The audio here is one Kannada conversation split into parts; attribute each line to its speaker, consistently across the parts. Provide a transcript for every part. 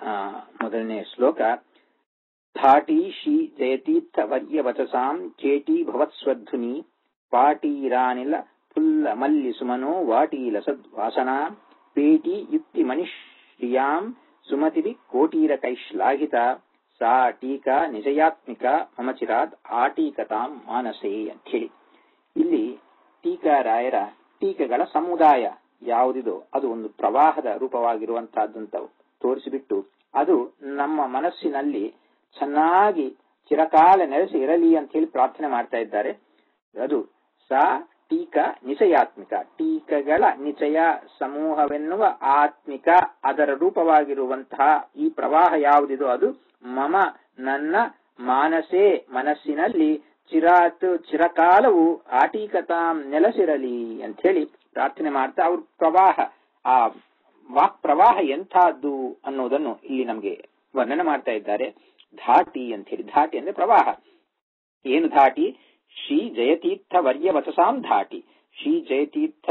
Speaker 1: ಮೊದಲನೇ ಶ್ಲೋಕ. ಧಾಟಿ ಶ್ರೀ ಜಯತೀರ್ಥ ವರ್ಯ ವಚಸಾಂ ಚೇಟಿ ಭವತ್ಸ್ವಧ್ವನಿ ಪಾಟೀರಾನಿಲ ಫುಲ್ಲ ಮಲ್ಲಿ ಸುಮನೋ ವಾಟೀಲ ಸದ್ವಾಸನಾ ಪೇಟಿ ಯುಕ್ತಿ ಮನಿಷ್ಯಾಂ ಸುಮತಿವಿ ಕೋಟೀರ ಕೈಶ್ಲಾಘಿತ ಸಾ ಟೀಕಾ ನಿಜಯಾತ್ಮಿಕ ಮಮಚಿರಾದ್ ಆಟೀಕತಾಂ ಮಾನಸೇ ಅಂತ ಹೇಳಿ. ಇಲ್ಲಿ ಟೀಕಾರಾಯರ ಟೀಕೆಗಳ ಸಮುದಾಯ ಯಾವುದಿದೋ ಅದು ಒಂದು ಪ್ರವಾಹದ ರೂಪವಾಗಿರುವಂತಹದ್ದಂತ ತೋರಿಸಿಬಿಟ್ಟು ಅದು ನಮ್ಮ ಮನಸ್ಸಿನಲ್ಲಿ ಚೆನ್ನಾಗಿ ಚಿರಕಾಲ ನೆಲೆಸಿ ಇರಲಿ ಅಂತ ಹೇಳಿ ಪ್ರಾರ್ಥನೆ ಮಾಡ್ತಾ ಇದ್ದಾರೆ. ಅದು ಸಾ ಟೀಕಾ ನಿಚಯಾತ್ಮಿಕ, ಟೀಕೆಗಳ ನಿಚಯ ಸಮೂಹವೆನ್ನುವ ಆತ್ಮಿಕ ಅದರ ರೂಪವಾಗಿರುವಂತಹ ಈ ಪ್ರವಾಹ ಯಾವುದಿದೋ ಅದು ಮಮ ನನ್ನ ಮಾನಸೇ ಮನಸ್ಸಿನಲ್ಲಿ ಚಿರಕಾಲವು ಆಟೀಕತಾಂ ನೆಲೆಸಿರಲಿ ಅಂತ ಹೇಳಿ ಪ್ರಾರ್ಥನೆ ಮಾಡ್ತಾ ಅವ್ರ ಪ್ರವಾಹ ಆ ವಾಕ್ ಪ್ರವಾಹ ಎಂಥದ್ದು ಅನ್ನೋದನ್ನು ಇಲ್ಲಿ ನಮ್ಗೆ ವರ್ಣನೆ ಮಾಡ್ತಾ ಇದ್ದಾರೆ. ಧಾಟಿ ಅಂತ ಹೇಳಿ, ಧಾಟಿ ಅಂದ್ರೆ ಪ್ರವಾಹ. ಏನು ಧಾಟಿ? ಶ್ರೀ ಜಯತೀರ್ಥ ವರ್ಯ ವಚಸಾಂ ಧಾಟಿ, ಶ್ರೀ ಜಯತೀರ್ಥ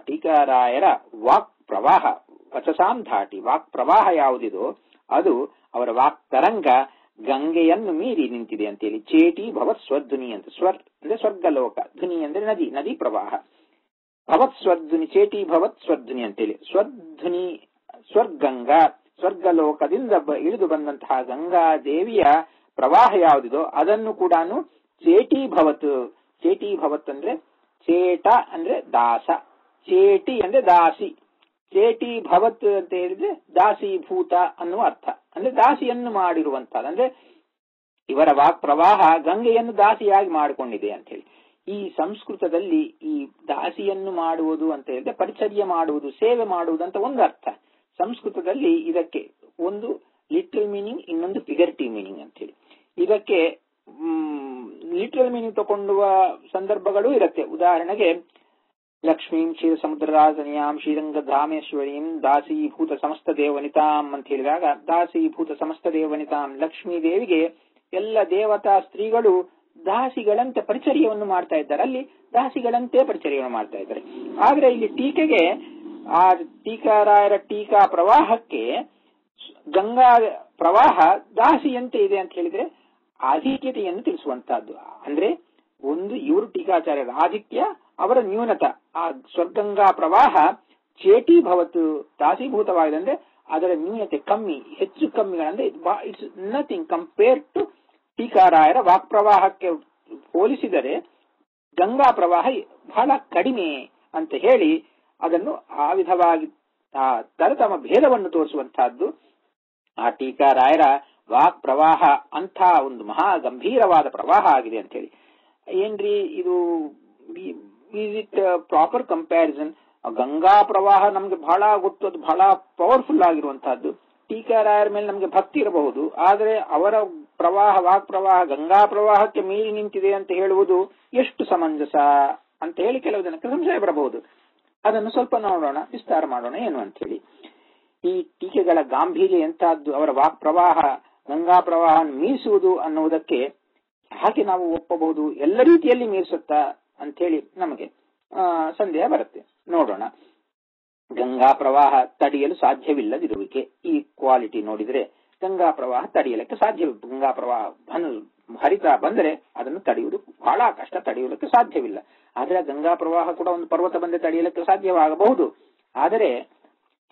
Speaker 1: ಟೀಕಾರಾಯರ ವಾಕ್ ಪ್ರವಾಹ, ವಚಸಾಂ ಧಾಟಿ ವಾಕ್ ಪ್ರವಾಹ ಯಾವುದಿದೋ ಅದು ಅವರ ವಾಕ್ ತರಂಗ ಗಂಗೆಯನ್ನು ಮೀರಿ ನಿಂತಿದೆ ಅಂತೇಳಿ. ಚೇಟಿ ಭವತ್ ಸ್ವಧ್ವನಿ ಅಂತ, ಅಂದ್ರೆ ಸ್ವರ್ಗಲೋಕ, ಧ್ವನಿ ಅಂದ್ರೆ ನದಿ, ನದಿ ಪ್ರವಾಹ. ಭವತ್ ಸ್ವಧ್ವನಿ, ಚೇಟಿ ಭವತ್ ಸ್ವಧ್ವನಿ ಅಂತೇಳಿ ಸ್ವಧ್ವನಿ ಸ್ವರ್ಗಂಗಾ, ಸ್ವರ್ಗಲೋಕದಿಂದ ಇಳಿದು ಬಂದಂತಹ ಗಂಗಾ ದೇವಿಯ ಪ್ರವಾಹ ಯಾವುದಿದೋ ಅದನ್ನು ಕೂಡ ಚೇಟಿ ಭವತ್, ಚೇಟಿ ಭವತ್ ಅಂದ್ರೆ ಚೇಟ ಅಂದ್ರೆ ದಾಸ, ಚೇಟಿ ಅಂದ್ರೆ ದಾಸಿ, ಚೇಟಿ ಭವತ್ ಅಂತ ಹೇಳಿದ್ರೆ ದಾಸೀಭೂತ ಅನ್ನುವ ಅರ್ಥ, ಅಂದ್ರೆ ದಾಸಿಯನ್ನು ಮಾಡಿರುವಂತಹದ್ದು. ಅಂದ್ರೆ ಇವರ ವಾಕ್ ಪ್ರವಾಹ ಗಂಗೆಯನ್ನು ದಾಸಿಯಾಗಿ ಮಾಡಿಕೊಂಡಿದೆ ಅಂತ ಹೇಳಿ. ಈ ಸಂಸ್ಕೃತದಲ್ಲಿ ಈ ದಾಸಿಯನ್ನು ಮಾಡುವುದು ಅಂತ ಹೇಳಿದ್ರೆ ಪರಿಚರ್ಯ ಮಾಡುವುದು, ಸೇವೆ ಮಾಡುವುದು ಅಂತ ಒಂದು ಅರ್ಥ. ಸಂಸ್ಕೃತದಲ್ಲಿ ಇದಕ್ಕೆ ಒಂದು ಲಿಟ್ರಲ್ ಮೀನಿಂಗ್, ಇನ್ನೊಂದು ಫಿಗರೇಟಿವ್ ಮೀನಿಂಗ್ ಅಂತ ಹೇಳಿ. ಇದಕ್ಕೆ ಲಿಟ್ರಲ್ ಮೀನಿಂಗ್ ತಗೊಂಡುವ ಸಂದರ್ಭಗಳು ಇರುತ್ತೆ. ಉದಾಹರಣೆಗೆ ಲಕ್ಷ್ಮೀಂ ಕ್ಷೀರ ಸಮುದ್ರರಾಜನಿಯಾಂ ಶ್ರೀರಂಗಧಾಮೇಶ್ವರೀಂ ದಾಸೀಭೂತ ಸಮಸ್ತ ದೇವನಿತಾಂ ಅಂತ ಹೇಳಿದಾಗ, ದಾಸೀಭೂತ ಸಮಸ್ತ ದೇವನಿತಾಂ ಲಕ್ಷ್ಮೀ ದೇವಿಗೆ ಎಲ್ಲ ದೇವತಾ ಸ್ತ್ರೀಗಳು ದಾಸಿಗಳಂತೆ ಪರಿಚರ್ಯವನ್ನು ಮಾಡ್ತಾ ಇದ್ದಾರೆ, ಅಲ್ಲಿ ದಾಸಿಗಳಂತೆ ಪರಿಚರ್ಯವನ್ನು ಮಾಡ್ತಾ ಇದ್ದಾರೆ. ಆದ್ರೆ ಇಲ್ಲಿ ಟೀಕೆಗೆ, ಆ ಟೀಕಾರಾಯರ ಟೀಕಾ ಪ್ರವಾಹಕ್ಕೆ ಗಂಗಾ ಪ್ರವಾಹ ದಾಸಿಯಂತೆ ಇದೆ ಅಂತ ಹೇಳಿದ್ರೆ ಆಧಿಕ್ಯತೆಯನ್ನು ತಿಳಿಸುವಂತಹದ್ದು. ಅಂದ್ರೆ ಒಂದು ಇವರು ಟೀಕಾಚಾರ್ಯರ ಆಧಿಕ್ಯ, ಅವರ ನ್ಯೂನತ. ಆ ಸ್ವರ್ಗಂಗಾ ಪ್ರವಾಹ ಚೇಟಿ ಭವತ್ತು ದಾಸೀಭೂತವಾಗಿದೆ ಅಂದ್ರೆ ಅದರ ನ್ಯೂನತೆ ಕಮ್ಮಿ, ಹೆಚ್ಚು ಕಮ್ಮಿಗಳಂದ್ರೆ ಇಟ್ಸ್ ನಥಿಂಗ್ ಕಂಪೇರ್ ಟು ಟೀಕಾರಾಯರ ವಾಕ್ ಪ್ರವಾಹಕ್ಕೆ ಹೋಲಿಸಿದರೆ ಗಂಗಾ ಪ್ರವಾಹ ಬಹಳ ಕಡಿಮೆ ಅಂತ ಹೇಳಿ ಅದನ್ನು ಆ ವಿಧವಾಗಿ ಆ ತರತಮ ಭೇದವನ್ನು ತೋರಿಸುವಂತಹದ್ದು ಆ ಟೀಕಾರಾಯರ ವಾಕ್ ಪ್ರವಾಹ. ಅಂಥ ಒಂದು ಮಹಾ ಗಂಭೀರವಾದ ಪ್ರವಾಹ ಆಗಿದೆ ಅಂತ ಹೇಳಿ. ಏನ್ರಿ ಇದು, is it proper comparison? Ganga ಪ್ರವಾಹ ನಮ್ಗೆ ಬಹಳ ಗೊತ್ತು, ಅದು ಬಹಳ ಪವರ್ಫುಲ್ ಆಗಿರುವಂತಹದ್ದು. ಟೀಕಾರಾಯರ ಮೇಲೆ ನಮ್ಗೆ ಭಕ್ತಿ ಇರಬಹುದು, ಆದ್ರೆ ಅವರ ಪ್ರವಾಹ ವಾಕ್ ಪ್ರವಾಹ ಗಂಗಾ ಪ್ರವಾಹಕ್ಕೆ ಮೀರಿ ನಿಂತಿದೆ ಅಂತ ಹೇಳುವುದು ಎಷ್ಟು ಸಮಂಜಸ ಅಂತ ಹೇಳಿ ಕೆಲವು ಜನಕ್ಕೆ ಸಂಶಯ ಬರಬಹುದು. ಅದನ್ನು ಸ್ವಲ್ಪ ನೋಡೋಣ, ವಿಸ್ತಾರ ಮಾಡೋಣ ಏನು ಅಂತ ಹೇಳಿ. ಈ ಟೀಕೆಗಳ ಗಾಂಭೀರ್ಯ ಎಂತಹದ್ದು, ಅವರ ವಾಕ್ ಪ್ರವಾಹ ಗಂಗಾ ಪ್ರವಾಹ ಮೀರಿಸುವುದು ಅನ್ನುವುದಕ್ಕೆ ಹಾಗೆ ನಾವು ಒಪ್ಪಬಹುದು. ಎಲ್ಲ ರೀತಿಯಲ್ಲಿ ಮೀರಿಸುತ್ತಾ ಅಂತ ಹೇಳಿ ನಮಗೆ ಸಂದೇಹ ಬರುತ್ತೆ. ನೋಡೋಣ. ಗಂಗಾ ಪ್ರವಾಹ ತಡೆಯಲು ಸಾಧ್ಯವಿಲ್ಲದಿರುವಿಕೆ, ಈ ಕ್ವಾಲಿಟಿ ನೋಡಿದ್ರೆ ಗಂಗಾ ಪ್ರವಾಹ ತಡೆಯಲಿಕ್ಕೆ ಸಾಧ್ಯವಿಲ್ಲ. ಗಂಗಾ ಪ್ರವಾಹ ಹರಿತಾ ಬಂದರೆ ಅದನ್ನು ತಡೆಯುವುದು ಬಹಳ ಕಷ್ಟ, ತಡೆಯುವುದಕ್ಕೆ ಸಾಧ್ಯವಿಲ್ಲ. ಆದ್ರೆ ಗಂಗಾ ಪ್ರವಾಹ ಕೂಡ ಒಂದು ಪರ್ವತ ಬಂದೆ ತಡೆಯಲಿಕ್ಕೆ ಸಾಧ್ಯವಾಗಬಹುದು. ಆದರೆ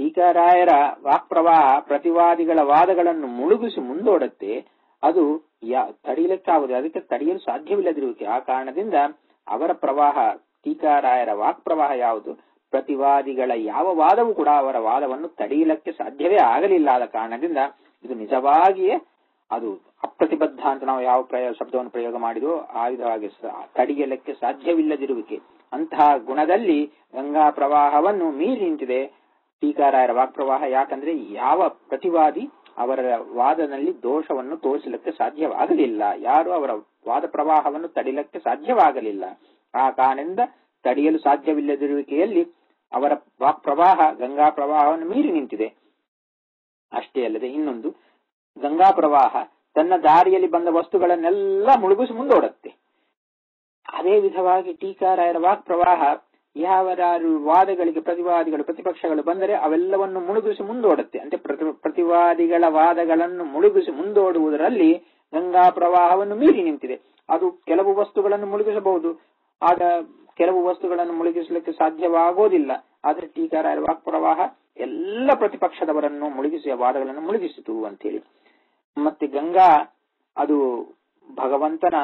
Speaker 1: ಟೀಕಾರಾಯರ ವಾಕ್ ಪ್ರವಾಹ ಪ್ರತಿವಾದಿಗಳ ವಾದಗಳನ್ನು ಮುಳುಗಿಸಿ ಮುಂದೋಡುತ್ತೆ, ಅದು ತಡೆಯಲಿಕ್ಕಾಗುವುದು, ಅದಕ್ಕೆ ತಡೆಯಲು ಸಾಧ್ಯವಿಲ್ಲದಿರುವಿಕೆ. ಆ ಕಾರಣದಿಂದ ಅವರ ಪ್ರವಾಹ, ಟೀಕಾರಾಯರ ವಾಕ್ ಪ್ರವಾಹ ಯಾವುದು, ಪ್ರತಿವಾದಿಗಳ ಯಾವ ವಾದವೂ ಕೂಡ ಅವರ ವಾದವನ್ನು ತಡೆಯಲಿಕ್ಕೆ ಸಾಧ್ಯವೇ ಆಗಲಿಲ್ಲ. ಆದ ಕಾರಣದಿಂದ ಇದು ನಿಜವಾಗಿಯೇ ಅದು ಅಪ್ರತಿಬದ್ಧ ಅಂತ ನಾವು ಯಾವ ಶಬ್ದವನ್ನು ಪ್ರಯೋಗ ಮಾಡಿದೋ ಆ ವಿಧವಾಗಿ ತಡೆಯಲಿಕ್ಕೆ ಸಾಧ್ಯವಿಲ್ಲದಿರುವಿಕೆ. ಅಂತಹ ಗುಣದಲ್ಲಿ ಗಂಗಾ ಪ್ರವಾಹವನ್ನು ಮೀರಿ ನಿಂತಿದೆ ಟೀಕಾರಾಯರ ವಾಕ್ ಪ್ರವಾಹ. ಯಾಕಂದ್ರೆ ಯಾವ ಪ್ರತಿವಾದಿ ಅವರ ವಾದದಲ್ಲಿ ದೋಷವನ್ನು ತೋರಿಸಲಿಕ್ಕೆ ಸಾಧ್ಯವಾಗಲಿಲ್ಲ, ಯಾರು ಅವರ ವಾದ ಪ್ರವಾಹವನ್ನು ತಡೆಯಲಿಕ್ಕೆ ಸಾಧ್ಯವಾಗಲಿಲ್ಲ. ಆ ಕಾರಣದಿಂದ ತಡೆಯಲು ಸಾಧ್ಯವಿಲ್ಲದಿರುವಿಕೆಯಲ್ಲಿ ಅವರ ವಾಕ್ ಪ್ರವಾಹ ಗಂಗಾ ಪ್ರವಾಹವನ್ನು ಮೀರಿ ನಿಂತಿದೆ. ಅಷ್ಟೇ ಅಲ್ಲದೆ ಇನ್ನೊಂದು, ಗಂಗಾ ಪ್ರವಾಹ ತನ್ನ ದಾರಿಯಲ್ಲಿ ಬಂದ ವಸ್ತುಗಳನ್ನೆಲ್ಲ ಮುಳುಗಿಸಿ ಮುಂದೋಡುತ್ತೆ. ಅದೇ ವಿಧವಾಗಿ ಟೀಕಾರಾಯರ ವಾಕ್ ಪ್ರವಾಹ ಯಾವ್ಯಾರು ವಾದಗಳಿಗೆ ಪ್ರತಿವಾದಿಗಳು ಪ್ರತಿಪಕ್ಷಗಳು ಬಂದರೆ ಅವೆಲ್ಲವನ್ನು ಮುಳುಗಿಸಿ ಮುಂದೋಡುತ್ತೆ. ಅಂದ್ರೆ ಪ್ರತಿವಾದಿಗಳ ವಾದಗಳನ್ನು ಮುಳುಗಿಸಿ ಮುಂದೋಡುವುದರಲ್ಲಿ ಗಂಗಾ ಪ್ರವಾಹವನ್ನು ಮೀರಿ ನಿಂತಿದೆ. ಅದು ಕೆಲವು ವಸ್ತುಗಳನ್ನು ಮುಳುಗಿಸಬಹುದು, ಆಗ ಕೆಲವು ವಸ್ತುಗಳನ್ನು ಮುಳುಗಿಸಲಿಕ್ಕೆ ಸಾಧ್ಯವಾಗೋದಿಲ್ಲ. ಆದ್ರೆ ಟೀಕಾರಾಯರ ವಾಕ್ ಪ್ರವಾಹ ಎಲ್ಲ ಪ್ರತಿಪಕ್ಷದವರನ್ನು ಮುಳುಗಿಸಿ ವಾದಗಳನ್ನು ಮುಳುಗಿಸಿತು ಅಂತೇಳಿ. ಮತ್ತೆ ಗಂಗಾ ಅದು ಭಗವಂತನ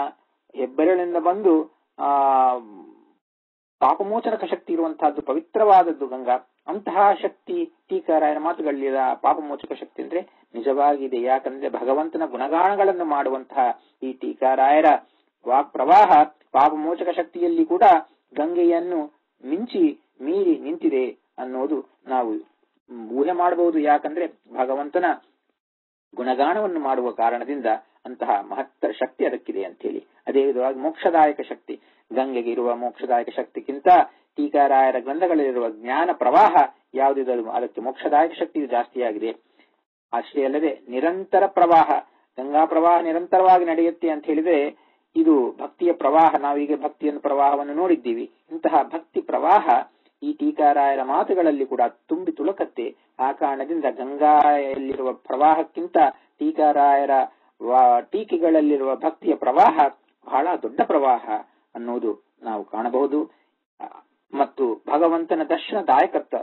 Speaker 1: ಹೆಬ್ಬೆರಳಿಂದ ಬಂದು ಪಾಪಮೋಚನಕ ಶಕ್ತಿ ಇರುವಂತಹದ್ದು, ಪವಿತ್ರವಾದದ್ದು ಗಂಗಾ. ಅಂತಹ ಶಕ್ತಿ ಟೀಕಾರಾಯರ ಮಾತುಗಳಿದ ಪಾಪಮೋಚಕ ಶಕ್ತಿ ಅಂದ್ರೆ ನಿಜವಾಗಿದೆ. ಯಾಕಂದ್ರೆ ಭಗವಂತನ ಗುಣಗಾನಗಳನ್ನು ಮಾಡುವಂತಹ ಈ ಟೀಕಾರಾಯರ ವಾಕ್ ಪ್ರವಾಹ ಪಾಪಮೋಚಕ ಶಕ್ತಿಯಲ್ಲಿ ಕೂಡ ಗಂಗೆಯನ್ನು ಮೀರಿ ನಿಂತಿದೆ ಅನ್ನೋದು ನಾವು ಊಹೆ ಮಾಡಬಹುದು. ಯಾಕಂದ್ರೆ ಭಗವಂತನ ಗುಣಗಾನವನ್ನು ಮಾಡುವ ಕಾರಣದಿಂದ ಅಂತಹ ಮಹತ್ತರ ಶಕ್ತಿ ಅದಕ್ಕಿದೆ ಅಂತ ಹೇಳಿ. ಅದೇ ವಿಧವಾಗಿ ಮೋಕ್ಷದಾಯಕ ಶಕ್ತಿ, ಗಂಗೆಗೆ ಇರುವ ಮೋಕ್ಷದಾಯಕ ಶಕ್ತಿಗಿಂತ ಟೀಕಾರಾಯರ ಗ್ರಂಥಗಳಲ್ಲಿರುವ ಜ್ಞಾನ ಪ್ರವಾಹ ಯಾವುದಿದೆ ಅದಕ್ಕೆ ಮೋಕ್ಷದಾಯಕ ಶಕ್ತಿಯು ಜಾಸ್ತಿಯಾಗಿದೆ. ಅಷ್ಟೇ ಅಲ್ಲದೆ ನಿರಂತರ ಪ್ರವಾಹ, ಗಂಗಾ ಪ್ರವಾಹ ನಿರಂತರವಾಗಿ ನಡೆಯುತ್ತೆ ಅಂತ ಹೇಳಿದ್ರೆ ಇದು ಭಕ್ತಿಯ ಪ್ರವಾಹ. ನಾವೀಗ ಭಕ್ತಿಯನ್ನು ಪ್ರವಾಹವನ್ನು ನೋಡಿದ್ದೀವಿ. ಇಂತಹ ಭಕ್ತಿ ಪ್ರವಾಹ ಈ ಟೀಕಾರಾಯರ ಮಾತುಗಳಲ್ಲಿ ಕೂಡ ತುಂಬಿ ತುಳುಕತ್ತೆ. ಆ ಕಾರಣದಿಂದ ಗಂಗಾಯಲ್ಲಿರುವ ಪ್ರವಾಹಕ್ಕಿಂತ ಟೀಕಾರಾಯರ ಟೀಕೆಗಳಲ್ಲಿರುವ ಭಕ್ತಿಯ ಪ್ರವಾಹ ಬಹಳ ದೊಡ್ಡ ಪ್ರವಾಹ ಅನ್ನೋದು ನಾವು ಕಾಣಬಹುದು. ಮತ್ತು ಭಗವಂತನ ದರ್ಶನದಾಯಕತ್ವ,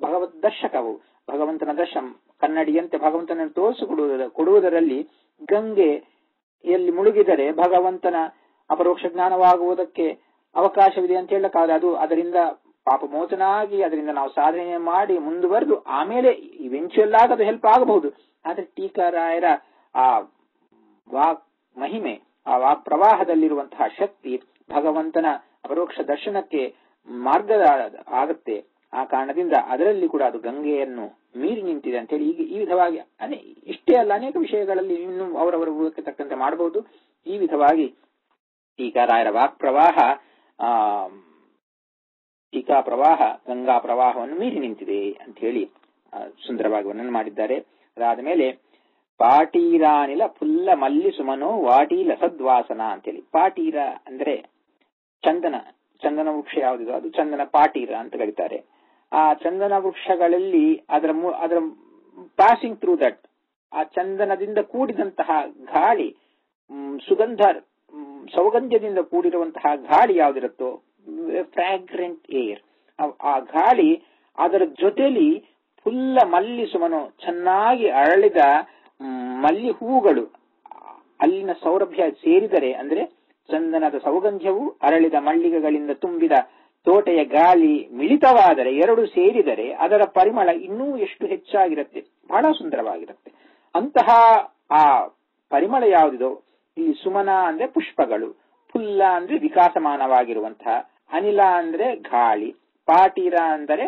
Speaker 1: ಭಗವದ್ ದರ್ಶಕವು, ಭಗವಂತನ ದರ್ಶನ ಕನ್ನಡಿಯಂತೆ ಭಗವಂತನನ್ನು ತೋರಿಸಿಕೊಡುವುದರಲ್ಲಿ ಗಂಗೆಯಲ್ಲಿ ಮುಳುಗಿದರೆ ಭಗವಂತನ ಅಪರೋಕ್ಷ ಜ್ಞಾನವಾಗುವುದಕ್ಕೆ ಅವಕಾಶವಿದೆ ಅಂತ ಹೇಳಕ್ಕಾದ್ರೆ ಅದು ಅದರಿಂದ ಪಾಪಮೋಚನ ಆಗಿ ಅದರಿಂದ ನಾವು ಸಾಧನೆ ಮಾಡಿ ಮುಂದುವರೆದು ಆಮೇಲೆ ಇವೆಂಚುಯಲ್ ಆಗದು ಹೆಲ್ಪ್ ಆಗಬಹುದು. ಆದ್ರೆ ಟೀಕಾರಾಯರ ಆ ವಾಕ್ ಮಹಿಮೆ, ಆ ವಾಕ್ ಪ್ರವಾಹದಲ್ಲಿರುವಂತಹ ಶಕ್ತಿ ಭಗವಂತನ ಅಪರೋಕ್ಷ ದರ್ಶನಕ್ಕೆ ಮಾರ್ಗದ ಆಗುತ್ತೆ. ಆ ಕಾರಣದಿಂದ ಅದರಲ್ಲಿ ಕೂಡ ಅದು ಗಂಗೆಯನ್ನು ಮೀರಿ ನಿಂತಿದೆ ಅಂತ ಹೇಳಿ ಈ ವಿಧವಾಗಿ ಇಷ್ಟೇ ಅಲ್ಲ, ಅನೇಕ ವಿಷಯಗಳಲ್ಲಿ ಇನ್ನು ಅವರವರ ಊಹಕ್ಕೆ ತಕ್ಕಂತೆ ಮಾಡಬಹುದು. ಈ ವಿಧವಾಗಿ ಟೀಕಾರಾಯರ ವಾಕ್ ಪ್ರವಾಹ ಟೀಕಾ ಪ್ರವಾಹ ಗಂಗಾ ಪ್ರವಾಹವನ್ನು ಮೀರಿ ನಿಂತಿದೆ ಅಂತ ಹೇಳಿ ಸುಂದರವಾಗಿ ವರ್ಣನೆ ಮಾಡಿದ್ದಾರೆ. ಅದಾದ ಮೇಲೆ ಪಾಟೀರಾನಿಲ ಫುಲ್ಲ ಮಲ್ಲಿ ಸುಮನೋ ವಾಟೀಲ ಸದ್ವಾಸನ ಅಂತೇಳಿ. ಪಾಟೀರ ಅಂದ್ರೆ ಚಂದನ ವೃಕ್ಷ ಯಾವುದಿದೋ ಅದು ಚಂದನ ಪಾಟೀರ ಅಂತ ಕರೀತಾರೆ. ಆ ಚಂದನ ವೃಕ್ಷಗಳಲ್ಲಿ ಅದರ ಪಾಸಿಂಗ್ ಥ್ರೂ ದಟ್ ಆ ಚಂದನದಿಂದ ಕೂಡಿದಂತಹ ಗಾಳಿ, ಸೌಗಂಧ್ಯದಿಂದ ಕೂಡಿರುವಂತಹ ಗಾಳಿ ಯಾವುದಿರುತ್ತೋ ಫ್ರಾಗ್ರೆಂಟ್ ಏರ್, ಆ ಗಾಳಿ ಅದರ ಜೊತೆಲಿ ಫುಲ್ಲ ಮಲ್ಲಿ ಸುಮನು ಚೆನ್ನಾಗಿ ಅರಳಿದ ಮಲ್ಲಿ ಹೂಗಳು ಅಲ್ಲಿನ ಸೌರಭ್ಯ ಸೇರಿದರೆ, ಅಂದ್ರೆ ಚಂದನದ ಸೌಗಂಧ್ಯವು ಅರಳಿದ ಮಲ್ಲಿಗೆಗಳಿಂದ ತುಂಬಿದ ತೋಟೆಯ ಗಾಳಿ ಮಿಳಿತವಾದರೆ, ಎರಡು ಸೇರಿದರೆ ಅದರ ಪರಿಮಳ ಇನ್ನೂ ಎಷ್ಟು ಹೆಚ್ಚಾಗಿರುತ್ತೆ, ಬಹಳ ಸುಂದರವಾಗಿರುತ್ತೆ. ಅಂತಹ ಆ ಪರಿಮಳ ಯಾವುದಿದೋ ಇಲ್ಲಿ ಸುಮನ ಅಂದ್ರೆ ಪುಷ್ಪಗಳು, ಫುಲ್ಲ ಅಂದ್ರೆ ವಿಕಾಸಮಾನವಾಗಿರುವಂತಹ, ಅನಿಲ ಅಂದ್ರೆ ಗಾಳಿ, ಪಾಟೀರ ಅಂದರೆ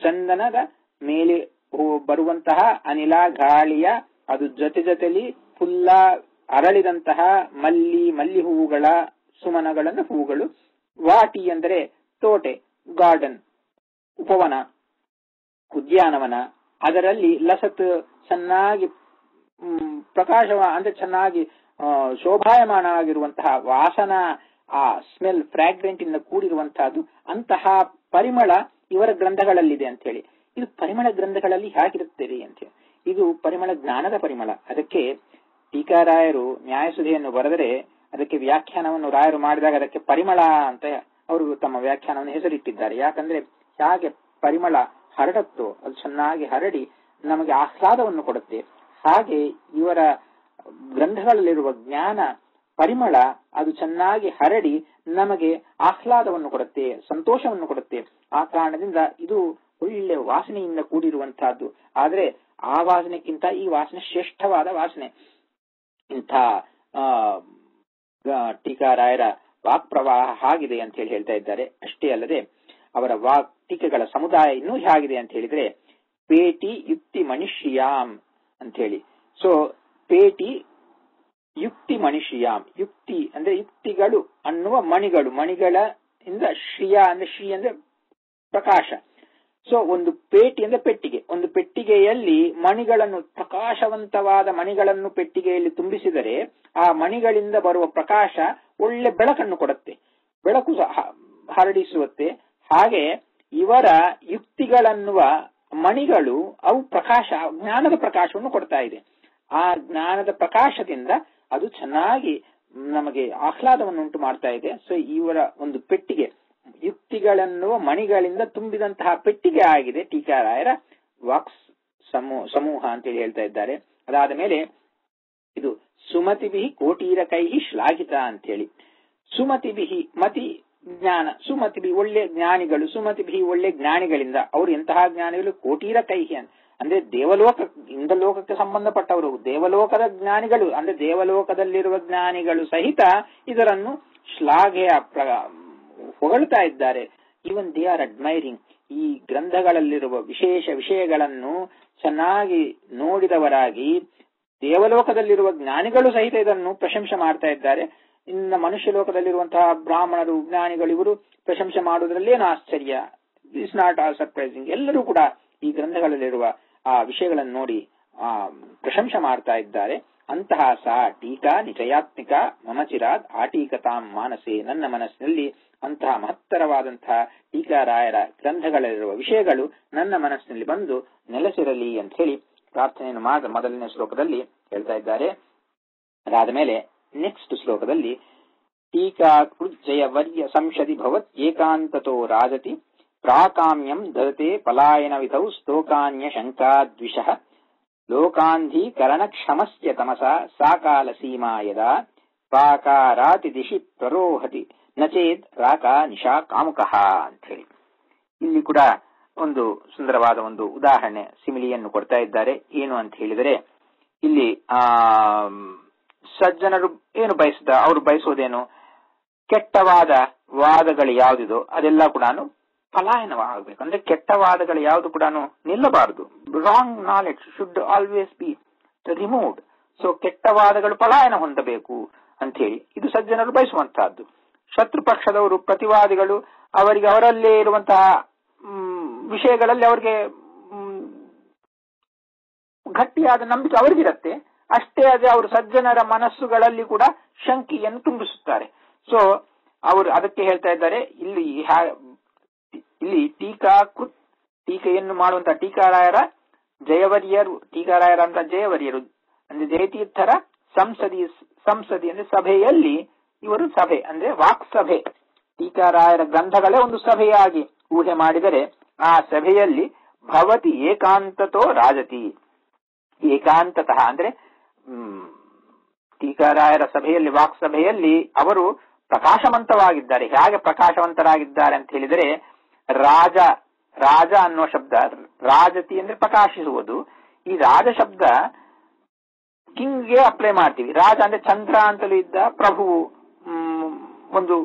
Speaker 1: ಚಂದನದ ಮೇಲೆ ಬರುವಂತಹ ಅನಿಲ ಗಾಳಿಯ ಅದು ಜೊತೆಲಿ ಫುಲ್ಲ ಅರಳಿದಂತಹ ಮಲ್ಲಿ ಹೂವುಗಳ ಸುಮನಗಳನ್ನು ಹೂವುಗಳು. ವಾಟಿ ಅಂದರೆ ತೋಟೆ, ಗಾರ್ಡನ್, ಉಪವನ, ಉದ್ಯಾನವನ, ಅದರಲ್ಲಿ ಲಸತ್ ಚೆನ್ನಾಗಿ ಅಂದ್ರೆ ಚೆನ್ನಾಗಿ ಶೋಭಾಯಮಾನ ಆಗಿರುವಂತಹ ವಾಸನ, ಆ ಸ್ಮೆಲ್ ಫ್ರಾಗ್ರೆಂಟ್ ಇಂದ ಕೂಡಿರುವಂತಹದ್ದು. ಅಂತಹ ಪರಿಮಳ ಇವರ ಗ್ರಂಥಗಳಲ್ಲಿದೆ ಅಂತ ಹೇಳಿ. ಇದು ಪರಿಮಳ ಗ್ರಂಥಗಳಲ್ಲಿ ಹೇಗಿರುತ್ತದೆ ಅಂತ ಹೇಳಿ, ಇದು ಪರಿಮಳ ಜ್ಞಾನದ ಪರಿಮಳ. ಅದಕ್ಕೆ ಟೀಕಾರಾಯರು ನ್ಯಾಯಸುಧೆಯನ್ನು ಬರೆದರೆ ಅದಕ್ಕೆ ವ್ಯಾಖ್ಯಾನವನ್ನು ರಾಯರು ಮಾಡಿದಾಗ ಅದಕ್ಕೆ ಪರಿಮಳ ಅಂತ ಅವರು ತಮ್ಮ ವ್ಯಾಖ್ಯಾನವನ್ನು ಹೆಸರಿಟ್ಟಿದ್ದಾರೆ. ಯಾಕಂದ್ರೆ ಹೇಗೆ ಪರಿಮಳ ಹರಡುತ್ತೋ ಅದು ಚೆನ್ನಾಗಿ ಹರಡಿ ನಮಗೆ ಆಹ್ಲಾದವನ್ನು ಕೊಡುತ್ತೆ, ಹಾಗೆ ಇವರ ಗ್ರಂಥಗಳಲ್ಲಿರುವ ಜ್ಞಾನ ಪರಿಮಳ ಅದು ಚೆನ್ನಾಗಿ ಹರಡಿ ನಮಗೆ ಆಹ್ಲಾದವನ್ನು ಕೊಡುತ್ತೆ, ಸಂತೋಷವನ್ನು ಕೊಡುತ್ತೆ. ಆ ಕಾರಣದಿಂದ ಇದು ಒಳ್ಳೆ ವಾಸನೆಯಿಂದ ಕೂಡಿರುವಂತಹದ್ದು. ಆದ್ರೆ ಆ ವಾಸನೆಕ್ಕಿಂತ ಈ ವಾಸನೆ ಶ್ರೇಷ್ಠವಾದ ವಾಸನೆ. ಇಂಥ ಟೀಕಾರಾಯರ ವಾಕ್ ಪ್ರವಾಹ ಹಾಗಿದೆ ಅಂತ ಹೇಳಿ ಹೇಳ್ತಾ ಇದ್ದಾರೆ. ಅಷ್ಟೇ ಅಲ್ಲದೆ ಅವರ ವಾಕ್ ಟೀಕೆಗಳ ಸಮುದಾಯ ಇನ್ನೂ ಹೇಗಿದೆ ಅಂತ ಹೇಳಿದ್ರೆ ಪೇಟಿ ಯುಕ್ತಿ ಮನುಷ್ಯಾಂ ಅಂತ ಹೇಳಿ. ಸೊ ಪೇಟಿ ಯುಕ್ತಿ ಮನುಷ್ಯಾಂ, ಯುಕ್ತಿ ಅಂದ್ರೆ ಯುಕ್ತಿಗಳು ಅನ್ನುವ ಮಣಿಗಳ ಇಂದ ಶ್ರೀಯ ಅಂದ್ರೆ ಶ್ರೀ ಅಂದ್ರೆ ಪ್ರಕಾಶ. ಸೊ ಒಂದು ಪೇಟಿ ಅಂದ್ರೆ ಪೆಟ್ಟಿಗೆ, ಒಂದು ಪೆಟ್ಟಿಗೆಯಲ್ಲಿ ಮಣಿಗಳನ್ನು, ಪ್ರಕಾಶವಂತವಾದ ಮಣಿಗಳನ್ನು ಪೆಟ್ಟಿಗೆಯಲ್ಲಿ ತುಂಬಿಸಿದರೆ ಆ ಮಣಿಗಳಿಂದ ಬರುವ ಪ್ರಕಾಶ ಒಳ್ಳೆ ಬೆಳಕನ್ನು ಕೊಡುತ್ತೆ. ಬೆಳಕು ಹರಡಿಸುತ್ತೆ. ಹಾಗೆ ಇವರ ಯುಕ್ತಿಗಳನ್ನುವ ಮಣಿಗಳು ಅವು ಪ್ರಕಾಶ, ಜ್ಞಾನದ ಪ್ರಕಾಶವನ್ನು ಕೊಡ್ತಾ ಇದೆ. ಆ ಜ್ಞಾನದ ಪ್ರಕಾಶದಿಂದ ಅದು ಚೆನ್ನಾಗಿ ನಮಗೆ ಆಹ್ಲಾದವನ್ನುಂಟು ಮಾಡ್ತಾ ಇದೆ. ಸೊ ಇವರ ಒಂದು ಪೆಟ್ಟಿಗೆ, ಯುಕ್ತಿಗಳನ್ನುವ ಮಣಿಗಳಿಂದ ತುಂಬಿದಂತಹ ಪೆಟ್ಟಿಗೆ ಆಗಿದೆ ಟೀಕಾರಾಯರ ವಾಕ್ಸ್ ಸಮೂಹ ಅಂತೇಳಿ ಹೇಳ್ತಾ ಇದ್ದಾರೆ. ಅದಾದ ಮೇಲೆ ಇದು ಸುಮತಿಭಿ ಕೋಟೀರ ಕೈಹಿ ಶ್ಲಾಘಿತ ಅಂತ ಹೇಳಿ. ಸುಮತಿಭಿ ಮತಿ ಜ್ಞಾನ, ಸುಮತಿಭಿ ಒಳ್ಳೆ ಜ್ಞಾನಿಗಳು, ಸುಮತಿಭಿ ಒಳ್ಳೆ ಜ್ಞಾನಿಗಳಿಂದ. ಅವರು ಎಂತಹ ಜ್ಞಾನಿಗಳು? ಕೋಟೀರ ಕೈಹಿ ಅಂದ್ರೆ ದೇವಲೋಕ, ಇಂದ್ರಲೋಕಕ್ಕೆ ಸಂಬಂಧಪಟ್ಟವರು, ದೇವಲೋಕದ ಜ್ಞಾನಿಗಳು ಅಂದ್ರೆ ದೇವಲೋಕದಲ್ಲಿರುವ ಜ್ಞಾನಿಗಳು ಸಹಿತ ಇದರನ್ನು ಶ್ಲಾಘೆಯ ಹೊಗಳ್ತಾ ಇದ್ದಾರೆ. Even they are admiring. ಈ ಗ್ರಂಥಗಳಲ್ಲಿರುವ ವಿಶೇಷ ವಿಷಯಗಳನ್ನು ಚೆನ್ನಾಗಿ ನೋಡಿದವರಾಗಿ ದೇವಲೋಕದಲ್ಲಿರುವ ಜ್ಞಾನಿಗಳು ಸಹಿತ ಇದನ್ನು ಪ್ರಶಂಸೆ ಮಾಡ್ತಾ ಇದ್ದಾರೆ. ಇನ್ನು ಮನುಷ್ಯ ಲೋಕದಲ್ಲಿರುವಂತಹ ಬ್ರಾಹ್ಮಣರು, ಜ್ಞಾನಿಗಳು ಇವರು ಪ್ರಶಂಸೆ ಮಾಡುವುದರಲ್ಲೇನು ಆಶ್ಚರ್ಯ? It's not all surprising. ಎಲ್ಲರೂ ಕೂಡ ಈ ಗ್ರಂಥಗಳಲ್ಲಿರುವ ಆ ವಿಷಯಗಳನ್ನು ನೋಡಿ ಪ್ರಶಂಸೆ ಮಾಡ್ತಾ ಇದ್ದಾರೆ. ಅಂತಹ ಸಾ ಟೀಕಾ ನಿಚಯಾತ್ಮಿಕ ಮಮಚಿರಾದ್ ಆಟೀಕತಾಂ ಮಾನಸೆ, ನನ್ನ ಮನಸ್ಸಿನಲ್ಲಿ ಅಂತಹ ಮಹತ್ತರವಾದಂತಹ ಟೀಕಾರಾಯರ ಗ್ರಂಥಗಳಲ್ಲಿರುವ ವಿಷಯಗಳು ನನ್ನ ಮನಸ್ಸಿನಲ್ಲಿ ಬಂದು ನೆಲೆಸಿರಲಿ ಅಂತ ಹೇಳಿ ಪ್ರಾರ್ಥನೆಯನ್ನು ಮೊದಲನೇ ಶ್ಲೋಕದಲ್ಲಿ ಹೇಳ್ತಾ ಇದ್ದಾರೆ. ಅದಾದ ಮೇಲೆ ನೆಕ್ಸ್ಟ್ ಶ್ಲೋಕದಲ್ಲಿ ಟೀಕಾ ಕೃಜ್ಜಯ ವರ್ಯ ಸಂಶದಿ ಭವತ್ ಏಕಾಂತತೋ ರಾಜತಿ ಪ್ರಾಕಾಮ್ಯಂ ದದತೆ ಪಲಾಯನ ವಿಧೌ ಸ್ತೋಕಾನ್ಯ ಶಂಕಾದ್ವಿಷಃ ಲೋಕಾಂಧೀಕರಣ ಕ್ಷಮಸ್ಯ ತಮಸ ಸಾಕಾಲ ಸೀಮಾ ಯದಾ ಪಾಕಾರಾತಿ ದಿಶಿ ಪ್ರರೋಹತಿ ನಚೇದ್ ರಾಕ ನಿಶಾ ಕಾಮುಕಃ ಅಂತ ಹೇಳಿ. ಇಲ್ಲಿ ಕೂಡ ಒಂದು ಸುಂದರವಾದ ಒಂದು ಉದಾಹರಣೆ, ಸಿಮಿಲಿಯನ್ನು ಕೊಡ್ತಾ ಇದ್ದಾರೆ. ಏನು ಅಂತ ಹೇಳಿದರೆ, ಇಲ್ಲಿ ಸಜ್ಜನರು ಏನು ಅವರು ಬಯಸೋದೇನು? ಕೆಟ್ಟವಾದ ವಾದಗಳು ಯಾವುದಿದೋ ಅದೆಲ್ಲ ಕೂಡ ಪಲಾಯನವಾಗಬೇಕು. ಅಂದ್ರೆ ಕೆಟ್ಟ ವಾದಗಳು ಯಾವುದು ಕೂಡ ನಿಲ್ಲಬಾರದು. Wrong knowledge should always be removed. So ಕೆಟ್ಟ ವಾದಗಳು ಪಲಾಯನ ಹೊಂದಬೇಕು ಅಂತ ಹೇಳಿ ಇದು ಸಜ್ಜನರು ಬಯಸುವಂತಹದ್ದು. ಶತ್ರು ಪಕ್ಷದವರು, ಪ್ರತಿವಾದಿಗಳು, ಅವರಿಗೆ ಅವರಲ್ಲೇ ಇರುವಂತಹ ವಿಷಯಗಳಲ್ಲಿ ಅವರಿಗೆ ಗಟ್ಟಿಯಾದ ನಂಬಿಕೆ ಅವರಿಗಿರುತ್ತೆ. ಅಷ್ಟೇ ಅದೇ ಅವರು ಸಜ್ಜನರ ಮನಸ್ಸುಗಳಲ್ಲಿ ಕೂಡ ಶಂಕೆಯನ್ನು ತುಂಬಿಸುತ್ತಾರೆ. ಸೊ ಅವರು ಅದಕ್ಕೆ ಹೇಳ್ತಾ ಇದ್ದಾರೆ, ಇಲ್ಲಿ ಟೀಕೆಯನ್ನು ಮಾಡುವಂತಹ ಟೀಕಾರಾಯರ ಜಯವರ್ಯರು, ಟೀಕಾರಾಯರ ಅಂತ ಜಯವರ್ಯರು ಅಂದ್ರೆ ಜಯತೀರ್ಥರ ಸಂಸದಿ ಅಂದ್ರೆ ಸಭೆಯಲ್ಲಿ ಇವರು ಸಭೆ ಅಂದ್ರೆ ವಾಕ್ಸಭೆ, ಟೀಕಾರಾಯರ ಗ್ರಂಥಗಳೇ ಒಂದು ಸಭೆಯಾಗಿ ಊಹೆ ಮಾಡಿದರೆ ಆ ಸಭೆಯಲ್ಲಿ ಭವತಿ ಏಕಾಂತತೋ ರಾಜತಿ. ಏಕಾಂತತಃ ಅಂದ್ರೆ ಟೀಕಾರಾಯರ ಸಭೆಯಲ್ಲಿ, ವಾಕ್ಸಭೆಯಲ್ಲಿ ಅವರು ಪ್ರಕಾಶವಂತವಾಗಿದ್ದಾರೆ. ಹೇಗೆ ಪ್ರಕಾಶವಂತರಾಗಿದ್ದಾರೆ ಅಂತ ಹೇಳಿದರೆ, ರಾಜ ಅನ್ನೋ ಶಬ್ದ ರಾಜತಿ ಅಂದ್ರೆ ಪ್ರಕಾಶಿಸುವುದು. ಈ ರಾಜ ಶಬ್ದ ಕಿಂಗ್ಗೆ ಅಪ್ಲೈ ಮಾಡ್ತೀವಿ. ರಾಜ ಅಂದ್ರೆ ಚಂದ್ರ ಅಂತಲೂ ಇದ್ದ ಪ್ರಭುವು, ಒಂದು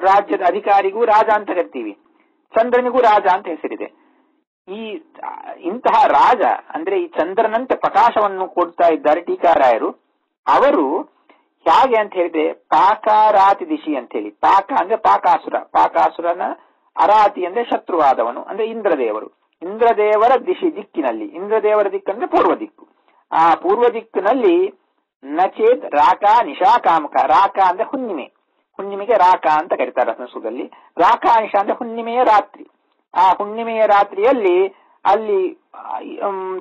Speaker 1: ರಾಜ್ಯದ ಅಧಿಕಾರಿಗೂ ರಾಜ ಅಂತ ಕರಿತೀವಿ, ಚಂದ್ರನಿಗೂ ರಾಜ ಅಂತ ಹೆಸರಿದೆ. ಇಂತಹ ರಾಜ ಅಂದ್ರೆ ಈ ಚಂದ್ರನಂತೆ ಪ್ರಕಾಶವನ್ನು ಕೊಡ್ತಾ ಇದ್ದಾರೆ ಟೀಕಾರಾಯರು. ಅವರು ಹೇಗೆ ಅಂತ ಹೇಳಿದ್ರೆ ಪಾಕಾರಾತಿ ದಿಶಿ ಅಂತ ಹೇಳಿ. ಪಾಕ ಅಂದ್ರೆ ಪಾಕಾಸುರ, ಪಾಕಾಸುರನ ಅರಾತಿ ಅಂದ್ರೆ ಶತ್ರುವಾದವನು ಅಂದ್ರೆ ಇಂದ್ರದೇವರು. ಇಂದ್ರದೇವರ ದಿಕ್ಕಿನಲ್ಲಿ, ಇಂದ್ರದೇವರ ದಿಕ್ಕಂದ್ರೆ ಪೂರ್ವ ದಿಕ್ಕು. ಆ ಪೂರ್ವ ದಿಕ್ಕಿನಲ್ಲಿ ನಚೇತ್ ರಾಕ ನಿಶಾ ಕಾಮಕ. ರಾಕ ಅಂದ್ರೆ ಹುಣ್ಣಿಮೆ, ಹುಣ್ಣಿಮೆಗೆ ರಾಕ ಅಂತ ಕರೀತಾರೆ ಸಂಸ್ಕೃತದಲ್ಲಿ. ರಾಕ ನಿಶಾ ಅಂದ್ರೆ ಹುಣ್ಣಿಮೆಯ ರಾತ್ರಿ. ಆ ಹುಣ್ಣಿಮೆಯ ರಾತ್ರಿಯಲ್ಲಿ ಅಲ್ಲಿ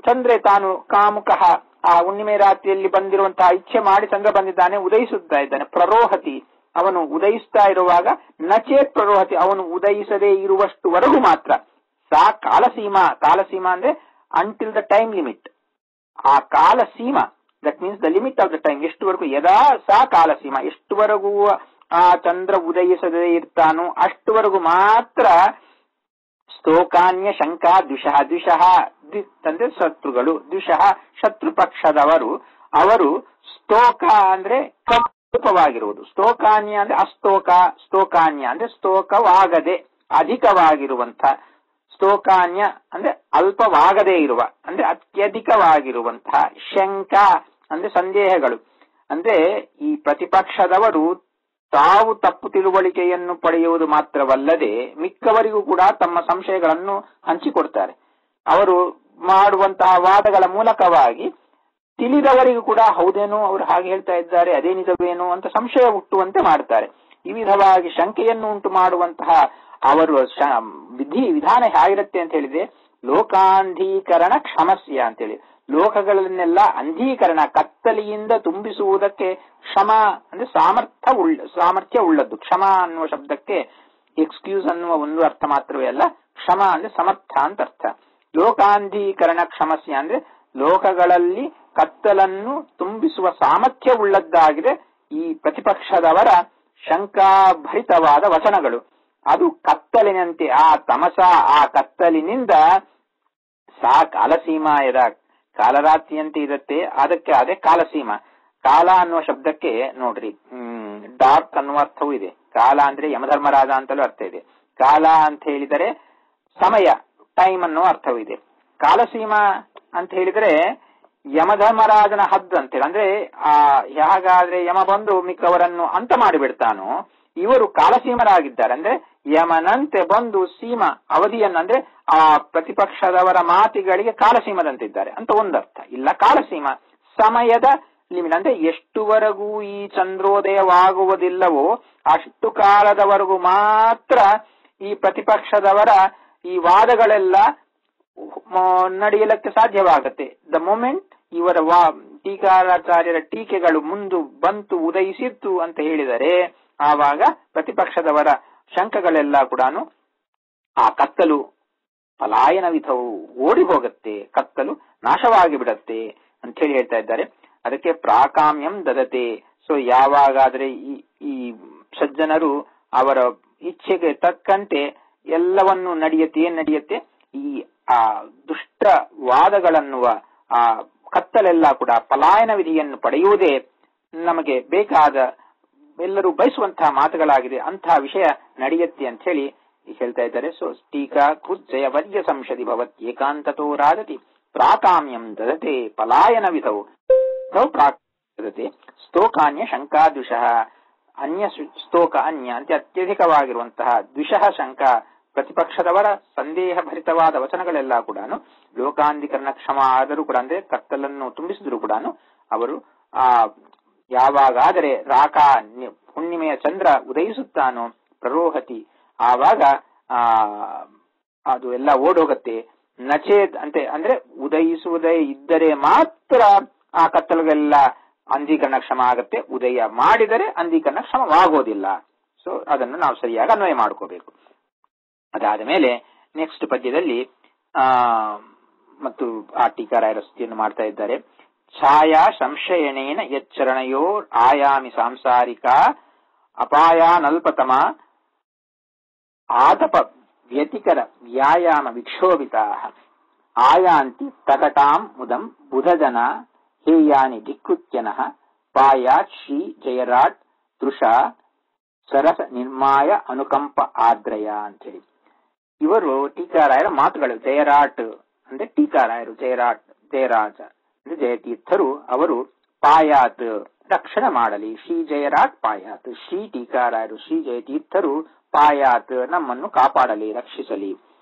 Speaker 1: ಚಂದ್ರ ತಾನು ಕಾಮುಕಃ, ಆ ಹುಣ್ಣಿಮೆ ರಾತ್ರಿಯಲ್ಲಿ ಬಂದಿರುವಂತಹ ಇಚ್ಛೆ ಮಾಡಿ ಚಂದ್ರ ಬಂದಿದ್ದಾನೆ, ಉದಯಿಸುತ್ತಾ ಇದ್ದಾನೆ. ಪ್ರರೋಹತಿ, ಅವನು ಉದಯಿಸ್ತಾ ಇರುವಾಗ, ನಚೇತ್ ಪ್ರರೋಹತಿ, ಅವನು ಉದಯಿಸದೇ ಇರುವಷ್ಟುವರೆಗೂ ಮಾತ್ರ. ಸಾ ಕಾಲಸೀಮಾ, ಕಾಲಸೀಮಾ ಅಂದ್ರೆ ಅಂಟಿಲ್ ದ ಟೈಮ್ ಲಿಮಿಟ್. ಆ ಕಾಲಸೀಮಾ that means the limit of the time, ಎಷ್ಟುವರೆಗೂ ಯದಾ ಸಾ ಕಾಲಸೀಮಾ, ಎಷ್ಟುವರೆಗೂ ಆ ಚಂದ್ರ ಉದಯಿಸದೇ ಇರ್ತಾನೋ ಅಷ್ಟುವರೆಗೂ ಮಾತ್ರ ಸ್ತೋಕಾನ್ಯ ಶಂಕಾ ದ್ವಿಷಃ. ದ್ವಿಷಃ ಅಂದ್ರೆ ಶತ್ರುಗಳು, ದ್ವಿಷಃ ಶತ್ರು ಪಕ್ಷದವರು, ಅವರು ಸ್ತೋಕ ಅಂದ್ರೆ ಅಲ್ಪವಾಗಿರುವುದು, ಸ್ತೋಕಾನ್ಯ ಅಂದ್ರೆ ಅಸ್ತೋಕ, ಸ್ತೋಕಾನ್ಯ ಅಂದ್ರೆ ಸ್ತೋಕವಾಗದೆ ಅಧಿಕವಾಗಿರುವಂತ, ಸ್ತೋಕಾನ್ಯ ಅಂದ್ರೆ ಅಲ್ಪವಾಗದೇ ಇರುವ ಅಂದ್ರೆ ಅತ್ಯಧಿಕವಾಗಿರುವಂತಹ, ಶಂಕ ಅಂದ್ರೆ ಸಂದೇಹಗಳು. ಅಂದ್ರೆ ಈ ಪ್ರತಿಪಕ್ಷದವರು ತಾವು ತಪ್ಪು ತಿಳುವಳಿಕೆಯನ್ನು ಪಡೆಯುವುದು ಮಾತ್ರವಲ್ಲದೆ ಮಿಕ್ಕವರಿಗೂ ಕೂಡ ತಮ್ಮ ಸಂಶಯಗಳನ್ನು ಹಂಚಿಕೊಡ್ತಾರೆ. ಅವರು ಮಾಡುವಂತಹ ವಾದಗಳ ಮೂಲಕವಾಗಿ ತಿಳಿದವರಿಗೂ ಕೂಡ ಹೌದೇನೋ, ಅವರು ಹಾಗೆ ಹೇಳ್ತಾ ಇದ್ದಾರೆ, ಅದೇ ನಿಜವೇನೋ ಅಂತ ಸಂಶಯ ಹುಟ್ಟುವಂತೆ ಮಾಡ್ತಾರೆ. ಈ ವಿಧವಾಗಿ ಶಂಕೆಯನ್ನು ಉಂಟು ಮಾಡುವಂತಹ ಅವರು ವಿಧಾನ ಹೇಗಿರುತ್ತೆ ಅಂತ ಹೇಳಿದ್ರೆ ಲೋಕಾಂಧೀಕರಣ ಕ್ಷಮಸ್ಯ ಅಂತೇಳಿ, ಲೋಕಗಳನ್ನೆಲ್ಲ ಅಂಧೀಕರಣ ಕತ್ತಲಿಯಿಂದ ತುಂಬಿಸುವುದಕ್ಕೆ ಕ್ಷಮ ಅಂದ್ರೆ ಸಾಮರ್ಥ್ಯ ಉಳ್ಳದ್ದು. ಕ್ಷಮ ಅನ್ನುವ ಶಬ್ದಕ್ಕೆ ಎಕ್ಸ್ಕ್ಯೂಸ್ ಅನ್ನುವ ಒಂದು ಅರ್ಥ ಮಾತ್ರವೇ ಅಲ್ಲ, ಕ್ಷಮ ಅಂದ್ರೆ ಸಮರ್ಥ ಅಂತ ಅರ್ಥ. ಲೋಕಾಂಧೀಕರಣ ಕ್ಷಮಸ್ಯ ಅಂದ್ರೆ ಲೋಕಗಳಲ್ಲಿ ಕತ್ತಲನ್ನು ತುಂಬಿಸುವ ಸಾಮರ್ಥ್ಯ ಉಳ್ಳದ್ದಾಗಿದೆ ಈ ಪ್ರತಿಪಕ್ಷದವರ ಶಂಕಾಭರಿತವಾದ ವಚನಗಳು. ಅದು ಕತ್ತಲಿನಂತೆ ಆ ತಮಸ, ಆ ಕತ್ತಲಿನಿಂದ ಸಾ ಕಾಲಸೀಮಾಯದ ಕಾಲರಾತ್ರಿಯಂತೆ ಇರುತ್ತೆ, ಅದಕ್ಕೆ ಅದೇ ಕಾಲಸೀಮಾ. ಕಾಲ ಅನ್ನುವ ಶಬ್ದಕ್ಕೆ ನೋಡ್ರಿ ಡಾರ್ಕ್ ಅನ್ನುವ ಅರ್ಥವೂ ಇದೆ. ಕಾಲ ಅಂದ್ರೆ ಯಮಧರ್ಮರಾಜ ಅಂತಲೂ ಅರ್ಥ ಇದೆ. ಕಾಲ ಅಂತ ಹೇಳಿದರೆ ಸಮಯ, ಟೈಮ್ ಅನ್ನೋ ಅರ್ಥವೂ ಇದೆ. ಕಾಲಸೀಮಾ ಅಂತ ಹೇಳಿದರೆ ಯಮಧರ್ಮರಾಜನ ಹದ್ದು ಅಂತೇಳಿ, ಅಂದ್ರೆ ಹೇಗಾದ್ರೆ ಯಮ ಬಂದು ಮಿಕ್ಕವರನ್ನು ಅಂತ ಮಾಡಿಬಿಡ್ತಾನೋ ಇವರು ಕಾಲಸೀಮರಾಗಿದ್ದಾರೆ. ಅಂದ್ರೆ ಯಮನಂತೆ ಬಂದು ಸೀಮಾ ಅವಧಿಯನ್ನಂದ್ರೆ ಆ ಪ್ರತಿಪಕ್ಷದವರ ಮಾತಿಗಳಿಗೆ ಕಾಲಸೀಮದಂತಿದ್ದಾರೆ ಅಂತ ಒಂದರ್ಥ. ಇಲ್ಲ, ಕಾಲಸೀಮಾ ಸಮಯದ ಲಿಮಿಟ್ ಅಂದ್ರೆ ಎಷ್ಟುವರೆಗೂ ಈ ಚಂದ್ರೋದಯವಾಗುವುದಿಲ್ಲವೋ ಅಷ್ಟು ಕಾಲದವರೆಗೂ ಮಾತ್ರ ಈ ಪ್ರತಿಪಕ್ಷದವರ ಈ ವಾದಗಳೆಲ್ಲ ನಡೆಯಲಿಕ್ಕೆ ಸಾಧ್ಯವಾಗುತ್ತೆ. ದ ಮೊಮೆಂಟ್ ಇವರ ಟೀಕಾಚಾರ್ಯರ ಟೀಕೆಗಳು ಮುಂದೆ ಬಂತು ಉದಯಿಸಿತ್ತು ಅಂತ ಹೇಳಿದರೆ ಆವಾಗ ಪ್ರತಿಪಕ್ಷದವರ ಶಂಕಗಳೆಲ್ಲ ಕೂಡ ಆ ಕತ್ತಲು ಪಲಾಯನ ವಿಧವು ಓಡಿ ಹೋಗುತ್ತೆ, ಕತ್ತಲು ನಾಶವಾಗಿ ಬಿಡತ್ತೆ ಅಂತ ಹೇಳಿ ಹೇಳ್ತಾ ಇದ್ದಾರೆ. ಅದಕ್ಕೆ ಪ್ರಾಕಾಮ್ಯಂ ದದತೆ. ಸೊ ಯಾವಾಗಾದ್ರೆ ಈ ಸಜ್ಜನರು ಅವರ ಇಚ್ಛೆಗೆ ತಕ್ಕಂತೆ ಎಲ್ಲವನ್ನು ನಡೆಯುತ್ತೆ ಈ ಆ ದುಷ್ಟ ವಾದಗಳನ್ನುವ ಆ ಕತ್ತಲೆಲ್ಲ ಕೂಡ ಪಲಾಯನ ವಿಧಿಯನ್ನು ಪಡೆಯುವುದೇ ನಮಗೆ ಬೇಕಾದ ಎಲ್ಲರೂ ಬಯಸುವಂತಹ ಮಾತುಗಳಾಗಿದೆ. ಅಂತಹ ವಿಷಯ ನಡೆಯುತ್ತೆ ಅಂತ ಹೇಳಿ ಹೇಳ್ತಾ ಇದ್ದಾರೆ. ಸೊ ಟೀಕಾ ಕೃಜ್ಜಯ ವರ್ಯ ಸಂಶದಿ ಭವತ್ ಏಕಾಂತತೋ ರಾಜತಿ ಪ್ರಾಕಾಮ್ಯಂ ದದತೆ ಪಲಾಯನ ವಿಧವು ದದತೆ ಸ್ತೋಕಾನ್ಯ ಶಂಕಾದ್ವಿಷಃ ಅನ್ಯ ಸ್ತೋಕ ಅನ್ಯ ಅಂತ ಅತ್ಯಧಿಕವಾಗಿರುವಂತಹ ದ್ವಿಷಃ ಶಂಕಾ ಪ್ರತಿಪಕ್ಷದವರ ಸಂದೇಹ ಭರಿತವಾದ ವಚನಗಳೆಲ್ಲ ಕೂಡ ಲೋಕಾಂಧೀಕರಣ ಕ್ಷಮ ಆದರೂ ಕೂಡ ಅಂದ್ರೆ ಕತ್ತಲನ್ನು ತುಂಬಿಸಿದ್ರು ಕೂಡ ಅವರು ಯಾವಾಗಾದರೆ ರಾಕಾ ಹುಣ್ಣಿಮೆಯ ಚಂದ್ರ ಉದಯಿಸುತ್ತಾನೋ ಪ್ರರೋಹತಿ ಆವಾಗ ಅದು ಎಲ್ಲ ಓಡೋಗತ್ತೆ. ನಚೇತ್ ಅಂತೆ ಅಂದ್ರೆ ಉದಯಿಸುವುದೇ ಇದ್ದರೆ ಮಾತ್ರ ಆ ಕತ್ತಲುಗೆಲ್ಲ ಅಂಧೀಕರಣ ಕ್ಷಮ ಆಗತ್ತೆ, ಉದಯ ಮಾಡಿದರೆ ಅಂಧೀಕರಣ ಕ್ಷಮವಾಗೋದಿಲ್ಲ. ಸೊ ಅದನ್ನು ನಾವು ಸರಿಯಾಗಿ ಅನ್ವಯ ಮಾಡ್ಕೋಬೇಕು. ಅದಾದ ಮೇಲೆ ನೆಕ್ಸ್ಟ್ ಪದ್ಯದಲ್ಲಿ ಮತ್ತು ಆ ಟೀಕಾರಾಯರ ಸ್ತುತಿಯನ್ನು ಮಾಡ್ತಾ ಇದ್ದಾರೆ. ಛಾಯಾ ಸಂಶಯನೇನ ಯಚ್ಚರಣಯೋ ಆಯಾಮಿ ಸಾಂಸಾರಿಕ ಅಪಾಯಾನಲ್ಪತಮ ಆತಪ ವ್ಯತಿಕರ ವ್ಯಾಯಾಮ ವಿಕ್ಷೋಭಿತಾ ಆಯಾಂತಿ ತಕಟಾಂ ಮುದಂ ಬುಧಜನ ಹೇಯಾನಿ ಧಿಕ್ಕೃತ್ಯನಃ ಪಾಯಾತ್ ಶ್ರೀ ಜಯರಾಟ್ ತೃಷ ಸರಸ ನಿರ್ಮಾಯ ಅನುಕಂಪ ಆದ್ರಯ ಅಂತೇಳಿ ಇವರು ಟೀಕಾರಾಯರ ಮಾತುಗಳು. ಜಯರಾಟ್ ಅಂದ್ರೆ ಟೀಕಾರಾಯರು, ಜಯರಾಜ ಅಂದ್ರೆ ಜಯತೀರ್ಥರು ಅವರು ಪಾಯಾತ್ ರಕ್ಷಣೆ ಮಾಡಲಿ. ಶ್ರೀ ಜಯರಾಟ್ ಪಾಯಾತ್, ಶ್ರೀ ಟೀಕಾರಾಯರು ಶ್ರೀ ಜಯತೀರ್ಥರು ಪಾಯಾತ್ ನಮ್ಮನ್ನು ಕಾಪಾಡಲಿ, ರಕ್ಷಿಸಲಿ.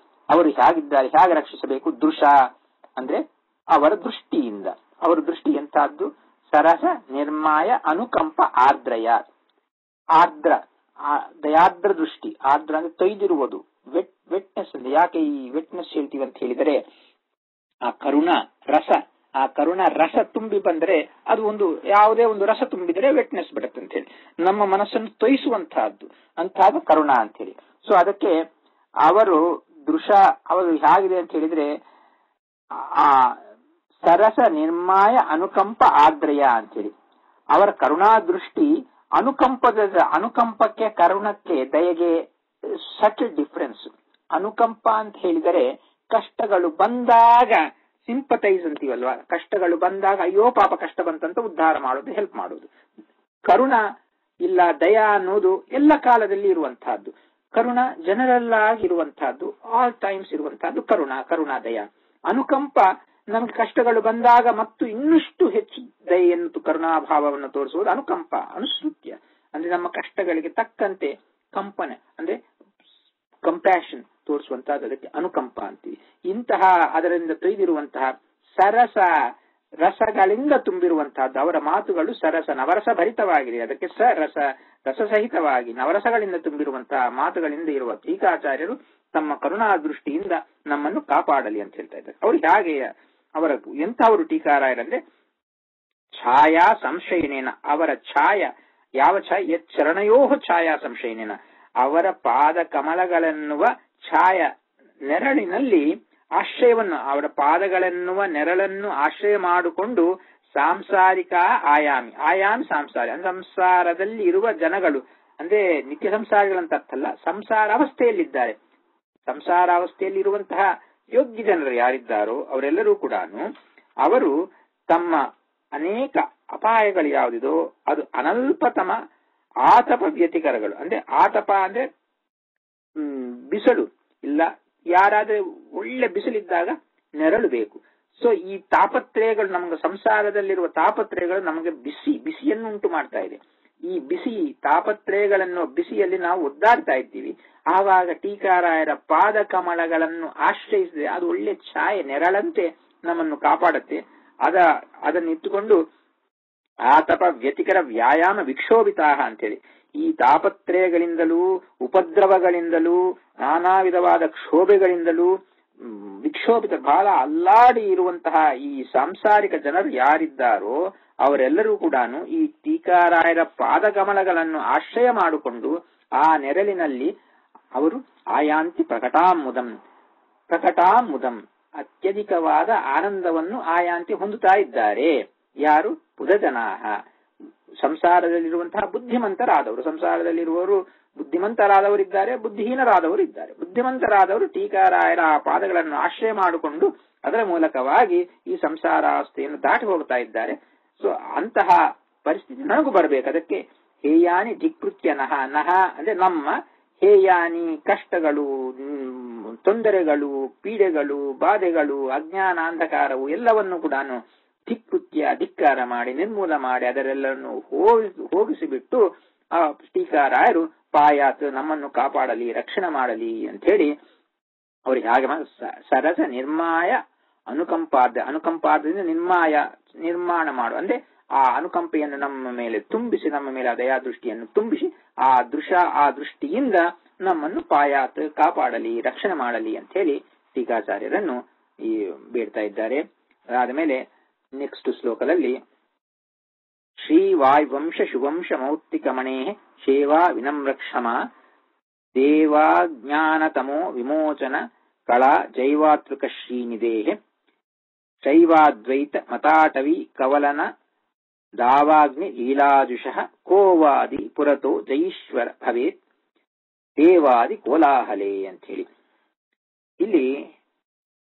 Speaker 1: ಅವರು ಹೇಗಿದ್ದಾರೆ, ಹೇಗೆ ರಕ್ಷಿಸಬೇಕು? ದೃಶ ಅಂದ್ರೆ ಅವರ ದೃಷ್ಟಿಯಿಂದ. ಅವರ ದೃಷ್ಟಿ ಎಂತಹದ್ದು? ಸರಸ ನಿರ್ಮಾಯ ಅನುಕಂಪ ಆರ್ದ್ರಯ. ಆರ್ದ್ರ ದಯಾರ್ದ್ರ ದೃಷ್ಟಿ. ಆರ್ದ್ರ ಅಂದ್ರೆ ತೊಯ್ದಿರುವುದು, ವೆಟ್ನೆಸ್. ಯಾಕೆ ಈ ವೆಟ್ನೆಸ್ ಹೇಳ್ತೀವಿ ಅಂತ ಹೇಳಿದರೆ ಆ ಕರುಣ ರಸ, ಆ ಕರುಣ ರಸ ತುಂಬಿ ಬಂದರೆ ಅದು ಒಂದು ಯಾವುದೇ ಒಂದು ರಸ ತುಂಬಿದರೆ ವೆಟ್ನೆಸ್ ಬಿಡುತ್ತೆ ಅಂತ ಹೇಳಿ ನಮ್ಮ ಮನಸ್ಸನ್ನು ತೊಯಿಸುವಂತಹದ್ದು, ಅಂತಹದ್ದು ಕರುಣ ಅಂತ ಹೇಳಿ. ಸೊ ಅದಕ್ಕೆ ಅವರು ದೃಶ ಅವರು ಹೇಗಿದೆ ಅಂತ ಹೇಳಿದ್ರೆ ಆ ಸರಸ ನಿರ್ಮಾಯ ಅನುಕಂಪ ಆದ್ರಯ ಅಂತೇಳಿ ಅವರ ಕರುಣಾ ದೃಷ್ಟಿ ಅನುಕಂಪಕ್ಕೆ ಕರುಣಕ್ಕೆ ದಯೆಗೆ ಸಚ್ ಡಿಫರೆನ್ಸ್. ಅನುಕಂಪ ಅಂತ ಹೇಳಿದರೆ ಕಷ್ಟಗಳು ಬಂದಾಗ ಸಿಂಪತೈಸ್ ಅಂತೀವಲ್ವಾ, ಕಷ್ಟಗಳು ಬಂದಾಗ ಅಯ್ಯೋ ಪಾಪ ಕಷ್ಟ ಬಂತಂತ ಉದ್ಧಾರ ಮಾಡೋದು, ಹೆಲ್ಪ್ ಮಾಡೋದು. ಕರುಣ ಇಲ್ಲ ದಯಾ ಅನ್ನೋದು ಎಲ್ಲ ಕಾಲದಲ್ಲಿ ಇರುವಂತಹದ್ದು. ಕರುಣ ಜನರಲ್ ಆಗಿರುವಂತಹದ್ದು, ಆಲ್ ಟೈಮ್ಸ್ ಇರುವಂತಹದ್ದು ಕರುಣಾ ದಯ. ಅನುಕಂಪ ನಮ್ಗೆ ಕಷ್ಟಗಳು ಬಂದಾಗ ಮತ್ತು ಇನ್ನಷ್ಟು ಹೆಚ್ಚು ದಯೆಯನ್ನು ಕರುಣಾಭಾವವನ್ನು ತೋರಿಸುವುದು ಅನುಕಂಪ, ಅನುಸೃತ್ಯ. ಅಂದ್ರೆ ನಮ್ಮ ಕಷ್ಟಗಳಿಗೆ ತಕ್ಕಂತೆ ಕಂಪನೆ ಅಂದ್ರೆ ಕಂಪ್ಯಾಷನ್ ತೋರಿಸುವಂತಹದ್ದು, ಅದಕ್ಕೆ ಅನುಕಂಪ ಅಂತೀವಿ. ಇಂತಹ ಅದರಿಂದ ತೊಯ್ದಿರುವಂತಹ ಸರಸ ರಸಗಳಿಂದ ತುಂಬಿರುವಂತಹದ್ದು ಅವರ ಮಾತುಗಳು. ಸರಸ ನವರಸ ಭರಿತವಾಗಿದೆ, ಅದಕ್ಕೆ ಸರಸ ರಸಸಹಿತವಾಗಿ ನವರಸಗಳಿಂದ ತುಂಬಿರುವಂತಹ ಮಾತುಗಳಿಂದ ಇರುವ ಟೀಕಾಚಾರ್ಯರು ತಮ್ಮ ಕರುಣಾ ದೃಷ್ಟಿಯಿಂದ ನಮ್ಮನ್ನು ಕಾಪಾಡಲಿ ಅಂತ ಹೇಳ್ತಾ ಇದ್ದಾರೆ. ಅವ್ರು ಹೇಗೆ ಅವರ ಎಂಥವರು ಟೀಕಾರಾಯರಂದ್ರೆ ಛಾಯಾ ಸಂಶಯನೇನ, ಅವರ ಛಾಯ ಯಾವ ಛಾಯ, ಚರಣಯೋ ಛಾಯಾ ಸಂಶಯನೇನ, ಅವರ ಪಾದ ಕಮಲಗಳೆನ್ನುವ ಛಾಯ ನೆರಳಿನಲ್ಲಿ ಆಶ್ರಯವನ್ನು, ಅವರ ಪಾದಗಳೆನ್ನುವ ನೆರಳನ್ನು ಆಶ್ರಯ ಮಾಡಿಕೊಂಡು ಸಾಂಸಾರಿಕ ಆಯಾಮಿ, ಆಯಾಮಿ ಸಂಸಾರಿ, ಸಂಸಾರದಲ್ಲಿ ಇರುವ ಜನಗಳು ಅಂದ್ರೆ ನಿತ್ಯ ಸಂಸಾರಿಗಳಂತ ಅರ್ಥ ಅಲ್ಲ, ಸಂಸಾರಾವಸ್ಥೆಯಲ್ಲಿದ್ದಾರೆ. ಸಂಸಾರಾವಸ್ಥೆಯಲ್ಲಿರುವಂತಹ ಯೋಗ್ಯ ಜನರು ಯಾರಿದ್ದಾರೋ ಅವರೆಲ್ಲರೂ ಕೂಡ ಅವರು ತಮ್ಮ ಅನೇಕ ಅಪಾಯಗಳು ಯಾವುದಿದೋ ಅದು ಅನಲ್ಪತಮ ಆತಪ ವ್ಯತಿಕರಗಳು, ಅಂದ್ರೆ ಆತಪ ಅಂದ್ರೆ ಬಿಸಿಲು ಇಲ್ಲ, ಯಾರಾದ್ರೆ ಒಳ್ಳೆ ಬಿಸಿಲಿದ್ದಾಗ ನೆರಳು ಬೇಕು. ಸೊ ಈ ತಾಪತ್ರಯಗಳು ನಮಗೆ ಸಂಸಾರದಲ್ಲಿರುವ ತಾಪತ್ರಯಗಳು ನಮಗೆ ಬಿಸಿಯನ್ನು ಉಂಟು ಮಾಡ್ತಾ ಇದೆ. ಈ ಬಿಸಿ ತಾಪತ್ರಯಗಳನ್ನು ಬಿಸಿಯಲ್ಲಿ ನಾವು ಒದ್ದಾಡ್ತಾ ಇದ್ದೀವಿ. ಆವಾಗ ಟೀಕಾರಾಯರ ಪಾದ ಕಮಲಗಳನ್ನು ಆಶ್ರಯಿಸಿದ್ರೆ ಅದು ಒಳ್ಳೆ ಛಾಯೆ ನೆರಳಂತೆ ನಮ್ಮನ್ನು ಕಾಪಾಡುತ್ತೆ. ಅದನ್ನಿಟ್ಟುಕೊಂಡು ಆತಪ ವ್ಯತಿಕರ ವ್ಯಾಯಾಮ ವಿಕ್ಷೋಭಿತಾ ಅಂತೇಳಿ ಈ ತಾಪತ್ರಯಗಳಿಂದಲೂ ಉಪದ್ರವಗಳಿಂದಲೂ ನಾನಾ ವಿಧವಾದ ಕ್ಷೋಭೆಗಳಿಂದಲೂ ವಿಕ್ಷೋಭಿತ ಬಹಳ ಅಲ್ಲಾಡಿ ಇರುವಂತಹ ಈ ಸಾಂಸಾರಿಕ ಜನರು ಯಾರಿದ್ದಾರೋ ಅವರೆಲ್ಲರೂ ಕೂಡ ಈ ಟೀಕಾರಾಯರ ಪಾದಕಮಲಗಳನ್ನು ಆಶ್ರಯ ಮಾಡಿಕೊಂಡು ಆ ನೆರಳಿನಲ್ಲಿ ಅವರು ಆಯಾಂತಿ ಪ್ರಕಟಾಮುದಂ ಅತ್ಯಧಿಕವಾದ ಆನಂದವನ್ನು ಆಯಾಂತಿ ಹೊಂದುತ್ತಾ ಇದ್ದಾರೆ. ಯಾರು? ಬುಧಜನಾಹ, ಸಂಸಾರದಲ್ಲಿರುವಂತಹ ಬುದ್ಧಿಮಂತರಾದವರು. ಸಂಸಾರದಲ್ಲಿರುವವರು ಬುದ್ಧಿಮಂತರಾದವರಿದ್ದಾರೆ, ಬುದ್ಧಿಹೀನರಾದವರು ಇದ್ದಾರೆ. ಬುದ್ಧಿಮಂತರಾದವರು ಟೀಕಾರಾಯರ ಆ ಪಾದಗಳನ್ನು ಆಶ್ರಯ ಮಾಡಿಕೊಂಡು ಅದರ ಮೂಲಕವಾಗಿ ಈ ಸಂಸಾರಾವಸ್ಥೆಯನ್ನು ದಾಟಿ ಹೋಗ್ತಾ ಇದ್ದಾರೆ. ಸೊ ಅಂತಹ ಪರಿಸ್ಥಿತಿ ನನಗೂ ಬರಬೇಕು. ಅದಕ್ಕೆ ಹೇಯಾನಿ ಧಿಕೃತ್ಯ ನಹ ಅಂದ್ರೆ ನಮ್ಮ ಹೇಯಾನಿ ಕಷ್ಟಗಳು, ತೊಂದರೆಗಳು, ಪೀಡೆಗಳು, ಬಾಧೆಗಳು, ಅಜ್ಞಾನ ಅಂಧಕಾರವು ಎಲ್ಲವನ್ನು ಕೂಡ ಧಿಕ್ಕಾರ ಮಾಡಿ ನಿರ್ಮೂಲ ಮಾಡಿ ಅದರೆಲ್ಲವನ್ನು ಹೋಗಿಸಿಬಿಟ್ಟು ಆ ಟೀಕಾರಾಯರು ಪಾಯಾತ್ ನಮ್ಮನ್ನು ಕಾಪಾಡಲಿ, ರಕ್ಷಣೆ ಮಾಡಲಿ ಅಂತ ಹೇಳಿ ಅವ್ರಿಗೆ ಹಾಗೆ ಸರಸ ನಿರ್ಮಾಯ ಅನುಕಂಪಾದಿಂದ ನಿರ್ಮಾಣ ಮಾಡು ಅಂದ್ರೆ ಆ ಅನುಕಂಪೆಯನ್ನು ನಮ್ಮ ಮೇಲೆ ತುಂಬಿಸಿ, ನಮ್ಮ ಮೇಲೆ ದಯಾ ದೃಷ್ಟಿಯನ್ನು ತುಂಬಿಸಿ ಆ ದೃಷ್ಟಿಯಿಂದ ನಮ್ಮನ್ನು ಪಾಯಾತ್ ಕಾಪಾಡಲಿ, ರಕ್ಷಣೆ ಮಾಡಲಿ ಅಂತ ಹೇಳಿ ಟೀಕಾಚಾರ್ಯರನ್ನು ಈ ಬೇಡ್ತಾ ಇದ್ದಾರೆ. ಅದಾದ ಮೇಲೆ ನೆಕ್ಸ್ಟ್ ಶ್ಲೋಕದಲ್ಲಿ ಶ್ರೀ ವಾಯುವಂಶ ಶುವಂಶ ಮೌಕ್ತಿಕಮಣೇ ಶೇವಾ ವಿನಮ್ರಕ್ಷಮ ದೇವಾಜ್ಞಾನತಮೋ ವಿಮೋಚನ ಕಳಾ ಜೈವಾತೃಕ ಶ್ರೀನಿದೇಹೆ ಶೈವಾದ್ವೈತ ಮತಾಟವಿ ಕವಲನ ದಾವಾಗ್ನಿ ಲೀಲಾಜುಷಃ ಕೋವಾದಿ ಪುರತೋ ಜೈಶ್ವರ ಭವೇತ್ ದೇವಾದಿ ಕೋಲಾಹಲೆ ಅಂತ ಹೇಳಿ ಇಲ್ಲಿ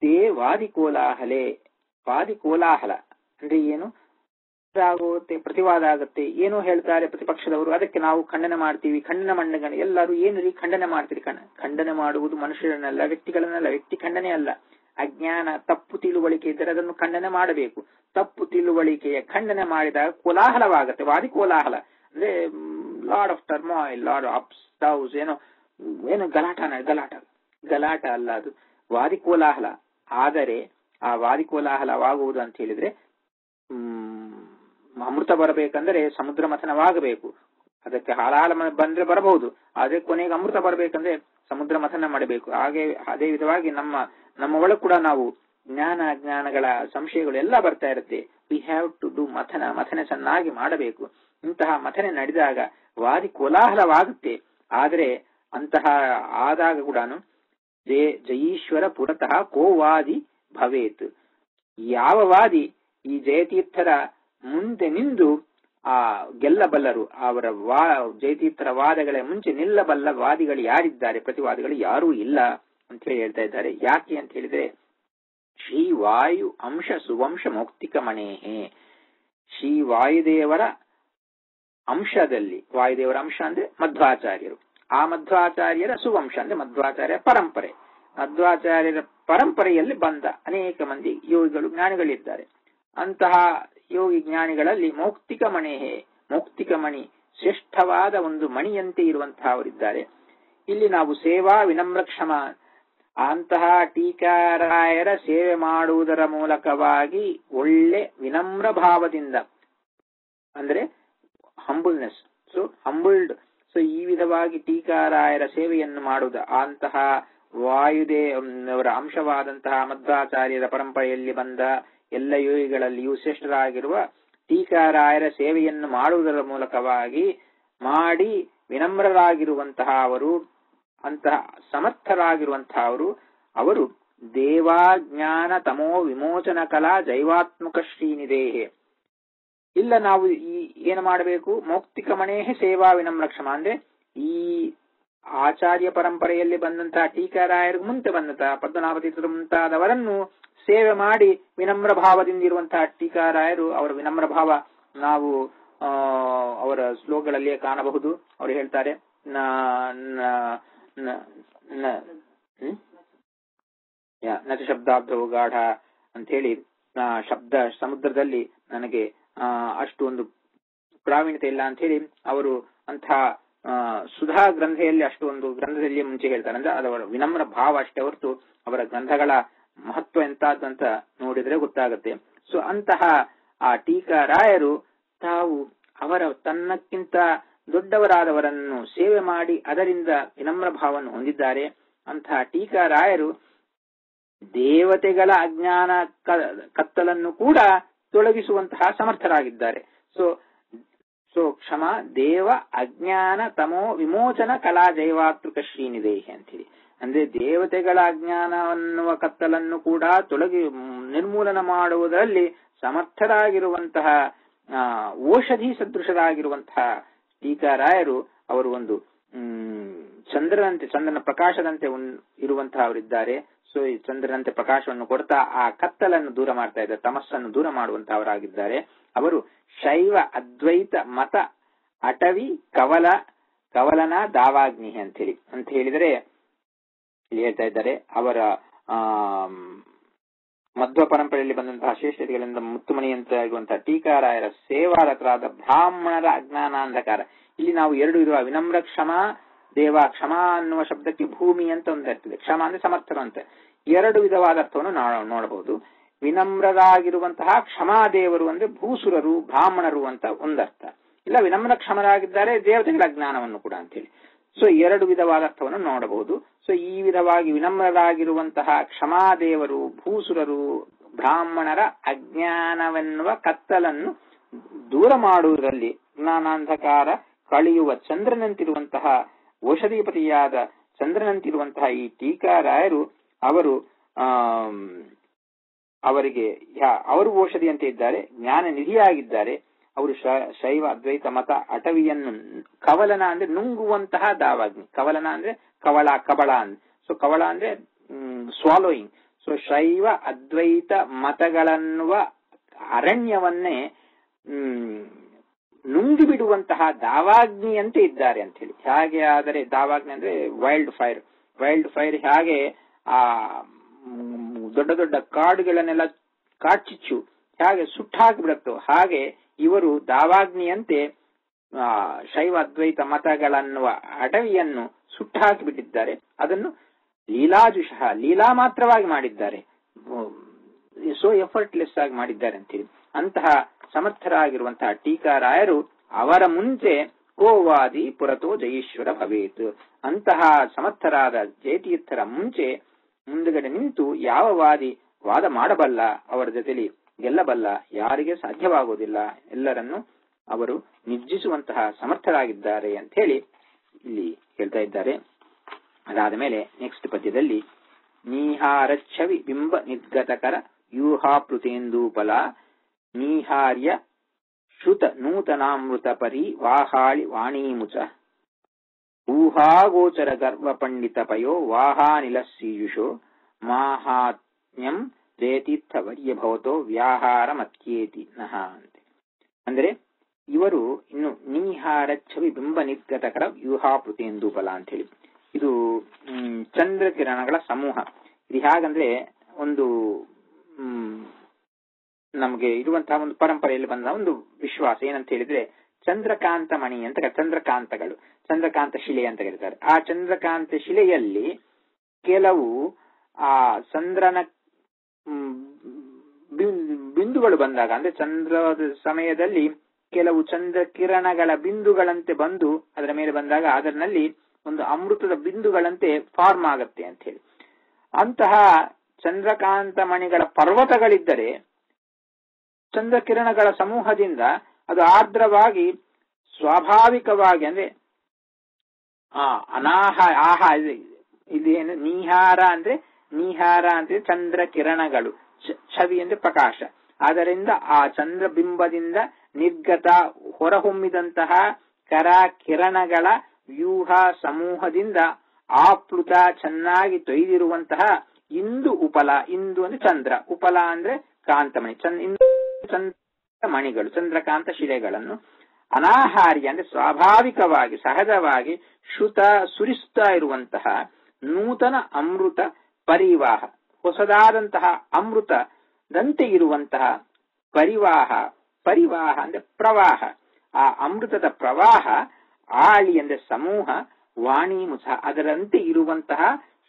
Speaker 1: ದೇವಾದಿ ಕೋಲಾಹಲೆ, ವಾದಿ ಕೋಲಾಹಲ ಅಂದ್ರೆ ಏನು? ಆಗುತ್ತೆ, ಪ್ರತಿವಾದ ಆಗುತ್ತೆ, ಏನೋ ಹೇಳ್ತಾರೆ ಪ್ರತಿಪಕ್ಷದವರು, ಅದಕ್ಕೆ ನಾವು ಖಂಡನೆ ಮಾಡ್ತೀವಿ. ಖಂಡನೆ ಎಲ್ಲರೂ ಏನ್ರಿ ಖಂಡನೆ ಮಾಡ್ತೀರಿ? ಖಂಡನೆ ಮಾಡುವುದು ಮನುಷ್ಯರನ್ನೆಲ್ಲ, ವ್ಯಕ್ತಿಗಳನ್ನೆಲ್ಲ. ವ್ಯಕ್ತಿ ಖಂಡನೆ ಅಲ್ಲ. ಅಜ್ಞಾನ ತಪ್ಪು ತಿಳುವಳಿಕೆ ಇದ್ದರೆ ಅದನ್ನು ಖಂಡನೆ ಮಾಡಬೇಕು. ತಪ್ಪು ತಿಳುವಳಿಕೆಯ ಖಂಡನೆ ಮಾಡಿದಾಗ ಕೋಲಾಹಲವಾಗತ್ತೆ. ವಾದಿ ಕೋಲಾಹಲ ಅಂದ್ರೆ lord of turmoil, lord ups downs, ಏನು ಗಲಾಟ ಅಲ್ಲ, ಅದು ವಾದಿ ಕೋಲಾಹಲ. ಆದರೆ ಆ ವಾದಿ ಕೋಲಾಹಲವಾಗುವುದು ಅಂತ ಹೇಳಿದ್ರೆ ಅಮೃತ ಬರಬೇಕಂದ್ರೆ ಸಮುದ್ರ ಮಥನವಾಗಬೇಕು. ಅದಕ್ಕೆ ಹಾಲಾಹಲ ಬಂದ್ರೆ ಬರಬಹುದು, ಆದ್ರೆ ಕೊನೆಗೆ ಅಮೃತ ಬರಬೇಕಂದ್ರೆ ಸಮುದ್ರ ಮಥನ ಮಾಡಬೇಕು. ಅದೇ ವಿಧವಾಗಿ ನಮ್ಮ ಒಳಗೆ ಕೂಡ ನಾವು ಅಜ್ಞಾನಗಳ ಸಂಶಯಗಳು ಎಲ್ಲ ಬರ್ತಾ ಇರುತ್ತೆ. ವಿ ಹ್ಯಾವ್ ಟು ಡೂ ಮಥನ ಚೆನ್ನಾಗಿ ಮಾಡಬೇಕು. ಇಂತಹ ಮಥನೆ ನಡೆದಾಗ ವಾದಿ ಕೋಲಾಹಲವಾಗುತ್ತೆ. ಆದರೆ ಅಂತಹ ಆದಾಗ ಕೂಡ ಜಯೀಶ್ವರ ಪುರತಃ ಕೋವಾದಿ ಭವೇತ್, ಯಾವ ವಾದಿ ಈ ಜಯತೀರ್ಥರ ಮುಂದೆ ನಿಂದು ಗೆಲ್ಲಬಲ್ಲರು, ಅವರ ಜಯತೀರ್ಥರ ವಾದಗಳ ಮುಂಚೆ ನಿಲ್ಲಬಲ್ಲ ವಾದಿಗಳು ಯಾರಿದ್ದಾರೆ? ಪ್ರತಿವಾದಿಗಳು ಯಾರೂ ಇಲ್ಲ ಅಂತ ಹೇಳಿ ಹೇಳ್ತಾ ಇದ್ದಾರೆ. ಯಾಕೆ ಅಂತ ಹೇಳಿದ್ರೆ ಶ್ರೀ ವಾಯು ಅಂಶ ಸುವಂಶ ಮೌಕ್ತಿಕ ಮಣೇಹೇ, ಶ್ರೀ ವಾಯುದೇವರ ಅಂಶದಲ್ಲಿ, ವಾಯುದೇವರ ಅಂಶ ಅಂದ್ರೆ ಮಧ್ವಾಚಾರ್ಯರು, ಆ ಮಧ್ವಾಚಾರ್ಯರ ಸುವಂಶ ಅಂದ್ರೆ ಮಧ್ವಾಚಾರ್ಯ ಪರಂಪರೆ, ಮಧ್ವಾಚಾರ್ಯರ ಪರಂಪರೆಯಲ್ಲಿ ಬಂದ ಅನೇಕ ಮಂದಿ ಯೋಗಿಗಳು ಜ್ಞಾನಿಗಳಿದ್ದಾರೆ. ಅಂತಹ ಯೋಗಿ ಜ್ಞಾನಿಗಳಲ್ಲಿ ಮೌಕ್ತಿಕ ಮಣಿ ಶ್ರೇಷ್ಠವಾದ ಒಂದು ಮಣಿಯಂತೆ ಇರುವಂತಹವರಿದ್ದಾರೆ. ಇಲ್ಲಿ ನಾವು ಸೇವಾ ವಿನಮ್ರಕ್ಷಮ, ಅಂತಹ ಟೀಕಾರಾಯರ ಸೇವೆ ಮಾಡುವುದರ ಮೂಲಕವಾಗಿ ಒಳ್ಳೆ ವಿನಮ್ರ ಭಾವದಿಂದ ಅಂದ್ರೆ ಹಂಬಲ್ನೆಸ್, ಸೊ ಹಂಬಲ್ಡ್. ಸೊ ಈ ವಿಧವಾಗಿ ಟೀಕಾರಾಯರ ಸೇವೆಯನ್ನು ಮಾಡುವುದು ಅಂತಹ ವಾಯುದೇವರ ಅಂಶವಾದಂತಹ ಮಧ್ವಾಚಾರ್ಯರ ಪರಂಪರೆಯಲ್ಲಿ ಬಂದ ಎಲ್ಲ ಯೋಗಿಗಳಲ್ಲಿಯೂ ಶ್ರೇಷ್ಠರಾಗಿರುವ ಟೀಕಾರಾಯರ ಸೇವೆಯನ್ನು ಮಾಡುವುದರ ಮೂಲಕವಾಗಿ ಮಾಡಿ ವಿನಮ್ರರಾಗಿರುವಂತಹ ಅವರು, ಅಂತಹ ಸಮರ್ಥರಾಗಿರುವಂತಹ ಅವರು ದೇವಾಜ್ಞಾನ ತಮೋ ವಿಮೋಚನ ಕಲಾ ಜೈವಾತ್ಮಕ ಶ್ರೀನಿದೇಹೆ. ಇಲ್ಲ ನಾವು ಏನು ಮಾಡಬೇಕು? ಮೌಕ್ತಿಕ ಮಣೇಹೆ ಸೇವಾ ವಿನಮ್ರಕ್ಷಮ, ಅಂದ್ರೆ ಈ ಆಚಾರ್ಯ ಪರಂಪರೆಯಲ್ಲಿ ಬಂದಂತಹ ಟೀಕಾರಾಯರಿಗೂ ಮುಂದೆ ಬಂದಂತಹ ಪದ್ಮನಾಭ ತೀರ್ಥರು ಮುಂತಾದವರನ್ನು ಸೇವೆ ಮಾಡಿ ವಿನಮ್ರ ಭಾವದಿಂದ ಇರುವಂತಹ ಟೀಕಾರಾಯರು. ಅವರ ವಿನಮ್ರ ಭಾವ ನಾವು ಅವರ ಶ್ಲೋಕಗಳಲ್ಲಿಯೇ ಕಾಣಬಹುದು. ಅವರು ಹೇಳ್ತಾರೆ, ನಚ ಶಬ್ದಾಬ್ಧವು ಗಾಢ ಅಂತ ಹೇಳಿ, ಶಬ್ದ ಸಮುದ್ರದಲ್ಲಿ ನನಗೆ ಅಷ್ಟು ಒಂದು ಪ್ರಾವೀಣ್ಯತೆ ಇಲ್ಲ ಅಂತ ಹೇಳಿ ಅವರು ಅಂತಹ ಸುಧಾ ಗ್ರಂಥೆಯಲ್ಲಿ ಅಷ್ಟು ಒಂದು ಗ್ರಂಥದಲ್ಲಿ ಮುಂಚೆ ಹೇಳ್ತಾರೆ. ಅಂದ್ರೆ ಅದವರ ವಿನಮ್ರ ಭಾವ ಅಷ್ಟೇ ಹೊರತು ಅವರ ಗ್ರಂಥಗಳ ಮಹತ್ವ ಎಂತಾದಂತ ನೋಡಿದ್ರೆ ಗೊತ್ತಾಗುತ್ತೆ. ಸೊ ಅಂತಹ ಆ ಟೀಕಾರಾಯರು ತಾವು ಅವರ ತನ್ನಕ್ಕಿಂತ ದೊಡ್ಡವರಾದವರನ್ನು ಸೇವೆ ಮಾಡಿ ಅದರಿಂದ ವಿನಮ್ರ ಭಾವವನ್ನು ಹೊಂದಿದ್ದಾರೆ. ಅಂತಹ ಟೀಕಾರಾಯರು ದೇವತೆಗಳ ಅಜ್ಞಾನ ಕತ್ತಲನ್ನು ಕೂಡ ತೊಲಗಿಸುವಂತಹ ಸಮರ್ಥರಾಗಿದ್ದಾರೆ. ಸೊ ಕ್ಷಮ ದೇವ ಅಜ್ಞಾನ ತಮೋ ವಿಮೋಚನ ಕಲಾ ಜೈವಾತೃಕ ಶ್ರೀನಿದೇಹಿ ಅಂತೇಳಿ, ಅಂದ್ರೆ ದೇವತೆಗಳ ಅಜ್ಞಾನ ಅನ್ನುವ ಕತ್ತಲನ್ನು ಕೂಡ ನಿರ್ಮೂಲನ ಮಾಡುವುದರಲ್ಲಿ ಸಮರ್ಥರಾಗಿರುವಂತಹ ಔಷಧಿ ಸದೃಶರಾಗಿರುವಂತಹ ಟೀಕಾರಾಯರು ಅವರು ಒಂದು ಚಂದ್ರನಂತೆ, ಚಂದ್ರನ ಪ್ರಕಾಶದಂತೆ ಇರುವಂತಹ ಅವರಿದ್ದಾರೆ. ಸೊ ಈ ಚಂದ್ರನಂತೆ ಪ್ರಕಾಶವನ್ನು ಕೊಡ್ತಾ ಆ ಕತ್ತಲನ್ನು ದೂರ ಮಾಡ್ತಾ ಇದ್ದಾರೆ, ತಮಸ್ಸನ್ನು ದೂರ ಮಾಡುವಂತಹವರಾಗಿದ್ದಾರೆ. ಅವರು ಶೈವ ಅದ್ವೈತ ಮತ ಅಟವಿ ಕವಲನ ದಾವಾಗ್ನಿ ಅಂತ ಹೇಳಿದರೆ ಇಲ್ಲಿ ಹೇಳ್ತಾ ಇದ್ದಾರೆ. ಅವರ ಮಧ್ವ ಪರಂಪರೆಯಲ್ಲಿ ಬಂದಂತಹ ಶ್ರೇಷ್ಠತೆಗಳಿಂದ ಮುತ್ತುಮಣಿಯಂತ ಇರುವಂತಹ ಟೀಕಾರಾಯರ ಸೇವಾರತರಾದ ಬ್ರಾಹ್ಮಣರ ಅಜ್ಞಾನಾಂಧಕಾರ. ಇಲ್ಲಿ ನಾವು ಎರಡು ಇರುವ ವಿನಮ್ರ ಕ್ಷಮ ದೇವ, ಕ್ಷಮ ಅನ್ನುವ ಶಬ್ದಕ್ಕೆ ಭೂಮಿ ಅಂತ ಒಂದು ಇರ್ತದೆ, ಕ್ಷಮ ಅಂದ್ರೆ ಸಮರ್ಥರು ಅಂತ. ಎರಡು ವಿಧವಾದ ಅರ್ಥವನ್ನು ನೋಡಬಹುದು. ವಿನಮ್ರರಾಗಿರುವಂತಹ ಕ್ಷಮಾದೇವರು ಅಂದ್ರೆ ಭೂಸುರರು ಬ್ರಾಹ್ಮಣರು ಅಂತ ಒಂದರ್ಥ. ಇಲ್ಲ ವಿನಮ್ರ ಕ್ಷಮರಾಗಿದ್ದಾರೆ ದೇವತೆಗಳ ಅಜ್ಞಾನವನ್ನು ಕೂಡ ಅಂತೇಳಿ. ಸೊ ಎರಡು ವಿಧವಾದ ಅರ್ಥವನ್ನು ನೋಡಬಹುದು. ಸೊ ಈ ವಿಧವಾಗಿ ವಿನಮ್ರರಾಗಿರುವಂತಹ ಕ್ಷಮಾದೇವರು ಭೂಸುರರು ಬ್ರಾಹ್ಮಣರ ಅಜ್ಞಾನವೆನ್ನುವ ಕತ್ತಲನ್ನು ದೂರ ಮಾಡುವುದರಲ್ಲಿ ಜ್ಞಾನಾಂಧಕಾರ ಕಳೆಯುವ ಚಂದ್ರನಂತಿರುವಂತಹ ಔಷಧಿಪತಿಯಾದ ಚಂದ್ರನಂತಿರುವಂತಹ ಈ ಟೀಕಾರಾಯರು ಅವರು ಔಷಧಿಯಂತೆ ಇದ್ದಾರೆ, ಜ್ಞಾನ ನಿಧಿಯಾಗಿದ್ದಾರೆ. ಅವರು ಶೈವ ಅದ್ವೈತ ಮತ ಅಟವಿಯನ್ನು ಕವಲನ ಅಂದ್ರೆ ನುಂಗುವಂತಹ ದಾವಾಗ್ನಿ, ಕವಲನ ಅಂದ್ರೆ ಕಬಳ ಅಂದ್ರೆ, ಸೊ ಕವಳ ಅಂದ್ರೆ ಸ್ವಾಲೋಯಿಂಗ್. ಸೊ ಶೈವ ಅದ್ವೈತ ಮತಗಳನ್ನುವ ಅರಣ್ಯವನ್ನೇ ನುಂಗಿ ಬಿಡುವಂತಹ ದಾವಾಗ್ನಿಯಂತೆ ಇದ್ದಾರೆ ಅಂತ ಹೇಳಿ. ಹಾಗೆ ಆದರೆ ದಾವಾಗ್ನಿ ಅಂದ್ರೆ ವೈಲ್ಡ್ ಫೈರ್ ಹೇಗೆ ಆ ದೊಡ್ಡ ದೊಡ್ಡ ಕಾಡುಗಳನ್ನೆಲ್ಲ ಕಾಡ್ಚಿಚ್ಚು ಹೇಗೆ ಸುಟ್ಟಾಕಿ ಬಿಡುತ್ತೋ ಹಾಗೆ ಇವರು ದಾವಾಗ್ನಿಯಂತೆ ಶೈವ ಅದ್ವೈತ ಮತಗಳನ್ನುವ ಅಡವಿಯನ್ನು ಸುಟ್ಟಾಕಿ ಬಿಟ್ಟಿದ್ದಾರೆ. ಅದನ್ನು ಲೀಲಾಜುಷಃ ಲೀಲಾ ಮಾತ್ರವಾಗಿ ಮಾಡಿದ್ದಾರೆ, ಸೋ ಎಫರ್ಟ್ಲೆಸ್ ಆಗಿ ಮಾಡಿದ್ದಾರೆ ಅಂತೇಳಿ. ಅಂತಹ ಸಮರ್ಥರಾಗಿರುವಂತಹ ಟೀಕಾರಾಯರು ಅವರ ಮುಂಚೆ ಕೋವಾದಿ ಪುರತೋ ಜಯೀಶ್ವರ ಭವೇತ್. ಅಂತಹ ಸಮರ್ಥರಾದ ಜಯತೀರ್ಥರ ಮುಂದುಗಡೆ ನಿಂತು ಯಾವ ವಾದಿ ವಾದ ಮಾಡಬಲ್ಲ, ಅವರ ಜೊತೆಲಿ ಗೆಲ್ಲಬಲ್ಲ, ಯಾರಿಗೆ ಸಾಧ್ಯವಾಗುವುದಿಲ್ಲ, ಎಲ್ಲರನ್ನು ಅವರು ನಿರ್ಜಿಸುವಂತಹ ಸಮರ್ಥರಾಗಿದ್ದಾರೆ ಅಂತ ಹೇಳಿ ಇಲ್ಲಿ ಹೇಳ್ತಾ ಇದ್ದಾರೆ. ಅದಾದ ಮೇಲೆ ನೆಕ್ಸ್ಟ್ ಪದ್ಯದಲ್ಲಿ ನೀಹಾರಚ್ಛವಿ ಬಿಂಬ ನಿರ್ಗತಕರ ಯೂಹಾಪ್ಲುತೇಂದೂಪಲ ನೀಹಾರ್ಯ ಶ್ರುತ ನೂತನಾಮೃತ ಪರಿ ವಾಹಾಳಿ ವಾಣೀಮುಚ ಊಹಾಗೋಚರ ಗರ್ವ ಪಂಡಿತ ಪಯೋ ವಾಹಾನಿಲಸ್ಸೀಯುಷೋ ಮಾಹಾತ್ಮ್ಯಂ ಜಯತೀರ್ಥ ವರ್ಯ ಭವತೋ ವ್ಯಾಹಾರ ಮತ್ಯೇತಿ ನಹ ಅಂತೆ. ಅಂದ್ರೆ ಇವರು ಇನ್ನು ನೀಹಾರಚ್ಛವಿ ಬಿಂಬ ನಿರ್ಗತಕರ ವ್ಯೂಹಾಪೃತೇಂದೂಪಲ ಅಂತ ಹೇಳಿ, ಇದು ಚಂದ್ರಕಿರಣಗಳ ಸಮೂಹ. ಇದು ಹೇಗಂದ್ರೆ ಒಂದು ನಮಗೆ ಇರುವಂತಹ ಒಂದು ಪರಂಪರೆಯಲ್ಲಿ ಬಂದ ಒಂದು ವಿಶ್ವಾಸ ಏನಂತ ಹೇಳಿದ್ರೆ, ಚಂದ್ರಕಾಂತ ಮಣಿ ಅಂತ, ಚಂದ್ರಕಾಂತಗಳು, ಚಂದ್ರಕಾಂತ ಶಿಲೆ ಅಂತ ಕರೀತಾರೆ. ಆ ಚಂದ್ರಕಾಂತ ಶಿಲೆಯಲ್ಲಿ ಕೆಲವು ಆ ಚಂದ್ರನ ಬಿಂದುಗಳು ಬಂದಾಗ, ಅಂದ್ರೆ ಚಂದ್ರದ ಸಮಯದಲ್ಲಿ ಕೆಲವು ಚಂದ್ರ ಕಿರಣಗಳ ಬಿಂದುಗಳಂತೆ ಬಂದು ಅದರ ಮೇಲೆ ಬಂದಾಗ ಅದರಲ್ಲಿ ಒಂದು ಅಮೃತದ ಬಿಂದುಗಳಂತೆ ಫಾರ್ಮ್ ಆಗತ್ತೆ ಅಂತ ಹೇಳಿ. ಅಂತಹ ಚಂದ್ರಕಾಂತ ಮಣಿಗಳ ಪರ್ವತಗಳಿದ್ದರೆ ಚಂದ್ರಕಿರಣಗಳ ಸಮೂಹದಿಂದ ಅದು ಆರ್ದ್ರವಾಗಿ ಸ್ವಾಭಾವಿಕವಾಗಿ ಅಂದ್ರೆ ಇಲ್ಲಿ ಏನು ನೀಹಾರ ಅಂದ್ರೆ ಚಂದ್ರ ಕಿರಣಗಳು, ಛವಿ ಅಂದ್ರೆ ಪ್ರಕಾಶ, ಅದರಿಂದ ಆ ಚಂದ್ರಬಿಂಬದಿಂದ ನಿರ್ಗತ ಹೊರಹೊಮ್ಮಿದಂತಹ ಕರ ಕಿರಣಗಳ ವ್ಯೂಹ ಸಮೂಹದಿಂದ ಆಪ್ಲುತ ಚೆನ್ನಾಗಿ ತೊಯ್ದಿರುವಂತಹ ಇಂದು ಉಪಲ, ಇಂದು ಅಂದ್ರೆ ಚಂದ್ರ, ಉಪಲ ಅಂದ್ರೆ ಕಾಂತಮಣಿ, ಚಂದ್ರ ಮಣಿಗಳು, ಚಂದ್ರಕಾಂತ ಶಿಲೆಗಳನ್ನು ಅನಾಹಾರಿ ಅಂದ್ರೆ ಸ್ವಾಭಾವಿಕವಾಗಿ ಸಹಜವಾಗಿ ಶ್ರುತ ಸುರಿಸ್ತಾ ಇರುವಂತಹ ನೂತನ ಅಮೃತ ಪರಿವಾಹ, ಹೊಸದಾದಂತಹ ಅಮೃತದಂತೆ ಇರುವಂತಹ ಪರಿವಾಹ ಅಂದ್ರೆ ಪ್ರವಾಹ, ಆ ಅಮೃತದ ಪ್ರವಾಹ, ಆಳಿ ಅಂದ್ರೆ ಸಮೂಹ, ವಾಣಿ ಮುಖ ಅದರಂತೆ ಇರುವಂತಹ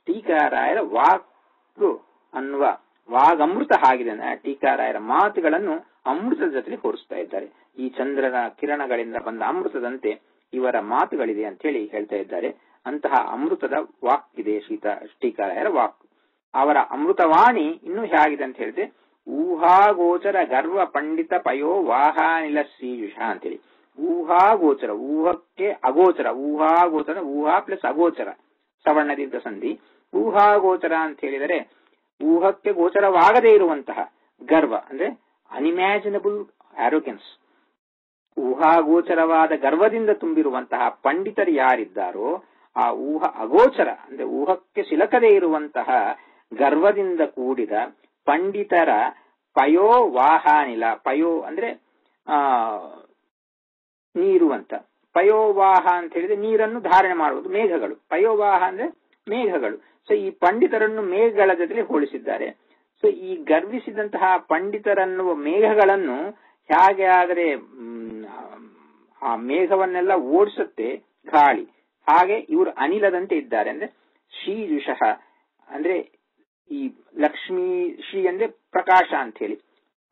Speaker 1: ಟೀಕಾರಾಯರ ವಾಕು ಅನ್ನುವ ವಾಗಮೃತ ಆಗಿದೆ. ಟೀಕಾರಾಯರ ಮಾತುಗಳನ್ನು ಅಮೃತದ ಜೊತೆ ಹೋಲಿಸ್ತಾ ಇದ್ದಾರೆ. ಈ ಚಂದ್ರನ ಕಿರಣಗಳಿಂದ ಬಂದ ಅಮೃತದಂತೆ ಇವರ ಮಾತುಗಳಿದೆ ಅಂತ ಹೇಳಿ ಹೇಳ್ತಾ ಇದ್ದಾರೆ. ಅಂತಹ ಅಮೃತದ ವಾಕ್ ಇದೆ ಟೀಕಾರಾಯರ ವಾಕ್. ಅವರ ಅಮೃತವಾಣಿ ಇನ್ನೂ ಹೇಗಿದೆ ಅಂತ ಹೇಳಿದ್ರೆ, ಊಹಾಗೋಚರ ಗರ್ವ ಪಂಡಿತ ಪಯೋ ವಾಹಾನಿಲ ಶ್ರೀಯುಷ ಅಂತೇಳಿ. ಊಹಾಗೋಚರ, ಊಹಕ್ಕೆ ಅಗೋಚರ, ಊಹಾಗೋಚರ ಊಹಾ ಪ್ಲಸ್ ಅಗೋಚರ ಸವರ್ಣದಿಂದ ಸಂಧಿ. ಊಹಾಗೋಚರ ಅಂತ ಹೇಳಿದರೆ ಊಹಕ್ಕೆ ಗೋಚರವಾಗದೇ ಇರುವಂತಹ ಗರ್ವ ಅಂದ್ರೆ ಅನ್ಇಮ್ಯಾಜಿನಬಲ್ ಆರೋಗೆನ್ಸ್. ಊಹಾಗೋಚರವಾದ ಗರ್ವದಿಂದ ತುಂಬಿರುವಂತಹ ಪಂಡಿತರು ಯಾರಿದ್ದಾರೋ ಆ ಅಗೋಚರ ಅಂದ್ರೆ ಊಹಕ್ಕೆ ಸಿಲಕದೇ ಇರುವಂತಹ ಗರ್ವದಿಂದ ಕೂಡಿದ ಪಂಡಿತರ ಪಯೋ ವಾಹಾನಿಲ, ಪಯೋ ಅಂದ್ರೆ ನೀರು ಅಂತ, ಪಯೋವಾಹ ಅಂತ ಹೇಳಿದ್ರೆ ನೀರನ್ನು ಧಾರಣೆ ಮಾಡುವುದು, ಮೇಘಗಳು, ಪಯೋವಾಹ ಅಂದ್ರೆ ಮೇಘಗಳು. ಸೊ ಈ ಪಂಡಿತರನ್ನು ಮೇಘಗಳ ಜೊತೆ ಹೋಲಿಸಿದ್ದಾರೆ. ಸೊ ಈ ಗರ್ವಿಸಿದಂತಹ ಪಂಡಿತರನ್ನುವ ಮೇಘಗಳನ್ನು ಹೇಗೆ ಆದರೆ ಆ ಮೇಘವನ್ನೆಲ್ಲ ಓಡಿಸುತ್ತೆ ಗಾಳಿ, ಹಾಗೆ ಇವರು ಅನಿಲದಂತೆ ಇದ್ದಾರೆ. ಅಂದ್ರೆ ಶ್ರೀಯುಷಃ ಅಂದ್ರೆ ಈ ಲಕ್ಷ್ಮೀ, ಶ್ರೀ ಅಂದ್ರೆ ಪ್ರಕಾಶ ಅಂತ ಹೇಳಿ,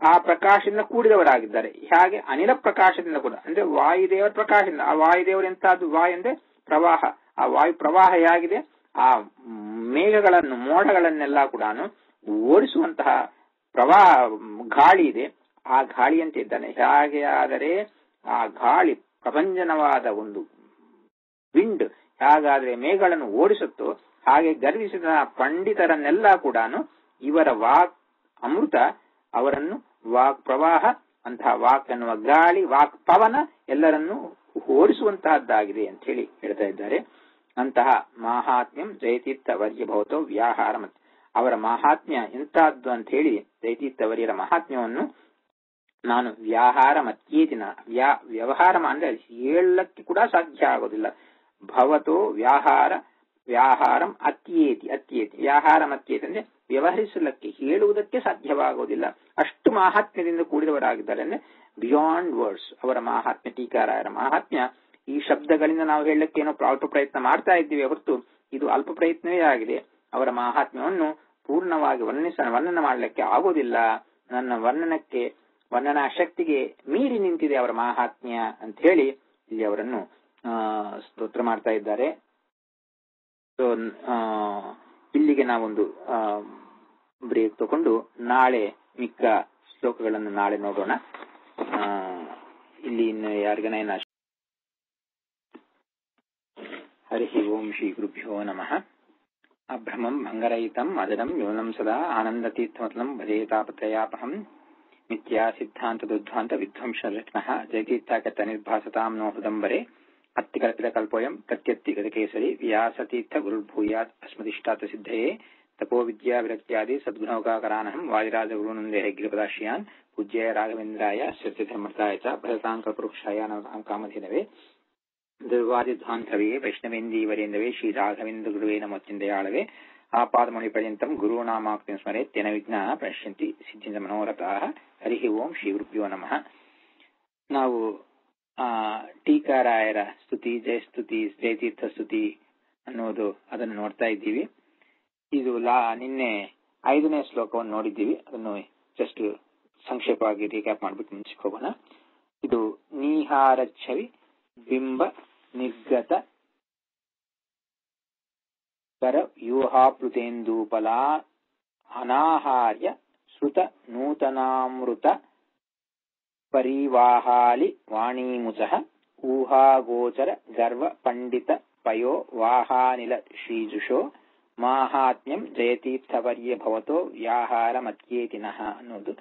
Speaker 1: ಆ ಪ್ರಕಾಶದಿಂದ ಕೂಡಿದವರಾಗಿದ್ದಾರೆ. ಹಾಗೆ ಅನಿಲ ಪ್ರಕಾಶದಿಂದ ಕೂಡ ಅಂದ್ರೆ ವಾಯುದೇವರ ಪ್ರಕಾಶದಿಂದ, ಆ ವಾಯುದೇವರು ಎಂತದ್ದು, ವಾಯು ಅಂದ್ರೆ ಪ್ರವಾಹ, ಆ ವಾಯು ಪ್ರವಾಹ ಹೇಗಿದೆ ಆ ಮೇಘಗಳನ್ನು ಮೋಡಗಳನ್ನೆಲ್ಲ ಕೂಡ ಓಡಿಸುವಂತಹ ಪ್ರವಾಹ ಗಾಳಿ ಇದೆ, ಆ ಗಾಳಿಯಂತೆ ಇದ್ದಾನೆ. ಹೇಗೆ ಆದರೆ ಆ ಗಾಳಿ ಪ್ರಭಂಜನವಾದ ಒಂದು ವಿಂಡ್ ಹೇಗಾದ್ರೆ ಮೇಘಗಳನ್ನು ಓಡಿಸುತ್ತೋ ಹಾಗೆ ಗರ್ವಿಸಿದ ಪಂಡಿತರನ್ನೆಲ್ಲ ಕೂಡ ಇವರ ವಾಕ್ ಅಮೃತ ಅವರನ್ನು ವಾಕ್ ಪ್ರವಾಹ, ಅಂತಹ ವಾಕ್ ಅನ್ನುವ ಗಾಳಿ, ವಾಕ್ ಪವನ ಎಲ್ಲರನ್ನೂ ಓಡಿಸುವಂತಹದ್ದಾಗಿದೆ ಅಂತ ಹೇಳಿ ಹೇಳ್ತಾ ಇದ್ದಾರೆ. ಅಂತಹ ಮಾಹಾತ್ಮ್ಯಂ ಜಯತೀರ್ಥ ವರ್ಯ ಭವತೋ ವ್ಯಾಹಾರ, ಅವರ ಮಾಹಾತ್ಮ್ಯ ಎಂತಹದ್ದು ಅಂತ ಹೇಳಿ ಜಯತೀರ್ಥವರ್ಯರ ಮಹಾತ್ಮ್ಯವನ್ನು ನಾನು ವ್ಯಾಹಾರ ಮತ್ಯೇತಿನ, ವ್ಯವಹಾರ ಅಂದ್ರೆ ಹೇಳಕ್ಕೆ ಕೂಡ ಸಾಧ್ಯ ಆಗೋದಿಲ್ಲ. ಭವತೋ ವ್ಯಾಹಾರಂ ಅತ್ಯೇತಿ, ವ್ಯಾಹಾರ ಮತ್ಯೇತಿ ಅಂದ್ರೆ ವ್ಯವಹರಿಸಲಿಕ್ಕೆ ಹೇಳುವುದಕ್ಕೆ ಸಾಧ್ಯವಾಗುವುದಿಲ್ಲ, ಅಷ್ಟು ಮಾಹಾತ್ಮ್ಯದಿಂದ ಕೂಡಿದವರಾಗಿದ್ದಾರೆ. ಅಂದ್ರೆ ಬಿಯಾಂಡ್ ವರ್ಡ್ಸ್ ಅವರ ಮಾಹಾತ್ಮ್ಯ, ಟೀಕಾರಾಯರ ಮಾಹಾತ್ಮ್ಯ. ಈ ಶಬ್ದಗಳಿಂದ ನಾವು ಹೇಳಲಿಕ್ಕೆ ಏನೋ ಅಲ್ಪ ಪ್ರಯತ್ನ ಮಾಡ್ತಾ ಇದ್ದೀವಿ ಹೊರತು ಇದು ಅಲ್ಪ ಪ್ರಯತ್ನವೇ ಆಗಿದೆ. ಅವರ ಮಾಹಾತ್ಮ್ಯವನ್ನು ಪೂರ್ಣವಾಗಿ ವರ್ಣನ ಮಾಡಲಿಕ್ಕೆ ಆಗೋದಿಲ್ಲ. ನನ್ನ ವರ್ಣನಾ ಶಕ್ತಿಗೆ ಮೀರಿ ನಿಂತಿದೆ ಅವರ ಮಾಹಾತ್ಮ್ಯ ಅಂತ ಹೇಳಿ ಇಲ್ಲಿ ಅವರನ್ನು ಸ್ತೋತ್ರ ಮಾಡ್ತಾ ಇದ್ದಾರೆ. ಸೊ ಇಲ್ಲಿಗೆ ನಾವೊಂದು ಬ್ರೇಕ್ ತಗೊಂಡು ನಾಳೆ ಮಿಕ್ಕ ಶ್ಲೋಕಗಳನ್ನು ನಾಳೆ ನೋಡೋಣ. ಇಲ್ಲಿ ಇನ್ನು ಯಾರಿಗನ ಹರಿ ಓಂ ಶ್ರೀ ಗುರುಭ್ಯೋ ನಮಃ. ಅಭ್ರಮಂ ಭಂಗರಹಿತಂ ಅದರಂ ನ್ಯೂನಂ ಸದಾ ಆನಂದತೀರ್ಥಮತಲಂ ಭಜೇತಾಪತ್ರಯಾಪಹಂ ಮಿಥ್ಯಾ ಸಿದ್ಧಾಂತ ದುಧ್ವಾಂತ ವಿಧ್ವಂಸರತ್ನಃ ಜಯತೀರ್ಥಾಗತ ನಿರ್ಭಾಸತಾಂ ನೋ ಹೃದಂಬರೆ ಅತ್ತಿಕಲ್ಪಿತಕಲ್ಪೋಯಂ ಪ್ರತ್ಯತ್ತಿ ಗತಕೇಸರಿ ವ್ಯಾಸತೀರ್ಥ ಗುರುರ್ಭೂಯಾತ್ ಅಸ್ಮದಿಷ್ಟಾತ ಸಿದ್ಧಯೇ ತಪೋ ವಿದ್ಯಾ ವಿರಕ್ತ್ಯಾದಿ ಸದ್ಗುಣೋಗಾಕರಾನಹಂ ವಾದಿರಾಜ ಗುರುನಂದೇ ಗಿರಿಪದಾಶ್ರಯಾನ್ ಪೂಜ್ಯಾಯ ರಾಘವೇಂದ್ರಾಯ ಶ್ರೀಧರ್ಮರ್ಥಾಯ ಚ ಭರತಾಂಕಪುರುಷಾಯ ನಮತಾಂ ಕಾಮಧೇನವೇ ದುರ್ವಾದಿಧ್ವಾಂತವೇ ವೈಷ್ಣವೇಂದೀವರೇಂದವೇ ಶ್ರೀ ರಾಘವೇಂದ್ರ ಗುರುವೇ ನಮೋಚಿಂದಯಾಳವೇ ಆಪಾದಮಣಿ ಪರ್ಯಂತಂ ಗುರುನಾಮಾಕ್ತಿಂ ಸ್ಮರೇತ್ ತೇನ ವಿಘ್ನಾಃ ಪ್ರಣಶ್ಯಂತಿ ಸಿದ್ಧಿಂಚ ಮನೋರಥಾಃ. ಹರಿ ಓಂ ಶ್ರೀ ಗುರುಭ್ಯೋ ನಮಃ. ನಾವು ಟೀಕಾರಾಯರ ಸ್ತುತಿ, ಜಯಸ್ತುತಿ, ಜಯತೀರ್ಥ ಸ್ತುತಿ ಅನ್ನೋದು ಅದನ್ನು ನೋಡ್ತಾ ಇದ್ದೀವಿ. ಇದು ನಿನ್ನೆ 5ನೇ ಶ್ಲೋಕವನ್ನು ನೋಡಿದ್ದೀವಿ. ಅದನ್ನು ಜಸ್ಟ್ ಸಂಕ್ಷೇಪವಾಗಿ ರೀಕ್ಯಾಪ್ ಮಾಡ್ಬಿಟ್ಟು ಮುಂಚೆಗೆ ಹೋಗೋಣ. ಇದು ನೀಹಾರಚ್ಛವಿ ಬಿಂಬ ನಿರ್ಗತ ಕರ ವ್ಯೂಹಾಪ್ಲುತೇಂದೂಪಲಾ ಅನಾಹಾರ್ಯ ಶ್ರುತ ನೂತನಾಮೃತ ಪರಿವಾಹಾಲಿ ವಾಣೀಮುಚಃ ಊಹಾಗೋಚರ ಗರ್ವ ಪಂಡಿತ ಪಯೋ ವಾಹಾನಿಲ ಶ್ರೀಜುಷೋ ಮಾಹಾತ್ಮ್ಯಂ ಜಯತೀರ್ಥವರ್ಯ ಭವತೋ ವ್ಯಾಹಾರ ಮತ್ಯೇತಿನಃ ಅನ್ನೋದು.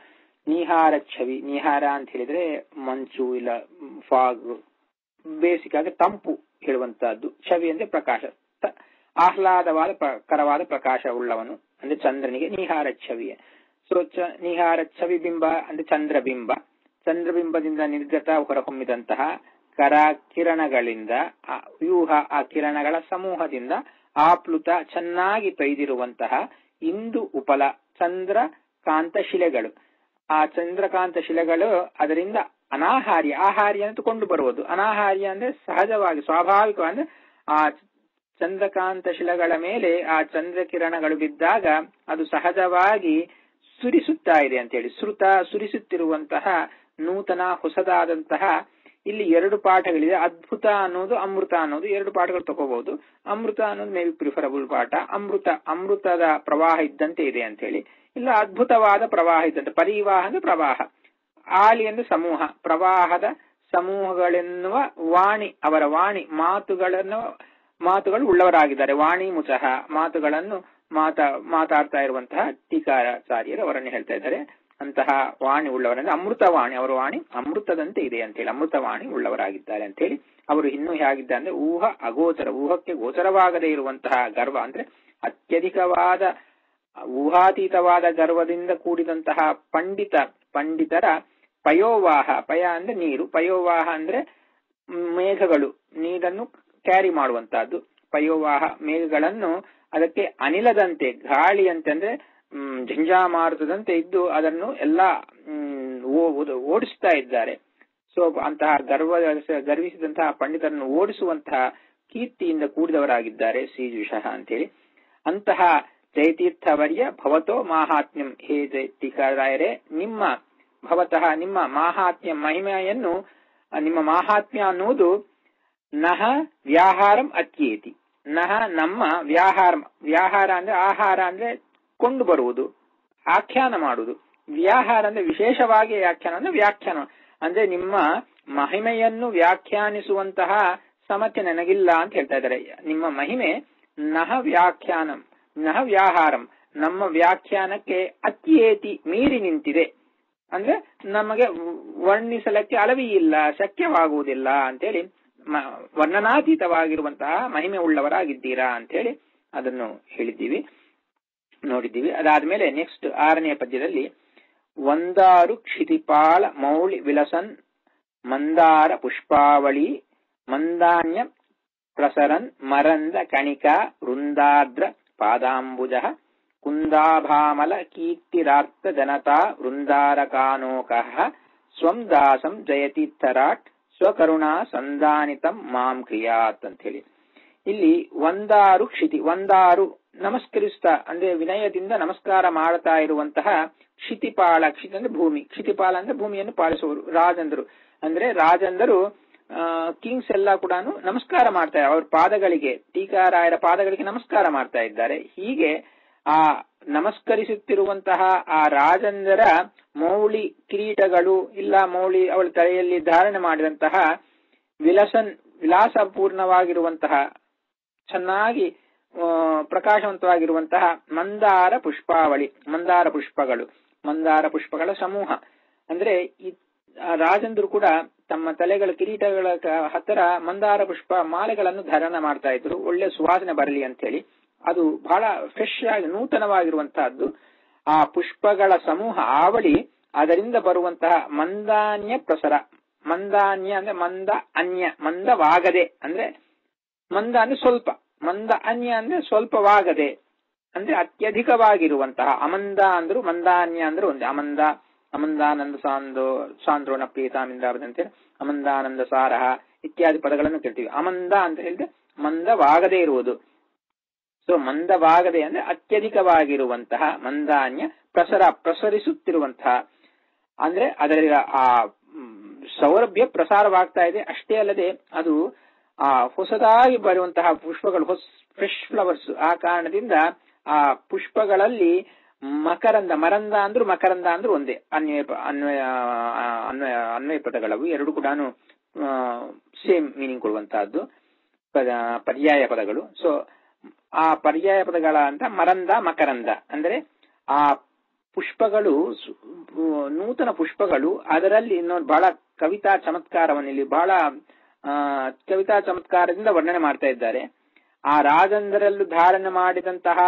Speaker 1: ನೀಹಾರ ಛವಿ, ನೀಹಾರ ಅಂತ ಹೇಳಿದ್ರೆ ಮಂಚು ಇಲ್ಲ ಫಾಗ್, ಬೇಸಿಕ್ ಆಗಿ ತಂಪು ಹೇಳುವಂತಹದ್ದು. ಛವಿ ಅಂದ್ರೆ ಪ್ರಕಾಶ, ಆಹ್ಲಾದವಾದ ಕರವಾದ ಪ್ರಕಾಶ ಉಳ್ಳವನು ಅಂದ್ರೆ ಚಂದ್ರನಿಗೆ ನೀಹಾರ ಛವಿ. ಸೊ ನೀಹಾರ ಛವಿ ಬಿಂಬ ಅಂದ್ರೆ ಚಂದ್ರಬಿಂಬ, ಚಂದ್ರಬಿಂಬದಿಂದ ನಿರ್ಗತ ಹೊರಹೊಮ್ಮಿದಂತಹ ಕರ ಕಿರಣಗಳಿಂದ ವ್ಯೂಹ, ಆ ಕಿರಣಗಳ ಸಮೂಹದಿಂದ ಆಪ್ಲುತ ಚೆನ್ನಾಗಿ ಪೈದಿರುವಂತಹ ಇಂದು ಉಪಲ ಚಂದ್ರಕಾಂತ ಶಿಲೆಗಳು. ಆ ಚಂದ್ರಕಾಂತ ಶಿಲೆಗಳು ಅದರಿಂದ ಅನಾಹಾರ್ಯ, ಆಹಾರ್ಯ ಅಂತಕೊಂಡು ಬರುವುದು. ಅನಾಹಾರ್ಯ ಅಂದ್ರೆ ಸಹಜವಾಗಿ ಸ್ವಾಭಾವಿಕ ಅಂದ್ರೆ ಆ ಚಂದ್ರಕಾಂತ ಶಿಲೆಗಳ ಮೇಲೆ ಆ ಚಂದ್ರಕಿರಣಗಳು ಬಿದ್ದಾಗ ಅದು ಸಹಜವಾಗಿ ಸುರಿಸುತ್ತಾ ಇದೆ ಅಂತೇಳಿ, ಸುರಿಸುತ್ತಿರುವಂತಹ ನೂತನ ಹೊಸದಾದಂತಹ. ಇಲ್ಲಿ ಎರಡು ಪಾಠಗಳಿದೆ, ಅದ್ಭುತ ಅನ್ನೋದು ಅಮೃತ ಅನ್ನೋದು, ಎರಡು ಪಾಠಗಳು ತಗೋಬಹುದು. ಅಮೃತ ಅನ್ನೋದು ಮೇ ಬಿ ಪ್ರಿಫರಬಲ್ ಪಾಠ. ಅಮೃತದ ಪ್ರವಾಹ ಇದ್ದಂತೆ ಇದೆ ಅಂತ ಹೇಳಿ, ಇಲ್ಲ ಅದ್ಭುತವಾದ ಪ್ರವಾಹ ಇದ್ದಂತೆ. ಪರಿವಾಹ ಅಂದ್ರೆ ಪ್ರವಾಹ, ಆಲಿ ಅಂದ್ರೆ ಸಮೂಹ, ಪ್ರವಾಹದ ಸಮೂಹಗಳೆನ್ನುವ ವಾಣಿ, ಅವರ ವಾಣಿ ಮಾತುಗಳು ಉಳ್ಳವರಾಗಿದ್ದಾರೆ. ವಾಣಿ ಮುಚಃ ಮಾತುಗಳನ್ನು ಮಾತಾಡ್ತಾ ಇರುವಂತಹ ಟೀಕಾಚಾರ್ಯರು ಅವರನ್ನು ಹೇಳ್ತಾ ಇದ್ದಾರೆ. ಅಂತಹ ವಾಣಿ ಉಳ್ಳವರಂದ್ರೆ ಅಮೃತವಾಣಿ, ಅವರ ವಾಣಿ ಅಮೃತದಂತೆ ಇದೆ ಅಂತ ಹೇಳಿ, ಅಮೃತವಾಣಿ ಉಳ್ಳವರಾಗಿದ್ದಾರೆ ಅಂತ ಹೇಳಿ. ಅವರು ಇನ್ನೂ ಹೇಗಿದ್ದಾರೆ ಅಂದ್ರೆ ಊಹ ಅಗೋಚರ, ಊಹಕ್ಕೆ ಗೋಚರವಾಗದೇ ಇರುವಂತಹ ಗರ್ವ ಅಂದ್ರೆ ಅತ್ಯಧಿಕವಾದ ಊಹಾತೀತವಾದ ಗರ್ವದಿಂದ ಕೂಡಿದಂತಹ ಪಂಡಿತರ ಪಯೋವಾಹ, ಪಯ ಅಂದ್ರೆ ನೀರು, ಪಯೋವಾಹ ಅಂದ್ರೆ ಮೇಘಗಳು, ನೀರನ್ನು ಕ್ಯಾರಿ ಮಾಡುವಂತಹದ್ದು. ಪಯೋವಾಹ ಮೇಘಗಳನ್ನು ಅದಕ್ಕೆ ಅನಿಲದಂತೆ, ಗಾಳಿ ಅಂತಂದ್ರೆ ಝಂಜಾಮಾರುತದಂತೆ ಇದ್ದು ಅದನ್ನು ಎಲ್ಲಾ ಓಡಿಸ್ತಾ ಇದ್ದಾರೆ. ಸೊ ಅಂತಹ ಗರ್ವಿಸಿದಂತಹ ಪಂಡಿತರನ್ನು ಓಡಿಸುವಂತಹ ಕೀರ್ತಿಯಿಂದ ಕೂಡಿದವರಾಗಿದ್ದಾರೆ ಶ್ರೀಜುಷಃ ಅಂತೇಳಿ. ಅಂತಹ ಜಯತೀರ್ಥವರ್ಯ ಭವತೋ ಮಾಹಾತ್ಮ್ಯಂ, ಹೇ ಜಯತೀರ್ಥರಾಯರೇ ನಿಮ್ಮ ಭವತಃ ನಿಮ್ಮ ಮಾಹಾತ್ಮ್ಯ ಮಹಿಮೆಯನ್ನು, ನಿಮ್ಮ ಮಾಹಾತ್ಮ್ಯ ಅನ್ನುವುದು ನಹ ವ್ಯಾಹಾರಂ ಅತ್ಯೇತಿ. ನಹ ನಮ್ಮ ವ್ಯಾಹಾರ ಅಂದ್ರೆ ಆಹಾರ ಅಂದ್ರೆ ಕೊಂಡು ಬರುವುದು, ಆಖ್ಯಾನ ಮಾಡುವುದು. ವ್ಯಾಹಾರ ಅಂದ್ರೆ ವಿಶೇಷವಾಗಿ ವ್ಯಾಖ್ಯಾನ ಅಂದ್ರೆ ವ್ಯಾಖ್ಯಾನ ಅಂದ್ರೆ ನಿಮ್ಮ ಮಹಿಮೆಯನ್ನು ವ್ಯಾಖ್ಯಾನಿಸುವಂತಹ ಸಮಸ್ಯೆ ನನಗಿಲ್ಲ ಅಂತ ಹೇಳ್ತಾ ಇದ್ದಾರೆ. ನಿಮ್ಮ ಮಹಿಮೆ ನಹ ವ್ಯಾಖ್ಯಾನಂ ನಹ ವ್ಯಾಹಾರಂ, ನಮ್ಮ ವ್ಯಾಖ್ಯಾನಕ್ಕೆ ಅತ್ಯೇತಿ ಮೀರಿ ನಿಂತಿದೆ. ಅಂದ್ರೆ ನಮಗೆ ವರ್ಣಿಸಲಕ್ಕೆ ಅಳವಿ ಇಲ್ಲ, ಶಕ್ಯವಾಗುವುದಿಲ್ಲ ಅಂತೇಳಿ ವರ್ಣನಾತೀತವಾಗಿರುವಂತಹ ಮಹಿಮೆ ಉಳ್ಳವರಾಗಿದ್ದೀರಾ ಅಂತೇಳಿ ಅದನ್ನು ನೋಡಿದ್ದೀವಿ. ಅದಾದ್ಮೇಲೆ ನೆಕ್ಸ್ಟ್ 6ನೇ ಪದ್ಯದಲ್ಲಿ ಒಂದಾರು ಕ್ಷಿತಿಪಾಳ ಮೌಳಿ ವಿಲಸನ್ ಮಂದಾರ ಪುಷ್ಪಾವಳಿ ಮಂದಾನ್ಯ ಪ್ರಸರನ್ ಮರಂದ ಕಣಿಕಾ ವೃಂದಾದ್ರ ಪಾದಾಂಬುಜ ಕುಂದಾಭಾಮಲ ಕೀರ್ತಿರಾರ್ಥ ಜನತಾ ವೃಂದಾರಕಾನೋಕಃ ಸ್ವಂ ದಾಸಂ ಜಯತೀರ್ಥರಾಟ್ ಸ್ವಕರುಣಾ ಸಂದಾನಿತಂ ಮಾಂ ಕ್ರಿಯಾತ್ ಅಂತ ಹೇಳಿ. ಇಲ್ಲಿ ಒಂದಾರು ಕ್ಷಿತಿ, ಒಂದಾರು ನಮಸ್ಕರಿಸ್ತಾ ಅಂದ್ರೆ ವಿನಯದಿಂದ ನಮಸ್ಕಾರ ಮಾಡ್ತಾ ಇರುವಂತಹ ಕ್ಷಿತಿಪಾಳ, ಕ್ಷಿತಿ ಅಂದ್ರೆ ಭೂಮಿ, ಕ್ಷಿತಿಪಾಳ ಅಂದ್ರೆ ಭೂಮಿಯನ್ನು ಪಾಲಿಸುವರು ರಾಜಂದರು. ಅಂದ್ರೆ ರಾಜಂದರು ಕಿಂಗ್ಸ್ ಎಲ್ಲ ಕೂಡ ನಮಸ್ಕಾರ ಮಾಡ್ತಾ ಅವ್ರ ಪಾದಗಳಿಗೆ, ಟೀಕಾರಾಯರ ಪಾದಗಳಿಗೆ ನಮಸ್ಕಾರ ಮಾಡ್ತಾ ಇದ್ದಾರೆ. ಹೀಗೆ ಆ ನಮಸ್ಕರಿಸುತ್ತಿರುವಂತಹ ಆ ರಾಜಂದರ ಮೌಳಿ ಕಿರೀಟಗಳು ಇಲ್ಲ ಮೌಳಿ ಅವಳ ತಲೆಯಲ್ಲಿ ಧಾರಣೆ ಮಾಡಿದಂತಹ ವಿಲಾಸಪೂರ್ಣವಾಗಿರುವಂತಹ ಚೆನ್ನಾಗಿ ಪ್ರಕಾಶವಂತವಾಗಿರುವಂತಹ ಮಂದಾರ ಪುಷ್ಪಾವಳಿ, ಮಂದಾರ ಪುಷ್ಪಗಳ ಸಮೂಹ. ಅಂದ್ರೆ ಈ ರಾಜಂದ್ರು ಕೂಡ ತಮ್ಮ ತಲೆಗಳ ಕಿರೀಟಗಳ ಹತ್ತಿರ ಮಂದಾರ ಪುಷ್ಪ ಮಾಲೆಗಳನ್ನು ಧಾರಣ ಮಾಡ್ತಾ ಇದ್ರು, ಒಳ್ಳೆ ಸುವಾಸನೆ ಬರಲಿ ಅಂತ ಹೇಳಿ. ಅದು ಬಹಳ ಫ್ರೆಶ್ ಆಗಿ ನೂತನವಾಗಿರುವಂತಹದ್ದು. ಆ ಪುಷ್ಪಗಳ ಸಮೂಹ ಆವಳಿ, ಅದರಿಂದ ಬರುವಂತಹ ಮಂದಾನ್ಯ ಪ್ರಸರ, ಮಂದಾನ್ಯ ಅಂದ್ರೆ ಮಂದವಾಗದೆ, ಅಂದ್ರೆ ಮಂದ ಅಂದ್ರೆ ಸ್ವಲ್ಪ, ಮಂದ ಅನ್ಯ ಅಂದ್ರೆ ಸ್ವಲ್ಪವಾಗದೆ, ಅಂದ್ರೆ ಅತ್ಯಧಿಕವಾಗಿರುವಂತಹ. ಅಮಂದ ಅಂದ್ರು ಮಂದಾನ್ಯ ಅಂದ್ರೆ ಒಂದು ಅಮಂದಾನಂದ ಸಾಂದ್ರೋಣ ಪ್ರೀತಾಮಿಂದಾಬದಂತೆ ಅಮಂದಾನಂದ ಸಾರಹ ಇತ್ಯಾದಿ ಪದಗಳನ್ನು ಕೇಳ್ತೀವಿ. ಅಮಂದ ಅಂತ ಹೇಳಿದ್ರೆ ಮಂದವಾಗದೇ ಇರುವುದು. ಸೊ ಮಂದವಾಗದೆ ಅಂದ್ರೆ ಅತ್ಯಧಿಕವಾಗಿರುವಂತಹ ಮಂದಾನ್ಯ ಪ್ರಸರಿಸುತ್ತಿರುವಂತಹ, ಅಂದ್ರೆ ಅದರ ಆ ಸೌರಭ್ಯ ಪ್ರಸಾರವಾಗ್ತಾ ಇದೆ. ಅಷ್ಟೇ ಅಲ್ಲದೆ ಅದು ಆ ಹೊಸದಾಗಿ ಬರುವಂತಹ ಪುಷ್ಪಗಳು, ಫ್ರೆಶ್ ಫ್ಲವರ್ಸ್, ಆ ಕಾರಣದಿಂದ ಆ ಪುಷ್ಪಗಳಲ್ಲಿ ಮರಂದ ಅಂದ್ರೂ ಒಂದೇ ಅನ್ವಯ ಪದಗಳವು ಎರಡು ಕೂಡ ಸೇಮ್ ಮೀನಿಂಗ್ ಕೊಡುವಂತಹದ್ದು ಪರ್ಯಾಯ ಪದಗಳು. ಸೊ ಆ ಪರ್ಯಾಯ ಪದಗಳ ಅಂತ ಮರಂದ ಮಕರಂದ ಅಂದ್ರೆ ಆ ಪುಷ್ಪಗಳು ನೂತನ ಪುಷ್ಪಗಳು, ಅದರಲ್ಲಿ ಇನ್ನೊಂದು ಬಹಳ ಕವಿತಾ ಚಮತ್ಕಾರವನ್ನು ಇಲ್ಲಿ ಬಹಳ ಕವಿತಾ ಚಮತ್ಕಾರದಿಂದ ವರ್ಣನೆ ಮಾಡ್ತಾ ಇದ್ದಾರೆ. ಆ ರಾಜಂದರಲ್ಲೂ ಧಾರಣೆ ಮಾಡಿದಂತಹ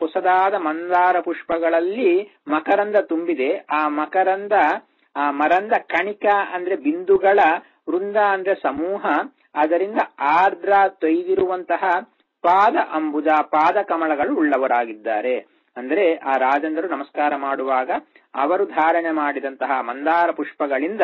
Speaker 1: ಹೊಸದಾದ ಮಂದಾರ ಪುಷ್ಪಗಳಲ್ಲಿ ಮಕರಂದ ತುಂಬಿದೆ. ಆ ಮರಂದ ಕಣಿಕ ಅಂದ್ರೆ ಬಿಂದುಗಳ, ವೃಂದ ಅಂದ್ರೆ ಸಮೂಹ, ಅದರಿಂದ ಆರ್ದ್ರ ತೊಯ್ದಿರುವಂತಹ ಪಾದ ಅಂಬುಜ, ಪಾದ ಕಮಲಗಳು ಉಳ್ಳವರಾಗಿದ್ದಾರೆ. ಅಂದ್ರೆ ಆ ರಾಜಂದರು ನಮಸ್ಕಾರ ಮಾಡುವಾಗ ಅವರು ಧಾರಣೆ ಮಾಡಿದಂತಹ ಮಂದಾರ ಪುಷ್ಪಗಳಿಂದ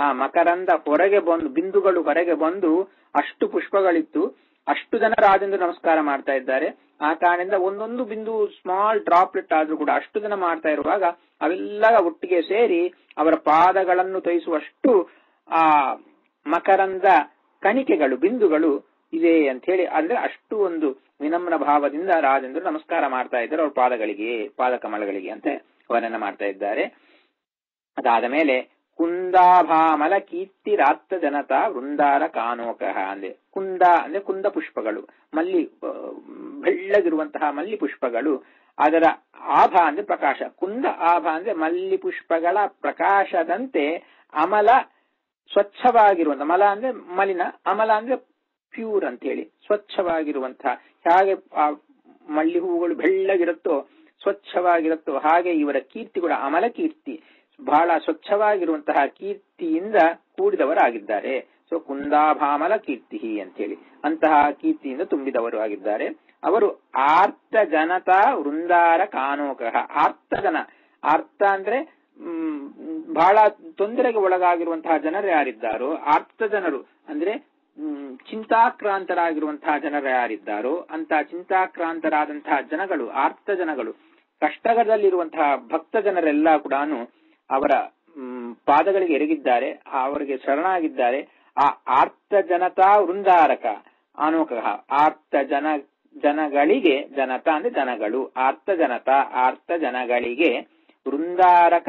Speaker 1: ಆ ಮಕರಂದ ಹೊರಗೆ ಬಂದು, ಬಿಂದುಗಳು ಹೊರಗೆ ಬಂದು ಅಷ್ಟು ಪುಷ್ಪಗಳಿತ್ತು. ಅಷ್ಟು ಜನ ರಾಜಂದರು ನಮಸ್ಕಾರ ಮಾಡ್ತಾ ಇದ್ದಾರೆ. ಆ ಕಾರಣದಿಂದ ಒಂದೊಂದು ಬಿಂದು ಸ್ಮಾಲ್ ಡ್ರಾಪ್ಲೆಟ್ ಆದ್ರೂ ಕೂಡ ಅಷ್ಟು ಜನ ಮಾಡ್ತಾ ಇರುವಾಗ ಅವೆಲ್ಲ ಒಟ್ಟಿಗೆ ಸೇರಿ ಅವರ ಪಾದಗಳನ್ನು ತೊಯಿಸುವಷ್ಟು ಆ ಮಕರಂದ ಕಣಿಕೆಗಳು, ಬಿಂದುಗಳು ಇದೆ ಅಂತ ಹೇಳಿ, ಅಂದ್ರೆ ಅಷ್ಟು ಒಂದು ವಿನಮ್ರ ಭಾವದಿಂದ ರಾಜಂದರು ನಮಸ್ಕಾರ ಮಾಡ್ತಾ ಇದ್ದಾರೆ ಅವ್ರ ಪಾದಗಳಿಗೆ, ಪಾದ ಕಮಲಗಳಿಗೆ ಅಂತ ವರ್ಣನೆ ಮಾಡ್ತಾ ಇದ್ದಾರೆ. ಅದಾದ ಮೇಲೆ ಕುಂದಾಭಾಮಲ ಕೀರ್ತಿ ರಾತ್ತ ಜನತಾ ವೃಂದಾರ ಕಾನೋಕಃ ಅಂದ್ರೆ ಕುಂದ ಪುಷ್ಪಗಳು, ಬೆಳ್ಳಗಿರುವಂತಹ ಮಲ್ಲಿ ಪುಷ್ಪಗಳು, ಅದರ ಆಭ ಅಂದ್ರೆ ಪ್ರಕಾಶ. ಕುಂದ ಆಭ ಅಂದ್ರೆ ಮಲ್ಲಿ ಪುಷ್ಪಗಳ ಪ್ರಕಾಶದಂತೆ ಅಮಲ ಸ್ವಚ್ಛವಾಗಿರುವಂತಹ, ಮಲ ಅಂದ್ರೆ ಮಲಿನ, ಅಮಲ ಅಂದ್ರೆ ಪ್ಯೂರ್ ಅಂತ ಹೇಳಿ, ಸ್ವಚ್ಛವಾಗಿರುವಂತಹ, ಹೇಗೆ ಆ ಮಲ್ಲಿ ಹೂವುಗಳು ಬೆಳ್ಳಗಿರುತ್ತೋ ಸ್ವಚ್ಛವಾಗಿರುತ್ತೋ ಹಾಗೆ ಇವರ ಕೀರ್ತಿ ಕೂಡ ಅಮಲ ಕೀರ್ತಿ, ಬಹಳ ಸ್ವಚ್ಛವಾಗಿರುವಂತಹ ಕೀರ್ತಿಯಿಂದ ಕೂಡಿದವರಾಗಿದ್ದಾರೆ. ಸೊ ಕುಂದಾಭಾಮಲ ಕೀರ್ತಿ ಅಂತೇಳಿ ಅಂತಹ ಕೀರ್ತಿಯಿಂದ ತುಂಬಿದವರು ಆಗಿದ್ದಾರೆ. ಅವರು ಆರ್ತ ಜನತಾ ವೃಂದಾರ ಕಾನೋಕಃ. ಆರ್ತ ಅಂದ್ರೆ ಬಹಳ ತೊಂದರೆಗೆ ಒಳಗಾಗಿರುವಂತಹ ಜನರು ಯಾರಿದ್ದಾರೋ, ಆರ್ತ ಜನರು ಅಂದ್ರೆ ಚಿಂತಾಕ್ರಾಂತರಾಗಿರುವಂತಹ ಜನರು ಯಾರಿದ್ದಾರೋ ಅಂತ ಚಿಂತಾಕ್ರಾಂತರಾದಂತಹ ಜನಗಳು, ಆರ್ತ ಜನಗಳು, ಕಷ್ಟದಲ್ಲಿರುವಂತಹ ಭಕ್ತ ಜನರೆಲ್ಲ ಕೂಡ ಅವರ ಪಾದಗಳಿಗೆ ಎರಗಿದ್ದಾರೆ, ಅವರಿಗೆ ಶರಣಾಗಿದ್ದಾರೆ. ಆ ಆರ್ತ ಜನತಾ ವೃಂದಾರಕ ಆನೋಕಃ, ಆರ್ತ ಜನಗಳಿಗೆ, ಜನತಾ ಅಂದ್ರೆ ಜನಗಳು, ಆರ್ತ ಜನಗಳಿಗೆ ವೃಂದಾರಕ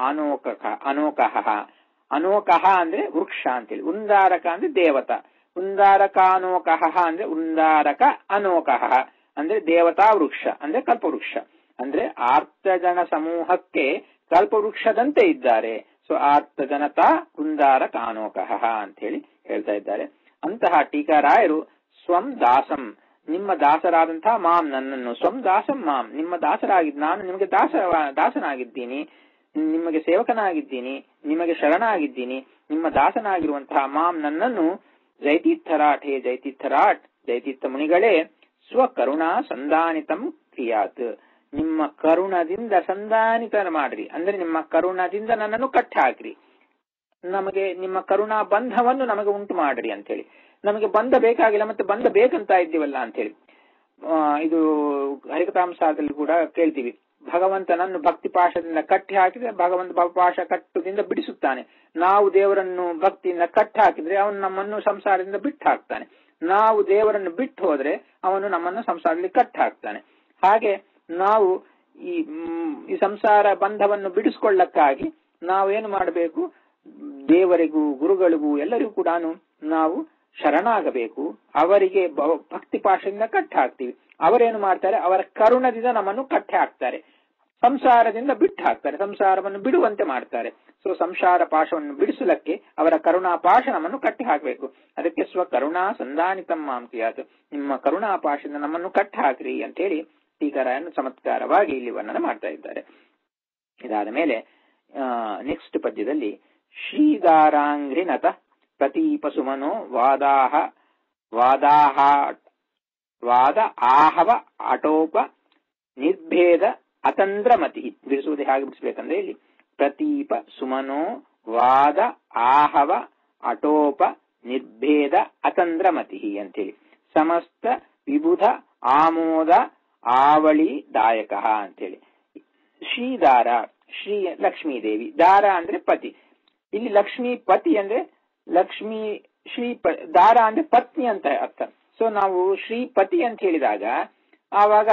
Speaker 1: ಅನೋಕಃ. ಅನೋಕಃ ಅಂದ್ರೆ ವೃಕ್ಷ ಅಂತೇಳಿ, ವೃಂದಾರಕ ಅಂದ್ರೆ ದೇವತಾ, ವೃಂದಾರಕಾನೋಕಃ ಅಂದ್ರೆ ವೃಂದಾರಕ ಅನೋಕಃ ಅಂದ್ರೆ ದೇವತಾ ವೃಕ್ಷ ಅಂದ್ರೆ ಕಲ್ಪವೃಕ್ಷ. ಅಂದ್ರೆ ಆರ್ತಜನ ಸಮೂಹಕ್ಕೆ ಕಲ್ಪವೃಕ್ಷದಂತೆ ಇದ್ದಾರೆ. ಸೊ ಆರ್ತ ಜನತಾ ವೃಂದಾರ ಕಾನೋಕಃ ಅಂತ ಹೇಳಿ ಹೇಳ್ತಾ ಇದ್ದಾರೆ. ಅಂತಹ ಟೀಕಾರಾಯರು ಸ್ವಂ ದಾಸಂ, ನಿಮ್ಮ ದಾಸರಾದಂತಹ ಮಾಂ ನನ್ನನ್ನು, ಸ್ವಂ ದಾಸಂ ಮಾಂ, ನಿಮ್ಮ ನಾನು ನಿಮಗೆ ದಾಸನಾಗಿದ್ದೀನಿ, ನಿಮಗೆ ಸೇವಕನಾಗಿದ್ದೀನಿ, ನಿಮಗೆ ಶರಣಾಗಿದ್ದೀನಿ, ನಿಮ್ಮ ದಾಸನಾಗಿರುವಂತಹ ಮಾಂ ನನ್ನನ್ನು ಜೈತೀರ್ಥರಾಟ್, ಹೇ ಜೈತೀರ್ಥರಾಟ್, ಜೈತೀರ್ಥ ಮುನಿಗಳೇ, ಸ್ವಕರುಣಾ ಸಂದಾನಿತಂ ಕ್ರಿಯಾತ್, ನಿಮ್ಮ ಕರುಣದಿಂದ ಸಂದಾನಿತ ಮಾಡ್ರಿ, ಅಂದ್ರೆ ನಿಮ್ಮ ಕರುಣದಿಂದ ನನ್ನನ್ನು ಕಟ್ಟಿ ಹಾಕ್ರಿ, ನಮಗೆ ನಿಮ್ಮ ಕರುಣಾ ಬಂಧವನ್ನು ನಮಗೆ ಉಂಟು ಮಾಡ್ರಿ ಅಂತ ಹೇಳಿ. ನಮಗೆ ಬಂಧ ಬೇಕಾಗಿಲ್ಲ, ಮತ್ತೆ ಬಂಧ ಬೇಕಂತ ಇದ್ದೀವಲ್ಲ ಅಂತ ಹೇಳಿ. ಇದು ಹರಿಕಥಾಂಸದಲ್ಲಿ ಕೂಡ ಕೇಳ್ತೀವಿ, ಭಗವಂತನನ್ನು ಭಕ್ತಿ ಪಾಶದಿಂದ ಕಟ್ಟಿ ಹಾಕಿದ್ರೆ ಭಗವಂತ ಪಾಶ ಕಟ್ಟುದಿಂದ ಬಿಡಿಸುತ್ತಾನೆ. ನಾವು ದೇವರನ್ನು ಭಕ್ತಿಯಿಂದ ಕಟ್ಟಿ ಹಾಕಿದ್ರೆ ಅವನು ನಮ್ಮನ್ನು ಸಂಸಾರದಿಂದ ಬಿಟ್ಟು ಹಾಕ್ತಾನೆ. ನಾವು ದೇವರನ್ನು ಬಿಟ್ಟು ಹೋದ್ರೆ ಅವನು ನಮ್ಮನ್ನು ಸಂಸಾರದಲ್ಲಿ ಕಟ್ಟಿ ಹಾಕ್ತಾನೆ. ಹಾಗೆ ನಾವು ಈ ಸಂಸಾರ ಬಂಧವನ್ನು ಬಿಡಿಸ್ಕೊಳ್ಳಕ್ಕಾಗಿ ನಾವೇನು ಮಾಡಬೇಕು, ದೇವರಿಗೂ ಗುರುಗಳಿಗೂ ಎಲ್ಲರಿಗೂ ಕೂಡ ನಾವು ಶರಣಾಗಬೇಕು. ಅವರಿಗೆ ಭಕ್ತಿ ಪಾಶದಿಂದ ಕಟ್ಟಿ ಹಾಕ್ತೀವಿ, ಅವರೇನು ಮಾಡ್ತಾರೆ, ಅವರ ಕರುಣದಿಂದ ನಮ್ಮನ್ನು ಕಟ್ಟಿ ಹಾಕ್ತಾರೆ, ಸಂಸಾರದಿಂದ ಬಿಟ್ಟು ಹಾಕ್ತಾರೆ, ಸಂಸಾರವನ್ನು ಬಿಡುವಂತೆ ಮಾಡ್ತಾರೆ. ಸೊ ಸಂಸಾರ ಪಾಶವನ್ನು ಬಿಡಿಸಲಕ್ಕೆ ಅವರ ಕರುಣಾ ಪಾಶ ನಮ್ಮನ್ನು ಕಟ್ಟಿ ಹಾಕಬೇಕು. ಅದಕ್ಕೆ ಸ್ವಕರುಣಾ ಸಂದಾನಿತಂ ಮಾಂ ಕ್ರಿಯಾತ್, ನಿಮ್ಮ ಕರುಣಾ ಪಾಶದಿಂದ ನಮ್ಮನ್ನು ಕಟ್ಟಿ ಹಾಕ್ರಿ ಅಂತ ಹೇಳಿ ಟೀಕಾರಾಯನು ಚಮತ್ಕಾರವಾಗಿ ಇಲ್ಲಿ ವರ್ಣನೆ ಮಾಡ್ತಾ ಇದ್ದಾರೆ. ಇದಾದ ಮೇಲೆ ನೆಕ್ಸ್ಟ್ ಪದ್ಯದಲ್ಲಿ ಶ್ರೀದಾರಾಂಘ್ರಿನತ ಪ್ರತೀಪ ಸುಮನೋ ವಾದ ಆಹವ ಅಟೋಪ ನಿರ್ಭೇದ ಅತಂದ್ರಮತಿ. ಬಿಡಿಸುವುದು ಹೇಗೆ ಬಿಡಿಸ್ಬೇಕಂದ್ರೆ ಇಲ್ಲಿ ಪ್ರತೀಪ ಸುಮನೋ ವಾದ ಆಹವ ಅಟೋಪ ನಿರ್ಭೇದ ಅತಂದ್ರಮತಿ ಅಂತೇಳಿ ಸಮಸ್ತ ವಿಬುಧ ಆಮೋದ ಆವಳಿ ದಾಯಕ ಅಂತೇಳಿ. ಶ್ರೀದಾರ, ಶ್ರೀ ಲಕ್ಷ್ಮೀದೇವಿ, ದಾರ ಅಂದ್ರೆ ಪತಿ, ಇಲ್ಲಿ ಲಕ್ಷ್ಮೀ ಪತಿ ಅಂದ್ರೆ ಲಕ್ಷ್ಮೀ ದಾರ ಅಂದ್ರೆ ಪತ್ನಿ ಅಂತ ಅರ್ಥ. ಸೊ ನಾವು ಶ್ರೀಪತಿ ಅಂತ ಹೇಳಿದಾಗ ಆವಾಗ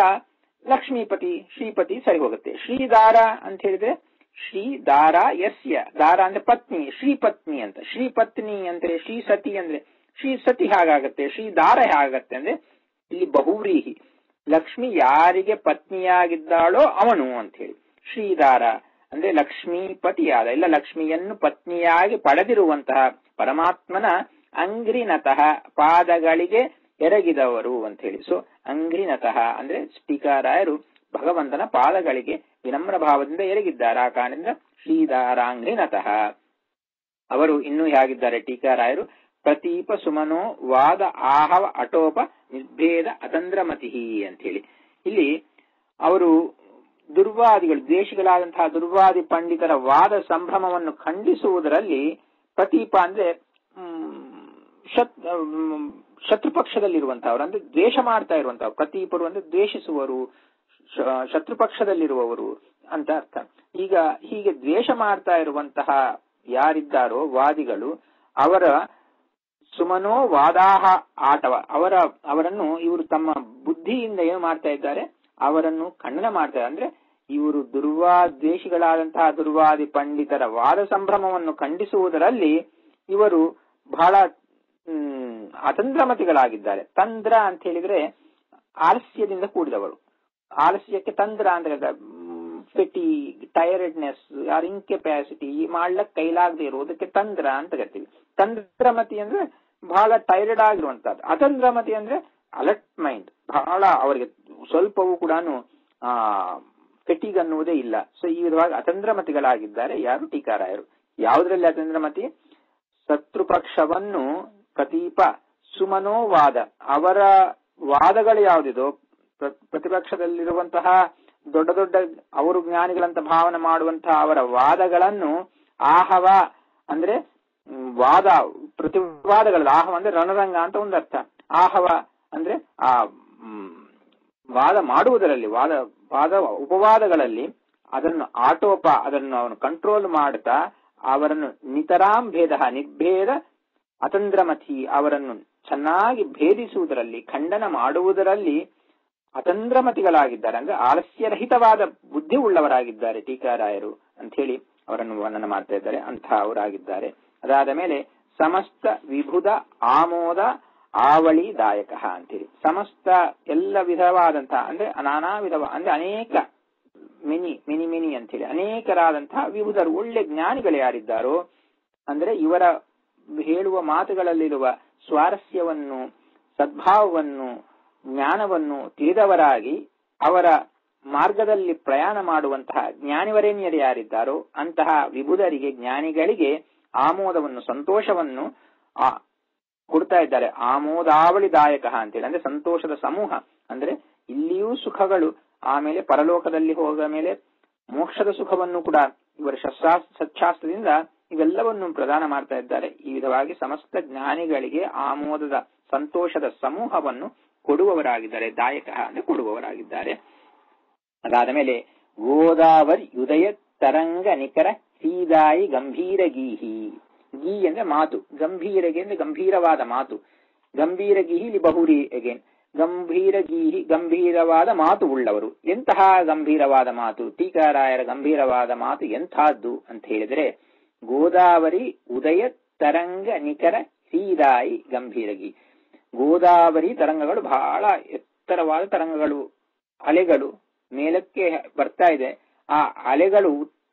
Speaker 1: ಲಕ್ಷ್ಮೀಪತಿ ಶ್ರೀಪತಿ ಸರಿ ಹೋಗುತ್ತೆ. ಶ್ರೀದಾರ ಅಂತ ಹೇಳಿದ್ರೆ ಶ್ರೀದಾರ ಯಸ್ಯ, ದಾರ ಅಂದ್ರೆ ಪತ್ನಿ, ಶ್ರೀಪತ್ನಿ ಅಂತ. ಶ್ರೀಪತ್ನಿ ಅಂದ್ರೆ ಶ್ರೀ ಸತಿ ಅಂದ್ರೆ ಶ್ರೀ ಸತಿ ಹಾಗಾಗತ್ತೆ, ಶ್ರೀದಾರ ಹೇಗಾಗತ್ತೆ ಅಂದ್ರೆ ಇಲ್ಲಿ ಬಹುವ್ರೀಹಿ, ಲಕ್ಷ್ಮಿ ಯಾರಿಗೆ ಪತ್ನಿಯಾಗಿದ್ದಾಳೋ ಅವನು ಅಂತ ಹೇಳಿ. ಶ್ರೀದಾರ ಅಂದ್ರೆ ಲಕ್ಷ್ಮೀಪತಿಯಾದ, ಇಲ್ಲ ಲಕ್ಷ್ಮಿಯನ್ನು ಪತ್ನಿಯಾಗಿ ಪಡೆದಿರುವಂತಹ ಪರಮಾತ್ಮನ ಅಂಗ್ರಿನತಃ ಪಾದಗಳಿಗೆ ಎರಗಿದವರು ಅಂತ ಹೇಳಿ. ಸೊ ಅಂಗ್ರಿನತಃ ಅಂದ್ರೆ ಟೀಕಾರಾಯರು ಭಗವಂತನ ಪಾದಗಳಿಗೆ ವಿನಮ್ರ ಭಾವದಿಂದ ಎರಗಿದ್ದಾರೆ. ಆ ಕಾರಣದಿಂದ ಶ್ರೀದಾರಾಂಗ್ರಿನತಃ. ಅವರು ಇನ್ನೂ ಹೇಗಿದ್ದಾರೆ ಟೀಕಾರಾಯರು? ಪ್ರತೀಪ ಸುಮನೋ ವಾದ ಆಹವ ಅಟೋಪ ನಿರ್ಭೇದ ಅತಂದ್ರಮತಿ ಅಂತ ಹೇಳಿ. ಇಲ್ಲಿ ಅವರು ದುರ್ವಾದಿಗಳು, ದ್ವೇಷಿಗಳಾದಂತಹ ದುರ್ವಾದಿ ಪಂಡಿತರ ವಾದ ಸಂಭ್ರಮವನ್ನು ಖಂಡಿಸುವುದರಲ್ಲಿ, ಪ್ರತೀಪ ಅಂದ್ರೆ ಶತ್ರುಪಕ್ಷದಲ್ಲಿರುವಂತಹವರು ಅಂದ್ರೆ ದ್ವೇಷ ಮಾಡ್ತಾ ಇರುವಂತಹ, ಪ್ರತೀಪರು ಅಂದ್ರೆ ದ್ವೇಷಿಸುವರು, ಶತ್ರುಪಕ್ಷದಲ್ಲಿರುವವರು ಅಂತ ಅರ್ಥ. ಈಗ ಹೀಗೆ ದ್ವೇಷ ಮಾಡ್ತಾ ಇರುವಂತಹ ಯಾರಿದ್ದಾರೋ ವಾದಿಗಳು, ಅವರ ಸುಮನೋ ವಾದಾಹ ಆಟವ, ಅವರನ್ನು ಇವರು ತಮ್ಮ ಬುದ್ಧಿಯಿಂದ ಏನು ಮಾಡ್ತಾ ಇದ್ದಾರೆ, ಅವರನ್ನು ಖಂಡನ ಮಾಡ್ತಾರೆ. ಅಂದ್ರೆ ಇವರು ದ್ವೇಷಿಗಳಾದಂತಹ ದುರ್ವಾದಿ ಪಂಡಿತರ ವಾದ ಸಂಭ್ರಮವನ್ನು ಖಂಡಿಸುವುದರಲ್ಲಿ ಇವರು ಬಹಳ ಅತಂದ್ರಮತಿಗಳಾಗಿದ್ದಾರೆ. ತಂದ್ರ ಅಂತ ಹೇಳಿದ್ರೆ ಆಲಸ್ಯದಿಂದ ಕೂಡಿದವರು. ಆಲಸ್ಯಕ್ಕೆ ತಂದ್ರ ಅಂತ ಫೆಟಿ, ಟೈರ್ಡ್ನೆಸ್ ಆರ್ ಇನ್ಕೆಪಾಸಿಟಿ, ಮಾಡ್ಲಕ್ ಕೈಲಾಗದೆ ಇರುವುದಕ್ಕೆ ತಂದ್ರ ಅಂತ ಕರಿತೀವಿ. ತಂದ್ರಮತಿ ಅಂದ್ರೆ ಬಹಳ ಟೈರ್ಡ್ ಆಗಿರುವಂತಹದ್ದು. ಅತಂದ್ರಮತಿ ಅಂದ್ರೆ ಅಲರ್ಟ್ ಮೈಂಡ್, ಬಹಳ ಅವರಿಗೆ ಸ್ವಲ್ಪವೂ ಕೂಡ ಫೆಟಿಗ್ ಅನ್ನುವುದೇ ಇಲ್ಲ. ಸೊ ಈ ವಿಧವಾಗಿ ಅತಂದ್ರಮತಿಗಳಾಗಿದ್ದಾರೆ ಯಾರು? ಟೀಕಾರಾಯರು. ಯಾವುದರಲ್ಲಿ ಅತಂದ್ರಮತಿ? ಶತ್ರುಪಕ್ಷವನ್ನು ಪ್ರತೀಪ ಸುಮನೋವಾದ, ಅವರ ವಾದಗಳು ಯಾವುದಿದೋ, ಪ್ರತಿಪಕ್ಷದಲ್ಲಿರುವಂತಹ ದೊಡ್ಡ ದೊಡ್ಡ ಅವರು ಜ್ಞಾನಿಗಳಂತ ಭಾವನೆ ಮಾಡುವಂತಹ ಅವರ ವಾದಗಳನ್ನು ಆಹವ ಅಂದ್ರೆ ವಾದ, ಪ್ರತಿವಾದಗಳ ಆಹವ ಅಂದ್ರೆ ರಣರಂಗ ಅಂತ ಒಂದರ್ಥ. ಆಹವ ಅಂದ್ರೆ ಆ ವಾದ ಮಾಡುವುದರಲ್ಲಿ, ವಾದ ಉಪವಾದಗಳಲ್ಲಿ ಅದನ್ನು ಆಟೋಪ, ಅದನ್ನು ಅವನು ಕಂಟ್ರೋಲ್ ಮಾಡ್ತಾ ಅವರನ್ನು ನಿತರಾಂ ಭೇದ ನಿರ್ಭೇದ ಅತಂದ್ರಮತಿ, ಅವರನ್ನು ಚೆನ್ನಾಗಿ ಭೇದಿಸುವುದರಲ್ಲಿ, ಖಂಡನ ಮಾಡುವುದರಲ್ಲಿ ಅತಂದ್ರಮತಿಗಳಾಗಿದ್ದಾರೆ. ಅಂದ್ರೆ ಆಲಸ್ಯರಹಿತವಾದ ಬುದ್ಧಿ ಉಳ್ಳವರಾಗಿದ್ದಾರೆ ಟೀಕಾರಾಯರು ಅಂತ ಹೇಳಿ ಅವರನ್ನು ವರ್ಣನ ಮಾಡ್ತಾ ಇದ್ದಾರೆ. ಅಂಥ ಅವರಾಗಿದ್ದಾರೆ. ಅದಾದ ಮೇಲೆ ಸಮಸ್ತ ವಿಭುಧ ಆಮೋದ ಆವಳಿದಾಯಕ ಅಂತೇಳಿ, ಸಮಸ್ತ ಎಲ್ಲ ವಿಧವಾದಂತಹ ಅಂದ್ರೆ ನಾನಾ ವಿಧವ ಅಂದ್ರೆ ಅನೇಕ ಮಿನಿ ಅಂತೇಳಿ ಅನೇಕರಾದಂತಹ ವಿಭುಧರು, ಒಳ್ಳೆ ಜ್ಞಾನಿಗಳು ಯಾರಿದ್ದಾರೋ, ಅಂದ್ರೆ ಇವರ ಹೇಳುವ ಮಾತುಗಳಲ್ಲಿರುವ ಸ್ವಾರಸ್ಯವನ್ನು, ಸದ್ಭಾವವನ್ನು, ಜ್ಞಾನವನ್ನು ತಿಳಿದವರಾಗಿ ಅವರ ಮಾರ್ಗದಲ್ಲಿ ಪ್ರಯಾಣ ಮಾಡುವಂತಹ ಜ್ಞಾನಿವರೇಣ್ಯರು ಯಾರಿದ್ದಾರೋ ಅಂತಹ ವಿಭುಧರಿಗೆ, ಜ್ಞಾನಿಗಳಿಗೆ ಆಮೋದವನ್ನು, ಸಂತೋಷವನ್ನು ಕೊಡ್ತಾ ಇದ್ದಾರೆ. ಆಮೋದಾವಳಿದಾಯಕ ಅಂತೇಳಿ ಅಂದ್ರೆ ಸಂತೋಷದ ಸಮೂಹ. ಅಂದ್ರೆ ಇಲ್ಲಿಯೂ ಸುಖಗಳು, ಆಮೇಲೆ ಪರಲೋಕದಲ್ಲಿ ಹೋದ ಮೇಲೆ ಮೋಕ್ಷದ ಸುಖವನ್ನು ಕೂಡ ಇವರ ಸಚ್ಚಾಸ್ತ್ರದಿಂದ ಇವೆಲ್ಲವನ್ನು ಪ್ರದಾನ ಮಾಡ್ತಾ ಇದ್ದಾರೆ. ಈ ವಿಧವಾಗಿ ಸಮಸ್ತ ಜ್ಞಾನಿಗಳಿಗೆ ಆಮೋದದ, ಸಂತೋಷದ ಸಮೂಹವನ್ನು ಕೊಡುವವರಾಗಿದ್ದಾರೆ. ದಾಯಕ ಅಂದ್ರೆ ಕೊಡುವವರಾಗಿದ್ದಾರೆ. ಅದಾದ ಮೇಲೆ ಗೋದಾವರಿ ಉದಯ ತರಂಗ ನಿಖರ ಸೀದಾಯಿ ಗಂಭೀರ ಗೀಹಿ. ಗೀ ಅಂದ್ರೆ ಮಾತು, ಗಂಭೀರಗೆ ಅಂದ್ರೆ ಗಂಭೀರವಾದ ಮಾತು. ಗಂಭೀರ ಗೀಹಿ ಇಲ್ಲಿ ಬಹುರಿ ಅಗೇನ್. ಗಂಭೀರ ಗೀಹಿ ಗಂಭೀರವಾದ ಮಾತು ಉಳ್ಳವರು. ಎಂತಹ ಗಂಭೀರವಾದ ಮಾತು? ಟೀಕಾರಾಯರ ಗಂಭೀರವಾದ ಮಾತು ಎಂಥದ್ದು ಅಂತ ಹೇಳಿದ್ರೆ, ಗೋದಾವರಿ ಉದಯ ತರಂಗ ನಿಖರ ಸೀದಾಯಿ ಗಂಭೀರಗಿ. ಗೋದಾವರಿ ತರಂಗಗಳು ಬಹಳ ಎತ್ತರವಾದ ತರಂಗಗಳು, ಅಲೆಗಳು ಮೇಲಕ್ಕೆ ಬರ್ತಾ ಇದೆ. ಆ ಅಲೆಗಳು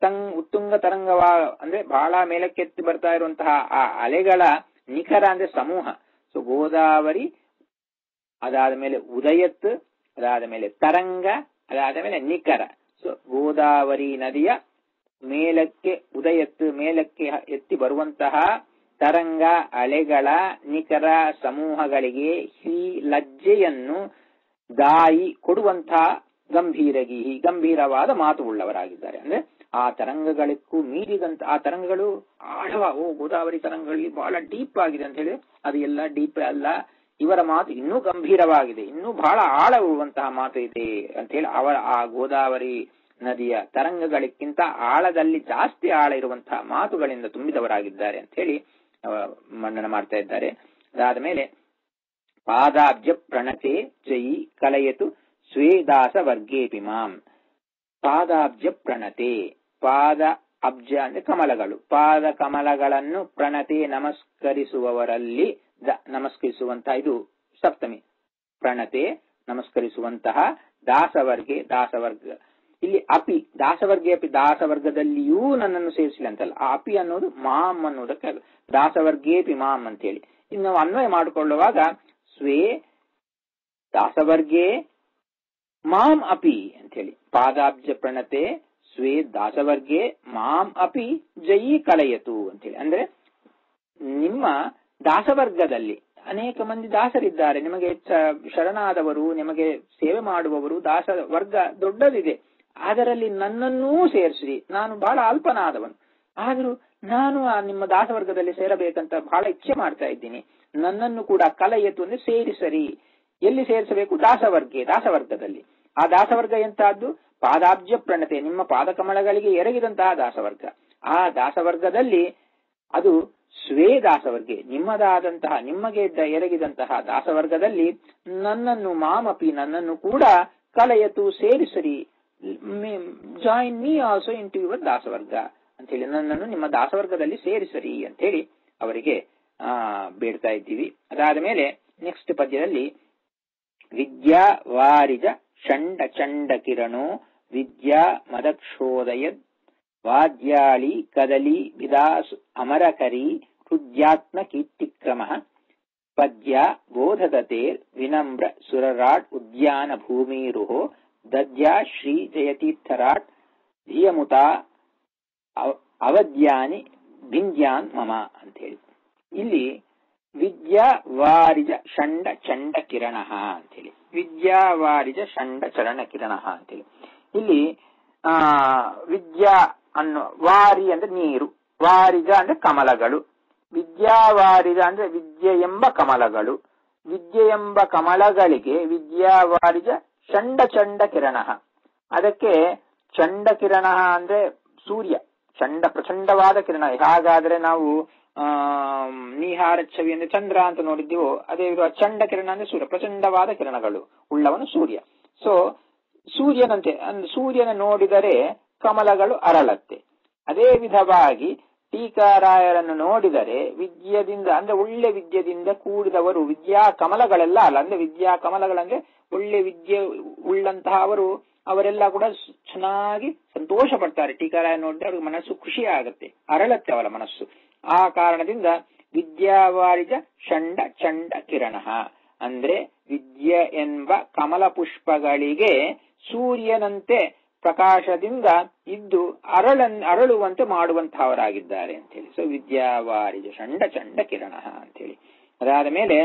Speaker 1: ಉತ್ತುಂಗ ತರಂಗವಾ ಅಂದ್ರೆ ಬಹಳ ಮೇಲಕ್ಕೆ ಎತ್ತಿ ಬರ್ತಾ ಇರುವಂತಹ ಆ ಅಲೆಗಳ ನಿಖರ ಅಂದ್ರೆ ಸಮೂಹ. ಸೊ ಗೋದಾವರಿ, ಅದಾದ ಮೇಲೆ ಉದಯತ್, ಅದಾದ ಮೇಲೆ ತರಂಗ, ಅದಾದ ಮೇಲೆ ನಿಖರ. ಸೊ ಗೋದಾವರಿ ನದಿಯ ಮೇಲಕ್ಕೆ ಉದಯತ್, ಮೇಲಕ್ಕೆ ಎತ್ತಿ ಬರುವಂತಹ ತರಂಗ ಅಲೆಗಳ ನಿಖರ ಸಮೂಹಗಳಿಗೆ ಲಜ್ಜೆಯನ್ನು ದಾಯಿ ಕೊಡುವಂತಹ ಗಂಭೀರಗಿಹಿ, ಗಂಭೀರವಾದ ಮಾತು ಉಳ್ಳವರಾಗಿದ್ದಾರೆ. ಅಂದ್ರೆ ಆ ತರಂಗಗಳಿಗೂ ಮೀರಿದಂತ, ಆ ತರಂಗಗಳು ಆಳವ, ಗೋದಾವರಿ ತರಂಗಗಳಲ್ಲಿ ಬಹಳ ಡೀಪ್ ಆಗಿದೆ ಅಂತ ಹೇಳಿ, ಅದು ಎಲ್ಲ ಡೀಪ್ ಅಲ್ಲ, ಇವರ ಮಾತು ಇನ್ನೂ ಗಂಭೀರವಾಗಿದೆ, ಇನ್ನೂ ಬಹಳ ಆಳವಿರುವಂತಹ ಮಾತು ಇದೆ ಅಂತ ಹೇಳಿ ಆ ಗೋದಾವರಿ ನದಿಯ ತರಂಗಗಳಿಗಿಂತ ಆಳದಲ್ಲಿ ಜಾಸ್ತಿ ಆಳ ಇರುವಂತಹ ಮಾತುಗಳಿಂದ ತುಂಬಿದವರಾಗಿದ್ದಾರೆ ಅಂತ ಹೇಳಿ ಮನ್ನನ ಮಾಡ್ತಾ ಇದ್ದಾರೆ. ಅದಾದ ಮೇಲೆ ಪಾದಾಬ್ಜ ಪ್ರಣತೆ ಜಯಿ ಕಲಯತು ಸ್ವೇದಾಸ ವರ್ಗೇಪಿ ಮಾಂ. ಪಾದಾಬ್ಜ ಪ್ರಣತೆ, ಪಾದ ಅಬ್ಜ ಅಂದ್ರೆ ಕಮಲಗಳು, ಪಾದ ಕಮಲಗಳನ್ನು ಪ್ರಣತೆ ನಮಸ್ಕರಿಸುವವರಲ್ಲಿ ನಮಸ್ಕರಿಸುವಂತಹ, ಇದು ಸಪ್ತಮಿ, ಪ್ರಣತೆ ನಮಸ್ಕರಿಸುವಂತಹ ದಾಸವರ್ಗೆ, ದಾಸವರ್ಗ ಇಲ್ಲಿ ಅಪಿ ದಾಸವರ್ಗೆ, ಅಪಿ ದಾಸವರ್ಗದಲ್ಲಿಯೂ ನನ್ನನ್ನು ಸೇರಿಸಿಲ್ಲ ಅಂತಲ್ಲ, ಆ ಅಪಿ ಅನ್ನೋದು ಮಾಂ ಅನ್ನೋದಕ್ಕೆ ದಾಸವರ್ಗೇಪಿ ಮಾಂ ಅಂತ ಹೇಳಿ. ಇನ್ನು ನಾವು ಅನ್ವಯ ಮಾಡಿಕೊಳ್ಳುವಾಗ ಸ್ವೇ ದಾಸವರ್ಗೆ ಮಾಂ ಅಪಿ ಅಂತ ಹೇಳಿ, ಪಾದಾಬ್ಜ ಪ್ರಣತೆ ಸ್ವೇ ದಾಸವರ್ಗೆ ಮಾಂ ಅಪಿ ಜಯಿ ಕಲಯತು ಅಂತ ಹೇಳಿ. ಅಂದ್ರೆ ನಿಮ್ಮ ದಾಸವರ್ಗದಲ್ಲಿ ಅನೇಕ ಮಂದಿ ದಾಸರಿದ್ದಾರೆ, ನಿಮಗೆ ಶರಣಾದವರು, ನಿಮಗೆ ಸೇವೆ ಮಾಡುವವರು, ದಾಸ ವರ್ಗ ದೊಡ್ಡದಿದೆ. ಅದರಲ್ಲಿ ನನ್ನನ್ನೂ ಸೇರಿಸಿ, ನಾನು ಬಹಳ ಅಲ್ಪನಾದವನು, ಆದರೂ ನಾನು ಆ ನಿಮ್ಮ ದಾಸವರ್ಗದಲ್ಲಿ ಸೇರಬೇಕಂತ ಬಹಳ ಇಚ್ಛೆ ಮಾಡ್ತಾ ಇದ್ದೀನಿ. ನನ್ನನ್ನು ಕೂಡ ಕಲಯತು ಅಂದ್ರೆ ಸೇರಿಸರಿ. ಎಲ್ಲಿ ಸೇರಿಸಬೇಕು? ದಾಸವರ್ಗೆ, ದಾಸವರ್ಗದಲ್ಲಿ. ಆ ದಾಸವರ್ಗ ಎಂತಹದ್ದು? ಪಾದಾಬ್ಜ ಪ್ರಣತೆ, ನಿಮ್ಮ ಪಾದಕಮಲಗಳಿಗೆ ಎರಗಿದಂತಹ ದಾಸವರ್ಗ. ಆ ದಾಸವರ್ಗದಲ್ಲಿ ಅದು ಸ್ವೇ ದಾಸವರ್ಗೆ, ನಿಮ್ಮದಾದಂತಹ, ನಿಮಗೆ ಎರಗಿದಂತಹ ದಾಸವರ್ಗದಲ್ಲಿ ನನ್ನನ್ನು ಮಾಮಪಿ, ನನ್ನನ್ನು ಕೂಡ ಕಲಯತು ಸೇರಿಸರಿ, join me also into your ದಾಸವರ್ಗ ಅಂತ ಹೇಳಿ, ನನ್ನನ್ನು ನಿಮ್ಮ ದಾಸವರ್ಗದಲ್ಲಿ ಸೇರಿಸರಿ ಅಂತ ಹೇಳಿ ಅವರಿಗೆ ಬೇಡ್ತಾ ಇದ್ದೀವಿ. ಅದಾದ ಮೇಲೆ ನೆಕ್ಸ್ಟ್ ಪದ್ಯದಲ್ಲಿ ವಿದ್ಯಾ ವಾರಿಜ ಷಂಡ ಚಂಡ ಕಿರಣೋ ವಿದ್ಯಾ ಮದಕ್ಷೋದಯದ್ ವಾದ್ಯಾಳಿ ಕದಲಿ ವಿದಾಸು ಅಮರಕರಿ ಹೃದ್ಯಾತ್ಮ ಕೀರ್ತಿಕ್ರಮ ಪದ್ಯ ಬೋಧದತೇರ್ ವಿನಮ್ರ ಸುರರಾಟ್ ಉದ್ಯಾನ ಭೂಮಿರುಹೋ ದದ್ಯಾ ಶ್ರೀ ಜಯತೀರ್ಥರಾಟ್ ಧಿಯಮುತಾ ಅವಧ್ಯಾನಿ ಭಿಂದ್ಯಾನ್ ಮಮ ಅಂತ ಹೇಳಿ. ಇಲ್ಲಿ ವಿದ್ಯಾ ವಾರಿಜ ಷಂಡ ಚಂಡ ಕಿರಣ ಅಂತ ಹೇಳಿ, ವಿದ್ಯಾ ವಾರಿಜ ಷಂಡ ಚರಣ ಕಿರಣ ಅಂತೇಳಿ. ಇಲ್ಲಿ ವಿದ್ಯಾ ಅನ್ನೋ, ವಾರಿ ಅಂದ್ರೆ ನೀರು, ವಾರಿಜ ಅಂದ್ರೆ ಕಮಲಗಳು, ವಿದ್ಯಾವಾರಿಜ ಅಂದ್ರೆ ವಿದ್ಯೆ ಎಂಬ ಕಮಲಗಳು, ವಿದ್ಯೆ ಎಂಬ ಕಮಲಗಳಿಗೆ ವಿದ್ಯಾವಾರಿಜ ಷಂಡ ಚಂಡ ಕಿರಣ. ಅದಕ್ಕೆ ಚಂಡ ಕಿರಣ ಅಂದ್ರೆ ಸೂರ್ಯ, ಚಂಡ ಪ್ರಚಂಡವಾದ ಕಿರಣ. ಹಾಗಾದ್ರೆ ನಾವು ನೀಹಾರ ಛವಿ ಅಂದ್ರೆ ಚಂದ್ರ ಅಂತ ನೋಡಿದ್ದೀವೋ, ಅದೇ ಚಂಡ ಕಿರಣ ಅಂದ್ರೆ ಸೂರ್ಯ, ಪ್ರಚಂಡವಾದ ಕಿರಣಗಳು ಉಳ್ಳವನು ಸೂರ್ಯ. ಸೊ ಸೂರ್ಯನಂತೆ, ಸೂರ್ಯನ ನೋಡಿದರೆ ಕಮಲಗಳು ಅರಳತ್ತೆ. ಅದೇ ವಿಧವಾಗಿ ಟೀಕಾರಾಯರನ್ನು ನೋಡಿದರೆ ವಿದ್ಯದಿಂದ ಅಂದ್ರೆ ಒಳ್ಳೆ ವಿದ್ಯೆಯಿಂದ ಕೂಡಿದವರು, ವಿದ್ಯಾ ಕಮಲಗಳೆಲ್ಲ ಅಲ್ಲ, ಅಂದ್ರೆ ವಿದ್ಯಾ ಕಮಲಗಳಂದ್ರೆ ಒಳ್ಳೆ ವಿದ್ಯೆ ಉಳ್ಳಂತಹ ಅವರು, ಅವರೆಲ್ಲ ಕೂಡ ಚೆನ್ನಾಗಿ ಸಂತೋಷ ಪಡ್ತಾರೆ. ಟೀಕಾರಾಯ ನೋಡಿದ್ರೆ ಅವ್ರಿಗೆ ಮನಸ್ಸು ಖುಷಿ ಆಗತ್ತೆ, ಅರಳತ್ತೆ ಅವರ ಮನಸ್ಸು. ಆ ಕಾರಣದಿಂದ ವಿದ್ಯಾವಾರಿಜ ಷಂಡ ಚಂಡ ಕಿರಣ ಅಂದ್ರೆ ವಿದ್ಯೆ ಎಂಬ ಕಮಲ ಪುಷ್ಪಗಳಿಗೆ ಸೂರ್ಯನಂತೆ ಪ್ರಕಾಶದಿಂದ ಇದ್ದು ಅರಳುವಂತೆ ಮಾಡುವಂತಹವರಾಗಿದ್ದಾರೆ ಅಂತ ಹೇಳಿ. ಸೊ ವಿದ್ಯಾವಾರಿಜ ಷಂಡ ಚಂಡ ಕಿರಣ ಅಂತ ಹೇಳಿ. ಅದಾದ ಮೇಲೆ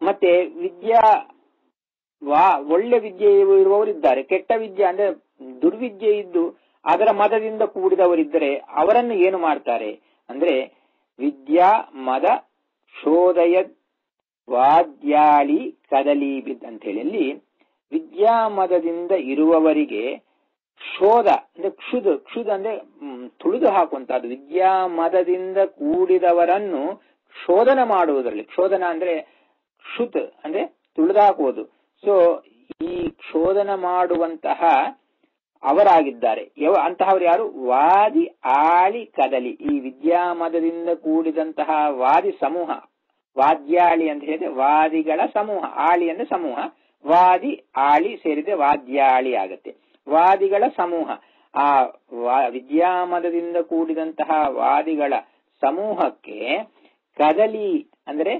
Speaker 1: ಮತ್ತೆ ಒಳ್ಳೆ ವಿದ್ಯೆ ಇರುವವರಿದ್ದಾರೆ, ಕೆಟ್ಟ ವಿದ್ಯೆ ಅಂದ್ರೆ ದುರ್ವಿದ್ಯೆ ಇದ್ದು ಅದರ ಮದದಿಂದ ಕೂಡಿದವರಿದ್ದರೆ ಅವರನ್ನು ಏನು ಮಾಡ್ತಾರೆ ಅಂದ್ರೆ ವಿದ್ಯಾ ಮದ ಶೋಧಯ ವಾದ್ಯಾಳಿ ಕದಲಿಬಿದ್ ಅಂತ ಹೇಳಿ. ಅಲ್ಲಿ ವಿದ್ಯಾಮದದಿಂದ ಇರುವವರಿಗೆ ಶೋಧ ಅಂದ್ರೆ ಕ್ಷುದ ಅಂದ್ರೆ ತುಳಿದು ಹಾಕುವಂತಹದ್ದು. ವಿದ್ಯಾಮದದಿಂದ ಕೂಡಿದವರನ್ನು ಶೋಧನ ಮಾಡುವುದರಲ್ಲಿ, ಶೋಧನ ಅಂದ್ರೆ ಕ್ಷುತ್ ಅಂದ್ರೆ ತುಳಿದು ಹಾಕುವುದು. ಸೊ ಈ ಶೋಧನ ಮಾಡುವಂತಹ ಅವರಾಗಿದ್ದಾರೆ. ಅಂತಹವರು ಯಾರು? ವಾದಿ ಆಳಿ ಕದಲಿ. ಈ ವಿದ್ಯಾಮದದಿಂದ ಕೂಡಿದಂತಹ ವಾದಿ ಸಮೂಹ, ವಾದ್ಯಾಳಿ ಅಂತ ಹೇಳಿದ್ರೆ ವಾದಿಗಳ ಸಮೂಹ, ಆಳಿ ಅಂದ್ರೆ ಸಮೂಹ, ವಾದಿ ಆಳಿ ಸೇರಿದ್ರೆ ವಾದ್ಯಾಳಿ ಆಗತ್ತೆ. ವಾದಿಗಳ ಸಮೂಹ, ಆ ವಿದ್ಯಾಮದದಿಂದ ಕೂಡಿದಂತಹ ವಾದಿಗಳ ಸಮೂಹಕ್ಕೆ ಕದಲಿ ಅಂದ್ರೆ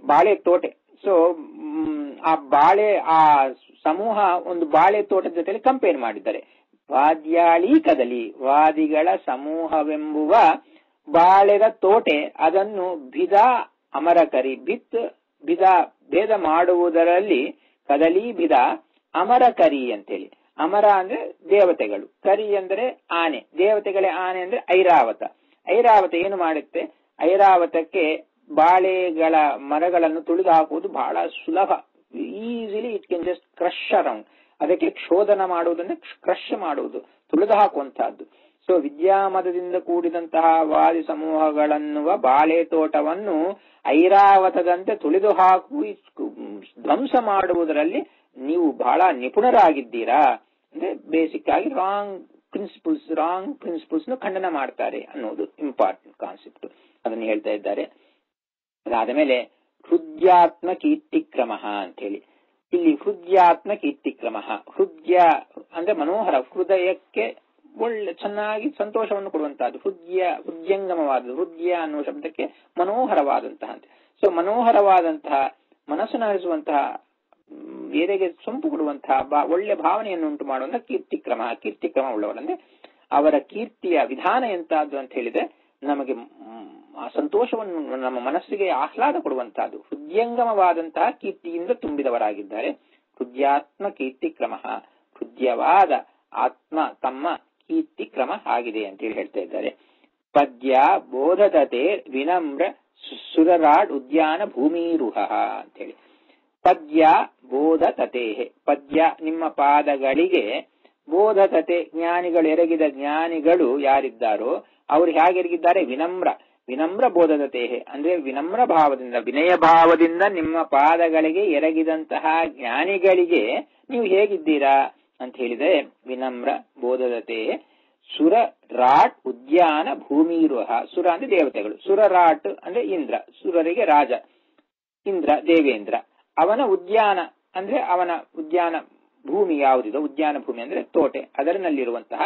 Speaker 1: ಬಾಳೆ ತೋಟೆ. ಸೊ ಆ ಸಮೂಹ ಒಂದು ಬಾಳೆ ತೋಟದ ಜೊತೆಲಿ ಕಂಪೇರ್ ಮಾಡಿದ್ದಾರೆ. ವಾದ್ಯಾಳಿ ಕದಲಿ, ವಾದಿಗಳ ಸಮೂಹವೆಂಬುವ ಬಾಳೆದ ತೋಟೆ, ಅದನ್ನು ಭಿದ ಅಮರಕರಿ, ಭೇದ ಮಾಡುವುದರಲ್ಲಿ ಕದಲಿ ಭಿದ ಅಮರಕರಿ ಅಂತೇಳಿ. ಅಮರ ಅಂದ್ರೆ ದೇವತೆಗಳು, ಕರಿ ಅಂದ್ರೆ ಆನೆ, ದೇವತೆಗಳೇ ಆನೆ ಅಂದ್ರೆ ಐರಾವತ. ಐರಾವತ ಏನು ಮಾಡುತ್ತೆ? ಐರಾವತಕ್ಕೆ ಬಾಳೆಗಳ ಮರಗಳನ್ನು ತುಳಿದು ಹಾಕುವುದು ಬಹಳ ಸುಲಭ. Easily it can just crush around. ಅದಕ್ಕೆ ಕ್ಷೋಧನ ಮಾಡುವುದಂದ್ರೆ ಕ್ರಶ್ ಮಾಡುವುದು, ತುಳಿದು ಹಾಕುವಂತಹದ್ದು. ಸೊ ವಿದ್ಯಾಮದದಿಂದ ಕೂಡಿದಂತಹ ವಾದಿ ಸಮೂಹಗಳನ್ನುವ ಬಾಳೆ ತೋಟವನ್ನು ಐರಾವತದಂತೆ ತುಳಿದು ಹಾಕು ಧ್ವಂಸ ಮಾಡುವುದರಲ್ಲಿ ನೀವು ಬಹಳ ನಿಪುಣರಾಗಿದ್ದೀರಾ. ಅಂದ್ರೆ ಬೇಸಿಕ್ ಆಗಿ ರಾಂಗ್ ಪ್ರಿನ್ಸಿಪಲ್ಸ್ ಖಂಡನ ಮಾಡ್ತಾರೆ ಅನ್ನೋದು ಇಂಪಾರ್ಟೆಂಟ್ ಕಾನ್ಸೆಪ್ಟ್. ಅದನ್ನು ಹೇಳ್ತಾ ಇದ್ದಾರೆ. ಅದಾದ ಮೇಲೆ ಹೃದ್ಯಾತ್ಮ ಕೀರ್ತಿಕ್ರಮ ಅಂತ ಹೇಳಿ, ಇಲ್ಲಿ ಹೃದ್ಯಾತ್ಮ ಕೀರ್ತಿಕ್ರಮ, ಹೃದಯ ಅಂದ್ರೆ ಮನೋಹರ, ಹೃದಯಕ್ಕೆ ಒಳ್ಳೆ ಚೆನ್ನಾಗಿ ಸಂತೋಷವನ್ನು ಕೊಡುವಂತಹದ್ದು, ಹೃದ್ಯಂಗಮವಾದದ್ದು. ಹೃದಯ ಅನ್ನುವ ಶಬ್ದಕ್ಕೆ ಮನೋಹರವಾದಂತಹ. ಸೊ ಮನೋಹರವಾದಂತಹ, ಮನಸ್ಸನ್ನು ಹರಿಸುವಂತಹ, ಬೇರೆಗೆ ಸೊಂಪು ಕೊಡುವಂತಹ ಒಳ್ಳೆ ಭಾವನೆಯನ್ನು ಉಂಟು ಮಾಡುವಂತಹ ಕೀರ್ತಿಕ್ರಮ ಉಳ್ಳವರು. ಅಂದ್ರೆ ಅವರ ಕೀರ್ತಿಯ ವಿಧಾನ ಎಂತಹದ್ದು ಅಂತ ಹೇಳಿದ್ರೆ ನಮಗೆ ಸಂತೋಷವನ್ನು, ನಮ್ಮ ಮನಸ್ಸಿಗೆ ಆಹ್ಲಾದ ಕೊಡುವಂತಹದ್ದು. ಹೃದಯಂಗಮವಾದಂತಹ ಕೀರ್ತಿಯಿಂದ ತುಂಬಿದವರಾಗಿದ್ದಾರೆ. ಹೃದಯಾತ್ಮ ಕೀರ್ತಿಕ್ರಮ, ಹೃದಯವಾದ ಆತ್ಮ ತಮ್ಮ ಕೀರ್ತಿಕ್ರಮ ಆಗಿದೆ ಅಂತ ಹೇಳಿ ಹೇಳ್ತಾ ಇದ್ದಾರೆ. ಪದ್ಯ ಬೋಧದತೆ ವಿನಮ್ರ ಸುರರಾಡ್ ಉದ್ಯಾನ ಭೂಮಿರುಹ ಅಂತ ಹೇಳಿ. ಪದ್ಯ ಬೋಧತತೆ, ಪದ್ಯ ನಿಮ್ಮ ಪಾದಗಳಿಗೆ, ಬೋಧತತೆ ಜ್ಞಾನಿಗಳು, ಎರಗಿದ ಜ್ಞಾನಿಗಳು ಯಾರಿದ್ದಾರೋ ಅವರು ಹೇಗೆ ಎರಗಿದ್ದಾರೆ? ವಿನಮ್ರ ಬೋಧದತೆ ಅಂದ್ರೆ ವಿನಮ್ರ ಭಾವದಿಂದ, ವಿನಯ ಭಾವದಿಂದ ನಿಮ್ಮ ಪಾದಗಳಿಗೆ ಎರಗಿದಂತಹ ಜ್ಞಾನಿಗಳಿಗೆ ನೀವು ಹೇಗಿದ್ದೀರಾ ಅಂತ ಹೇಳಿದ್ರೆ ವಿನಮ್ರ ಬೋಧದತೆ ಸುರ ರಾಟ್ ಉದ್ಯಾನ ಭೂಮಿರುಹ. ಸುರ ಅಂದ್ರೆ ದೇವತೆಗಳು, ಸುರರಾಟ್ ಅಂದ್ರೆ ಇಂದ್ರ, ಸುರರಿಗೆ ರಾಜ ಇಂದ್ರ, ದೇವೇಂದ್ರ. ಅವನ ಉದ್ಯಾನ ಅಂದ್ರೆ ಅವನ ಉದ್ಯಾನ ಭೂಮಿ ಯಾವುದಿದೋ, ಉದ್ಯಾನ ಭೂಮಿ ಅಂದ್ರೆ ತೋಟೆ, ಅದರಲ್ಲಿರುವಂತಹ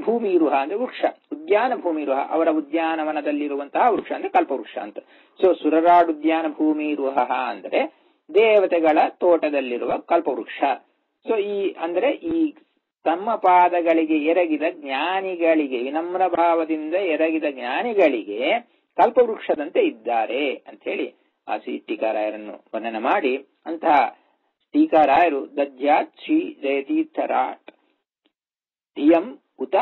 Speaker 1: ಭೂಮಿರುಹ ಅಂದ್ರೆ ವೃಕ್ಷ, ಉದ್ಯಾನ ಭೂಮಿರುಹ ಅವರ ಉದ್ಯಾನವನದಲ್ಲಿರುವಂತಹ ವೃಕ್ಷ ಅಂದ್ರೆ ಕಲ್ಪವೃಕ್ಷ ಅಂತ. ಸೊ ಸುರರಾಡ್ ಉದ್ಯಾನ ಭೂಮಿರುಹ ಅಂದ್ರೆ ದೇವತೆಗಳ ತೋಟದಲ್ಲಿರುವ ಕಲ್ಪವೃಕ್ಷ. ಸೊ ಈ ತಮ್ಮ ಪಾದಗಳಿಗೆ ಎರಗಿದ ಜ್ಞಾನಿಗಳಿಗೆ, ವಿನಮ್ರ ಭಾವದಿಂದ ಎರಗಿದ ಜ್ಞಾನಿಗಳಿಗೆ ಕಲ್ಪವೃಕ್ಷದಂತೆ ಇದ್ದಾರೆ ಅಂತ ಹೇಳಿ ಆ ಟೀಕಾರಾಯರನ್ನು ವರ್ಣನೆ ಮಾಡಿ, ಅಂತಹ ಟೀಕಾರಾಯರು ದದ್ಯಾತ್ ಶ್ರೀ ಜಯತೀರ್ಥರಾಟ್ ಧಿಯಂ ಉತ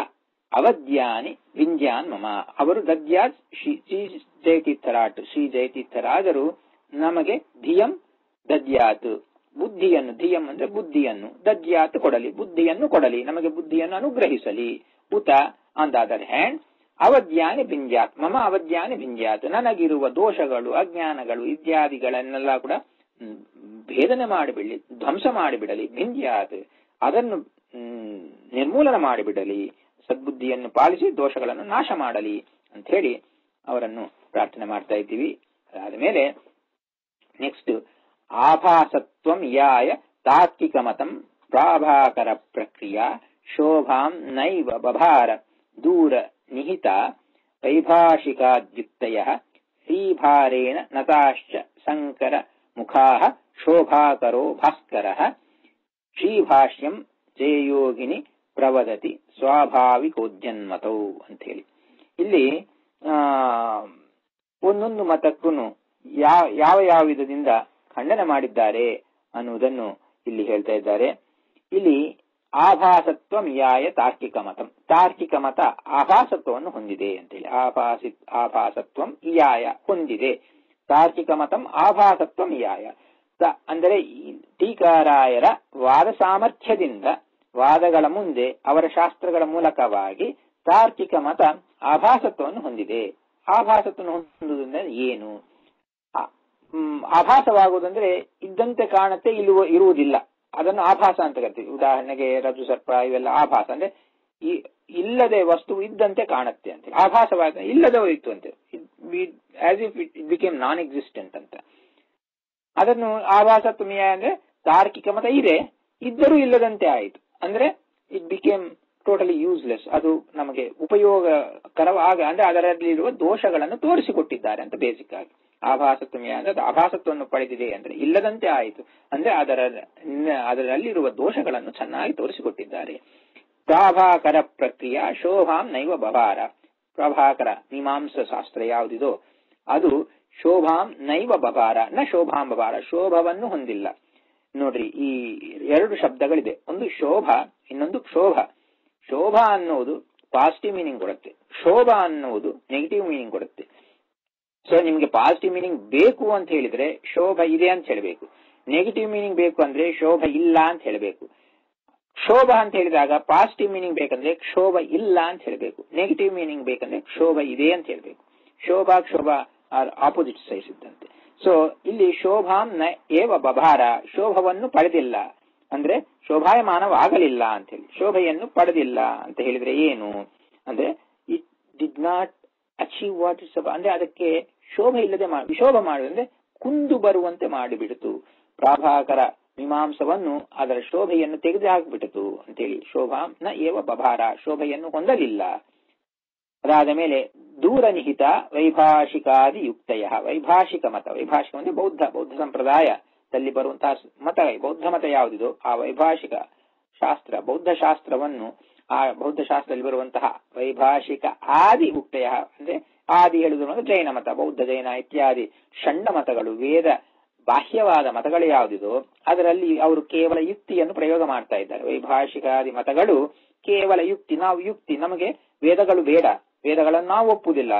Speaker 1: ಅವಧ್ಯಾನಿ ವಿಂಧ್ಯಾನ್ ಮಮ. ಅವರು ದದ್ಯಾತ್ ಶ್ರೀ ಜಯತೀರ್ಥರಾಟ್, ಶ್ರೀ ಜಯತೀರ್ಥರಾಜರು ನಮಗೆ ಧಿಯಂ ದದ್ಯಾತ್ ಬುದ್ಧಿಯನ್ನು, ಧಿಯಂ ಅಂದ್ರೆ ಬುದ್ಧಿಯನ್ನು, ದದ್ಯಾತ್ ಕೊಡಲಿ, ಬುದ್ಧಿಯನ್ನು ಕೊಡಲಿ, ನಮಗೆ ಬುದ್ಧಿಯನ್ನು ಅನುಗ್ರಹಿಸಲಿ. ಉತ ಆನ್ ದ ಅದರ್ ಹ್ಯಾಂಡ್ ಅವಧ್ಯಾನಿ ಭಿಂಜ್ಯಾತ್, ಮಮ ಅವಧ್ಯಾನಿ ಭಿಂಜ್ಯಾತ್, ನನಗಿರುವ ದೋಷಗಳು ಅಜ್ಞಾನಗಳು ಇತ್ಯಾದಿಗಳನ್ನೆಲ್ಲ ಕೂಡ ಭೇದನೆ ಮಾಡಿಬಿಡಲಿ, ಧ್ವಂಸ ಮಾಡಿಬಿಡಲಿ. ಭಿಂಜ್ಯಾತ್ ಅದನ್ನು ನಿರ್ಮೂಲನ ಮಾಡಿಬಿಡಲಿ, ಸದ್ಬುದ್ಧಿಯನ್ನು ಪಾಲಿಸಿ ದೋಷಗಳನ್ನು ನಾಶ ಮಾಡಲಿ ಅಂತ ಹೇಳಿ ಅವರನ್ನು ಪ್ರಾರ್ಥನೆ ಮಾಡ್ತಾ ಇದ್ದೀವಿ. ಅದಾದ ಮೇಲೆ ನೆಕ್ಸ್ಟ್ ಆಭಾಸತ್ವಂ ಯಾಯ ತಾರ್ಕಿಕ ಮತಂ ಪ್ರಾಭಾಕರ ಪ್ರಕ್ರಿಯಾ ಶೋಭಾಂ ನೈವ ಬಭಾರ ದೂರ ನಿಹಿತ ವೈಭಾಷಿಕಾದ್ಯುಕ್ತಯ ಶ್ರೀಭಾರೇಣ ನತಾಶ್ಚ ಸಂಕರ ಮುಖಾಃ ಶೋಭಾಕರೋ ಭಾಸ್ಕರಃ ಶ್ರೀಭಾಷ್ಯಂ ಜಯಯೋಗಿನಿ ಪ್ರವದತಿ ಸ್ವಾಭಾವಿಕೋದ್ಯನ್ಮತೌ ಅಂತ ಹೇಳಿ. ಇಲ್ಲಿ ಒಂದೊಂದು ಮತಕ್ಕೂ ಯಾವ ವಿಧದಿಂದ ಖಂಡನೆ ಮಾಡಿದ್ದಾರೆ ಅನ್ನುವುದನ್ನು ಇಲ್ಲಿ ಹೇಳ್ತಾ ಇದ್ದಾರೆ. ಇಲ್ಲಿ ಆಭಾಸತ್ವ ಮಿಯಾಯ ತಾರ್ಕಿಕ ಮತಂ, ತಾರ್ಕಿಕ ಮತ ಆಭಾಸತ್ವವನ್ನು ಹೊಂದಿದೆ ಅಂತೇಳಿ. ಆಭಾಸತ್ವಂ ಇಯಾಯ ಹೊಂದಿದೆ, ತಾರ್ಕಿಕ ಮತಂ ಆಭಾಸತ್ವಂ ಇಯಾಯ ಅಂದರೆ ಟೀಕಾರಾಯರ ವಾದ ಸಾಮರ್ಥ್ಯದಿಂದ ವಾದಗಳ ಮುಂದೆ ಅವರ ಶಾಸ್ತ್ರಗಳ ಮೂಲಕವಾಗಿ ತಾರ್ಕಿಕ ಮತ ಆಭಾಸತ್ವವನ್ನು ಹೊಂದಿದೆ. ಆಭಾಸತ್ವವನ್ನು ಹೊಂದುವುದಂದ್ರೆ ಏನು? ಆಭಾಸವಾಗುವುದಂದ್ರೆ ಇದ್ದಂತೆ ಕಾಣುತ್ತೆ, ಇರುವುದಿಲ್ಲ, ಅದನ್ನು ಆಭಾಸ ಅಂತ ಕರಿತೀವಿ. ಉದಾಹರಣೆಗೆ ರಜ್ಜು ಸರ್ಪ ಇವೆಲ್ಲ ಆಭಾಸ ಅಂದ್ರೆ ಇಲ್ಲದೆ ವಸ್ತು ಇದ್ದಂತೆ ಕಾಣುತ್ತೆ ಅಂತ. ಆಭಾಸವಾಗ ಇಲ್ಲದೆ ಹೋಯಿತು ಅಂತ, as if it became non existent ಅಂತ. ಅದನ್ನು ಆಭಾಸತ್ವಮೀಯ ಅಂದ್ರೆ ತಾರ್ಕಿಕ ಮತ ಇದೆ, ಇದ್ದರೂ ಇಲ್ಲದಂತೆ ಆಯಿತು ಅಂದ್ರೆ ಇಟ್ ಬಿಕೇಮ್ ಟೋಟಲಿ ಯೂಸ್ಲೆಸ್, ಅದು ನಮಗೆ ಉಪಯೋಗಕರವಾಗ ಅಂದ್ರೆ ಅದರಲ್ಲಿರುವ ದೋಷಗಳನ್ನು ತೋರಿಸಿಕೊಟ್ಟಿದ್ದಾರೆ ಅಂತ ಬೇಸಿಕ್ ಆಗಿ. ಆಭಾಸತ್ವಮೀಯ ಅಂದ್ರೆ ಅದು ಆಭಾಸತ್ವವನ್ನು ಪಡೆದಿದೆ ಅಂದ್ರೆ ಇಲ್ಲದಂತೆ ಆಯಿತು ಅಂದ್ರೆ ಅದರಲ್ಲಿರುವ ದೋಷಗಳನ್ನು ಚೆನ್ನಾಗಿ ತೋರಿಸಿಕೊಟ್ಟಿದ್ದಾರೆ. ಪ್ರಾಭಾಕರ ಪ್ರಕ್ರಿಯಾ ಶೋಭಾಂ ನೈವ ಬಭಾರ, ಪ್ರಭಾಕರ ಮೀಮಾಂಸ ಶಾಸ್ತ್ರ ಯಾವುದಿದೋ ಅದು ಶೋಭಾಂ ನೈವ ಬಭಾರ ನ ಶೋಭಾಂ ಬಭಾರ, ಶೋಭವನ್ನು ಹೊಂದಿಲ್ಲ. ನೋಡ್ರಿ, ಈ ಎರಡು ಶಬ್ದಗಳಿದೆ, ಒಂದು ಶೋಭ ಇನ್ನೊಂದು ಕ್ಷೋಭ. ಶೋಭ ಅನ್ನುವುದು ಪಾಸಿಟಿವ್ ಮೀನಿಂಗ್ ಕೊಡುತ್ತೆ, ಶೋಭ ಅನ್ನುವುದು ನೆಗೆಟಿವ್ ಮೀನಿಂಗ್ ಕೊಡುತ್ತೆ. ಸೊ ನಿಮ್ಗೆ ಪಾಸಿಟಿವ್ ಮೀನಿಂಗ್ ಬೇಕು ಅಂತ ಹೇಳಿದ್ರೆ ಶೋಭ ಇದೆ ಅಂತ ಹೇಳಬೇಕು, ನೆಗೆಟಿವ್ ಮೀನಿಂಗ್ ಬೇಕು ಅಂದ್ರೆ ಶೋಭ ಇಲ್ಲ ಅಂತ ಹೇಳಬೇಕು. ಕ್ಷೋಭ ಅಂತ ಹೇಳಿದಾಗ ಪಾಸಿಟಿವ್ ಮೀನಿಂಗ್ ಬೇಕಂದ್ರೆ ಕ್ಷೋಭ ಇಲ್ಲ ಅಂತ ಹೇಳ್ಬೇಕು, ನೆಗೆಟಿವ್ ಮೀನಿಂಗ್ ಬೇಕಂದ್ರೆ ಕ್ಷೋಭ ಇದೆ ಅಂತ ಹೇಳ್ಬೇಕು. ಶೋಭಾ ಕ್ಷೋಭ ಆರ್ ಆಪೋಸಿಟ್ ಸೈಡ್ಸ್ ಇದ್ದಂತೆ. ಸೊ ಇಲ್ಲಿ ಶೋಭಾಂ ನ ಏವ ಬಭಾರ, ಶೋಭವನ್ನು ಪಡೆದಿಲ್ಲ ಅಂದ್ರೆ ಶೋಭಾಯಮಾನವಾಗಲಿಲ್ಲ ಅಂತ ಹೇಳಿ, ಶೋಭೆಯನ್ನು ಪಡೆದಿಲ್ಲ ಅಂತ ಹೇಳಿದ್ರೆ ಏನು ಅಂದ್ರೆ it did not achieve what is ಅಂದ್ರೆ ಅದಕ್ಕೆ ಶೋಭೆ ಇಲ್ಲದೆ ವಿಶೋಭ ಮಾಡುವಂದ್ರೆ ಕುಂದು ಬರುವಂತೆ ಮಾಡಿಬಿಡಿತು. ಪ್ರಾಭಾಕರ ಮೀಮಾಂಸವನ್ನು ಅದರ ಶೋಭೆಯನ್ನು ತೆಗೆದು ಹಾಕಿಬಿಟ್ಟಿತು ಅಂತೇಳಿ ಶೋಭಾಂ ನ ಏವ ಬಭಾರ, ಶೋಭೆಯನ್ನು ಹೊಂದಲಿಲ್ಲ. ಅದಾದ ಮೇಲೆ ದೂರ ನಿಹಿತ ವೈಭಾಷಿಕಾದಿ ಯುಕ್ತಯ, ವೈಭಾಷಿಕ ಮತ, ವೈಭಾಷಿಕ ಅಂದ್ರೆ ಬೌದ್ಧ ಸಂಪ್ರದಾಯದಲ್ಲಿ ಬರುವಂತಹ ಮತ, ಬೌದ್ಧ ಮತ ಯಾವುದಿದೋ ಆ ವೈಭಾಷಿಕ ಶಾಸ್ತ್ರ, ಬೌದ್ಧ ಶಾಸ್ತ್ರವನ್ನು, ಆ ಬೌದ್ಧ ಶಾಸ್ತ್ರದಲ್ಲಿ ಬರುವಂತಹ ವೈಭಾಷಿಕ ಆದಿ ಉಕ್ತಯ ಅಂದ್ರೆ ಆದಿ ಹೇಳುವುದು ಜೈನ ಮತ, ಬೌದ್ಧ ಜೈನ ಇತ್ಯಾದಿ ಷಂಡ ಮತಗಳು, ವೇದ ಬಾಹ್ಯವಾದ ಮತಗಳು ಯಾವುದಿದೋ ಅದರಲ್ಲಿ ಅವರು ಕೇವಲ ಯುಕ್ತಿಯನ್ನು ಪ್ರಯೋಗ ಮಾಡ್ತಾ ಇದ್ದಾರೆ. ವೈಭಾಷಿಕಾದಿ ಮತಗಳು ಕೇವಲ ಯುಕ್ತಿ, ನಮಗೆ ವೇದಗಳು ಬೇಡ, ವೇದಗಳನ್ನು ನಾವು ಒಪ್ಪುವುದಿಲ್ಲ,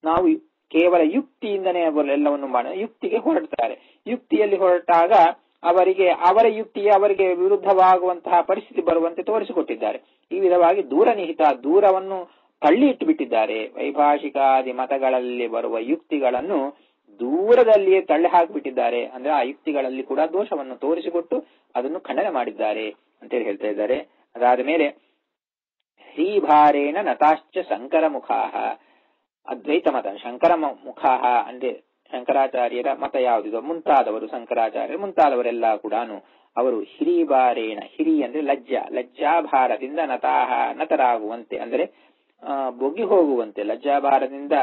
Speaker 1: ನಾವು ಕೇವಲ ಯುಕ್ತಿಯಿಂದನೇ ಎಲ್ಲವನ್ನು ಮಾಡ ಯುಕ್ತಿಗೆ ಹೊರಡ್ತಾರೆ. ಯುಕ್ತಿಯಲ್ಲಿ ಹೊರಟಾಗ ಅವರ ಯುಕ್ತಿಗೆ ಅವರಿಗೆ ವಿರುದ್ಧವಾಗುವಂತಹ ಪರಿಸ್ಥಿತಿ ಬರುವಂತೆ ತೋರಿಸಿಕೊಟ್ಟಿದ್ದಾರೆ. ಈ ವಿಧವಾಗಿ ದೂರ ನಿಹಿತ, ದೂರವನ್ನು ತಳ್ಳಿ ಇಟ್ಟುಬಿಟ್ಟಿದ್ದಾರೆ. ವೈಭಾಷಿಕಾದಿ ಮತಗಳಲ್ಲಿ ಬರುವ ಯುಕ್ತಿಗಳನ್ನು ದೂರದಲ್ಲಿಯೇ ತಳ್ಳಿ ಹಾಕಿಬಿಟ್ಟಿದ್ದಾರೆ. ಅಂದ್ರೆ ಆ ಯುಕ್ತಿಗಳಲ್ಲಿ ಕೂಡ ದೋಷವನ್ನು ತೋರಿಸಿಕೊಟ್ಟು ಅದನ್ನು ಖಂಡನೆ ಮಾಡಿದ್ದಾರೆ ಅಂತೇಳಿ ಹೇಳ್ತಾ ಇದ್ದಾರೆ. ಅದಾದ ಮೇಲೆ ಶ್ರೀಭಾರೇಣ ನತಾಶ್ಚ ಶಂಕರ ಮುಖಾಹ, ಅದ್ವೈತ ಮತ ಶಂಕರ ಮುಖಾಹ ಅಂದ್ರೆ ಶಂಕರಾಚಾರ್ಯರ ಮತ ಯಾವುದಿದೋ ಮುಂತಾದವರು, ಶಂಕರಾಚಾರ್ಯರು ಮುಂತಾದವರೆಲ್ಲ ಕೂಡ ಅವರು ಹಿರಿಬಾರೇಣ, ಹಿರಿ ಅಂದ್ರೆ ಲಜ್ಜಾಭಾರದಿಂದ ನತರಾಗುವಂತೆ ಅಂದ್ರೆ ಬೊಗ್ಗಿ ಹೋಗುವಂತೆ, ಲಜ್ಜಾಭಾರದಿಂದ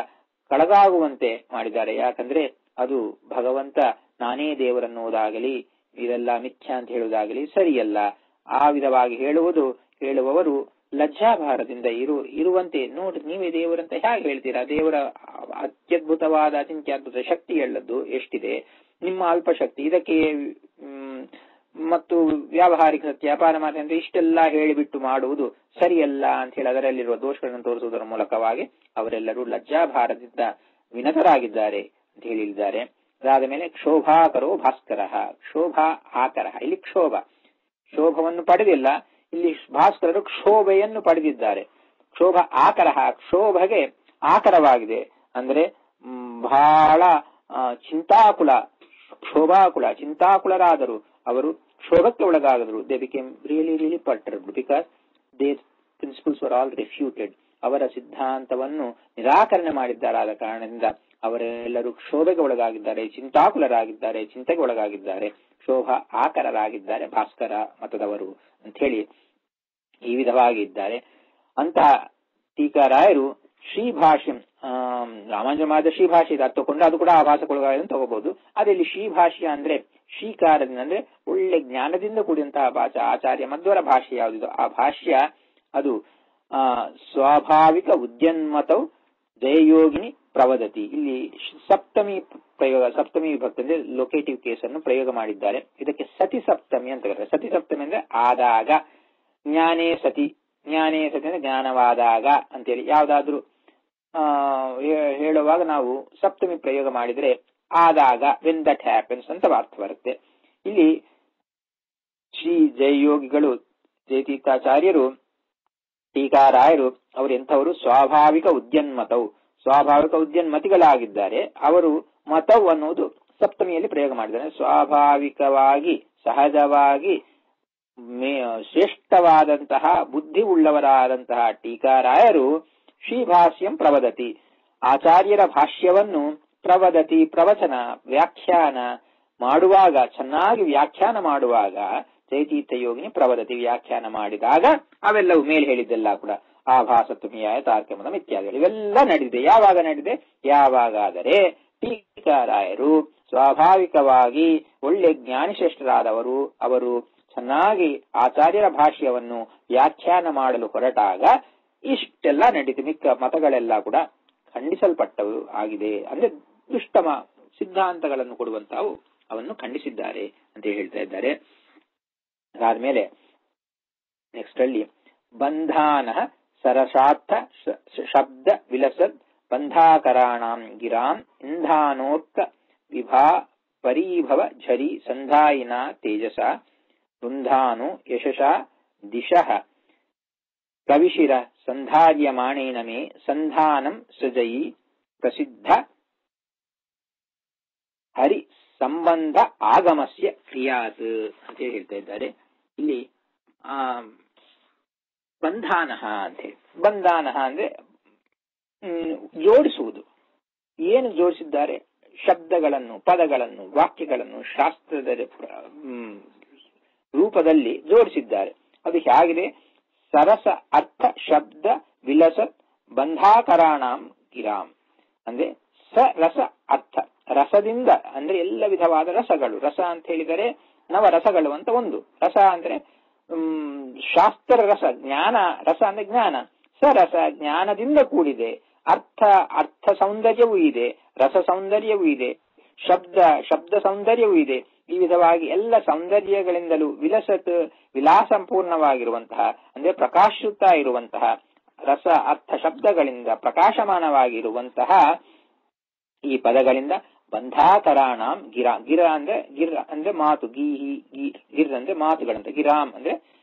Speaker 1: ಕಳಗಾಗುವಂತೆ ಮಾಡಿದ್ದಾರೆ. ಯಾಕಂದ್ರೆ ಅದು ಭಗವಂತ ನಾನೇ ದೇವರನ್ನುವುದಾಗಲಿ ಇದೆಲ್ಲ ಮಿಥ್ಯಾ ಅಂತ ಹೇಳುವುದಾಗಲಿ ಸರಿಯಲ್ಲ. ಆ ವಿಧವಾಗಿ ಹೇಳುವವರು ಲಜ್ಜಾಭಾರದಿಂದ ಇರುವಂತೆ, ನೋಡಿ ನೀವೇ ದೇವರಂತ ಹೇಗೆ ಹೇಳ್ತೀರಾ, ದೇವರ ಅತ್ಯದ್ಭುತವಾದ ಅಚಿಂತ್ಯದ್ಭುತ ಶಕ್ತಿ ಹೇಳದ್ದು ಎಷ್ಟಿದೆ, ನಿಮ್ಮ ಅಲ್ಪ ಶಕ್ತಿ ಇದಕ್ಕೆ ಮತ್ತು ವ್ಯಾವಹಾರಿಕ ಸತ್ಯ ಪಾರಮಾರ್ಥ ಅಂತ ಇಷ್ಟೆಲ್ಲ ಹೇಳಿಬಿಟ್ಟು ಮಾಡುವುದು ಸರಿಯಲ್ಲ ಅಂತ ಹೇಳಿ ಅದರಲ್ಲಿರುವ ದೋಷಗಳನ್ನು ತೋರಿಸುವುದರ ಮೂಲಕವಾಗಿ ಅವರೆಲ್ಲರೂ ಲಜ್ಜಾಭಾರದಿಂದ ವಿನತರಾಗಿದ್ದಾರೆ ಅಂತ ಹೇಳಿದ್ದಾರೆ. ಅದಾದ ಮೇಲೆ ಕ್ಷೋಭಾಕರೋ ಭಾಸ್ಕರ, ಕ್ಷೋಭಾ ಆಕರ, ಇಲ್ಲಿ ಶೋಭವನ್ನು ಪಡೆದಿಲ್ಲ, ಇಲ್ಲಿ ಭಾಸ್ಕರರು ಕ್ಷೋಭೆಯನ್ನು ಪಡೆದಿದ್ದಾರೆ. ಕ್ಷೋಭ ಆಕರ, ಕ್ಷೋಭೆಗೆ ಆಕರವಾಗಿದೆ ಅಂದ್ರೆ ಬಹಳ ಚಿಂತಾಕುಲರಾದರು, ಅವರು ಕ್ಷೋಭಕ್ಕೆ ಒಳಗಾದರು. They became really perturbed because their principles were all refuted. ಅವರ ಸಿದ್ಧಾಂತವನ್ನು ನಿರಾಕರಣೆ ಮಾಡಿದ್ದಾರಾದ ಕಾರಣದಿಂದ ಅವರೆಲ್ಲರೂ ಕ್ಷೋಭೆಗೆ ಒಳಗಾಗಿದ್ದಾರೆ, ಚಿಂತಾಕುಲರಾಗಿದ್ದಾರೆ, ಚಿಂತೆಗೆ ಒಳಗಾಗಿದ್ದಾರೆ, ಕ್ಷೋಭ ಆಕರರಾಗಿದ್ದಾರೆ ಭಾಸ್ಕರ ಮತದವರು ಅಂತ ಹೇಳಿ ಈ ವಿಧವಾಗಿ ಇದ್ದಾರೆ. ಅಂತಹ ಟೀಕಾರಾಯರು ಶ್ರೀಭಾಷ್ಯಂ, ರಾಮಾನುಜ ಮಾಡಿದ ಶ್ರೀಭಾಷ್ಯ ಇದೆ, ತಗೊಂಡು ಅದು ಕೂಡ ಆಭಾಸಕ್ಕೊಳಗಾಗಿದೆ ತಗೋಬಹುದು. ಅದರಲ್ಲಿ ಶ್ರೀಭಾಷ್ಯ ಅಂದ್ರೆ ಶ್ರೀಕಾರದಿಂದ ಅಂದ್ರೆ ಒಳ್ಳೆ ಜ್ಞಾನದಿಂದ ಕೂಡಿದಂತಹ ಭಾಷೆ, ಆಚಾರ್ಯ ಮಧ್ವರ ಭಾಷೆ ಯಾವುದಿದೋ ಆ ಭಾಷ್ಯ ಅದು ಸ್ವಾಭಾವಿಕ ಉದ್ಯನ್ಮತೌ ಜಯಯೋಗಿನಿ ಪ್ರವದತಿ. ಇಲ್ಲಿ ಸಪ್ತಮಿ ವಿಭಕ್ತಿ ಅಂದ್ರೆ ಲೊಕೇಟಿವ್ ಕೇಸ್ ಅನ್ನು ಪ್ರಯೋಗ ಮಾಡಿದ್ದಾರೆ. ಇದಕ್ಕೆ ಸತಿ ಸಪ್ತಮಿ ಅಂತ ಕರೀತಾರೆ. ಸತಿ ಸಪ್ತಮಿ ಅಂದ್ರೆ ಆದಾಗ, ಜ್ಞಾನೇ ಸತಿ ಅಂದ್ರೆ ಜ್ಞಾನವಾದಾಗ ಅಂತೇಳಿ ಯಾವ್ದಾದ್ರು ಹೇಳುವಾಗ ನಾವು ಸಪ್ತಮಿ ಪ್ರಯೋಗ ಮಾಡಿದ್ರೆ ಆದಾಗ, ವೆನ್ ದಟ್ ಹ್ಯಾಪನ್ಸ್ ಅಂತ ಅರ್ಥ ಬರುತ್ತೆ. ಇಲ್ಲಿ ಶ್ರೀ ಜಯಯೋಗಿಗಳು, ಜಯತೀರ್ಥಾಚಾರ್ಯರು, ಟೀಕಾರಾಯರು ಅವರು ಎಂಥವರು, ಸ್ವಾಭಾವಿಕ ಉದ್ಯನ್ಮತಿಗಳಾಗಿದ್ದಾರೆ. ಅವರು ಮತವು ಅನ್ನುವುದು ಸಪ್ತಮಿಯಲ್ಲಿ ಪ್ರಯೋಗ ಮಾಡಿದ್ದಾರೆ. ಸ್ವಾಭಾವಿಕವಾಗಿ ಸಹಜವಾಗಿ ಶ್ರೇಷ್ಠವಾದಂತಹ ಬುದ್ಧಿ ಉಳ್ಳವರಾದಂತಹ ಟೀಕಾರಾಯರು ಶ್ರೀಭಾಷ್ಯಂ ಪ್ರವದತಿ, ಆಚಾರ್ಯರ ಭಾಷ್ಯವನ್ನು ಪ್ರವದತಿ ಪ್ರವಚನ ವ್ಯಾಖ್ಯಾನ ಮಾಡುವಾಗ, ಚೆನ್ನಾಗಿ ವ್ಯಾಖ್ಯಾನ ಮಾಡುವಾಗ, ಜಯತೀರ್ಥ ಯೋಗಿನಿ ಪ್ರವದತಿ ವ್ಯಾಖ್ಯಾನ ಮಾಡಿದಾಗ ಅವೆಲ್ಲವೂ ಮೇಲೆ ಹೇಳಿದ್ದೆಲ್ಲ ಕೂಡ ಆಭಾಸತ್ವಮಿಯಾಯ ತಾರ್ಕಮದಂ ಇತ್ಯಾದಿಗಳು ಇವೆಲ್ಲ ನಡೆದಿದೆ. ಯಾವಾಗ ನಡೆದಿದೆ? ಯಾವಾಗಾದರೆ ಟೀಕಾರಾಯರು ಸ್ವಾಭಾವಿಕವಾಗಿ ಒಳ್ಳೆ ಜ್ಞಾನಿಶ್ರೇಷ್ಠರಾದವರು, ಅವರು ಚೆನ್ನಾಗಿ ಆಚಾರ್ಯರ ಭಾಷ್ಯವನ್ನು ವ್ಯಾಖ್ಯಾನ ಮಾಡಲು ಹೊರಟಾಗ ಇಷ್ಟೆಲ್ಲ ನಡೀತು. ಮಿಕ್ಕ ಮತಗಳೆಲ್ಲ ಕೂಡ ಖಂಡಿಸಲ್ಪಟ್ಟವು ಆಗಿದೆ. ಅಂದ್ರೆ ದುಷ್ಟಮ ಸಿದ್ಧಾಂತಗಳನ್ನು ಕೊಡುವಂತಾವು ಅವನ್ನು ಖಂಡಿಸಿದ್ದಾರೆ ಅಂತ ಹೇಳ್ತಾ ಇದ್ದಾರೆ. ಅದಾದ್ಮೇಲೆ ನೆಕ್ಸ್ಟ್ ಅಲ್ಲಿ ಬಂಧಾನ ಸರಸಾರ್ಥ ಶಬ್ದ ವಿಲಸದ್ ಬಂಧಾಕರಾಣಾಂ ಗಿರಾಂ ಇಂಧಾನೋರ್ಕ ವಿಭಾ ಪರೀಭವ ಝರಿ ಸಂಧಾಯಿನ ತೇಜಸ ವೃಂಧಾನು ಯಶಸ ದಿಶಃ ಕವಿಶಿರ ಸಂಧಾರ್ಯಮಾಣೇನ ಮೇ ಸಂಧಾನಂ ಸೃಜಯಿ ಪ್ರಸಿದ್ಧ ಹರಿ ಸಂಬಂಧ ಆಗಮಸ್ಯ ಕ್ರಿಯಾತ್ ಅಂತ ಹೇಳ್ತಾ ಇದ್ದಾರೆ. ಇಲ್ಲಿ ಬಂಧಾನ ಅಂತ ಹೇಳಿ, ಬಂಧಾನ ಅಂದ್ರೆ ಜೋಡಿಸುವುದು. ಏನು ಜೋಡಿಸಿದ್ದಾರೆ? ಶಬ್ದಗಳನ್ನು, ಪದಗಳನ್ನು, ವಾಕ್ಯಗಳನ್ನು ಶಾಸ್ತ್ರದ ರೂಪದಲ್ಲಿ ಜೋಡಿಸಿದ್ದಾರೆ. ಅದು ಹೇಗಿದೆ? ಸರಸ ಅರ್ಥ ಶಬ್ದ ವಿಲಸತ್ ಬಂಧಾಕರಾಣಾಂ ಗಿರಾಮ್ ಅಂದ್ರೆ ರಸ ಅರ್ಥ, ರಸದಿಂದ ಅಂದ್ರೆ ಎಲ್ಲ ವಿಧವಾದ ರಸಗಳು. ರಸ ಅಂತ ಹೇಳಿದರೆ ನವರಸಗಳು ಅಂತ ಒಂದು. ರಸ ಅಂದ್ರೆ ಶಾಸ್ತ್ರ ರಸ, ಜ್ಞಾನ ರಸ ಅಂದ್ರೆ ಜ್ಞಾನ. ಸರಸ ಜ್ಞಾನದಿಂದ ಕೂಡಿದೆ. ಅರ್ಥ ಸೌಂದರ್ಯವೂ ಇದೆ, ರಸ ಸೌಂದರ್ಯವೂ ಇದೆ, ಶಬ್ದ ಸೌಂದರ್ಯವೂ ಇದೆ. ಈ ವಿಧವಾಗಿ ಎಲ್ಲ ಸೌಂದರ್ಯಗಳಿಂದಲೂ ವಿಲಾಸಪೂರ್ಣವಾಗಿರುವಂತಹ ಅಂದ್ರೆ ಪ್ರಕಾಶುತ್ತ ಇರುವಂತಹ ರಸ ಅರ್ಥ ಶಬ್ದಗಳಿಂದ ಪ್ರಕಾಶಮಾನವಾಗಿರುವಂತಹ ಈ ಪದಗಳಿಂದ ಬಂಧಾಕರಾಣಾಂ ಗಿರ ಅಂದ್ರೆ ಮಾತು, ಗಿರ್ ಅಂದ್ರೆ ಮಾತುಗಳಂತ, ಗಿರಾಮ್ ಅಂದ್ರೆ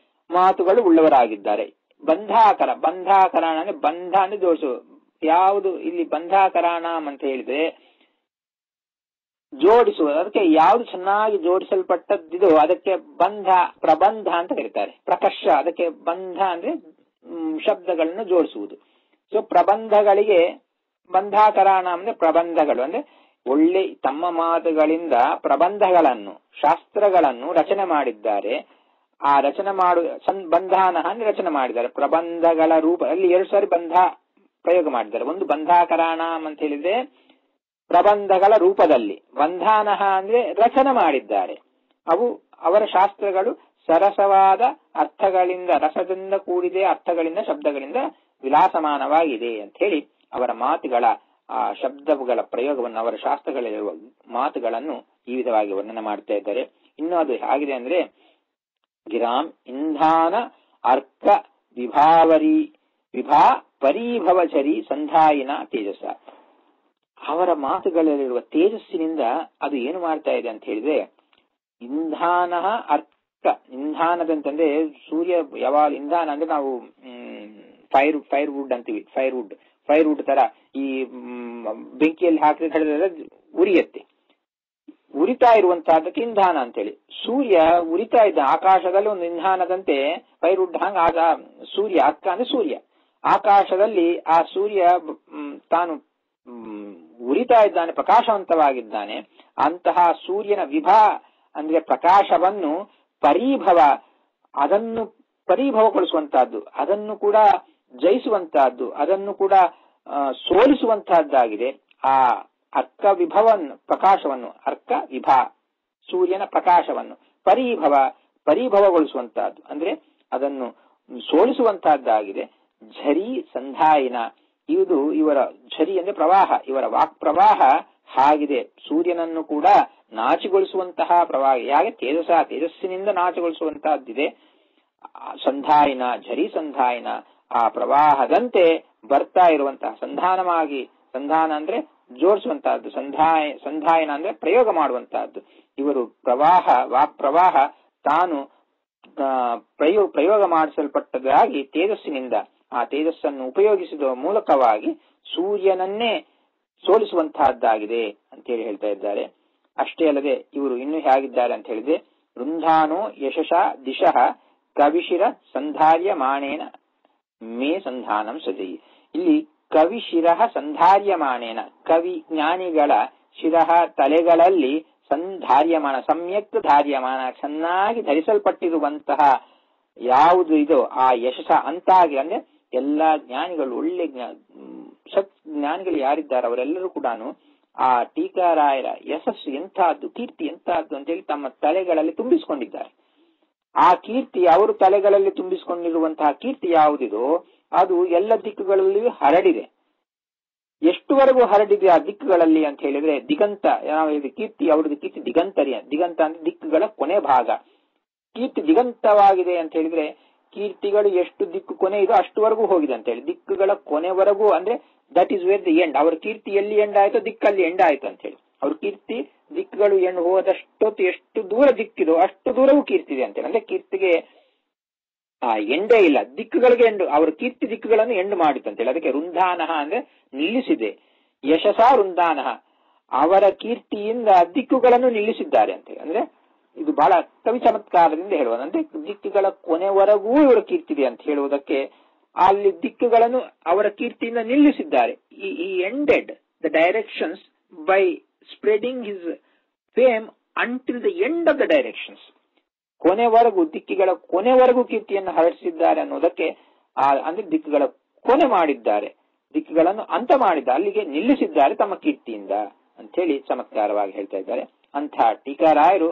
Speaker 1: ಮಾತುಗಳು ಉಳ್ಳವರಾಗಿದ್ದಾರೆ. ಬಂಧಾಕರಾಣ ಅಂದ್ರೆ ಬಂಧ ಅಂದ್ರೆ ಜೋಡಿಸು. ಯಾವುದು ಇಲ್ಲಿ ಬಂಧಾಕರಾಣಾಂ ಅಂತ ಹೇಳಿದ್ರೆ ಜೋಡಿಸುವುದು. ಅದಕ್ಕೆ ಯಾವುದು ಚೆನ್ನಾಗಿ ಜೋಡಿಸಲ್ಪಟ್ಟದ್ದಿದೋ ಅದಕ್ಕೆ ಪ್ರಬಂಧ ಅಂತ ಕರೀತಾರೆ. ಪ್ರಕರ್ಷ, ಅದಕ್ಕೆ ಬಂಧ ಅಂದ್ರೆ ಶಬ್ದಗಳನ್ನು ಜೋಡಿಸುವುದು. ಸೊ ಪ್ರಬಂಧಗಳಿಗೆ ಬಂಧಾಕರಾಣ ಅಂದ್ರೆ ಪ್ರಬಂಧಗಳು ಅಂದ್ರೆ ಒಳ್ಳೆ ತಮ್ಮ ಮಾತುಗಳಿಂದ ಪ್ರಬಂಧಗಳನ್ನು, ಶಾಸ್ತ್ರಗಳನ್ನು ರಚನೆ ಮಾಡಿದ್ದಾರೆ. ಆ ರಚನೆ ಬಂಧಾನ ಅಂದ್ರೆ ರಚನೆ ಮಾಡಿದ್ದಾರೆ. ಪ್ರಬಂಧಗಳ ರೂಪ ಅಲ್ಲಿ 2 ಸಾರಿ ಬಂಧ ಪ್ರಯೋಗ ಮಾಡಿದ್ದಾರೆ. ಒಂದು ಬಂಧಾಕರಾಣ ಅಂತ ಹೇಳಿದ್ರೆ ಪ್ರಬಂಧಗಳ ರೂಪದಲ್ಲಿ, ಬಂಧಾನ ಅಂದ್ರೆ ರಚನೆ ಮಾಡಿದ್ದಾರೆ. ಅವು ಅವರ ಶಾಸ್ತ್ರಗಳು ಸರಸವಾದ ಅರ್ಥಗಳಿಂದ, ರಸದಿಂದ ಕೂಡಿದೆ, ಅರ್ಥಗಳಿಂದ ಶಬ್ದಗಳಿಂದ ವಿಲಾಸಮಾನವಾಗಿದೆ ಅಂತ ಹೇಳಿ ಅವರ ಮಾತುಗಳ ಆ ಶಬ್ದಗಳ ಪ್ರಯೋಗವನ್ನು, ಅವರ ಶಾಸ್ತ್ರಗಳಲ್ಲಿರುವ ಮಾತುಗಳನ್ನು ಈ ವಿಧವಾಗಿ ವರ್ಣನೆ ಮಾಡ್ತಾ ಇದ್ದಾರೆ. ಇನ್ನು ಅದು ಹೇಗಿದೆ ಅಂದ್ರೆ ಗಿರಾಮ್ ಇಂಧಾನ ಅರ್ಕ ಪರೀಭವಚರಿ ಸಂಧಾಯಿನ ತೇಜಸ್ಸ. ಅವರ ಮಾತುಗಳಲ್ಲಿರುವ ತೇಜಸ್ಸಿನಿಂದ ಅದು ಏನು ಮಾಡ್ತಾ ಇದೆ ಅಂತ ಹೇಳಿದ್ರೆ ಇಂಧಾನ ಅರ್ಕ, ಇಂಧಾನದಂತಂದ್ರೆ ಸೂರ್ಯ ಯಾವಾಗ ಇಂಧಾನ ಅಂದ್ರೆ ನಾವು ಫೈರ್ ವುಡ್ ಅಂತೀವಿ. ಫೈರ್ ವುಡ್ ತರ ಈ ಬೆಂಕಿಯಲ್ಲಿ ಹಾಕಿದ್ರೆ ಉರಿಯತ್ತೆ. ಉರಿತಾ ಇರುವಂತಹದಕ್ಕೆ ಇಂಧಾನ ಅಂತೇಳಿ. ಸೂರ್ಯ ಉರಿತಾ ಇದ್ದ ಆಕಾಶದಲ್ಲಿ ಒಂದು ಇಂಧಾನದಂತೆ ಫೈರ್ ವುಡ್ ಹಂಗ ಆಗ ಸೂರ್ಯ, ಅರ್ಕ ಅಂದ್ರೆ ಸೂರ್ಯ. ಆಕಾಶದಲ್ಲಿ ಆ ಸೂರ್ಯ ತಾನು ಉರಿತಾ ಇದ್ದಾನೆ, ಪ್ರಕಾಶವಂತವಾಗಿದ್ದಾನೆ. ಅಂತಹ ಸೂರ್ಯನ ಅಂದ್ರೆ ಪ್ರಕಾಶವನ್ನು ಅದನ್ನು ಪರಿಭವಗೊಳಿಸುವಂತಹದ್ದು, ಅದನ್ನು ಕೂಡ ಜಯಿಸುವಂತಹದ್ದು, ಅದನ್ನು ಕೂಡ ಸೋಲಿಸುವಂತಹದ್ದಾಗಿದೆ. ಆ ಅರ್ಕ ಪ್ರಕಾಶವನ್ನು, ಸೂರ್ಯನ ಪ್ರಕಾಶವನ್ನು ಪರಿಭವಗೊಳಿಸುವಂತಹದ್ದು ಅಂದ್ರೆ ಅದನ್ನು ಸೋಲಿಸುವಂತಹದ್ದಾಗಿದೆ. ಝರಿ ಸಂಧಾಯಿನ, ಇದು ಇವರ ಝರಿ ಅಂದ್ರೆ ಪ್ರವಾಹ, ಇವರ ವಾಕ್ ಪ್ರವಾಹ ಹಾಗಿದೆ. ಸೂರ್ಯನನ್ನು ಕೂಡ ನಾಚಿಗೊಳಿಸುವಂತಹ ಪ್ರವಾಹ, ಯಾಕೆ ತೇಜಸ್ಸಿನಿಂದ ನಾಚಿಗೊಳಿಸುವಂತಹದ್ದಿದೆ. ಸಂಧಾಯಿನ, ಝರಿ ಸಂಧಾಯಿನ, ಆ ಪ್ರವಾಹದಂತೆ ಬರ್ತಾ ಇರುವಂತಹ ಸಂಧಾನ ಅಂದ್ರೆ ಜೋಡಿಸುವಂತಹದ್ದು, ಸಂಧಾಯನ ಅಂದ್ರೆ ಪ್ರಯೋಗ ಮಾಡುವಂತಹದ್ದು. ಇವರು ವಾಕ್ ಪ್ರವಾಹ ತಾನು ಪ್ರಯೋಗ ಮಾಡಿಸಲ್ಪಟ್ಟದಾಗಿ ತೇಜಸ್ಸಿನಿಂದ, ಆ ತೇಜಸ್ಸನ್ನು ಉಪಯೋಗಿಸುವ ಮೂಲಕವಾಗಿ ಸೂರ್ಯನನ್ನೇ ಸೋಲಿಸುವಂತಹದ್ದಾಗಿದೆ ಅಂತೇಳಿ ಹೇಳ್ತಾ ಇದ್ದಾರೆ. ಅಷ್ಟೇ ಅಲ್ಲದೆ ಇವರು ಇನ್ನೂ ಹೇಗಿದ್ದಾರೆ ಅಂತ ಹೇಳಿದ್ರೆ ವೃಂಧಾನೋ ಯಶಶ ದಿಶಃ ಕವಿಶಿರ ಸಂಧಾರ್ಯಮಾಣೇನ ಮೇ ಸಂಧಾನಂ ಸಜಯಿ. ಇಲ್ಲಿ ಕವಿಶಿರ ಸಂಧಾರ್ಯಮಾಣೇನ, ಕವಿ ಜ್ಞಾನಿಗಳ ಶಿರಃ ತಲೆಗಳಲ್ಲಿ ಸಂಧಾರ್ಯಮಾನ, ಸಮ್ಯಕ್ ಧಾರ್ಯಮಾನ, ಚೆನ್ನಾಗಿ ಧರಿಸಲ್ಪಟ್ಟಿರುವಂತಹ ಯಾವುದು ಇದೋ ಆ ಯಶಸ್ಸ ಅಂತಾಗಿ ಅಂದ್ರೆ ಎಲ್ಲಾ ಜ್ಞಾನಿಗಳು, ಒಳ್ಳೆ ಸತ್ ಜ್ಞಾನಿಗಳು ಯಾರಿದ್ದಾರೆ ಅವರೆಲ್ಲರೂ ಕೂಡ ಆ ಟೀಕಾರಾಯರ ಯಶಸ್ಸು ಎಂತಹದ್ದು, ಕೀರ್ತಿ ಎಂತಹದ್ದು ಅಂತೇಳಿ ತಮ್ಮ ತಲೆಗಳಲ್ಲಿ ತುಂಬಿಸಿಕೊಂಡಿದ್ದಾರೆ. ಆ ಕೀರ್ತಿ, ಅವರು ತಲೆಗಳಲ್ಲಿ ತುಂಬಿಸಿಕೊಂಡಿರುವಂತಹ ಕೀರ್ತಿ ಯಾವುದಿದೋ ಅದು ಎಲ್ಲ ದಿಕ್ಕುಗಳಲ್ಲಿಯೂ ಹರಡಿದೆ. ಎಷ್ಟುವರೆಗೂ ಹರಡಿದೆ ಆ ದಿಕ್ಕುಗಳಲ್ಲಿ ಅಂತ ಹೇಳಿದ್ರೆ ದಿಗಂತ, ಕೀರ್ತಿ ಅವ್ರದ್ದು ಕೀರ್ತಿ ದಿಗಂತ ಅಂದ್ರೆ ದಿಕ್ಕುಗಳ ಕೊನೆ ಭಾಗ. ಕೀರ್ತಿ ದಿಗಂತವಾಗಿದೆ ಅಂತ ಹೇಳಿದ್ರೆ ಕೀರ್ತಿಗಳು ಎಷ್ಟು ದಿಕ್ಕು ಕೊನೆ ಇದೋ ಅಷ್ಟುವರೆಗೂ ಹೋಗಿದೆ ಅಂತ ಹೇಳಿ. ದಿಕ್ಕುಗಳ ಕೊನೆವರೆಗೂ ಅಂದ್ರೆ that is where the end. ಅವ್ರ ಕೀರ್ತಿ ಎಲ್ಲಿ ಎಂಡ್ ಆಯ್ತೋ ದಿಕ್ಕಲ್ಲಿ ಎಂಡ್ ಆಯ್ತು ಅಂತ ಹೇಳಿ. ಅವ್ರ ಕೀರ್ತಿ ದಿಕ್ಕುಗಳು ಎಂಡ್ ಹೋದಷ್ಟೊತ್ತು ಎಷ್ಟು ದೂರ ದಿಕ್ಕಿದೋ ಅಷ್ಟು ದೂರವೂ ಕೀರ್ತಿದೆ ಅಂತೇಳಿ. ಅಂದ್ರೆ ಕೀರ್ತಿಗೆ ಎಂಡೇ ಇಲ್ಲ, ದಿಕ್ಕುಗಳಿಗೆ ಎಂಡು, ಅವರ ಕೀರ್ತಿ ದಿಕ್ಕುಗಳನ್ನು ಎಂಡು ಮಾಡಿತಂತೇಳಿ. ಅದಕ್ಕೆ ರುಂಧಾನಹ ಅಂದ್ರೆ ನಿಲ್ಲಿಸಿದೆ. ಯಶಸ ರುಂಧಾನಹ, ಅವರ ಕೀರ್ತಿಯಿಂದ ದಿಕ್ಕುಗಳನ್ನು ನಿಲ್ಲಿಸಿದ್ದಾರೆ ಅಂತ. ಅಂದ್ರೆ ಇದು ಬಹಳ ಕವಿ ಚಮತ್ಕಾರದಿಂದ ಹೇಳುವುದಂದ್ರೆ ದಿಕ್ಕುಗಳ ಕೊನೆವರೆಗೂ ಇವರ ಕೀರ್ತಿ ಇದೆ ಅಂತ ಹೇಳುವುದಕ್ಕೆ ಅಲ್ಲಿ ದಿಕ್ಕುಗಳನ್ನು ಅವರ ಕೀರ್ತಿಯಿಂದ ನಿಲ್ಲಿಸಿದ್ದಾರೆ. ಈ ended the directions by spreading his fame until the end of the directions. ಕೊನೆವರೆಗೂ ದಿಕ್ಕುಗಳ ಕೊನೆವರೆಗೂ ಕೀರ್ತಿಯನ್ನು ಹರಡಿಸಿದ್ದಾರೆ ಅನ್ನೋದಕ್ಕೆ ಅಂದ್ರೆ ದಿಕ್ಕುಗಳ ಕೊನೆ ಮಾಡಿದ್ದಾರೆ, ದಿಕ್ಕುಗಳನ್ನು ಅಂತ ಮಾಡಿದ್ದಾರೆ, ಅಲ್ಲಿಗೆ ನಿಲ್ಲಿಸಿದ್ದಾರೆ ತಮ್ಮ ಕೀರ್ತಿಯಿಂದ ಅಂತ ಹೇಳಿ ಚಮತ್ಕಾರವಾಗಿ ಹೇಳ್ತಾ ಇದ್ದಾರೆ. ಅಂಥ ಟೀಕಾರಾಯರು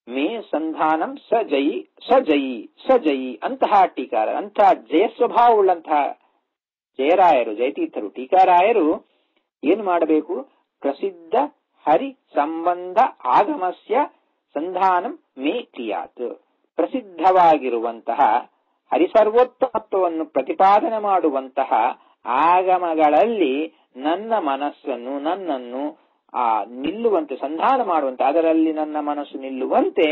Speaker 1: ಮೇ ಸಂಧಾನಂ ಸ ಜಯಿ ಸ ಜಯಿ ಸ ಜಯಿ, ಅಂತಹ ಟೀಕಾರ, ಅಂತಹ ಜಯಸ್ವಭಾವವುಳ್ಳಂತಹ ಜಯರಾಯರು, ಜಯತೀರ್ಥರು, ಟೀಕಾರಾಯರು ಏನು ಮಾಡಬೇಕು? ಪ್ರಸಿದ್ಧ ಹರಿ ಸಂಬಂಧ ಆಗಮಸ್ಯ ಸಂಧಾನಂ ಮೇ ಕ್ರಿಯಾತ್. ಪ್ರಸಿದ್ಧವಾಗಿರುವಂತಹ ಹರಿಸರ್ವೋತ್ತಮತ್ವವನ್ನು ಪ್ರತಿಪಾದನೆ ಮಾಡುವಂತಹ ಆಗಮಗಳಲ್ಲಿ ನನ್ನ ಮನಸ್ಸನ್ನು, ನನ್ನನ್ನು ನಿಲ್ಲುವಂತೆ, ಸಂಧಾನ ಮಾಡುವಂತೆ, ಅದರಲ್ಲಿ ನನ್ನ ಮನಸ್ಸು ನಿಲ್ಲುವಂತೆ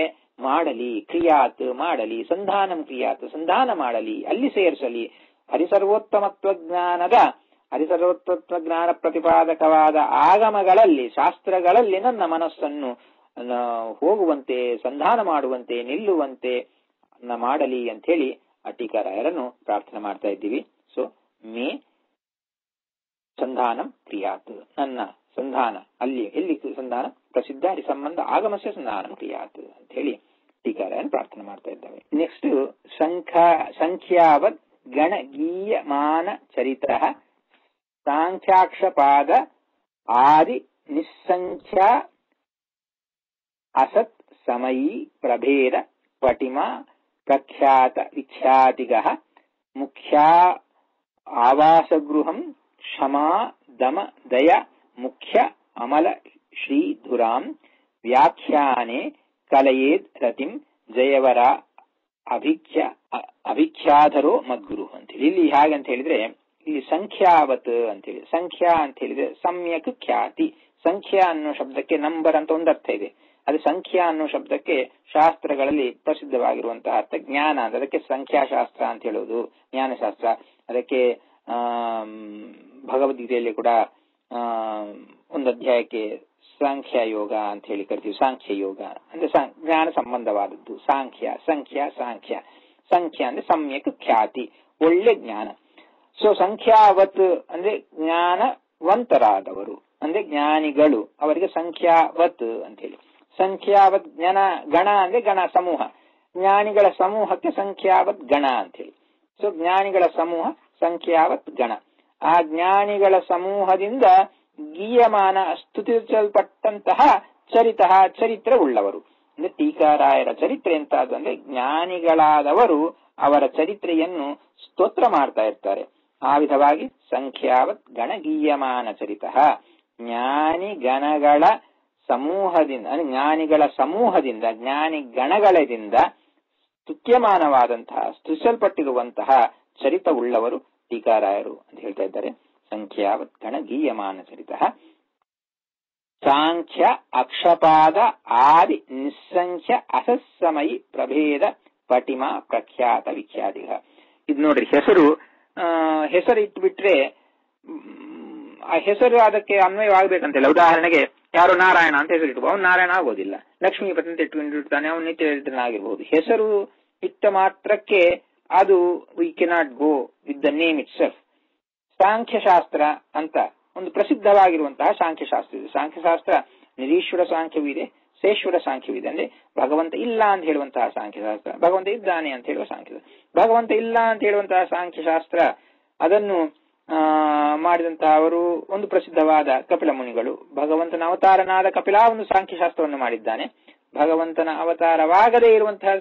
Speaker 1: ಮಾಡಲಿ. ಕ್ರಿಯಾತ್ ಮಾಡಲಿ, ಸಂಧಾನಂ ಕ್ರಿಯಾತ್ ಸಂಧಾನ ಮಾಡಲಿ, ಅಲ್ಲಿ ಸೇರಿಸಲಿ. ಹರಿಸರ್ವೋತ್ತಮತ್ವ ಜ್ಞಾನ ಪ್ರತಿಪಾದಕವಾದ ಆಗಮಗಳಲ್ಲಿ, ಶಾಸ್ತ್ರಗಳಲ್ಲಿ ನನ್ನ ಮನಸ್ಸನ್ನು ಹೋಗುವಂತೆ, ಸಂಧಾನ ಮಾಡುವಂತೆ, ನಿಲ್ಲುವಂತೆ ಮಾಡಲಿ ಅಂತ ಹೇಳಿ ಟೀಕಾರಾಯರನ್ನು ಪ್ರಾರ್ಥನೆ ಮಾಡ್ತಾ ಇದ್ದೀವಿ. ಸೊ ಮೇ ಸಂಧಾನಂ ಕ್ರಿಯಾತ್, ನನ್ನ ಸಂಧಾನ ಅಲ್ಲಿ ಎಲ್ಲಿ ಸಂಧಾನ? ಪ್ರಸಿದ್ಧ ಹರಿ ಸಂಬಂಧ ಆಗಮಸ್ಯ ಸಂಧಾನಂ ಕ್ರಿಯಾತ್ ಅಂತ ಹೇಳಿ ಟೀಕಾರಾಯರನ್ನು ಪ್ರಾರ್ಥನೆ ಮಾಡ್ತಾ ಇದ್ದಾವೆ. ನೆಕ್ಸ್ಟ್ ಸಂಖ್ಯಾವತ್ ಗಣಗೀಯಮಾನ ಚರಿತ್ರ ಸಾಂಖ್ಯಾಕ್ಷಪಾದ ಆದಿ ನಿಸ್ಸಂಖ್ಯ ಅಸತ್ ಸಮಯೀ ಪ್ರಭೇದ ಪಟಿಮಾ ಪ್ರಖ್ಯಾತ ವಿಖ್ಯಾತಿಗಃ ಮುಖ್ಯಾ ಆವಾಸಗೃಹಂ ಕ್ಷಮಾ ದಮ ದಯ ಮುಖ್ಯ ಅಮಲ ಶ್ರೀಧುರಾಂ ವ್ಯಾಖ್ಯಾನೆ ಕಲಯೇದ್ ರತಿಂ ಜಯವರ ಅಭಿಖ್ಯಾಧರೋ ಮದ್ಗುರು ಅಂತೇಳಿ. ಇಲ್ಲಿ ಹಾಗಂತ ಹೇಳಿದ್ರೆ ಇಲ್ಲಿ ಸಂಖ್ಯಾವತ್ ಅಂತೇಳಿ, ಸಂಖ್ಯಾ ಅಂತ ಹೇಳಿದ್ರೆ ಸಮ್ಯಕ್ ಖ್ಯಾತಿ. ಸಂಖ್ಯಾ ಅನ್ನೋ ಶಬ್ದಕ್ಕೆ ನಂಬರ್ ಅಂತ ಒಂದು ಅರ್ಥ ಇದೆ. ಅದು ಸಂಖ್ಯಾ ಅನ್ನೋ ಶಬ್ದಕ್ಕೆ ಶಾಸ್ತ್ರಗಳಲ್ಲಿ ಪ್ರಸಿದ್ಧವಾಗಿರುವಂತಹ ಅರ್ಥ ಜ್ಞಾನ ಅಂತ. ಅದಕ್ಕೆ ಸಂಖ್ಯಾಶಾಸ್ತ್ರ ಅಂತ ಹೇಳುವುದು ಜ್ಞಾನಶಾಸ್ತ್ರ. ಅದಕ್ಕೆ ಭಗವದ್ಗೀತೆಯಲ್ಲಿ ಕೂಡ ಒಂದು ಅಧ್ಯಾಯಕ್ಕೆ ಸಾಂಖ್ಯ ಯೋಗ ಅಂತ ಹೇಳಿ ಕರಿತೀವಿ. ಸಾಂಖ್ಯ ಯೋಗ ಅಂದ್ರೆ ಜ್ಞಾನ ಸಂಬಂಧವಾದದ್ದು. ಸಾಂಖ್ಯ ಸಾಂಖ್ಯ ಅಂದ್ರೆ ಸಮ್ಯಕ್ ಖ್ಯಾತಿ, ಒಳ್ಳೆ ಜ್ಞಾನ. ಸೊ ಸಂಖ್ಯಾವತ್ ಅಂದ್ರೆ ಜ್ಞಾನವಂತರಾದವರು, ಅಂದ್ರೆ ಜ್ಞಾನಿಗಳು, ಅವರಿಗೆ ಸಂಖ್ಯಾವತ್ ಅಂತ ಹೇಳಿ. ಸಂಖ್ಯಾವತ್ ಗಣ ಅಂದ್ರೆ ಗಣ ಸಮೂಹ, ಜ್ಞಾನಿಗಳ ಸಮೂಹಕ್ಕೆ ಸಂಖ್ಯಾವತ್ ಗಣ ಅಂತ ಹೇಳಿ. ಸೊ ಜ್ಞಾನಿಗಳ ಸಮೂಹ ಸಂಖ್ಯಾವತ್ ಗಣ. ಆ ಜ್ಞಾನಿಗಳ ಸಮೂಹದಿಂದ ಗೀಯಮಾನ ಸ್ತುತಿಸಲ್ಪಟ್ಟಂತಹ ಚರಿತ್ರ ಉಳ್ಳವರು ಅಂದ್ರೆ ಟೀಕಾರಾಯರ ಚರಿತ್ರೆ ಎಂತಾದ್ದು ಅಂದ್ರೆ ಜ್ಞಾನಿಗಳಾದವರು ಅವರ ಚರಿತ್ರೆಯನ್ನು ಸ್ತೋತ್ರ ಮಾಡ್ತಾ ಇರ್ತಾರೆ. ಆ ವಿಧವಾಗಿ ಸಂಖ್ಯಾವತ್ ಗಣಗೀಯಮಾನ ಚರಿತ, ಜ್ಞಾನಿ ಗಣಗಳ ಸಮೂಹದಿಂದ ಅಂದ್ರೆ ಜ್ಞಾನಿಗಳ ಸಮೂಹದಿಂದ, ಜ್ಞಾನಿ ಗಣಗಳದಿಂದ ಸ್ತುತ್ಯಮಾನವಾದಂತಹ, ಸ್ತುತಿಸಲ್ಪಟ್ಟಿರುವಂತಹ ಚರಿತ ಉಳ್ಳವರು ಟೀಕಾರಾಯರು ಅಂತ ಹೇಳ್ತಾ ಇದ್ದಾರೆ. ಸಂಖ್ಯಾವತ್ ಗಣಗೀಯಮಾನ ಚರಿತ ಸಾಂಖ್ಯ ಅಕ್ಷಪಾದ ಆದಿ ನಿಸ್ಸಂಖ್ಯ ಅಸಸ್ಸಮಯಿ ಪ್ರಭೇದ ಪಟಿಮಾ ಪ್ರಖ್ಯಾತ ವಿಖ್ಯಾತಿಗ. ಇದು ನೋಡ್ರಿ, ಹೆಸರು ಇಟ್ಬಿಟ್ರೆ ಆ ಹೆಸರು ಅದಕ್ಕೆ ಅನ್ವಯವಾಗಬೇಕಂತಿಲ್ಲ. ಉದಾಹರಣೆಗೆ ಯಾರು ನಾರಾಯಣ ಅಂತ ಹೆಸರು ಇಟ್ಕೋ, ಅವ್ನು ನಾರಾಯಣ ಆಗೋದಿಲ್ಲ. ಲಕ್ಷ್ಮೀಪತಿ ಅಂತ ಇಟ್ಕೊಂಡಿರ್ತಾನೆ, ಅವನು ನಿತ್ಯನಾಗಿರ್ಬೋದು. ಹೆಸರು ಇಟ್ಟ ಮಾತ್ರಕ್ಕೆ ಅದು we cannot go with the name itself. ಸಾಂಖ್ಯಶಾಸ್ತ್ರ ಅಂತ ಒಂದು ಪ್ರಸಿದ್ಧವಾಗಿರುವಂತಹ ಸಾಂಖ್ಯಶಾಸ್ತ್ರ ಇದೆ. ಸಾಂಖ್ಯಶಾಸ್ತ್ರ ನಿರೀಶ್ವರ ಸಾಂಖ್ಯವಿದೆ, ಸೇಶ್ವರ ಸಾಂಖ್ಯವಿದೆ. ಅಂದ್ರೆ ಭಗವಂತ ಇಲ್ಲ ಅಂತ ಹೇಳುವಂತಹ ಸಾಂಖ್ಯಶಾಸ್ತ್ರ, ಭಗವಂತ ಇದ್ದಾನೆ ಅಂತ ಹೇಳುವ ಸಾಂಖ್ಯಶಾಸ್ತ್ರ. ಭಗವಂತ ಇಲ್ಲ ಅಂತ ಹೇಳುವಂತಹ ಸಾಂಖ್ಯಶಾಸ್ತ್ರ ಅದನ್ನು ಮಾಡಿದಂತಹ ಅವರು ಒಂದು ಪ್ರಸಿದ್ಧವಾದ ಕಪಿಲ ಮುನಿಗಳು. ಭಗವಂತನ ಅವತಾರನಾದ ಕಪಿಲ ಒಂದು ಸಾಂಖ್ಯಶಾಸ್ತ್ರವನ್ನು ಮಾಡಿದ್ದಾನೆ. ಭಗವಂತನ ಅವತಾರವಾಗದೇ ಇರುವಂತಹ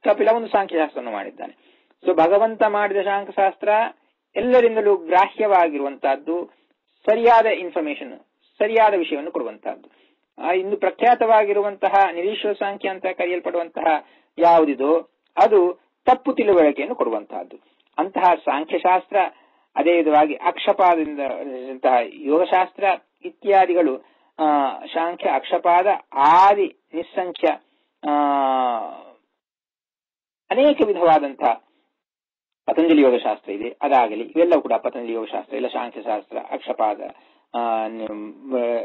Speaker 1: ಕಪಿಲ ಒಂದು ಸಾಂಖ್ಯಶಾಸ್ತ್ರವನ್ನು ಮಾಡಿದ್ದಾನೆ. ಸೊ ಭಗವಂತ ಮಾಡಿದ ಸಾಂಖ್ಯಶಾಸ್ತ್ರ ಎಲ್ಲರಿಂದಲೂ ಗ್ರಾಹ್ಯವಾಗಿರುವಂತಹದ್ದು, ಸರಿಯಾದ ಇನ್ಫಾರ್ಮೇಶನ್, ಸರಿಯಾದ ವಿಷಯವನ್ನು ಕೊಡುವಂತಹದ್ದು. ಇನ್ನು ಪ್ರಖ್ಯಾತವಾಗಿರುವಂತಹ ನಿರೀಶ್ವರ ಸಾಂಖ್ಯ ಅಂತ ಕರೆಯಲ್ಪಡುವಂತಹ ಯಾವುದಿದೋ ಅದು ತಪ್ಪು ತಿಳುವಳಿಕೆಯನ್ನು ಕೊಡುವಂತಹದ್ದು. ಅಂತಹ ಸಾಂಖ್ಯಶಾಸ್ತ್ರ, ಅದೇ ವಿಧವಾಗಿ ಅಕ್ಷಪಾದದಿಂದ ಯೋಗಶಾಸ್ತ್ರ ಇತ್ಯಾದಿಗಳು ಸಾಂಖ್ಯ, ಅಕ್ಷಪಾದ, ಆದಿ ನಿಸ್ಸಂಖ್ಯ ಅನೇಕ ವಿಧವಾದಂತಹ ಪತಂಜಲಿ ಯೋಗಶಾಸ್ತ್ರ ಇದೆ, ಅದಾಗಲಿ ಇವೆಲ್ಲವೂ ಕೂಡ ಪತಂಜಲಿ ಯೋಗಶಾಸ್ತ್ರ ಇಲ್ಲ, ಸಾಂಖ್ಯಶಾಸ್ತ್ರ, ಅಕ್ಷಪಾದ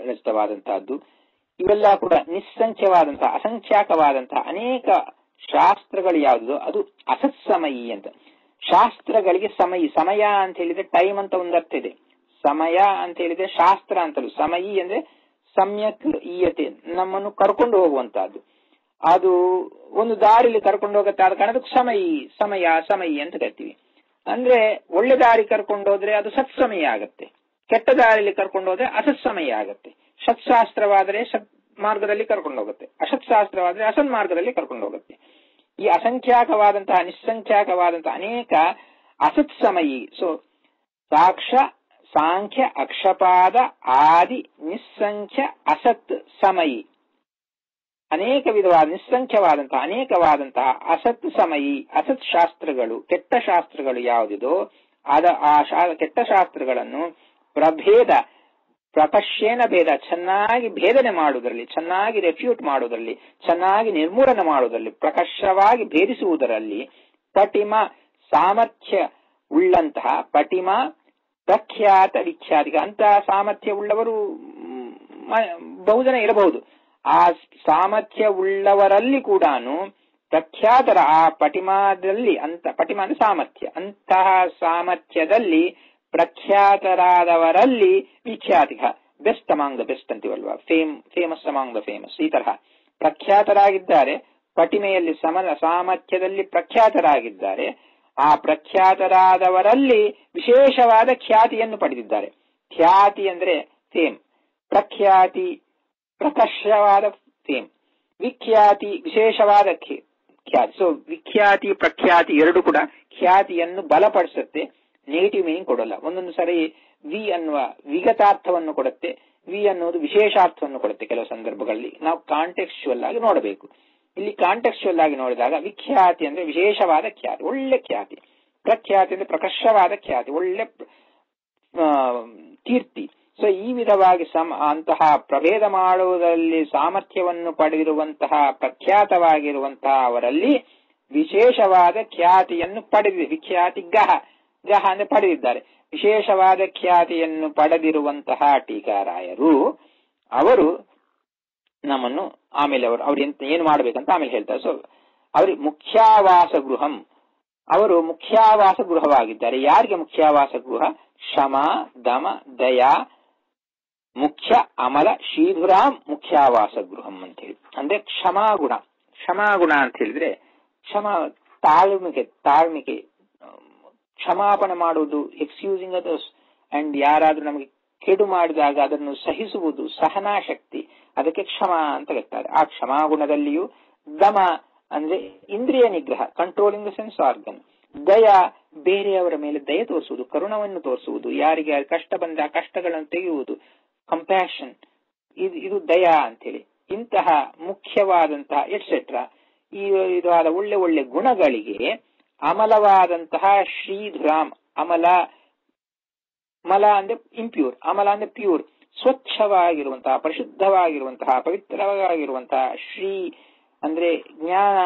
Speaker 1: ರಚಿತವಾದಂತಹದ್ದು, ಇವೆಲ್ಲ ಕೂಡ ನಿಸ್ಸಂಖ್ಯವಾದಂತಹ ಅಸಂಖ್ಯಾಕವಾದಂತಹ ಅನೇಕ ಶಾಸ್ತ್ರಗಳು ಯಾವುದೋ ಅದು ಅಸತ್ಸಮಯಿ ಅಂತ. ಶಾಸ್ತ್ರಗಳಿಗೆ ಸಮಯ ಅಂತ ಹೇಳಿದ್ರೆ ಟೈಮ್ ಅಂತ ಒಂದು ಅರ್ಥ ಇದೆ. ಸಮಯ ಅಂತ ಹೇಳಿದ್ರೆ ಶಾಸ್ತ್ರ ಅಂತಲೂ, ಸಮಯಿ ಅಂದ್ರೆ ಸಮ್ಯಕ್ ಈಯತೆ, ನಮ್ಮನ್ನು ಕರ್ಕೊಂಡು ಹೋಗುವಂತಹದ್ದು. ಅದು ಒಂದು ದಾರಿಲಿ ಕರ್ಕೊಂಡು ಹೋಗುತ್ತೆ, ಆದ ಕಾರಣ ಅದಕ್ಕೆ ಸಮಯಿ ಅಂತ ಕರಿತೀವಿ. ಅಂದ್ರೆ ಒಳ್ಳೆ ದಾರಿ ಕರ್ಕೊಂಡು ಹೋದ್ರೆ ಅದು ಸತ್ಸಮಯ ಆಗತ್ತೆ, ಕೆಟ್ಟ ದಾರಿಲಿ ಕರ್ಕೊಂಡು ಹೋದ್ರೆ ಅಸತ್ಸಮಯ ಆಗತ್ತೆ. ಸತ್ಶಾಸ್ತ್ರವಾದರೆ ಸತ್ ಮಾರ್ಗದಲ್ಲಿ ಕರ್ಕೊಂಡು ಹೋಗುತ್ತೆ, ಅಸತ್ಶಾಸ್ತ್ರವಾದ್ರೆ ಅಸನ್ ಮಾರ್ಗದಲ್ಲಿ ಕರ್ಕೊಂಡು ಹೋಗುತ್ತೆ. ಈ ಅಸಂಖ್ಯಾಕವಾದಂತಹ ನಿಸ್ಸಂಖ್ಯಾಕವಾದಂತಹ ಅನೇಕ ಅಸತ್ಸಮಯಿ, ಸಾಂಖ್ಯ ಅಕ್ಷಪಾದ ಆದಿ ನಿಸ್ಸಂಖ್ಯ ಅಸತ್ ಸಮಯಿ, ಅನೇಕ ವಿಧವಾದ ನಿಸ್ಸಂಖ್ಯವಾದಂತಹ ಅನೇಕವಾದಂತಹ ಅಸತ್ ಸಮಯಿ ಅಸತ್ ಶಾಸ್ತ್ರಗಳು, ಕೆಟ್ಟ ಶಾಸ್ತ್ರಗಳು ಯಾವುದಿದೋ ಆ ಕೆಟ್ಟ ಶಾಸ್ತ್ರಗಳನ್ನು ಪ್ರಪಶ್ಯೇನ ಭೇದ, ಚೆನ್ನಾಗಿ ಭೇದನೆ ಮಾಡುವುದರಲ್ಲಿ, ಚೆನ್ನಾಗಿ ರೆಫ್ಯೂಟ್ ಮಾಡುವುದರಲ್ಲಿ, ಚೆನ್ನಾಗಿ ನಿರ್ಮೂಲನೆ ಮಾಡುವುದರಲ್ಲಿ, ಪ್ರಕರ್ಷವಾಗಿ ಭೇದಿಸುವುದರಲ್ಲಿ ಪಟಿಮ ಸಾಮರ್ಥ್ಯ ಉಳ್ಳಂತಹ ಪಟಿಮ ಪ್ರಖ್ಯಾತ ವಿಖ್ಯಾತಿಗ ಅಂತಹ ಸಾಮರ್ಥ್ಯ ಉಳ್ಳವರು ಬಹುಜನ ಇರಬಹುದು. ಆ ಸಾಮರ್ಥ್ಯ ಉಳ್ಳವರಲ್ಲಿ ಕೂಡ ಪ್ರಖ್ಯಾತರ ಆ ಪಟಿಮಾದಲ್ಲಿ ಪಟಿಮ ಅಂದ್ರೆ ಸಾಮರ್ಥ್ಯ, ಅಂತಹ ಸಾಮರ್ಥ್ಯದಲ್ಲಿ ಪ್ರಖ್ಯಾತರಾದವರಲ್ಲಿ ವಿಖ್ಯಾತಿಗ, ಬೆಸ್ಟ್ ಅಮಾಂಗ್ ದ ಬೆಸ್ಟ್ ಅಂತೀವಲ್ವಾ, ಫೇಮಸ್ ಅಮಾಂಗ್ ದ ಫೇಮಸ್, ಈ ತರಹ ಪ್ರಖ್ಯಾತರಾಗಿದ್ದಾರೆ. ಪಟಿಮೆಯಲ್ಲಿ ಸಾಮರ್ಥ್ಯದಲ್ಲಿ ಪ್ರಖ್ಯಾತರಾಗಿದ್ದಾರೆ. ಆ ಪ್ರಖ್ಯಾತರಾದವರಲ್ಲಿ ವಿಶೇಷವಾದ ಖ್ಯಾತಿಯನ್ನು ಪಡೆದಿದ್ದಾರೆ. ಖ್ಯಾತಿ ಅಂದ್ರೆ ಫೇಮ್, ಪ್ರಖ್ಯಾತಿ ಪ್ರಕರ್ಷವಾದ ಫೇಮ್, ವಿಖ್ಯಾತಿ ವಿಶೇಷವಾದ ಖ್ಯಾತಿ. ವಿಖ್ಯಾತಿ ಪ್ರಖ್ಯಾತಿ ಎರಡು ಕೂಡ ಖ್ಯಾತಿಯನ್ನು ಬಲಪಡಿಸುತ್ತೆ, ನೆಗೆಟಿವ್ ಮೀನಿಂಗ್ ಕೊಡಲ್ಲ. ಒಂದೊಂದು ಸರಿ ವಿ ಅನ್ನುವ ವಿಗತಾರ್ಥವನ್ನು ಕೊಡುತ್ತೆ, ವಿ ಅನ್ನೋದು ವಿಶೇಷಾರ್ಥವನ್ನು ಕೊಡುತ್ತೆ. ಕೆಲವು ಸಂದರ್ಭಗಳಲ್ಲಿ ನಾವು ಕಾಂಟೆಕ್ಸ್ಚುವಲ್ ಆಗಿ ನೋಡಬೇಕು. ಇಲ್ಲಿ ಕಾಂಟೆಕ್ಸ್ಚುವಲ್ ಆಗಿ ನೋಡಿದಾಗ ವಿಖ್ಯಾತಿ ಅಂದ್ರೆ ವಿಶೇಷವಾದ ಖ್ಯಾತಿ, ಒಳ್ಳೆ ಖ್ಯಾತಿ. ಪ್ರಖ್ಯಾತಿ ಅಂದ್ರೆ ಪ್ರಕರ್ಷವಾದ ಖ್ಯಾತಿ, ಒಳ್ಳೆ ಕೀರ್ತಿ. ಈ ವಿಧವಾಗಿ ಅಂತಹ ಪ್ರಭೇದ ಮಾಡುವುದರಲ್ಲಿ ಸಾಮರ್ಥ್ಯವನ್ನು ಪಡೆದಿರುವಂತಹ ಪ್ರಖ್ಯಾತವಾಗಿರುವಂತಹ ಅವರಲ್ಲಿ ವಿಶೇಷವಾದ ಖ್ಯಾತಿಯನ್ನು ವಿಖ್ಯಾತಿ ಗಹ ಅಂದ್ರೆ ಪಡೆದಿದ್ದಾರೆ. ವಿಶೇಷವಾದ ಖ್ಯಾತಿಯನ್ನು ಪಡೆದಿರುವಂತಹ ಟೀಕಾರಾಯರು ಅವರು ನಮ್ಮನ್ನು ಆಮೇಲೆ ಅವರು ಏನು ಮಾಡಬೇಕಂತ ಆಮೇಲೆ ಹೇಳ್ತಾರೆ. ಅವ್ರಿಗೆ ಮುಖ್ಯಾವಾಸ ಗೃಹಂ, ಅವರು ಮುಖ್ಯಾವಾಸ ಗೃಹವಾಗಿದ್ದಾರೆ. ಯಾರಿಗೆ ಮುಖ್ಯಾವಾಸ ಗೃಹ? ಶಮ ದಮ ದಯಾ ಮುಖ್ಯ ಅಮಲ ಶ್ರೀಧುರಾಂ ಮುಖ್ಯಾವಾಸ ಗೃಹಂ ಅಂತ ಹೇಳಿ. ಅಂದ್ರೆ ಕ್ಷಮಾಗುಣ. ಕ್ಷಮಾಗುಣ ಅಂತ ಹೇಳಿದ್ರೆ ತಾಳ್ಮಿಕೆ, ಕ್ಷಮಾಪಣೆ ಮಾಡುವುದು, ಎಕ್ಸ್ಕ್ಯೂಸಿಂಗ್ ಅದರ್ಸ್, ಅಂಡ್ ಯಾರಾದ್ರೂ ನಮಗೆ ಕೆಡು ಮಾಡಿದಾಗ ಅದನ್ನು ಸಹಿಸುವುದು, ಸಹನಾಶಕ್ತಿ, ಅದಕ್ಕೆ ಕ್ಷಮ ಅಂತ ಹೇಳ್ತಾರೆ. ಆ ಕ್ಷಮಾಗುಣದಲ್ಲಿಯೂ ದಮ ಅಂದ್ರೆ ಇಂದ್ರಿಯ ನಿಗ್ರಹ, ಕಂಟ್ರೋಲಿಂಗ್ ದ ಸೆನ್ಸ್ ಆರ್ಗನ್. ದಯ ಬೇರೆಯವರ ಮೇಲೆ ದಯ ತೋರಿಸುವುದು, ಕರುಣವನ್ನು ತೋರಿಸುವುದು, ಯಾರಿಗೆ ಕಷ್ಟ ಬಂದ ಆ ಕಷ್ಟಗಳನ್ನು ತೆಗೆಯುವುದು, ಕಂಪ್ಯಾಷನ್, ಇದು ದಯ ಅಂತೇಳಿ. ಇಂತಹ ಮುಖ್ಯವಾದಂತಹ ಎಟ್ಸೆಟ್ರಾ ಈ ವಿಧವಾದ ಒಳ್ಳೆ ಒಳ್ಳೆ ಗುಣಗಳಿಗೆ ಅಮಲವಾದಂತಹ ಶ್ರೀಧುರಾಮ್, ಮಲ ಅಂದ್ರೆ ಇಂಪ್ಯೂರ್, ಅಮಲ ಅಂದ್ರೆ ಪ್ಯೂರ್, ಸ್ವಚ್ಛವಾಗಿರುವಂತಹ, ಪರಿಶುದ್ಧವಾಗಿರುವಂತಹ, ಪವಿತ್ರವಾಗಿರುವಂತಹ, ಶ್ರೀ ಅಂದ್ರೆ ಜ್ಞಾನ,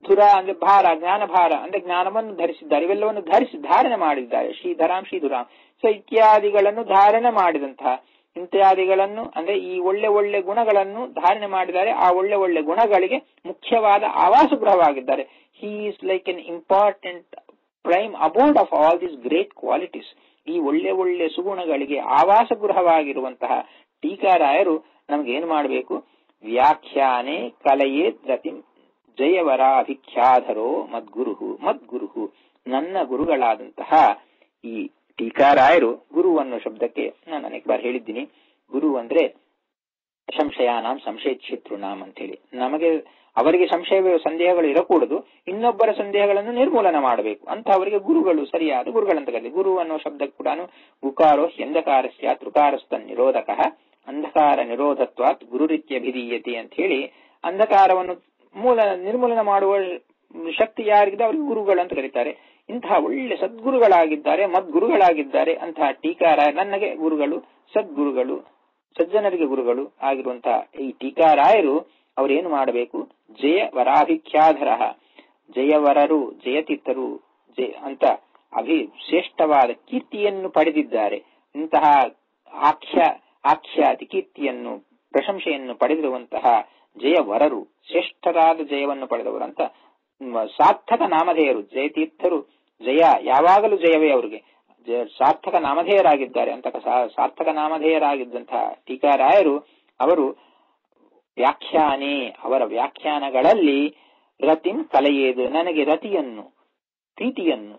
Speaker 1: ಧುರ ಅಂದ್ರೆ ಭಾರ, ಜ್ಞಾನ ಭಾರ ಅಂದ್ರೆ ಜ್ಞಾನವನ್ನು ಧರಿಸಿದ್ದಾರೆ, ಇವೆಲ್ಲವನ್ನು ಧಾರಣೆ ಮಾಡಿದ್ದಾರೆ. ಶ್ರೀಧರಾಮ್ ಶ್ರೀಧುರಾಮ್ ಇತ್ಯಾದಿಗಳನ್ನು ಧಾರಣೆ ಮಾಡಿದಂತಹ, ಇತ್ಯಾದಿಗಳನ್ನು ಅಂದ್ರೆ ಈ ಒಳ್ಳೆ ಒಳ್ಳೆ ಗುಣಗಳನ್ನು ಧಾರಣೆ ಮಾಡಿದ್ದಾರೆ. ಆ ಒಳ್ಳೆ ಒಳ್ಳೆ ಗುಣಗಳಿಗೆ ಮುಖ್ಯವಾದ ಆವಾಸ ಗೃಹವಾಗಿದ್ದಾರೆ. He is like an important prime abode of all these great qualities. ಈ ಒಳ್ಳೆ ಒಳ್ಳೆ ಸುಗುಣಗಳಿಗೆ ಆವಾಸ ಗೃಹವಾಗಿರುವಂತಹ ಟೀಕಾರಾಯರು ನಮ್ಗೆ ಏನು ಮಾಡಬೇಕು? ವ್ಯಾಖ್ಯಾನೆ ಕಲೆಯೇ ರತಿಂ ಜಯವರಾಭಿಖ್ಯಾಧರೋ ಮದ್ಗುರುಹು. ನನ್ನ ಗುರುಗಳಾದಂತಹ ಈ ಟೀಕಾರಾಯರು, ಗುರು ಅನ್ನೋ ಶಬ್ದಕ್ಕೆ ನಾನು ಅನೇಕ ಬಾರಿ ಹೇಳಿದ್ದೀನಿ, ಗುರು ಅಂದ್ರೆ ಸಂಶಯಾನಾಂ ಸಂಶಯಕ್ಷೇತೃನಾಂ ಅಂತ ಹೇಳಿ. ಅವರಿಗೆ ಸಂದೇಹಗಳು ಇರಕೂಡದು, ಇನ್ನೊಬ್ಬರ ಸಂದೇಹಗಳನ್ನು ನಿರ್ಮೂಲನ ಮಾಡಬೇಕು ಅಂತ ಅವರಿಗೆ ಗುರುಗಳು, ಸರಿಯಾದ ಗುರುಗಳಂತ ಕರೀತಾರೆ. ಗುರು ಅನ್ನೋ ಶಬ್ದಕ್ಕೆ ಕೂಡ ಗುಕಾರೋ ಹ್ಯಂಧಕಾರಸ್ಯ ತ್ರುಕಾರಸ್ತ ನಿರೋಧಕ ಅಂಧಕಾರ ನಿರೋಧತ್ವಾತ್ ಗುರುರಿತ್ಯಭಿಧೀಯತೆ ಅಂತ ಹೇಳಿ, ಅಂಧಕಾರವನ್ನು ನಿರ್ಮೂಲನ ಮಾಡುವ ಶಕ್ತಿ ಯಾರಿಗಿದೆ ಅವರಿಗೆ ಗುರುಗಳು ಅಂತ ಕರೀತಾರೆ. ಇಂತಹ ಒಳ್ಳೆ ಸದ್ಗುರುಗಳಾಗಿದ್ದಾರೆ, ಮದ್ಗುರುಗಳಾಗಿದ್ದಾರೆ ಅಂತಹ ಟೀಕಾರಾಯ ನನಗೆ ಗುರುಗಳು, ಸದ್ಗುರುಗಳು, ಸಜ್ಜನರಿಗೆ ಗುರುಗಳು ಆಗಿರುವಂತಹ ಈ ಟೀಕಾರಾಯರು ಅವರೇನು ಮಾಡಬೇಕು? ಜಯ ವರಾಭಿಖ್ಯಾಧರ, ಜಯವರರು ಜಯತೀರ್ಥರು ಅಂತ ಶ್ರೇಷ್ಠವಾದ ಕೀರ್ತಿಯನ್ನು ಪಡೆದಿದ್ದಾರೆ. ಇಂತಹ ಆಖ್ಯಾತಿ ಕೀರ್ತಿಯನ್ನು ಪ್ರಶಂಸೆಯನ್ನು ಪಡೆದಿರುವಂತಹ ಜಯವರರು, ಶ್ರೇಷ್ಠರಾದ ಜಯವನ್ನು ಪಡೆದವರು ಅಂತ ಸಾರ್ಥಕ ನಾಮಧೇಯರು. ಜಯತೀರ್ಥರು ಜಯ ಯಾವಾಗಲೂ ಜಯವೇ ಅವರಿಗೆ, ಸಾರ್ಥಕ ನಾಮಧೇಯರಾಗಿದ್ದಾರೆ ಅಂತ ಸಾರ್ಥಕ ನಾಮಧೇಯರಾಗಿದ್ದಂತಹ ಟೀಕಾರಾಯರು ಅವರು ವ್ಯಾಖ್ಯಾನೆ, ಅವರ ವ್ಯಾಖ್ಯಾನಗಳಲ್ಲಿ ರತಿಂ ಕಲೆಯೇದು, ನನಗೆ ರತಿಯನ್ನು, ಪ್ರೀತಿಯನ್ನು,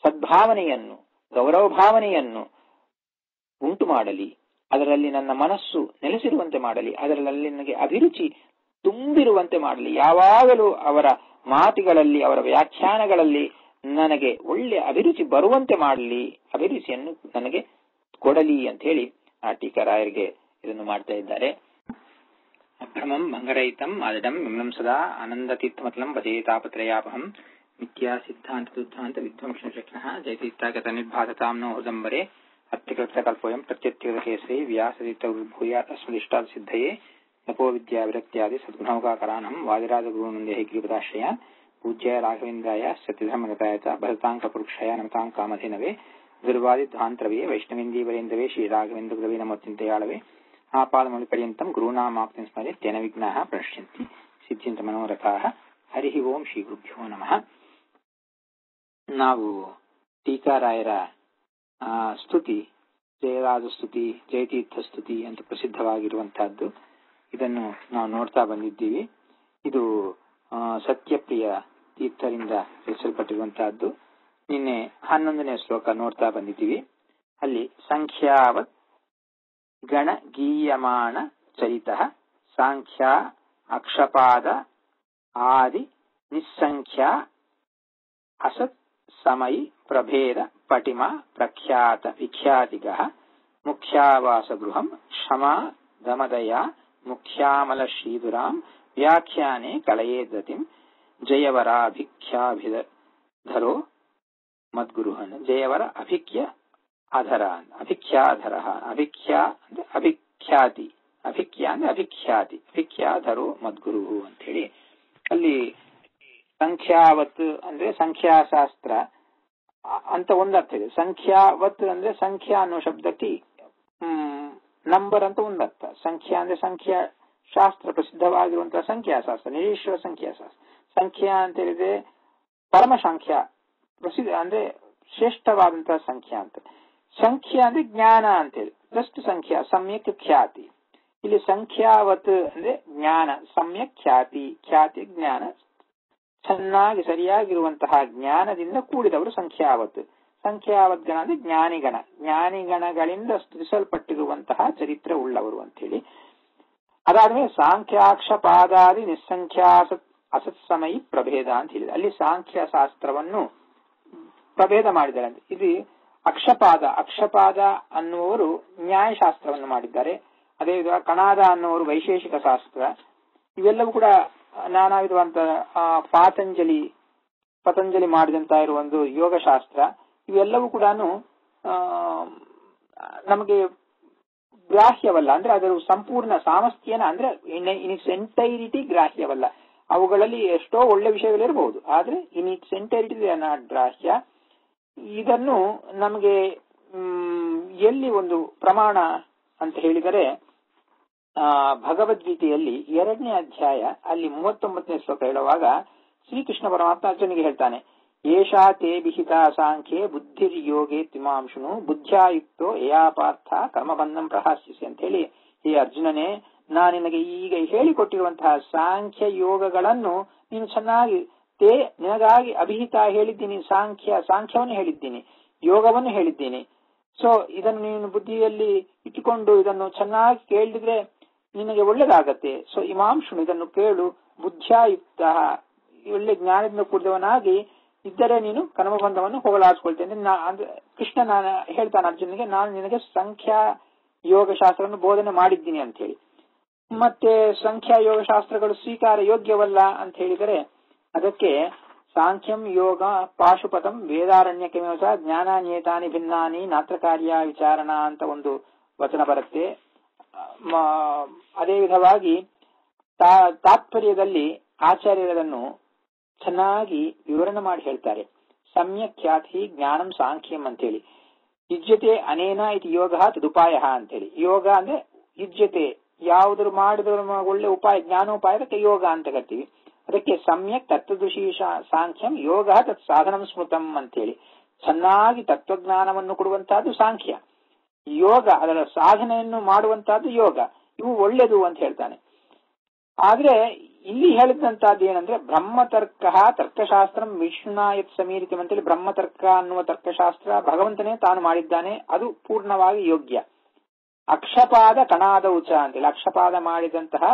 Speaker 1: ಸದ್ಭಾವನೆಯನ್ನು, ಗೌರವ ಭಾವನೆಯನ್ನು ಉಂಟು ಮಾಡಲಿ, ಅದರಲ್ಲಿ ನನ್ನ ಮನಸ್ಸು ನೆಲೆಸಿರುವಂತೆ ಮಾಡಲಿ, ಅದರಲ್ಲಿ ನನಗೆ ಅಭಿರುಚಿ ತುಂಬಿರುವಂತೆ ಮಾಡಲಿ, ಯಾವಾಗಲೂ ಅವರ ಮಾತುಗಳಲ್ಲಿ ಅವರ ವ್ಯಾಖ್ಯಾನಗಳಲ್ಲಿ ನನಗೆ ಒಳ್ಳೆಯ ಅಭಿರುಚಿ ಬರುವಂತೆ ಮಾಡಲಿ, ಅಭಿರುಚಿಯನ್ನು ನನಗೆ ಕೊಡಲಿ ಅಂತ ಹೇಳಿ ಆ ಟೀಕಾರಾಯರಿಗೆ ಇದನ್ನು ಮಾಡ್ತಾ ಇದ್ದಾರೆ. ಅಭ್ರಮಂ ಭಂಗರಹಿತಂ ಆದಡಂ ವಿಮಲಂ ಸದಾ ಆನಂದತೀರ್ಥಮತಲಂ ಭಜೇ ತಾಪತ್ರಯಾಪಹಂ ಮಿಥ್ಯಾ ಸಿದ್ಧಾಂತ ದುದ್ಧಾಂತ ವಿಧ್ವಂಸನಶಕ್ನಃ ಜಯತೀರ್ಥಾಗತ ನಿರ್ಭಾಸತಾಂ ನೋ ಹೃದಂಬರೆ ಅತ್ಯಕೃತಕಲ್ಪೋಯಂ ಪ್ರತ್ಯರ್ಥಿಕೇಸರಿ ವ್ಯಾಸತೀರ್ಥಭೂಯಾತ್ ಅಸ್ಮದಿಷ್ಟಾದ ಸಿದ್ಧಯೇ ತಪೋ ವಿದ್ಯಾ ವಿರಕ್ತ್ಯಾದಿ ಸದ್ಗುಣೌಕಾಕರಾಣಂ ವಾದಿರಾಜ ಗುರುನಂದೇ ಗಿರಿಪದಾಶ್ರಯ ಪೂಜ್ಯಾಯ ರಾಘವೇಂದ್ರಾಯ ಸತ್ಯಧರ್ಮಗತಾಯ ಚ ಭರತಾಂಕಪುರುಕ್ಷಾಯ ನಮತಾಂ ಕಾಮಧೇನವೇ ದುರ್ವಾದಿಧ್ವಾಂತರವೇ ವೈಷ್ಣವೇಂದೀವರೇಂದ್ರವೇ ಶ್ರೀ ರಾಘವೇಂದ್ರ ಗುರವೇ ನಮೋಚಿಂತೆಯಾಳವೇ ಆಪಾದಮೌಳಿಪರ್ಯಂತಂ ಗುರುನಾಮಾಕ್ತಿಂ ಸ್ಮರೆ ತೇನ ವಿಘ್ನಾಃ ಪ್ರಣಶ್ಯಂತಿ ಸಿದ್ಧ್ಯಂತ ಮನೋರಥಾಃ. ಹರಿ ಓಂ ಶ್ರೀ ಗುರುಭ್ಯೋ ನಮಃ. ನಾವು ಟೀಕಾರಾಯರ ಸ್ತುತಿ, ಜಯರಾಜ ಸ್ತುತಿ, ಜಯತೀರ್ಥ ಸ್ತುತಿ ಅಂತ ಪ್ರಸಿದ್ಧವಾಗಿರುವಂತಹದ್ದು, ಇದನ್ನು ನಾವು ನೋಡ್ತಾ ಬಂದಿದ್ದೀವಿ. ಇದು ಸತ್ಯಪ್ರಿಯ ತೀರ್ಥರಿಂದ ರಚಿಸಲ್ಪಟ್ಟಿರುವಂತಹದ್ದು. ನಿನ್ನೆ 11ನೇ ಶ್ಲೋಕ ನೋಡ್ತಾ ಬಂದಿದ್ದೀವಿ. ಅಲ್ಲಿ ಸಂಖ್ಯಾವತ್ ಗಣ ಗೀಯಮಾಣ ಚರಿತ ಸಾಂಖ್ಯ ಅಕ್ಷಪಾದ ಆದಿ ನಿಸ್ಸಂಖ್ಯ ಅಸತ್ ಸಮಯಿ ಪ್ರಭೇದ ಪಟಿಮ ಪ್ರಖ್ಯಾತ ವಿಖ್ಯಾತಿಗ ಮುಖ್ಯಾವಾಸ ಗೃಹಂ ಕ್ಷಮಾ ದಮದಯ ಮುಖ್ಯಾಮಲ ಶ್ರೀಧುರಾಂ ವ್ಯಾಖ್ಯಾನೆ ಕಳಯೇದತಿಂ ಜಯವರಾಭಿಖ್ಯಾಭಿಧರೋ ಮದ್ಗುರುಹನ್. ಜಯವರ ಅಭಿಖ್ಯ ಅಧರ, ಅಭಿಖ್ಯಾಧರ, ಅಭಿಖ್ಯಾ ಅಂದ್ರೆ ಅಭಿಖ್ಯಾತಿ, ಅಭಿಖ್ಯ ಅಂದ್ರೆ ಅಭಿಖ್ಯಾತಿ, ಅಭಿಖ್ಯಾಧರೋ ಮದ್ಗುರು ಅಂತ ಹೇಳಿ ಅಲ್ಲಿ ಸಂಖ್ಯಾವತ್ ಅಂದ್ರೆ ಸಂಖ್ಯಾಶಾಸ್ತ್ರ ಅಂತ ಒಂದರ್ಥ ಇದೆ. ಸಂಖ್ಯಾವತ್ ಅಂದ್ರೆ ಸಂಖ್ಯಾ ಅನ್ನೋ ಶಬ್ದಕ್ಕೆ ನಂಬರ್ ಅಂತ ಒಂದರ್ಥ. ಸಂಖ್ಯಾ ಅಂದ್ರೆ ಸಂಖ್ಯಾ ಶಾಸ್ತ್ರ, ಪ್ರಸಿದ್ಧವಾಗಿರುವಂತಹ ಸಂಖ್ಯಾಶಾಸ್ತ್ರ, ನಿರೀಶ್ವರ ಸಂಖ್ಯಾಶಾಸ್ತ್ರ. ಸಂಖ್ಯಾ ಅಂತ ಹೇಳಿದ್ರೆ ಪರಮ ಸಂಖ್ಯಾ, ಪ್ರಸಿದ್ಧ ಅಂದ್ರೆ ಶ್ರೇಷ್ಠವಾದಂತಹ ಸಂಖ್ಯಾ ಅಂತ. ಸಂಖ್ಯಾ ಅಂದ್ರೆ ಜ್ಞಾನ ಅಂತೇಳಿ, ಜಸ್ಟ್ ಸಂಖ್ಯಾ, ಸಮ್ಯಕ್ ಖ್ಯಾತಿ. ಇಲ್ಲಿ ಸಂಖ್ಯಾವತ್ ಅಂದ್ರೆ ಜ್ಞಾನ, ಸಮ್ಯಕ್ ಖ್ಯಾತಿ, ಖ್ಯಾತಿ ಜ್ಞಾನ, ಚೆನ್ನಾಗಿ ಸರಿಯಾಗಿರುವಂತಹ ಜ್ಞಾನದಿಂದ ಕೂಡಿದವರು ಸಂಖ್ಯಾವತ್. ಸಂಖ್ಯಾವತ್ ಗಣ ಅಂದ್ರೆ ಜ್ಞಾನಿಗಣ, ಜ್ಞಾನಿಗಣಗಳಿಂದ ಸ್ತುತಿಸಲ್ಪಟ್ಟಿರುವಂತಹ ಚರಿತ್ರೆ ಉಳ್ಳವರು ಅಂತ ಹೇಳಿ. ಅದಾದ್ಮೇಲೆ ಸಾಂಖ್ಯಾಕ್ಷ ಪಾದಾದಿ ನಿಸ್ಸಂಖ್ಯಾಸ ಅಸತ್ಸಮಯಿ ಪ್ರಭೇದ ಅಂತ ಹೇಳಿದೆ. ಅಲ್ಲಿ ಸಾಂಖ್ಯ ಶಾಸ್ತ್ರವನ್ನು ಪ್ರಭೇದ ಮಾಡಿದ್ದಾರೆ ಅಂತ. ಇದು ಅಕ್ಷಪಾದ ಅನ್ನುವರು ನ್ಯಾಯಶಾಸ್ತ್ರವನ್ನು ಮಾಡಿದ್ದಾರೆ. ಅದೇ ವಿಧ ಕಣಾದ ಅನ್ನುವರು ವೈಶೇಷಿಕ ಶಾಸ್ತ್ರ. ಇವೆಲ್ಲವೂ ಕೂಡ ನಾನಾ ವಿಧವಂತಹ ಪತಂಜಲಿ ಮಾಡಿದಂತ ಇರುವ ಒಂದು ಯೋಗಶಾಸ್ತ್ರ. ಇವೆಲ್ಲವೂ ಕೂಡ ನಮಗೆ ಗ್ರಾಹ್ಯವಲ್ಲ, ಅಂದ್ರೆ ಅದರ ಸಂಪೂರ್ಣ ಸಾಮರ್ಥ್ಯನ ಅಂದ್ರೆ ಇನ್ ಇಟ್ಸ್ ಎಂಟೈರಿಟಿ ಗ್ರಾಹ್ಯವಲ್ಲ. ಅವುಗಳಲ್ಲಿ ಎಷ್ಟೋ ಒಳ್ಳೆ ವಿಷಯಗಳಿರಬಹುದು, ಆದ್ರೆ ಇನ್ ಇಟ್ಸ್ ಎಂಟೈರಿಟಿ ನಾಟ್ ಗ್ರಾಹ್ಯ. ಇದನ್ನು ನಮಗೆ ಎಲ್ಲಿ ಒಂದು ಪ್ರಮಾಣ ಅಂತ ಹೇಳಿದರೆ ಭಗವದ್ಗೀತೆಯಲ್ಲಿ 2ನೇ ಅಧ್ಯಾಯ ಅಲ್ಲಿ 39ನೇ ಶ್ಲೋಕ ಹೇಳುವಾಗ ಶ್ರೀಕೃಷ್ಣ ಪರಮಾತ್ಮ ಅರ್ಜುನಿಗೆ ಹೇಳ್ತಾನೆ, ಏಷಾ ತೇ ವಿಹಿತ ಸಾಂಖ್ಯೆ ಬುದ್ಧಿರ್ಯೋಗೇ ತಿಮಾಂಶುನು ಬುದ್ಧ್ಯಾಯುಕ್ತೋ ಯಾ ಪಾರ್ಥ ಕರ್ಮಬಂಧಂ ಪ್ರಹಾಸ್ಯಸಿ ಅಂತ ಹೇಳಿ, ಈ ಅರ್ಜುನನೇ, ನಾನು ನಿನಗೆ ಈಗ ಹೇಳಿಕೊಟ್ಟಿರುವಂತಹ ಸಾಂಖ್ಯ ಯೋಗಗಳನ್ನು ನೀನು ಚೆನ್ನಾಗಿ ನಿನಗಾಗಿ ಅಭಿಹಿತ ಹೇಳಿದ್ದೀನಿ, ಸಾಂಖ್ಯವನ್ನು ಹೇಳಿದ್ದೀನಿ, ಯೋಗವನ್ನು ಹೇಳಿದ್ದೀನಿ. ಸೊ ಇದನ್ನು ನೀನು ಬುದ್ಧಿಯಲ್ಲಿ ಇಟ್ಟುಕೊಂಡು ಇದನ್ನು ಚೆನ್ನಾಗಿ ಕೇಳಿದ್ರೆ ನಿನಗೆ ಒಳ್ಳೇದಾಗತ್ತೆ. ಸೊ ಇಮಾಂಶುನು, ಇದನ್ನು ಕೇಳು, ಬುದ್ಧ್ಯಾಯುಕ್ತ, ಒಳ್ಳೆ ಜ್ಞಾನದಿಂದ ಕೂಡಿದವನಾಗಿ ಇದ್ದರೆ ನೀನು ಕರ್ಮಬಂಧವನ್ನು ಹೋಗಲಾಡಿಸ್ಕೊಳ್ತೇನೆ. ಅಂದ್ರೆ ಕೃಷ್ಣ ನಾನು ಹೇಳ್ತಾನೆ ಅರ್ಜುನಿಗೆ, ನಾನು ನಿನಗೆ ಸಂಖ್ಯಾ ಯೋಗಶಾಸ್ತ್ರವನ್ನು ಬೋಧನೆ ಮಾಡಿದ್ದೀನಿ ಅಂತ ಹೇಳಿ. ಮತ್ತೆ ಸಂಖ್ಯಾ ಯೋಗಶಾಸ್ತ್ರಗಳು ಸ್ವೀಕಾರ ಯೋಗ್ಯವಲ್ಲ ಅಂತ ಹೇಳಿದರೆ ಅದಕ್ಕೆ ಸಾಂಖ್ಯಂ ಯೋಗ ಪಾಶುಪತಂ ವೇದಾರಣ್ಯಕಮೇವ ಸಹ ಜ್ಞಾನಾನ್ಯೇತಾನಿ ಭಿನ್ನಾನಿ ನಾತ್ರ ಕಾರ್ಯ ವಿಚಾರಣಾ ಅಂತ ಒಂದು ವಚನ ಬರುತ್ತೆ. ಅದೇ ವಿಧವಾಗಿ ತಾತ್ಪರ್ಯದಲ್ಲಿ ಆಚಾರ್ಯರನ್ನು ಚೆನ್ನಾಗಿ ವಿವರಣೆ ಮಾಡಿ ಹೇಳ್ತಾರೆ. ಸಮ್ಯಕ್ ಖ್ಯಾತಿ ಜ್ಞಾನಂ ಸಾಂಖ್ಯಂ ಅಂತೇಳಿ, ಯುಜ್ಯತೆ ಅನೇನ ಇದು ಯೋಗ ತದುಪಾಯ ಅಂತೇಳಿ. ಯೋಗ ಅಂದ್ರೆ ಯುಜ್ಯತೆ, ಯಾವುದ್ರು ಮಾಡಿದ್ರು ಒಳ್ಳೆ ಉಪಾಯ, ಜ್ಞಾನೋಪಾಯ, ಅದಕ್ಕೆ ಯೋಗ ಅಂತ ಕರಿತೀವಿ. ಅದಕ್ಕೆ ಸಮ್ಯಕ್ ತತ್ವದೃಶಿ ಸಾಂಖ್ಯಂ ಯೋಗ ತತ್ ಸಾಧನಂ ಸ್ಮೃತಂ ಅಂತೇಳಿ. ಚೆನ್ನಾಗಿ ತತ್ವಜ್ಞಾನವನ್ನು ಕೊಡುವಂತಹದ್ದು ಸಾಂಖ್ಯ, ಯೋಗ ಅದರ ಸಾಧನೆಯನ್ನು ಮಾಡುವಂತಹದ್ದು ಯೋಗ. ಇವು ಒಳ್ಳೆದು ಅಂತ ಹೇಳ್ತಾನೆ. ಆದ್ರೆ ಇಲ್ಲಿ ಹೇಳಿದಂತಹದ್ದು ಏನಂದ್ರೆ ಬ್ರಹ್ಮತರ್ಕ ತರ್ಕಶಾಸ್ತ್ರ ವಿಷ್ಣುನಾಯತ್ ಸಮೀರಿತಂ ಅಂತೇಳಿ. ಬ್ರಹ್ಮತರ್ಕ ಅನ್ನುವ ತರ್ಕಶಾಸ್ತ್ರ ಭಗವಂತನೇ ತಾನು ಮಾಡಿದ್ದಾನೆ, ಅದು ಪೂರ್ಣವಾಗಿ ಯೋಗ್ಯ. ಅಕ್ಷಪಾದ ಕಣಾದ ಉಚ ಅಂತೇಳಿ, ಅಕ್ಷಪಾದ ಮಾಡಿದಂತಹ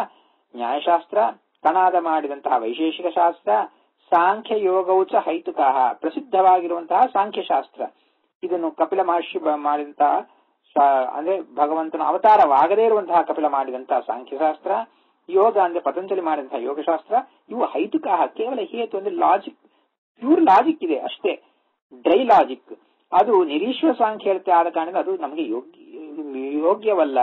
Speaker 1: ನ್ಯಾಯಶಾಸ್ತ್ರ, ಕಣಾದ ಮಾಡಿದಂತಹ ವೈಶೇಷಿಕ ಶಾಸ್ತ್ರ, ಸಾಂಖ್ಯ ಯೋಗೌಚ ಹೈತುಕಃ ಪ್ರಸಿದ್ಧವಾಗಿರುವಂತಹ ಸಾಂಖ್ಯಶಾಸ್ತ್ರ. ಇದನ್ನು ಕಪಿಲ ಮಹರ್ಷಿ ಮಾಡಿದಂತಹ ಅಂದ್ರೆ ಭಗವಂತನ ಅವತಾರವಾಗದೇ ಇರುವಂತಹ ಕಪಿಲ ಮಾಡಿದಂತಹ ಸಾಂಖ್ಯಶಾಸ್ತ್ರ, ಯೋಗ ಅಂದ್ರೆ ಪತಂಜಲಿ ಮಾಡಿದಂತಹ ಯೋಗಶಾಸ್ತ್ರ, ಇವು ಹೈತುಕಃ ಕೇವಲ ಹೇತು ಅಂದ್ರೆ ಲಾಜಿಕ್, ಪ್ಯೂರ್ ಲಾಜಿಕ್ ಇದೆ ಅಷ್ಟೇ, ಡ್ರೈ ಲಾಜಿಕ್. ಅದು ನಿರೀಶ್ವರ ಸಾಂಖ್ಯ ಹೇಳ್ತೆ ಆದ ಕಾರಣ ಅದು ನಮಗೆ ಯೋಗ್ಯವಲ್ಲ,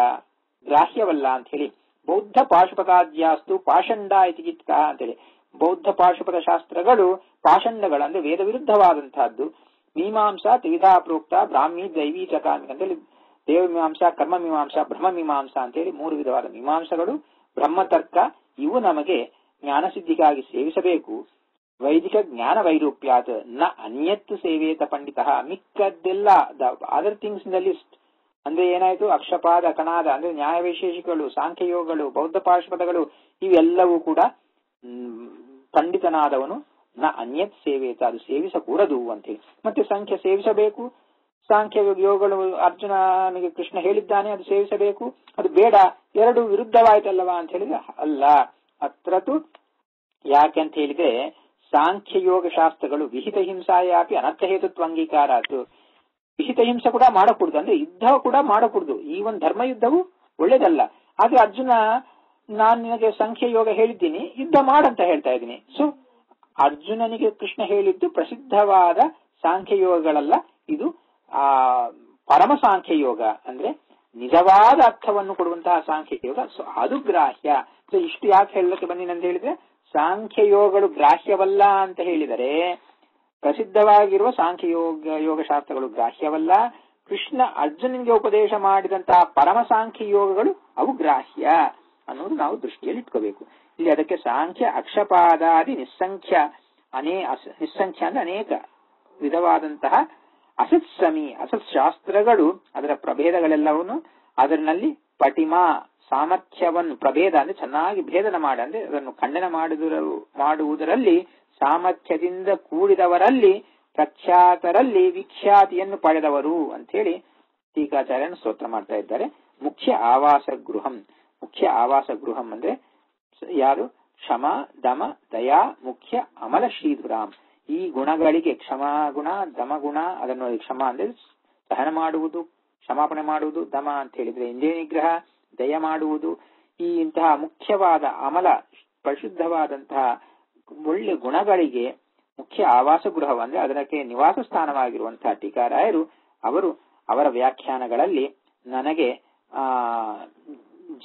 Speaker 1: ಗ್ರಾಹ್ಯವಲ್ಲ ಅಂತ ಹೇಳಿ. ಬೌದ್ಧ ಪಾಶುಪತಾದ್ಯಾಸ್ತು ಪಾಷಂಡ ಇತಿಗಿತ್ಕ ಅಂತೇಳಿ. ಬೌದ್ಧ ಪಾಶುಪತ ಶಾಸ್ತ್ರಗಳು ಪಾಷಂಡಗಳು ಅಂದ್ರೆ ವೇದ ವಿರುದ್ಧವಾದಂತಹದ್ದು. ಮೀಮಾಂಸಾ ತ್ರಿವಿಧಾ ಪ್ರೋಕ್ತ ಬ್ರಾಹ್ಮಿ ದೈವೀ ಚಕಾಮಿಕ ಅಂತೇಳಿ, ದೇವ ಮೀಮಾಂಸಾ, ಕರ್ಮ ಮೀಮಾಂಸಾ, ಬ್ರಹ್ಮ ಮೀಮಾಂಸಾ ಅಂತೇಳಿ 3 ವಿಧವಾದ ಮೀಮಾಂಸಗಳು. ಬ್ರಹ್ಮತರ್ಕ ಇವು ನಮಗೆ ಜ್ಞಾನಸಿದ್ಧಿಗಾಗಿ ಸೇವಿಸಬೇಕು. ವೈದಿಕ ಜ್ಞಾನ ವೈರೂಪ್ಯಾತ್ ನ ಅನ್ಯತ್ ಸೇವೇತ ಪಂಡಿತ. ಮಿಕ್ಕದ್ದೆಲ್ಲ other things in the list ಅಂದ್ರೆ ಏನಾಯ್ತು, ಅಕ್ಷಪಾದ ಕಣಾದ ಅಂದ್ರೆ ನ್ಯಾಯ ವೈಶೇಷಿಕಗಳು, ಸಾಂಖ್ಯಯೋಗಗಳು, ಬೌದ್ಧ ಪಾಶುಪತಗಳು, ಇವೆಲ್ಲವೂ ಕೂಡ ಪಂಡಿತನಾದವನು ನ ಅನ್ಯತ್ ಸೇವೇತ, ಅದು ಸೇವಿಸಕೂಡದು ಅಂತೇಳಿ. ಮತ್ತೆ ಸಂಖ್ಯೆ ಸೇವಿಸಬೇಕು, ಸಾಂಖ್ಯ ಯೋಗಗಳು ಅರ್ಜುನನಿಗೆ ಕೃಷ್ಣ ಹೇಳಿದ್ದಾನೆ, ಅದು ಸೇವಿಸಬೇಕು, ಅದು ಬೇಡ, ಎರಡು ವಿರುದ್ಧವಾಯ್ತಲ್ಲವಾ ಅಂತ ಹೇಳಿದ್ರೆ ಅಲ್ಲ. ಅತ್ರತು ಯಾಕೆ ಅಂತ ಹೇಳಿದ್ರೆ ಸಾಂಖ್ಯ ಯೋಗ ಶಾಸ್ತ್ರಗಳು ವಿಹಿತ ಹಿಂಸಾಯಾಪಿ ಅನರ್ಥ ಹೇತುತ್ವ ಅಂಗೀಕಾರ. ವಿಹಿತ ಹಿಂಸೆ ಕೂಡ ಮಾಡಕೂಡದು, ಅಂದ್ರೆ ಯುದ್ಧ ಕೂಡ ಮಾಡಕೂಡದು. ಈ ಒಂದು ಧರ್ಮ ಯುದ್ಧವು ಒಳ್ಳೇದಲ್ಲ. ಆದ್ರೆ ಅರ್ಜುನ, ನಾನು ನಿನಗೆ ಸಂಖ್ಯೆ ಯೋಗ ಹೇಳಿದ್ದೀನಿ, ಯುದ್ಧ ಮಾಡಂತ ಹೇಳ್ತಾ ಇದ್ದೀನಿ. ಸೊ ಅರ್ಜುನನಿಗೆ ಕೃಷ್ಣ ಹೇಳಿದ್ದು ಪ್ರಸಿದ್ಧವಾದ ಸಾಂಖ್ಯ ಯೋಗಗಳಲ್ಲ, ಇದು ಪರಮ ಸಾಂಖ್ಯ ಯೋಗ ಅಂದ್ರೆ ನಿಜವಾದ ಅರ್ಥವನ್ನು ಕೊಡುವಂತಹ ಸಾಂಖ್ಯ ಯೋಗ. ಸೊ ಅದು ಗ್ರಾಹ್ಯ. ಸೊ ಇಷ್ಟು ಯಾಕೆ ಹೇಳಕ್ಕೆ ಬಂದಿನಂತ ಹೇಳಿದ್ರೆ, ಸಾಂಖ್ಯ ಯೋಗಗಳು ಗ್ರಾಹ್ಯವಲ್ಲ ಅಂತ ಹೇಳಿದರೆ ಪ್ರಸಿದ್ಧವಾಗಿರುವ ಸಾಂಖ್ಯ ಯೋಗಶಾಸ್ತ್ರಗಳು ಗ್ರಾಹ್ಯವಲ್ಲ. ಕೃಷ್ಣ ಅರ್ಜುನನಿಗೆ ಉಪದೇಶ ಮಾಡಿದಂತಹ ಪರಮ ಸಾಂಖ್ಯ ಯೋಗಗಳು ಅವು ಗ್ರಾಹ್ಯ ಅನ್ನೋದು ನಾವು ದೃಷ್ಟಿಯಲ್ಲಿ ಇಟ್ಕೋಬೇಕು. ಇಲ್ಲಿ ಅದಕ್ಕೆ ಸಾಂಖ್ಯ ಅಕ್ಷಪಾದಾದಿ ನಿಸ್ಸಂಖ್ಯ ನಿಸ್ಸಂಖ್ಯ ಅಂದ್ರೆ ಅನೇಕ ವಿಧವಾದಂತಹ ಅಸತ್ ಶಾಸ್ತ್ರಗಳು, ಅದರ ಪ್ರಭೇದಗಳೆಲ್ಲವನ್ನು, ಅದರಲ್ಲಿ ಪಟಿಮಾ ಸಾಮರ್ಥ್ಯವನ್ನು, ಪ್ರಭೇದ ಅಂದ್ರೆ ಚೆನ್ನಾಗಿ ಭೇದನ ಅಂದ್ರೆ ಅದನ್ನು ಖಂಡನ ಮಾಡುವುದರಲ್ಲಿ ಸಾಮರ್ಥ್ಯದಿಂದ ಕೂಡಿದವರಲ್ಲಿ, ಪ್ರಖ್ಯಾತರಲ್ಲಿ ವಿಖ್ಯಾತಿಯನ್ನು ಪಡೆದವರು ಅಂತ ಹೇಳಿ ಟೀಕಾಚಾರ್ಯನ ಸ್ತೋತ್ರ ಮಾಡ್ತಾ ಇದ್ದಾರೆ. ಮುಖ್ಯ ಆವಾಸ ಗೃಹಂ ಅಂದ್ರೆ ಯಾರು? ಕ್ಷಮ, ದಮ, ದಯಾ, ಮುಖ್ಯ, ಅಮಲ ಶ್ರೀಧುರಾಮ್. ಈ ಗುಣಗಳಿಗೆ ಕ್ಷಮಾಗುಣ, ದಮಗುಣ, ಅದನ್ನು ಕ್ಷಮ ಅಂದ್ರೆ ಸಹನ ಮಾಡುವುದು, ಕ್ಷಮಾಪಣೆ ಮಾಡುವುದು, ದಮ ಅಂತ ಹೇಳಿದ್ರೆ ಇಂದ್ರಿಯ ನಿಗ್ರಹ, ದಯ ಮಾಡುವುದು, ಈ ಇಂತಹ ಮುಖ್ಯವಾದ ಅಮಲ ಪರಿಶುದ್ಧವಾದಂತಹ ಒಳ್ಳೆ ಗುಣಗಳಿಗೆ ಮುಖ್ಯ ಆವಾಸ ಗೃಹ ಅಂದ್ರೆ ಅದಕ್ಕೆ ನಿವಾಸ ಸ್ಥಾನವಾಗಿರುವಂತಹ ಟೀಕಾರಾಯರು ಅವರು ಅವರ ವ್ಯಾಖ್ಯಾನಗಳಲ್ಲಿ ನನಗೆ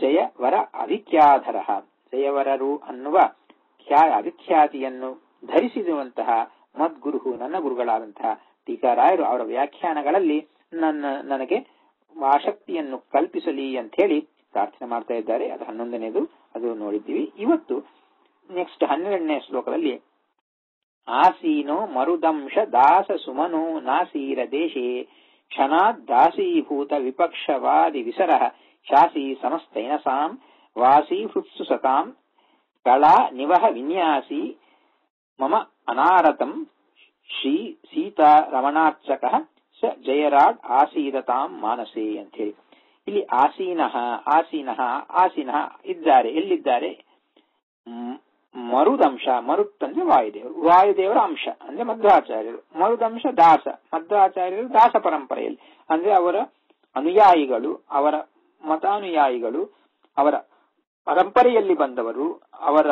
Speaker 1: ಜಯವರ ಅವಿಖ್ಯಾಧರ, ಜಯವರರು ಅನ್ನುವ ಅವಿಖ್ಯಾತಿಯನ್ನು ಧರಿಸಿರುವಂತಹ ಮದ್ಗುರು, ನನ್ನ ಗುರುಗಳಾದಂತಹ ಟೀಕಾರಾಯರು ಅವರ ವ್ಯಾಖ್ಯಾನಗಳಲ್ಲಿ ನನಗೆ ಆಸಕ್ತಿಯನ್ನು ಕಲ್ಪಿಸಲಿ ಅಂತ ಹೇಳಿ ಪ್ರಾರ್ಥನೆ ಮಾಡ್ತಾ ಇದ್ದಾರೆ. ಅದು 11ನೇದು, ಅದು ನೋಡಿದ್ದೀವಿ. ಇವತ್ತು ನೆಕ್ಸ್ಟ್ 12ನೇ ಶ್ಲೋಕದಲ್ಲಿ ಆಸೀನೋ ಮರುದಂಶ ದಾಸ ಸುಮನೋ ನಾಸೀರ ದೇಶೇ ಕ್ಷಣಾತ್ ದಾಸೀಭೂತ ವಿಪಕ್ಷವಾದಿ ವಿಸರ ಶಾಸಿ ಸಮಸ್ತೈನಸಾಂ ವಾಸಿ ಹೃತ್ಸು ಸತಾಂ ಕಳಾ ನಿವಹ ವಿನ್ಯಾಸಿ ಮಮ ಅನಾರತಂ ಶ್ರೀ ಸೀತಾ ರಮಣಾರ್ಚಕ ಸ ಜಯರಾಡ್ ಆಸೀದತಾಂ ಮಾನಸೇ ಅಂತ ಹೇಳಿ. ಇಲ್ಲಿ ಆಸೀನಃ ಇದ್ದಾರೆ. ಎಲ್ಲಿದ್ದಾರೆ? ಮರುದಂಶ, ಮರುತ್ ಅಂದ್ರೆ ವಾಯುದೇವರ ಅಂಶ ಅಂದ್ರೆ ಮಧ್ವಾಚಾರ್ಯರು. ಮರುದಂಶ ದಾಸ, ಮಧ್ವಾಚಾರ್ಯರು ದಾಸ ಪರಂಪರೆಯಲ್ಲಿ ಅಂದ್ರೆ ಅವರ ಅನುಯಾಯಿಗಳು, ಅವರ ಮತಾನುಯಾಯಿಗಳು, ಅವರ ಪರಂಪರೆಯಲ್ಲಿ ಬಂದವರು. ಅವರ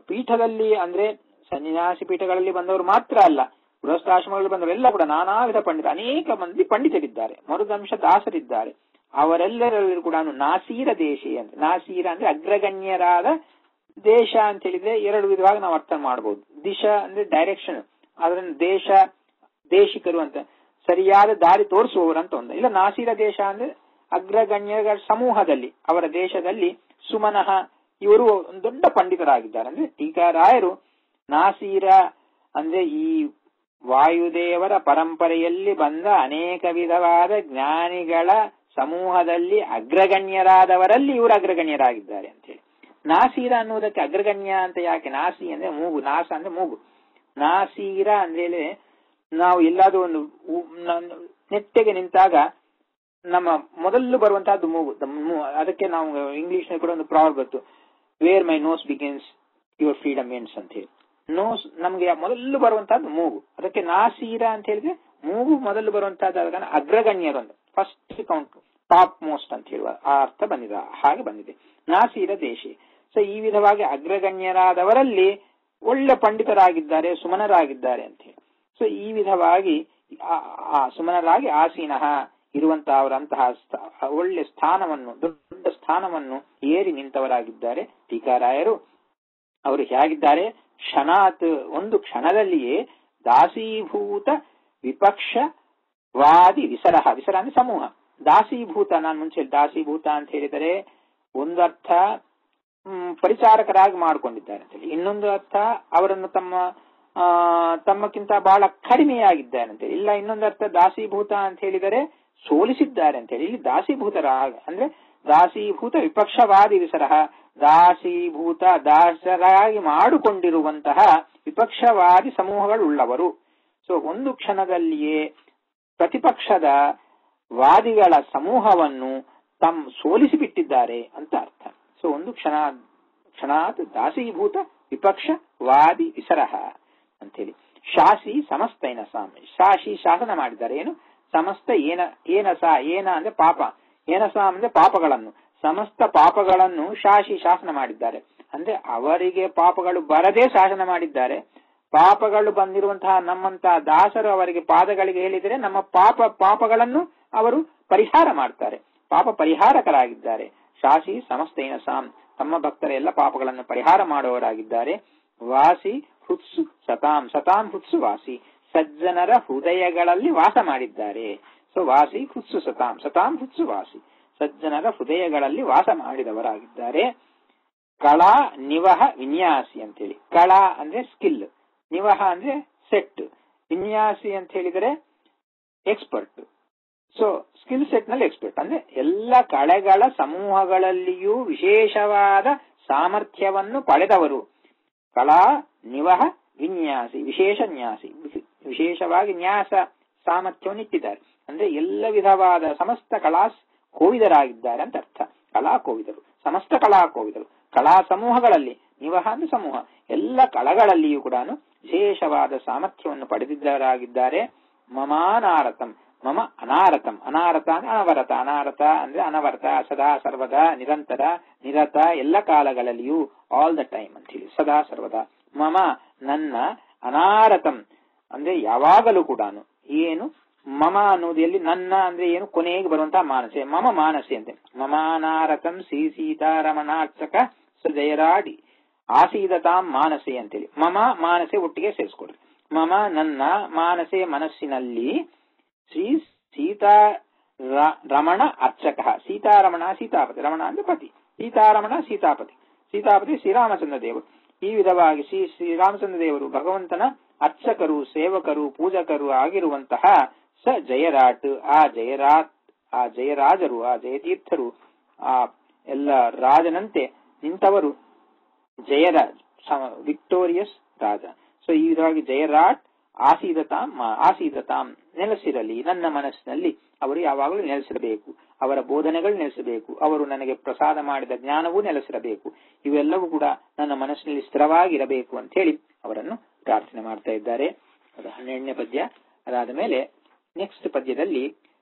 Speaker 1: ಪೀಠದಲ್ಲಿ ಅಂದ್ರೆ ಸನ್ಯಾಸಿ ಪೀಠಗಳಲ್ಲಿ ಬಂದವರು ಮಾತ್ರ ಅಲ್ಲ, ಗೃಹಸ್ಥಾಶ್ರಮಗಳಲ್ಲಿ ಬಂದವರೆಲ್ಲ ಕೂಡ ನಾನಾ ವಿಧ ಅನೇಕ ಮಂದಿ ಪಂಡಿತರಿದ್ದಾರೆ, ಮರುದಂಶ ದಾಸರಿದ್ದಾರೆ. ಅವರೆಲ್ಲರಲ್ಲೂ ಕೂಡ ನಾಸೀರ ದೇಶಿ ಅಂತ, ನಾಸೀರ ಅಂದ್ರೆ ಅಗ್ರಗಣ್ಯರಾದ ದೇಶ ಅಂತ ಹೇಳಿದ್ರೆ ಎರಡು ವಿಧವಾಗಿ ನಾವು ಅರ್ಥ ಮಾಡಬಹುದು. ದಿಶಾ ಅಂದ್ರೆ ಡೈರೆಕ್ಷನ್, ಅದನ್ನ ದೇಶಿಕರು ಅಂತ, ಸರಿಯಾದ ದಾರಿ ತೋರಿಸುವವರು ಅಂತ ಒಂದು. ಇಲ್ಲ ನಾಸೀರ ದೇಶ ಅಂದ್ರೆ ಅಗ್ರಗಣ್ಯರ ಸಮೂಹದಲ್ಲಿ, ಅವರ ದೇಶದಲ್ಲಿ ಸುಮನಃ ಇವರು ಒಂದು ದೊಡ್ಡ ಪಂಡಿತರಾಗಿದ್ದಾರೆ. ಅಂದ್ರೆ ಟೀಕಾರಾಯರು ನಾಸೀರ ಅಂದ್ರೆ ಈ ವಾಯುದೇವರ ಪರಂಪರೆಯಲ್ಲಿ ಬಂದ ಅನೇಕ ವಿಧವಾದ ಜ್ಞಾನಿಗಳ ಸಮೂಹದಲ್ಲಿ ಅಗ್ರಗಣ್ಯರಾದವರಲ್ಲಿ ಇವರು ಅಗ್ರಗಣ್ಯರಾಗಿದ್ದಾರೆ ಅಂತ ಹೇಳಿ. ನಾಸೀರ ಅನ್ನುವುದಕ್ಕೆ ಅಗ್ರಗಣ್ಯ ಅಂತ ಯಾಕೆ? ನಾಸಿ ಅಂದ್ರೆ ಮೂಗು, ನಾಸ ಅಂದ್ರೆ ಮೂಗು. ನಾಸೀರ ಅಂದ್ರೆ ನಾವು ಎಲ್ಲಾದ್ರೂ ಒಂದು ನೆಟ್ಟಗೆ ನಿಂತಾಗ ನಮ್ಮ ಮೊದಲು ಬರುವಂತಹದ್ದು ಮೂಗು. ಅದಕ್ಕೆ ನಾವು ಇಂಗ್ಲಿಷ್ ನಲ್ಲಿ ಕೂಡ ಒಂದು ಪ್ರಾವರ್ಬ್ ಗೊತ್ತು, where my nose begins your freedom ends ಅಂತ ಹೇಳಿ. ನೋಸ್ ನಮ್ಗೆ ಮೊದಲು ಬರುವಂತಹದ್ದು ಮೂಗು, ಅದಕ್ಕೆ ನಾಸೀರ ಅಂತ ಹೇಳಿದ್ರೆ ಮೂಗು ಮೊದಲು ಬರುವಂತಹದ್ದು. ಅದನ್ನ ಅಗ್ರಗಣ್ಯರು ಅಂತ, ಫಸ್ಟ್ ಕೌಂಟ್, ಟಾಪ್ ಮೋಸ್ಟ್ ಅಂತ ಹೇಳುವ ಆ ಅರ್ಥ ಬಂದಿದೆ, ಹಾಗೆ ಬಂದಿದೆ ನಾಸೀರ ದೇಶಿ. ಸೊ ಈ ವಿಧವಾಗಿ ಅಗ್ರಗಣ್ಯರಾದವರಲ್ಲಿ ಒಳ್ಳೆ ಪಂಡಿತರಾಗಿದ್ದಾರೆ, ಸುಮನರಾಗಿದ್ದಾರೆ ಅಂತ ಹೇಳಿ. ಸೊ ಈ ವಿಧವಾಗಿ ಸುಮನರಾಗಿ ಆಸೀನಃ ಇರುವಂತಹ ಅವರಂತಹ ಒಳ್ಳೆ ಸ್ಥಾನವನ್ನು, ದೊಡ್ಡ ಸ್ಥಾನವನ್ನು ಏರಿ ನಿಂತವರಾಗಿದ್ದಾರೆ ಟೀಕಾರಾಯರು. ಅವರು ಹೇಗಿದ್ದಾರೆ? ಕ್ಷಣಾತ್, ಒಂದು ಕ್ಷಣದಲ್ಲಿಯೇ ದಾಸೀಭೂತ ವಿಪಕ್ಷವಾದಿ ವಿಸರಹ, ವಿಸರ ಅಂದ್ರೆ ಸಮೂಹ, ದಾಸೀಭೂತ, ನಾನು ಮುಂಚೆ ದಾಸೀಭೂತ ಅಂತ ಹೇಳಿದರೆ ಒಂದು ಅರ್ಥ ಪರಿಚಾರಕರಾಗಿ ಮಾಡಿಕೊಂಡಿದ್ದಾರೆ ಅಂತ ಹೇಳಿ, ಇನ್ನೊಂದು ಅರ್ಥ ಅವರನ್ನು ತಮ್ಮಕ್ಕಿಂತ ಬಹಳ ಕಡಿಮೆಯಾಗಿದ್ದಾರೆ ಅಂತ ಹೇಳಿ, ಇಲ್ಲ ಇನ್ನೊಂದು ಅರ್ಥ ದಾಸೀಭೂತ ಅಂತ ಹೇಳಿದರೆ ಸೋಲಿಸಿದ್ದಾರೆ ಅಂತ ಹೇಳಿ. ಇಲ್ಲಿ ದಾಸೀಭೂತರ ಅಂದ್ರೆ ದಾಸೀಭೂತ ವಿಪಕ್ಷವಾದಿ ವಿಸರಹ, ದಾಸೀಭೂತ ದಾಸರಾಗಿ ಮಾಡಿಕೊಂಡಿರುವಂತಹ ವಿಪಕ್ಷವಾದಿ ಸಮೂಹಗಳುಳ್ಳವರು. ಸೊ ಒಂದು ಕ್ಷಣದಲ್ಲಿಯೇ ಪ್ರತಿಪಕ್ಷದ ವಾದಿಗಳ ಸಮೂಹವನ್ನು ಸೋಲಿಸಿಬಿಟ್ಟಿದ್ದಾರೆ ಅಂತ ಅರ್ಥ. ಸೊ ಒಂದು ಕ್ಷಣಾತ್ ದಾಸೀಭೂತ ವಿಪಕ್ಷ ವಾದಿ ವಿಸರಹ ಅಂತ ಹೇಳಿ. ಶಾಸಿ ಸಮಸ್ತೈನ ಸಾಮಿ, ಶಾಸಿ ಶಾಸನ ಮಾಡಿದ್ದಾರೆ. ಏನು? ಸಮಸ್ತ ಏನಸ, ಏನ ಅಂದ್ರೆ ಪಾಪ, ಏನಸ ಅಂದ್ರೆ ಪಾಪಗಳನ್ನು, ಸಮಸ್ತ ಪಾಪಗಳನ್ನು ಶಾಸನ ಮಾಡಿದ್ದಾರೆ. ಅಂದ್ರೆ ಅವರಿಗೆ ಪಾಪಗಳು ಬರದೇ ಶಾಸನ ಮಾಡಿದ್ದಾರೆ. ಪಾಪಗಳು ಬಂದಿರುವಂತಹ ನಮ್ಮಂತಹ ದಾಸರು ಅವರಿಗೆ ಪಾದಗಳಿಗೆ ಹೇಳಿದರೆ ನಮ್ಮ ಪಾಪಗಳನ್ನು ಅವರು ಪರಿಹಾರ ಮಾಡ್ತಾರೆ, ಪಾಪ ಪರಿಹಾರಕರಾಗಿದ್ದಾರೆ. ಶಾಸಿ ಸಮಸ್ತೈನ ಸಾಮ್, ತಮ್ಮ ಭಕ್ತರ ಎಲ್ಲ ಪಾಪಗಳನ್ನು ಪರಿಹಾರ ಮಾಡುವವರಾಗಿದ್ದಾರೆ. ವಾಸಿ ಹುತ್ಸು ಸತಾಂ, ಸತಾಂ ಹುತ್ಸು ವಾಸಿ, ಸಜ್ಜನರ ಹೃದಯಗಳಲ್ಲಿ ವಾಸ ಮಾಡಿದ್ದಾರೆ. ಸೊ ವಾಸಿ ಹುತ್ಸು ಸತಾಂ, ಸತಾಂ ಹುತ್ಸು ವಾಸಿ, ಸಜ್ಜನರ ಹೃದಯಗಳಲ್ಲಿ ವಾಸ ಮಾಡಿದವರಾಗಿದ್ದಾರೆ. ಕಳಾ ನಿವಹ ವಿನ್ಯಾಸಿ ಅಂತೇಳಿ, ಕಳಾ ಅಂದ್ರೆ ಸ್ಕಿಲ್, ನಿವಹ ಅಂದ್ರೆ ಸೆಟ್, ವಿನ್ಯಾಸಿ ಅಂತ ಹೇಳಿದರೆ ಎಕ್ಸ್ಪರ್ಟ್. ಸೊ ಸ್ಕಿಲ್ ಸೆಟ್ ನಲ್ಲಿ ಎಕ್ಸ್ಪರ್ಟ್ ಅಂದ್ರೆ ಎಲ್ಲ ಕಳೆಗಳ ಸಮೂಹಗಳಲ್ಲಿಯೂ ವಿಶೇಷವಾದ ಸಾಮರ್ಥ್ಯವನ್ನು ಪಡೆದವರು. ಕಳಾ ನಿವಹ ವಿನ್ಯಾಸಿ, ವಿಶೇಷ ನ್ಯಾಸಿ, ವಿಶೇಷವಾಗಿ ನ್ಯಾಸ ಸಾಮರ್ಥ್ಯವನ್ನು ಇಟ್ಟಿದ್ದಾರೆ. ಅಂದ್ರೆ ಎಲ್ಲ ವಿಧವಾದ ಸಮಸ್ತ ಕಲಾ ಕೋವಿದರಾಗಿದ್ದಾರೆ ಅಂತ ಅರ್ಥ. ಕಲಾ ಕೋವಿದರು, ಸಮಸ್ತ ಕಲಾ ಕೋವಿದರು, ಕಲಾ ಸಮೂಹಗಳಲ್ಲಿ, ನಿವಹ ಅಂದ್ರೆ ಸಮೂಹ, ಎಲ್ಲ ಕಳಗಳಲ್ಲಿಯೂ ಕೂಡ ವಿಶೇಷವಾದ ಸಾಮರ್ಥ್ಯವನ್ನು ಪಡೆದಿದ್ದರಾಗಿದ್ದಾರೆ. ಮಮಾನಾರತಂ, ಮಮ ಅನಾರತಂ, ಅನಾರತ ಅಂದ್ರೆ ಅನವರತ, ಅನಾರತ ಅಂದ್ರೆ ಅನವರತ, ಸದಾ ಸರ್ವದಾ, ನಿರಂತರ, ನಿರತ, ಎಲ್ಲ ಕಾಲಗಳಲ್ಲಿಯೂ, ಆಲ್ ದ ಟೈಮ್ ಅಂತ ಹೇಳಿ, ಸದಾ ಸರ್ವದಾ. ಮಮ ನನ್ನ, ಅನಾರತಂ ಅಂದ್ರೆ ಯಾವಾಗಲೂ ಕೂಡ. ಏನು ಮಮ ಅನ್ನುವುದಲ್ಲಿ ನನ್ನ ಅಂದ್ರೆ ಏನು? ಕೊನೆಗೆ ಬರುವಂತಹ ಮಾನಸೆ, ಮಮ ಮಾನಸೆ ಅಂತೆ. ಮಮಾನಾರತಂ ಶ್ರೀ ಸೀತಾರಮಣಾರ್ಚಕ ಜಯರಾಡಿ ಆಸೀದತಾಂ ಮಾನಸೆ ಅಂತೇಳಿ, ಮಮ ಮಾನಸೆ ಒಟ್ಟಿಗೆ ಸೇರಿಸ್ಕೊಡ್ರಿ. ಮಮ ನನ್ನ, ಮಾನಸೆ ಮನಸ್ಸಿನಲ್ಲಿ, ಶ್ರೀ ಸೀತಾ ರಮಣ ಅರ್ಚಕ, ಸೀತಾರಮಣ ಸೀತಾಪತಿ, ರಮಣ ಅಂದ್ರೆ ಪತಿ, ಸೀತಾರಮಣ ಸೀತಾಪತಿ, ಸೀತಾಪತಿ ಶ್ರೀರಾಮಚಂದ್ರ ದೇವರು. ಈ ವಿಧವಾಗಿ ಶ್ರೀರಾಮಚಂದ್ರ ದೇವರು ಭಗವಂತನ ಅರ್ಚಕರು, ಸೇವಕರು, ಪೂಜಕರು ಆಗಿರುವಂತಹ ಸ ಜಯರಾಟ್, ಆ ಜಯರಾಜರು, ಆ ಜಯತೀರ್ಥರು, ಆ ಎಲ್ಲ ರಾಜನಂತೆ ನಿಂತವರು, ಜಯರಾಜ್ ವಿಕ್ಟೋರಿಯಸ್ ರಾಜ. ಸೊ ಈ ವಿಧವಾಗಿ ಜಯರಾಟ್ ಆಸೀದತಾಂ ನೆಲೆಸಿರಲಿ, ನನ್ನ ಮನಸ್ಸಿನಲ್ಲಿ ಅವರು ಯಾವಾಗಲೂ ನೆಲೆಸಿರಬೇಕು, ಅವರ ಬೋಧನೆಗಳು ನೆಲೆಸಬೇಕು, ಅವರು ನನಗೆ ಪ್ರಸಾದ ಮಾಡಿದ ಜ್ಞಾನವೂ ನೆಲೆಸಿರಬೇಕು, ಇವೆಲ್ಲವೂ ಕೂಡ ನನ್ನ ಮನಸ್ಸಿನಲ್ಲಿ ಸ್ಥಿರವಾಗಿರಬೇಕು ಅಂತ ಹೇಳಿ ಅವರನ್ನು ಪ್ರಾರ್ಥನೆ ಮಾಡ್ತಾ ಇದ್ದಾರೆ. ಅದು 12ನೇ ಪದ್ಯ. ಅದಾದ ಮೇಲೆ ನೆಕ್ಸ್ಟ್ ಪದ್ಯದಲ್ಲಿ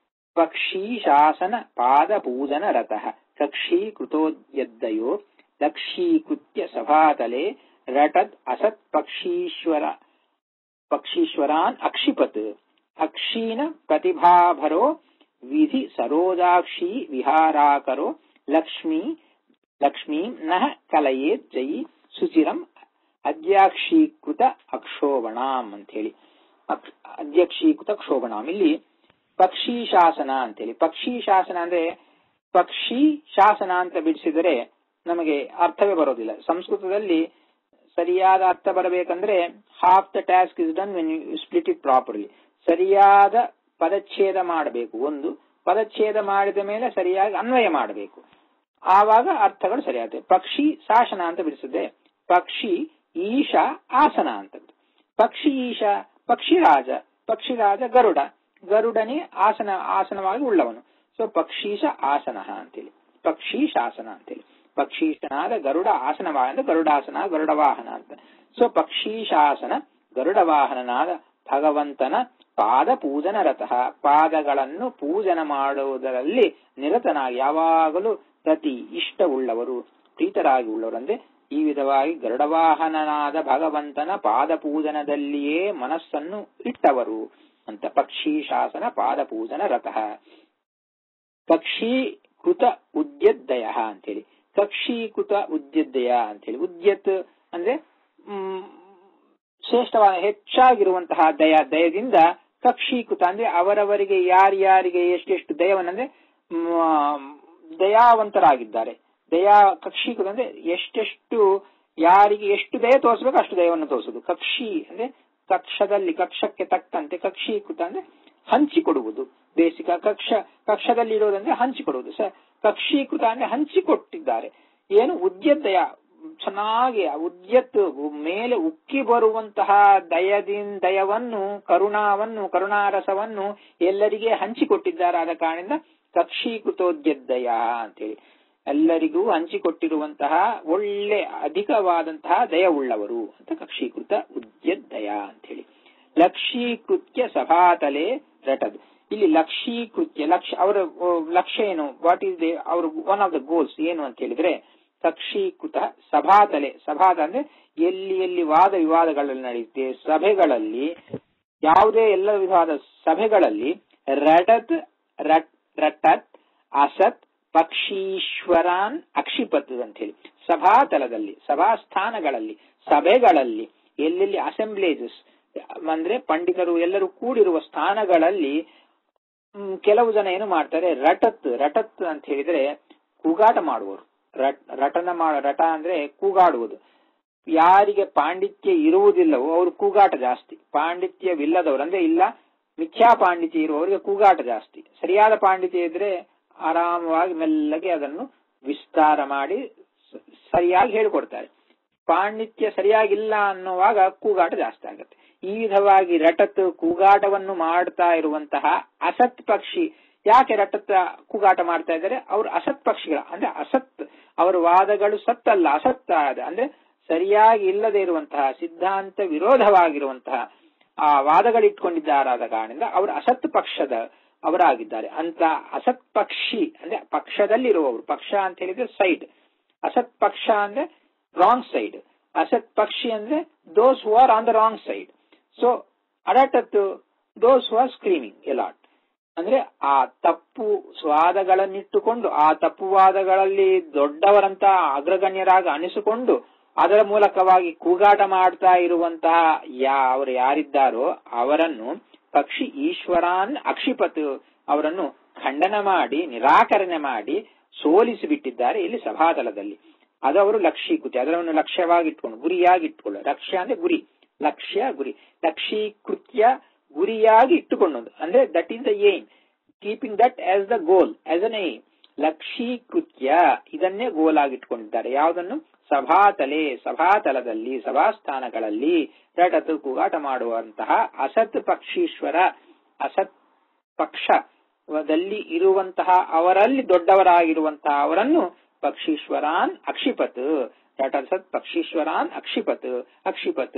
Speaker 1: ಪಕ್ಷಿ ಶಾಸನ ಪಾದ ಪೂಜನ ರತಃ ಕಕ್ಷೀಕೃತೋದ್ಯದ್ದಯೋ ಲಕ್ಷೀಕೃತ್ಯ ಸಭಾತಲೆ ರಟದ್ ಅಸತ್ ಪಕ್ಷೀಶ್ವರಾನ್ ಅಕ್ಷಿಪತ್ ಅಕ್ಷೀಣ ಪ್ರತಿಭಾಭರೋ ವಿಧಿ ಸರೋಜಾಕ್ಷಿ ವಿಹಾರಾಕರೋ ಲಕ್ಷ್ಮೀ ನಃ ಕಲಯೇತ್ ಜಯಿ ಸುಚಿರಂ ಅಧ್ಯಕ್ಷೀಕೃತ ಅಕ್ಷೋಭಣಾಂ ಅಂತ ಹೇಳಿ. ಅಧ್ಯಕ್ಷೀಕೃತ ಕ್ಷೋಭಣಾಂ ಇಲ್ಲಿ ಪಕ್ಷಿ ಶಾಸನ ಅಂತೇಳಿ. ಪಕ್ಷಿ ಶಾಸನ ಅಂದ್ರೆ ಪಕ್ಷಿ ಶಾಸನ ಅಂತ ಬಿಡಿಸಿದರೆ ನಮಗೆ ಅರ್ಥವೇ ಬರೋದಿಲ್ಲ. ಸಂಸ್ಕೃತದಲ್ಲಿ ಸರಿಯಾದ ಅರ್ಥ ಬರಬೇಕಂದ್ರೆ half the task is done when you split it properly. ಸರಿಯಾದ ಪದಚ್ಛೇದ ಮಾಡಬೇಕು. ಒಂದು ಪದಚ್ಛೇದ ಮಾಡಿದ ಮೇಲೆ ಸರಿಯಾಗಿ ಅನ್ವಯ ಮಾಡಬೇಕು. ಆವಾಗ ಅರ್ಥಗಳು ಸರಿಯಾಗ್ತವೆ. ಪಕ್ಷಿ ಶಾಸನ ಅಂತ ಬಿಡಿಸಿದ್ರೆ ಪಕ್ಷಿ ಈಶ ಆಸನ ಅಂತದ್ದು. ಪಕ್ಷಿ ಈಶ ಪಕ್ಷಿರಾಜ ಗರುಡ, ಗರುಡನೇ ಆಸನವಾಗಿ ಉಳ್ಳವನು. ಸೊ ಪಕ್ಷೀಶ ಆಸನ ಅಂತೇಳಿ, ಪಕ್ಷಿ ಶಾಸನ ಅಂತೇಳಿ. ಪಕ್ಷೀಶನಾದ ಗರುಡ ಆಸನವಾದ ಗರುಡಾಸನ, ಗರುಡ ವಾಹನ ಅಂತ. ಸೊ ಪಕ್ಷಿ ಶಾಸನ ಗರುಡ ವಾಹನನಾದ ಭಗವಂತನ ಪಾದ ಪೂಜನ ರತಃ, ಪಾದಗಳನ್ನು ಪೂಜನ ಮಾಡುವುದರಲ್ಲಿ ನಿರತನಾಗಿ ಯಾವಾಗಲೂ ಪ್ರತಿ ಇಷ್ಟವುಳ್ಳವರು, ಪ್ರೀತರಾಗಿ ಉಳ್ಳವರು. ಅಂದ್ರೆ ಈ ವಿಧವಾಗಿ ಗರುಡವಾಹನನಾದ ಭಗವಂತನ ಪಾದ ಪೂಜನದಲ್ಲಿಯೇ ಮನಸ್ಸನ್ನು ಇಟ್ಟವರು ಅಂತ. ಪಕ್ಷಿ ಶಾಸನ ಪಾದ ಪೂಜನ ರತಃ. ಕಕ್ಷೀಕೃತ ಉದ್ಯದ್ದಯ ಅಂತೇಳಿ. ಕಕ್ಷೀಕೃತ ಉದ್ಯದ್ದಯ ಅಂತೇಳಿ. ಉದ್ಯತ್ ಅಂದ್ರೆ ಶ್ರೇಷ್ಠವಾದ ಹೆಚ್ಚಾಗಿರುವಂತಹ ದಯದಿಂದ ಕಕ್ಷೀಕೃತ ಅಂದ್ರೆ ಅವರವರಿಗೆ ಯಾರ್ಯಾರಿಗೆ ಎಷ್ಟೆಷ್ಟು ದಯವನ್ನಂದ್ರೆ ದಯಾವಂತರಾಗಿದ್ದಾರೆ. ಕಕ್ಷೀಕೃತ ಅಂದ್ರೆ ಎಷ್ಟೆಷ್ಟು ಯಾರಿಗೆ ಎಷ್ಟು ದಯ ತೋರಿಸಬೇಕು ಅಷ್ಟು ದಯವನ್ನು ತೋರಿಸುದು. ಕಕ್ಷಿ ಅಂದ್ರೆ ಕಕ್ಷಕ್ಕೆ ತಕ್ಕಂತೆ. ಕಕ್ಷೀಕೃತ ಅಂದ್ರೆ ಹಂಚಿಕೊಡುವುದು. ಬೇಸಿಕ ಕಕ್ಷದಲ್ಲಿ ಇರೋದಂದ್ರೆ ಹಂಚಿಕೊಡುವುದು. ಕಕ್ಷೀಕೃತ ಅಂದ್ರೆ ಹಂಚಿಕೊಟ್ಟಿದ್ದಾರೆ. ಏನು ಉದ್ಯದ್ದಯ ಚೆನ್ನಾಗಿ ಉದ್ಯತ್ ಮೇಲೆ ಉಕ್ಕಿ ಬರುವಂತಹ ದಯವನ್ನು ಕರುಣಾರಸವನ್ನು ಎಲ್ಲರಿಗೆ ಹಂಚಿಕೊಟ್ಟಿದ್ದಾರೆ. ಆದ ಕಾರಣದಿಂದ ಕಕ್ಷೀಕೃತೋದ್ಯದ್ದಯ ಅಂತೇಳಿ ಎಲ್ಲರಿಗೂ ಹಂಚಿಕೊಟ್ಟಿರುವಂತಹ ಒಳ್ಳೆ ಅಧಿಕವಾದಂತಹ ದಯ ಉಳ್ಳವರು ಅಂತ ಕಕ್ಷೀಕೃತ ಉದ್ಯದ್ದಯ ಅಂತೇಳಿ. ಲಕ್ಷೀಕೃತ್ಯ ಸಭಾತಲೆ ರಟದ್. ಇಲ್ಲಿ ಲಕ್ಷೀಕೃತ್ಯ ಅವರ ಲಕ್ಷ್ಯ ಏನು, ವಾಟ್ ಈಸ್ ಅವ್ರ ಒನ್ ಆಫ್ ದ ಗೋಲ್ಸ್ ಏನು ಅಂತ ಹೇಳಿದ್ರೆ ಕಕ್ಷೀಕೃತ ಸಭಾತಲೆ. ಸಭಾತ ಅಂದ್ರೆ ಎಲ್ಲಿ ವಾದ ವಿವಾದಗಳಲ್ಲಿ ನಡೆಯುತ್ತೆ, ಸಭೆಗಳಲ್ಲಿ ಯಾವುದೇ ಎಲ್ಲ ವಿಧವಾದ ಸಭೆಗಳಲ್ಲಿ ರಟತ್ ಅಸತ್ ಪಕ್ಷೀಶ್ವರಾನ್ ಅಕ್ಷಿಪತ್ ಅಂತ ಹೇಳಿ. ಸಭಾತಲದಲ್ಲಿ, ಸಭಾಸ್ಥಾನಗಳಲ್ಲಿ, ಸಭೆಗಳಲ್ಲಿ, ಎಲ್ಲೆಲ್ಲಿ ಅಸೆಂಬ್ಲೇಜಸ್ ಅಂದ್ರೆ ಪಂಡಿತರು ಎಲ್ಲರೂ ಕೂಡಿರುವ ಸ್ಥಾನಗಳಲ್ಲಿ ಕೆಲವು ಜನ ಏನು ಮಾಡ್ತಾರೆ, ರಟತ್ ಅಂತ ಹೇಳಿದ್ರೆ ಕೂಗಾಟ ಮಾಡುವರು. ರಟ ಅಂದ್ರೆ ಕೂಗಾಡುವುದು. ಯಾರಿಗೆ ಪಾಂಡಿತ್ಯ ಇರುವುದಿಲ್ಲವೋ ಅವರು ಕೂಗಾಟ ಜಾಸ್ತಿ. ಪಾಂಡಿತ್ಯವಿಲ್ಲದವರು ಅಂದ್ರೆ ಇಲ್ಲ ಮಿಥ್ಯಾ ಪಾಂಡಿತ್ಯ ಇರುವವರಿಗೆ ಕೂಗಾಟ ಜಾಸ್ತಿ. ಸರಿಯಾದ ಪಾಂಡಿತ್ಯ ಇದ್ರೆ ಆರಾಮವಾಗಿ ಮೆಲ್ಲಗೆ ಅದನ್ನು ವಿಸ್ತಾರ ಮಾಡಿ ಸರಿಯಾಗಿ ಹೇಳಿಕೊಡ್ತಾರೆ. ಪಾಂಡಿತ್ಯ ಸರಿಯಾಗಿಲ್ಲ ಅನ್ನುವಾಗ ಕೂಗಾಟ ಜಾಸ್ತಿ ಆಗುತ್ತೆ. ಈ ವಿಧವಾಗಿ ರಟತ್ ಕೂಗಾಟವನ್ನು ಮಾಡ್ತಾ ಇರುವಂತಹ ಅಸತ್ ಪಕ್ಷಿ. ಯಾಕೆ ರಟತ್ ಕೂಗಾಟ ಮಾಡ್ತಾ ಇದ್ದಾರೆ? ಅವರು ಅಸತ್ ಪಕ್ಷಿಗಳ ಅಂದ್ರೆ ಅಸತ್, ಅವರ ವಾದಗಳು ಸತ್ತಲ್ಲ ಅಸತ್ ಅಂದ್ರೆ ಸರಿಯಾಗಿ ಇಲ್ಲದೆ ಇರುವಂತಹ ಸಿದ್ಧಾಂತ ವಿರೋಧವಾಗಿರುವಂತಹ ಆ ವಾದಗಳಿಟ್ಕೊಂಡಿದ್ದಾರಾದ ಕಾರಣದಿಂದ ಅವರು ಅಸತ್ ಪಕ್ಷದ ಅವರಾಗಿದ್ದಾರೆ. ಅಂತ ಅಸತ್ ಪಕ್ಷಿ ಅಂದ್ರೆ ಪಕ್ಷದಲ್ಲಿರುವವರು. ಪಕ್ಷ ಅಂತ ಹೇಳಿದ್ರೆ ಸೈಡ್, ಅಸತ್ ಪಕ್ಷ ಅಂದ್ರೆ ರಾಂಗ್ ಸೈಡ್, ಅಸತ್ ಪಕ್ಷಿ ಅಂದ್ರೆ those who are on the wrong side. So ಅಡಟತ್ those who are screaming a lot ಅಂದ್ರೆ ಆ ತಪ್ಪು ವಾದಗಳನ್ನಿಟ್ಟುಕೊಂಡು ಆ ತಪ್ಪು ವಾದಗಳಲ್ಲಿ ದೊಡ್ಡವರಂತ ಅಗ್ರಗಣ್ಯರಾಗಿ ಅನಿಸಿಕೊಂಡು ಅದರ ಮೂಲಕವಾಗಿ ಕೂಗಾಟ ಮಾಡ್ತಾ ಇರುವಂತಹ ಅವರು ಯಾರಿದ್ದಾರೋ ಅವರನ್ನು ಪಕ್ಷಿ ಈಶ್ವರಾನ್ ಅಕ್ಷಿಪತ್ ಅವರನ್ನು ಖಂಡನ ಮಾಡಿ ನಿರಾಕರಣೆ ಮಾಡಿ ಸೋಲಿಸಿ ಬಿಟ್ಟಿದ್ದಾರೆ ಇಲ್ಲಿ ಸಭಾತಲದಲ್ಲಿ. ಅದು ಅವರು ಲಕ್ಷೀಕೃತಿ, ಅದರನ್ನು ಲಕ್ಷ್ಯವಾಗಿ ಇಟ್ಕೊಂಡು ಗುರಿಯಾಗಿ ಇಟ್ಕೊಳ್ಳು. ಲಕ್ಷ್ಯ ಅಂದ್ರೆ ಗುರಿ, ಲಕ್ಷ್ಯ ಗುರಿ. ಲಕ್ಷೀಕೃತ್ಯ ಗುರಿಯಾಗಿ ಇಟ್ಟುಕೊಳ್ಳೋದು ಅಂದ್ರೆ that is the aim, keeping that as the goal, as an aim. ಲಕ್ಷೀಕೃತ್ಯ ಇದನ್ನೇ ಗೋಲ್ ಆಗಿ ಇಟ್ಕೊಂಡಿದ್ದಾರೆ. ಯಾವುದನ್ನು? ಸಭಾತಲದಲ್ಲಿ ಸಭಾಸ್ಥಾನಗಳಲ್ಲಿ ರಟತ್ ಕೂಗಾಟ ಮಾಡುವಂತಹ ಅಸತ್ ಪಕ್ಷೀಶ್ವರ, ಅಸತ್ ಪಕ್ಷದಲ್ಲಿ ಇರುವಂತಹ ಅವರಲ್ಲಿ ದೊಡ್ಡವರಾಗಿರುವಂತಹ ಅವರನ್ನು ಪಕ್ಷೀಶ್ವರಾನ್ ಅಕ್ಷಿಪತ್, ರಟಸತ್ ಪಕ್ಷೀಶ್ವರಾನ್ ಅಕ್ಷಿಪತ್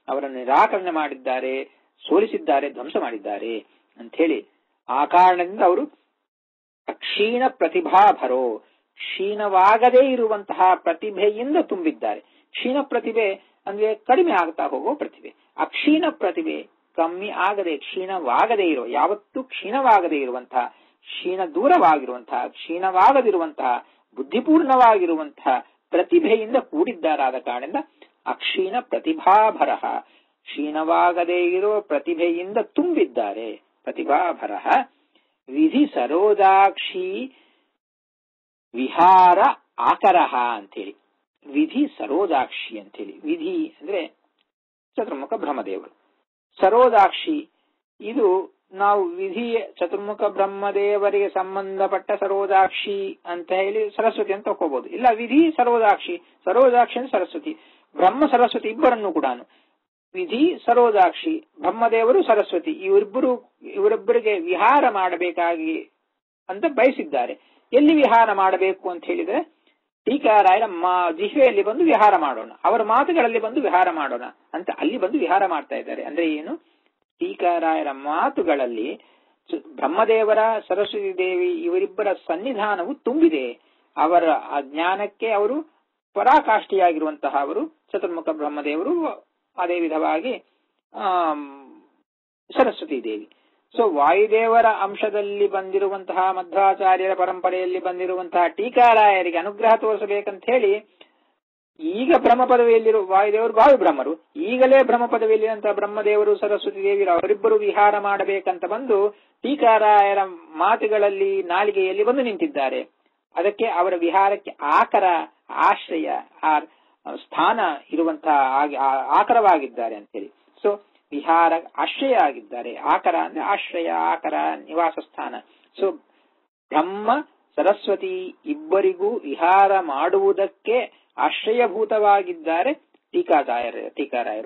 Speaker 1: ಅವರನ್ನು ನಿರಾಕರಣೆ ಮಾಡಿದ್ದಾರೆ, ಸೋಲಿಸಿದ್ದಾರೆ, ಧ್ವಂಸ ಮಾಡಿದ್ದಾರೆ ಅಂತ ಹೇಳಿ. ಆ ಕಾರಣದಿಂದ ಅವರು ಅಕ್ಷೀಣ ಪ್ರತಿಭಾಭರೋ, ಕ್ಷೀಣವಾಗದೇ ಇರುವಂತಹ ಪ್ರತಿಭೆಯಿಂದ ತುಂಬಿದ್ದಾರೆ. ಕ್ಷೀಣ ಪ್ರತಿಭೆ ಅಂದ್ರೆ ಕಡಿಮೆ ಆಗ್ತಾ ಹೋಗೋ ಪ್ರತಿಭೆ. ಅಕ್ಷೀಣ ಪ್ರತಿಭೆ ಕಮ್ಮಿ ಆಗದೆ, ಕ್ಷೀಣವಾಗದೇ ಇರುವ, ಯಾವತ್ತೂ ಕ್ಷೀಣವಾಗದೇ ಇರುವಂತಹ, ಕ್ಷೀಣ ದೂರವಾಗಿರುವಂತಹ, ಕ್ಷೀಣವಾಗದಿರುವಂತಹ, ಬುದ್ಧಿಪೂರ್ಣವಾಗಿರುವಂತಹ ಪ್ರತಿಭೆಯಿಂದ ಕೂಡಿದ್ದಾರಾದ ಕಾರಣದಿಂದ ಅಕ್ಷೀಣ ಪ್ರತಿಭಾಭರ, ಕ್ಷೀಣವಾಗದೇ ಇರೋ ಪ್ರತಿಭೆಯಿಂದ ತುಂಬಿದ್ದಾರೆ. ಪ್ರತಿಭಾಭರ ವಿಧಿ ಸರೋಜಾಕ್ಷಿ ವಿಹಾರ ಆಕರಹ ಅಂತೇಳಿ, ವಿಧಿ ಸರೋಜಾಕ್ಷಿ ಅಂತೇಳಿ. ವಿಧಿ ಅಂದ್ರೆ ಚತುರ್ಮುಖ ಬ್ರಹ್ಮದೇವರು, ಸರೋಜಾಕ್ಷಿ ಇದು ನಾವು ವಿಧಿ ಚತುರ್ಮುಖ ಬ್ರಹ್ಮದೇವರಿಗೆ ಸಂಬಂಧಪಟ್ಟ ಸರೋಜಾಕ್ಷಿ ಅಂತ ಹೇಳಿ ಸರಸ್ವತಿ ಅಂತ ತಕೋಬಹುದು. ಇಲ್ಲ, ವಿಧಿ ಸರೋಜಾಕ್ಷಿ, ಸರೋಜಾಕ್ಷಿ ಅಂದ್ರೆ ಸರಸ್ವತಿ, ಬ್ರಹ್ಮ ಸರಸ್ವತಿ ಇಬ್ಬರನ್ನು ಕೂಡ ವಿಧಿ ಸರೋಜಾಕ್ಷಿ, ಬ್ರಹ್ಮದೇವರು ಸರಸ್ವತಿ ಇವರಿಬ್ಬರಿಗೆ ವಿಹಾರ ಮಾಡಬೇಕಾಗಿ ಅಂತ ಬಯಸಿದ್ದಾರೆ. ಎಲ್ಲಿ ವಿಹಾರ ಮಾಡಬೇಕು ಅಂತ ಹೇಳಿದ್ರೆ ಟೀಕಾರಾಯರ ಜಿಹ್ವೆಯಲ್ಲಿ ಬಂದು ವಿಹಾರ ಮಾಡೋಣ, ಅವರ ಮಾತುಗಳಲ್ಲಿ ಬಂದು ವಿಹಾರ ಮಾಡೋಣ ಅಂತ ಅಲ್ಲಿ ಬಂದು ವಿಹಾರ ಮಾಡ್ತಾ ಇದ್ದಾರೆ. ಅಂದ್ರೆ ಏನು, ಟೀಕಾರಾಯರ ಮಾತುಗಳಲ್ಲಿ ಬ್ರಹ್ಮದೇವರ ಸರಸ್ವತಿ ದೇವಿ ಇವರಿಬ್ಬರ ಸನ್ನಿಧಾನವು ತುಂಬಿದೆ. ಅವರ ಆ ಜ್ಞಾನಕ್ಕೆ ಅವರು ಪರಾಕಾಷ್ಠಿಯಾಗಿರುವಂತಹ ಅವರು ಚತುರ್ಮುಖ ಬ್ರಹ್ಮದೇವರು, ಅದೇ ವಿಧವಾಗಿ ಸರಸ್ವತಿ ದೇವಿ. ಸೊ ವಾಯುದೇವರ ಅಂಶದಲ್ಲಿ ಬಂದಿರುವಂತಹ ಮಧ್ವಾಚಾರ್ಯರ ಪರಂಪರೆಯಲ್ಲಿ ಬಂದಿರುವಂತಹ ಟೀಕಾರಾಯರಿಗೆ ಅನುಗ್ರಹ ತೋರಿಸಬೇಕಂತ ಹೇಳಿ ಈಗ ಬ್ರಹ್ಮ ಪದವಿಯಲ್ಲಿರುವ ವಾಯುದೇವರು ಭಾವಿ ಬ್ರಹ್ಮರು, ಈಗಲೇ ಬ್ರಹ್ಮ ಪದವಿಯಲ್ಲಿರುವಂತಹ ಬ್ರಹ್ಮದೇವರು ಸರಸ್ವತಿ ದೇವಿಯರು ಅವರಿಬ್ಬರು ವಿಹಾರ ಮಾಡಬೇಕಂತ ಬಂದು ಟೀಕಾರಾಯರ ಮಾತುಗಳಲ್ಲಿ ನಾಲಿಗೆಯಲ್ಲಿ ಬಂದು ನಿಂತಿದ್ದಾರೆ. ಅದಕ್ಕೆ ಅವರ ವಿಹಾರಕ್ಕೆ ಆಕರ, ಆಶ್ರಯ, ಸ್ಥಾನ ಇರುವಂತಹ ಆಕರವಾಗಿದ್ದಾರೆ ಅಂತೇಳಿ. ಸೊ ವಿಹಾರ ಆಶ್ರಯ ಆಗಿದ್ದಾರೆ. ಆಕರ ಅಂದ್ರೆ ಆಶ್ರಯ, ಆಕರ ನಿವಾಸ ಸ್ಥಾನ. ಸೊ ಬ್ರಹ್ಮ ಸರಸ್ವತಿ ಇಬ್ಬರಿಗೂ ವಿಹಾರ ಮಾಡುವುದಕ್ಕೆ ಆಶ್ರಯಭೂತವಾಗಿದ್ದಾರೆ ಟೀಕಾರಾಯರು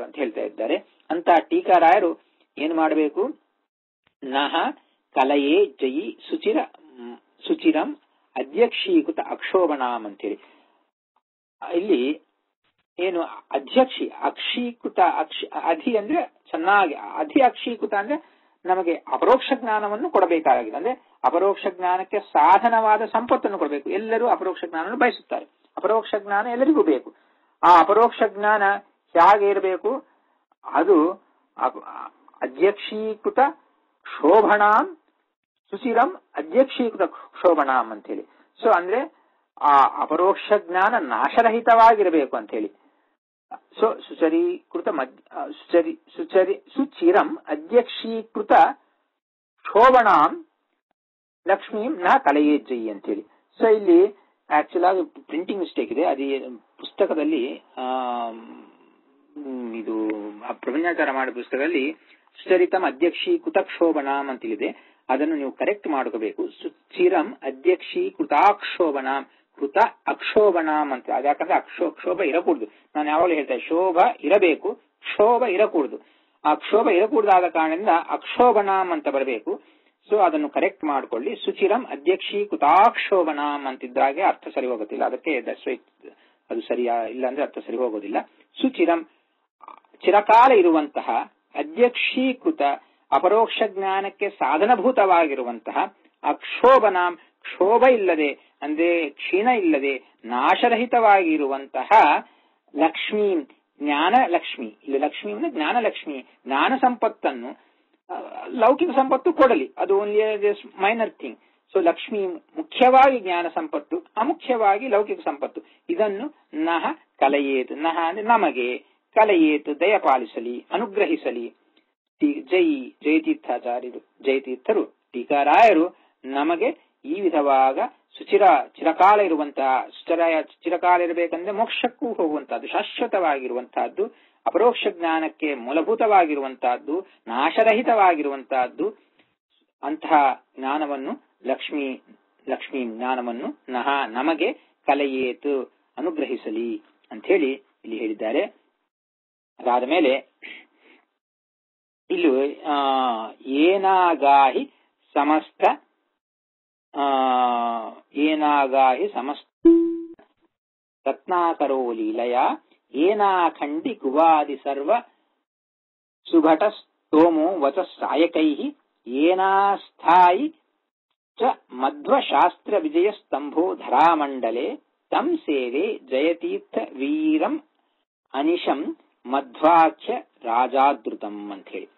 Speaker 1: ಅಂತ ಹೇಳ್ತಾ ಇದ್ದಾರೆ. ಅಂತ ಟೀಕಾರಾಯರು ಏನ್ ಮಾಡಬೇಕು, ನಹ ಕಲಯೇ ಜಯಿ ಸುಚಿರಂ ಅಧ್ಯಕ್ಷೀಕೃತ ಅಕ್ಷೋಭಣಾಮ್ ಅಂತೇಳಿ. ಇಲ್ಲಿ ಏನು ಅಕ್ಷೀಕೃತ ಅಧಿ ಅಂದ್ರೆ ಚೆನ್ನಾಗಿ, ಅಧಿ ಅಕ್ಷೀಕೃತ ಅಂದ್ರೆ ನಮಗೆ ಅಪರೋಕ್ಷ ಜ್ಞಾನವನ್ನು ಕೊಡಬೇಕಾಗಿದೆ. ಅಂದ್ರೆ ಅಪರೋಕ್ಷ ಜ್ಞಾನಕ್ಕೆ ಸಾಧನವಾದ ಸಂಪತ್ತನ್ನು ಕೊಡಬೇಕು. ಎಲ್ಲರೂ ಅಪರೋಕ್ಷ ಜ್ಞಾನವನ್ನು ಬಯಸುತ್ತಾರೆ. ಅಪರೋಕ್ಷ ಜ್ಞಾನ ಎಲ್ಲರಿಗೂ ಬೇಕು. ಆ ಅಪರೋಕ್ಷ ಜ್ಞಾನ ಹೇಗೆ ಇರಬೇಕು, ಅದು ಅಧ್ಯಕ್ಷೀಕೃತ ಕ್ಷೋಭಣಾಂ ಸುಚಿರಂ ಅಧ್ಯಕ್ಷೀಕೃತ ಕ್ಷೋಭಣಾಂ ಅಂತೇಳಿ. ಸೊ ಅಂದ್ರೆ ಆ ಅಪರೋಕ್ಷ ಜ್ಞಾನ ನಾಶರಹಿತವಾಗಿರಬೇಕು ಅಂತ ಹೇಳಿ. ಸೊ ಸುಚಿರಂ ಅಧ್ಯಕ್ಷೀಕೃತ ಕ್ಷೋಭಣಾಂ ಲಕ್ಷ್ಮೀಂ ನ ಕಲಯೇಜ್ಜಯಿ ಅಂತೇಳಿ. ಸೊ ಇಲ್ಲಿ ಆಕ್ಚುಲ್ ಆಗಿ ಪ್ರಿಂಟಿಂಗ್ ಮಿಸ್ಟೇಕ್ ಇದೆ. ಅದೇ ಪುಸ್ತಕದಲ್ಲಿ ಇದು ಪ್ರಪಂಚಾಚಾರ ಮಾಡೋ ಪುಸ್ತಕದಲ್ಲಿ ಸುಚರಿತಂ ಅಧ್ಯಕ್ಷೀಕೃತ ಕ್ಷೋಭಣಾಂ ಅಂತೇಳಿದೆ. ಅದನ್ನು ನೀವು ಕರೆಕ್ಟ್ ಮಾಡ್ಕೋಬೇಕು. ಸುಚಿರಂ ಅಧ್ಯಕ್ಷೀಕೃತಾಕ್ಷೋಭಣಾಂ, ಕೃತ ಅಕ್ಷೋಭಣಾಂ ಅಂತ. ಅದ್ಯಾಕಂದ್ರೆ ಕ್ಷೋಭ ಇರಕೂಡುದು. ನಾನು ಯಾವಾಗಲೂ ಹೇಳ್ತೇನೆ, ಶೋಭ ಇರಬೇಕು, ಕ್ಷೋಭ ಇರಕೂಡುದು. ಆ ಕ್ಷೋಭ ಇರಕೂಡದಾದ ಕಾರಣದಿಂದ ಅಕ್ಷೋಭಣಾಂ ಅಂತ ಬರಬೇಕು. ಸೊ ಅದನ್ನು ಕರೆಕ್ಟ್ ಮಾಡ್ಕೊಳ್ಳಿ. ಸುಚಿರಂ ಅಧ್ಯಕ್ಷೀಕೃತಾಕ್ಷೋಭಣಾಂ ಅಂತಿದ್ದಾಗೆ ಅರ್ಥ ಸರಿ ಹೋಗುತ್ತಿಲ್ಲ. ಅದಕ್ಕೆ ಅದು ಸರಿಯಾ ಇಲ್ಲ ಅಂದ್ರೆ ಅರ್ಥ ಸರಿ ಹೋಗೋದಿಲ್ಲ. ಸುಚಿರಂ ಚಿರಕಾಲ ಇರುವಂತಹ, ಅಧ್ಯಕ್ಷೀಕೃತ ಅಪರೋಕ್ಷ ಜ್ಞಾನಕ್ಕೆ ಸಾಧನಭೂತವಾಗಿರುವಂತಹ, ಅಕ್ಷೋಭನಾಂ ಕ್ಷೋಭ ಇಲ್ಲದೆ ಅಂದ್ರೆ ಕ್ಷೀಣ ಇಲ್ಲದೆ ನಾಶರಹಿತವಾಗಿರುವಂತಹ ಲಕ್ಷ್ಮೀ, ಜ್ಞಾನ ಲಕ್ಷ್ಮಿ. ಇಲ್ಲಿ ಲಕ್ಷ್ಮಿ ಅಂದ್ರೆ ಜ್ಞಾನ ಲಕ್ಷ್ಮಿ, ಜ್ಞಾನ ಸಂಪತ್ತನ್ನು, ಲೌಕಿಕ ಸಂಪತ್ತು ಕೊಡಲಿ, ಅದು only minor thing. So Lakshmi ಮುಖ್ಯವಾಗಿ ಜ್ಞಾನ ಸಂಪತ್ತು, ಅಮುಖ್ಯವಾಗಿ ಲೌಕಿಕ ಸಂಪತ್ತು. ಇದನ್ನು ನಹ ಕಲಯೇತು, ನಹ ಅಂದ್ರೆ ನಮಗೆ, ಕಲಯೇತು ದಯಪಾಲಿಸಲಿ, ಅನುಗ್ರಹಿಸಲಿ. ಜಯತೀರ್ಥರು ಟೀಕಾರಾಯರು ನಮಗೆ ಈ ವಿಧವಾಗ ಚಿರಕಾಲ ಇರುವಂತಹ, ಚಿರಕಾಲ ಇರಬೇಕಂದ್ರೆ ಮೋಕ್ಷಕ್ಕೂ ಹೋಗುವಂತಹದ್ದು, ಶಾಶ್ವತವಾಗಿರುವಂತಹದ್ದು, ಅಪರೋಕ್ಷ ಜ್ಞಾನಕ್ಕೆ ಮೂಲಭೂತವಾಗಿರುವಂತಹದ್ದು, ನಾಶರಹಿತವಾಗಿರುವಂತಹದ್ದು, ಅಂತಹ ಜ್ಞಾನವನ್ನು ಲಕ್ಷ್ಮೀ ಜ್ಞಾನವನ್ನು ನಮಗೆ ಕಲಯೇತು ಅನುಗ್ರಹಿಸಲಿ ಅಂತ ಹೇಳಿ ಇಲ್ಲಿ ಹೇಳಿದ್ದಾರೆ. ಅದಾದ ಮೇಲೆ ಇಲ್ಲಿ ಏನಾಗಾಹಿ ಸಮಸ್ತ ರತ್ನಾಕರೋ ಲೀಲಯ ಏನಾಖಂಡಿ ಗುವಾದಿ ಸರ್ವ ಸುಘಟ ಸ್ತೋಮೋ ವಚ ಸಾಯಕೈಃ ಏನಾಸ್ಥಾಯಿ ಚ ಮಧ್ವ ಶಾಸ್ತ್ರ ವಿಜಯ ಸ್ತಂಭೋ ಧರಾಮಂಡಲೆ ತಂ ಸೇವೆ ಜಯತೀರ್ಥ ವೀರಂ ಅನಿಶಂ ಮಧ್ವಾಖ್ಯ ರಾಜಾದೃತಂ ಅಂತ ಹೇಳಿ.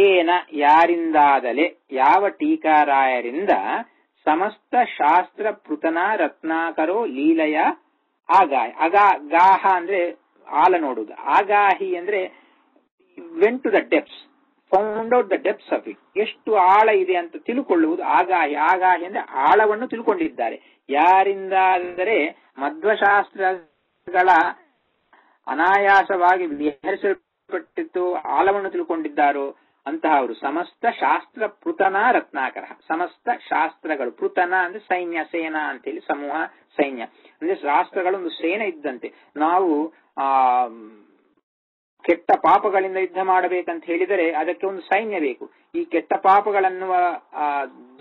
Speaker 1: ಏನ ಯಾರಿಂದಾದಲೆ, ಯಾವ ಟೀಕಾರಾಯರಿಂದ, ಸಮಸ್ತ ಶಾಸ್ತ್ರ ಪೃತನ ರತ್ನಾಕರೋ ಲೀಲೆಯ ಆಗಾಹಿ. ಗಾಹ ಅಂದ್ರೆ ಆಳ ನೋಡುವುದು. ಆಗಾಹಿ ಅಂದ್ರೆ went to the depths, found out the depths of it. ಎಷ್ಟು ಆಳ ಇದೆ ಅಂತ ತಿಳ್ಕೊಳ್ಳುವುದು ಆಗಾಹಿ. ಆಗಾಹಿ ಅಂದ್ರೆ ಆಳವನ್ನು ತಿಳ್ಕೊಂಡಿದ್ದಾರೆ. ಯಾರಿಂದ ಅಂದರೆ ಮಧ್ವಶಾಸ್ತ್ರಗಳ ಅನಾಯಾಸವಾಗಿ ವಿಹರಿಸಲ್ಪಟ್ಟಿತ್ತು ಆಳವನ್ನು ತಿಳ್ಕೊಂಡಿದ್ದಾರೋ ಅಂತಹ ಅವರು ಸಮಸ್ತ ಶಾಸ್ತ್ರ ಪೃತನ ರತ್ನಾಕರ. ಸಮಸ್ತ ಶಾಸ್ತ್ರಗಳು, ಪೃತನ ಅಂದ್ರೆ ಸೈನ್ಯ, ಸೇನಾ ಅಂತೇಳಿ, ಸಮೂಹ ಸೈನ್ಯ ಅಂದ್ರೆ ಶಾಸ್ತ್ರಗಳು ಒಂದು ಸೇನೆ ಇದ್ದಂತೆ. ನಾವು ಕೆಟ್ಟ ಪಾಪಗಳಿಂದ ಯುದ್ಧ ಮಾಡಬೇಕಂತ ಹೇಳಿದರೆ ಅದಕ್ಕೆ ಒಂದು ಸೈನ್ಯ ಬೇಕು. ಈ ಕೆಟ್ಟ ಪಾಪಗಳನ್ನುವ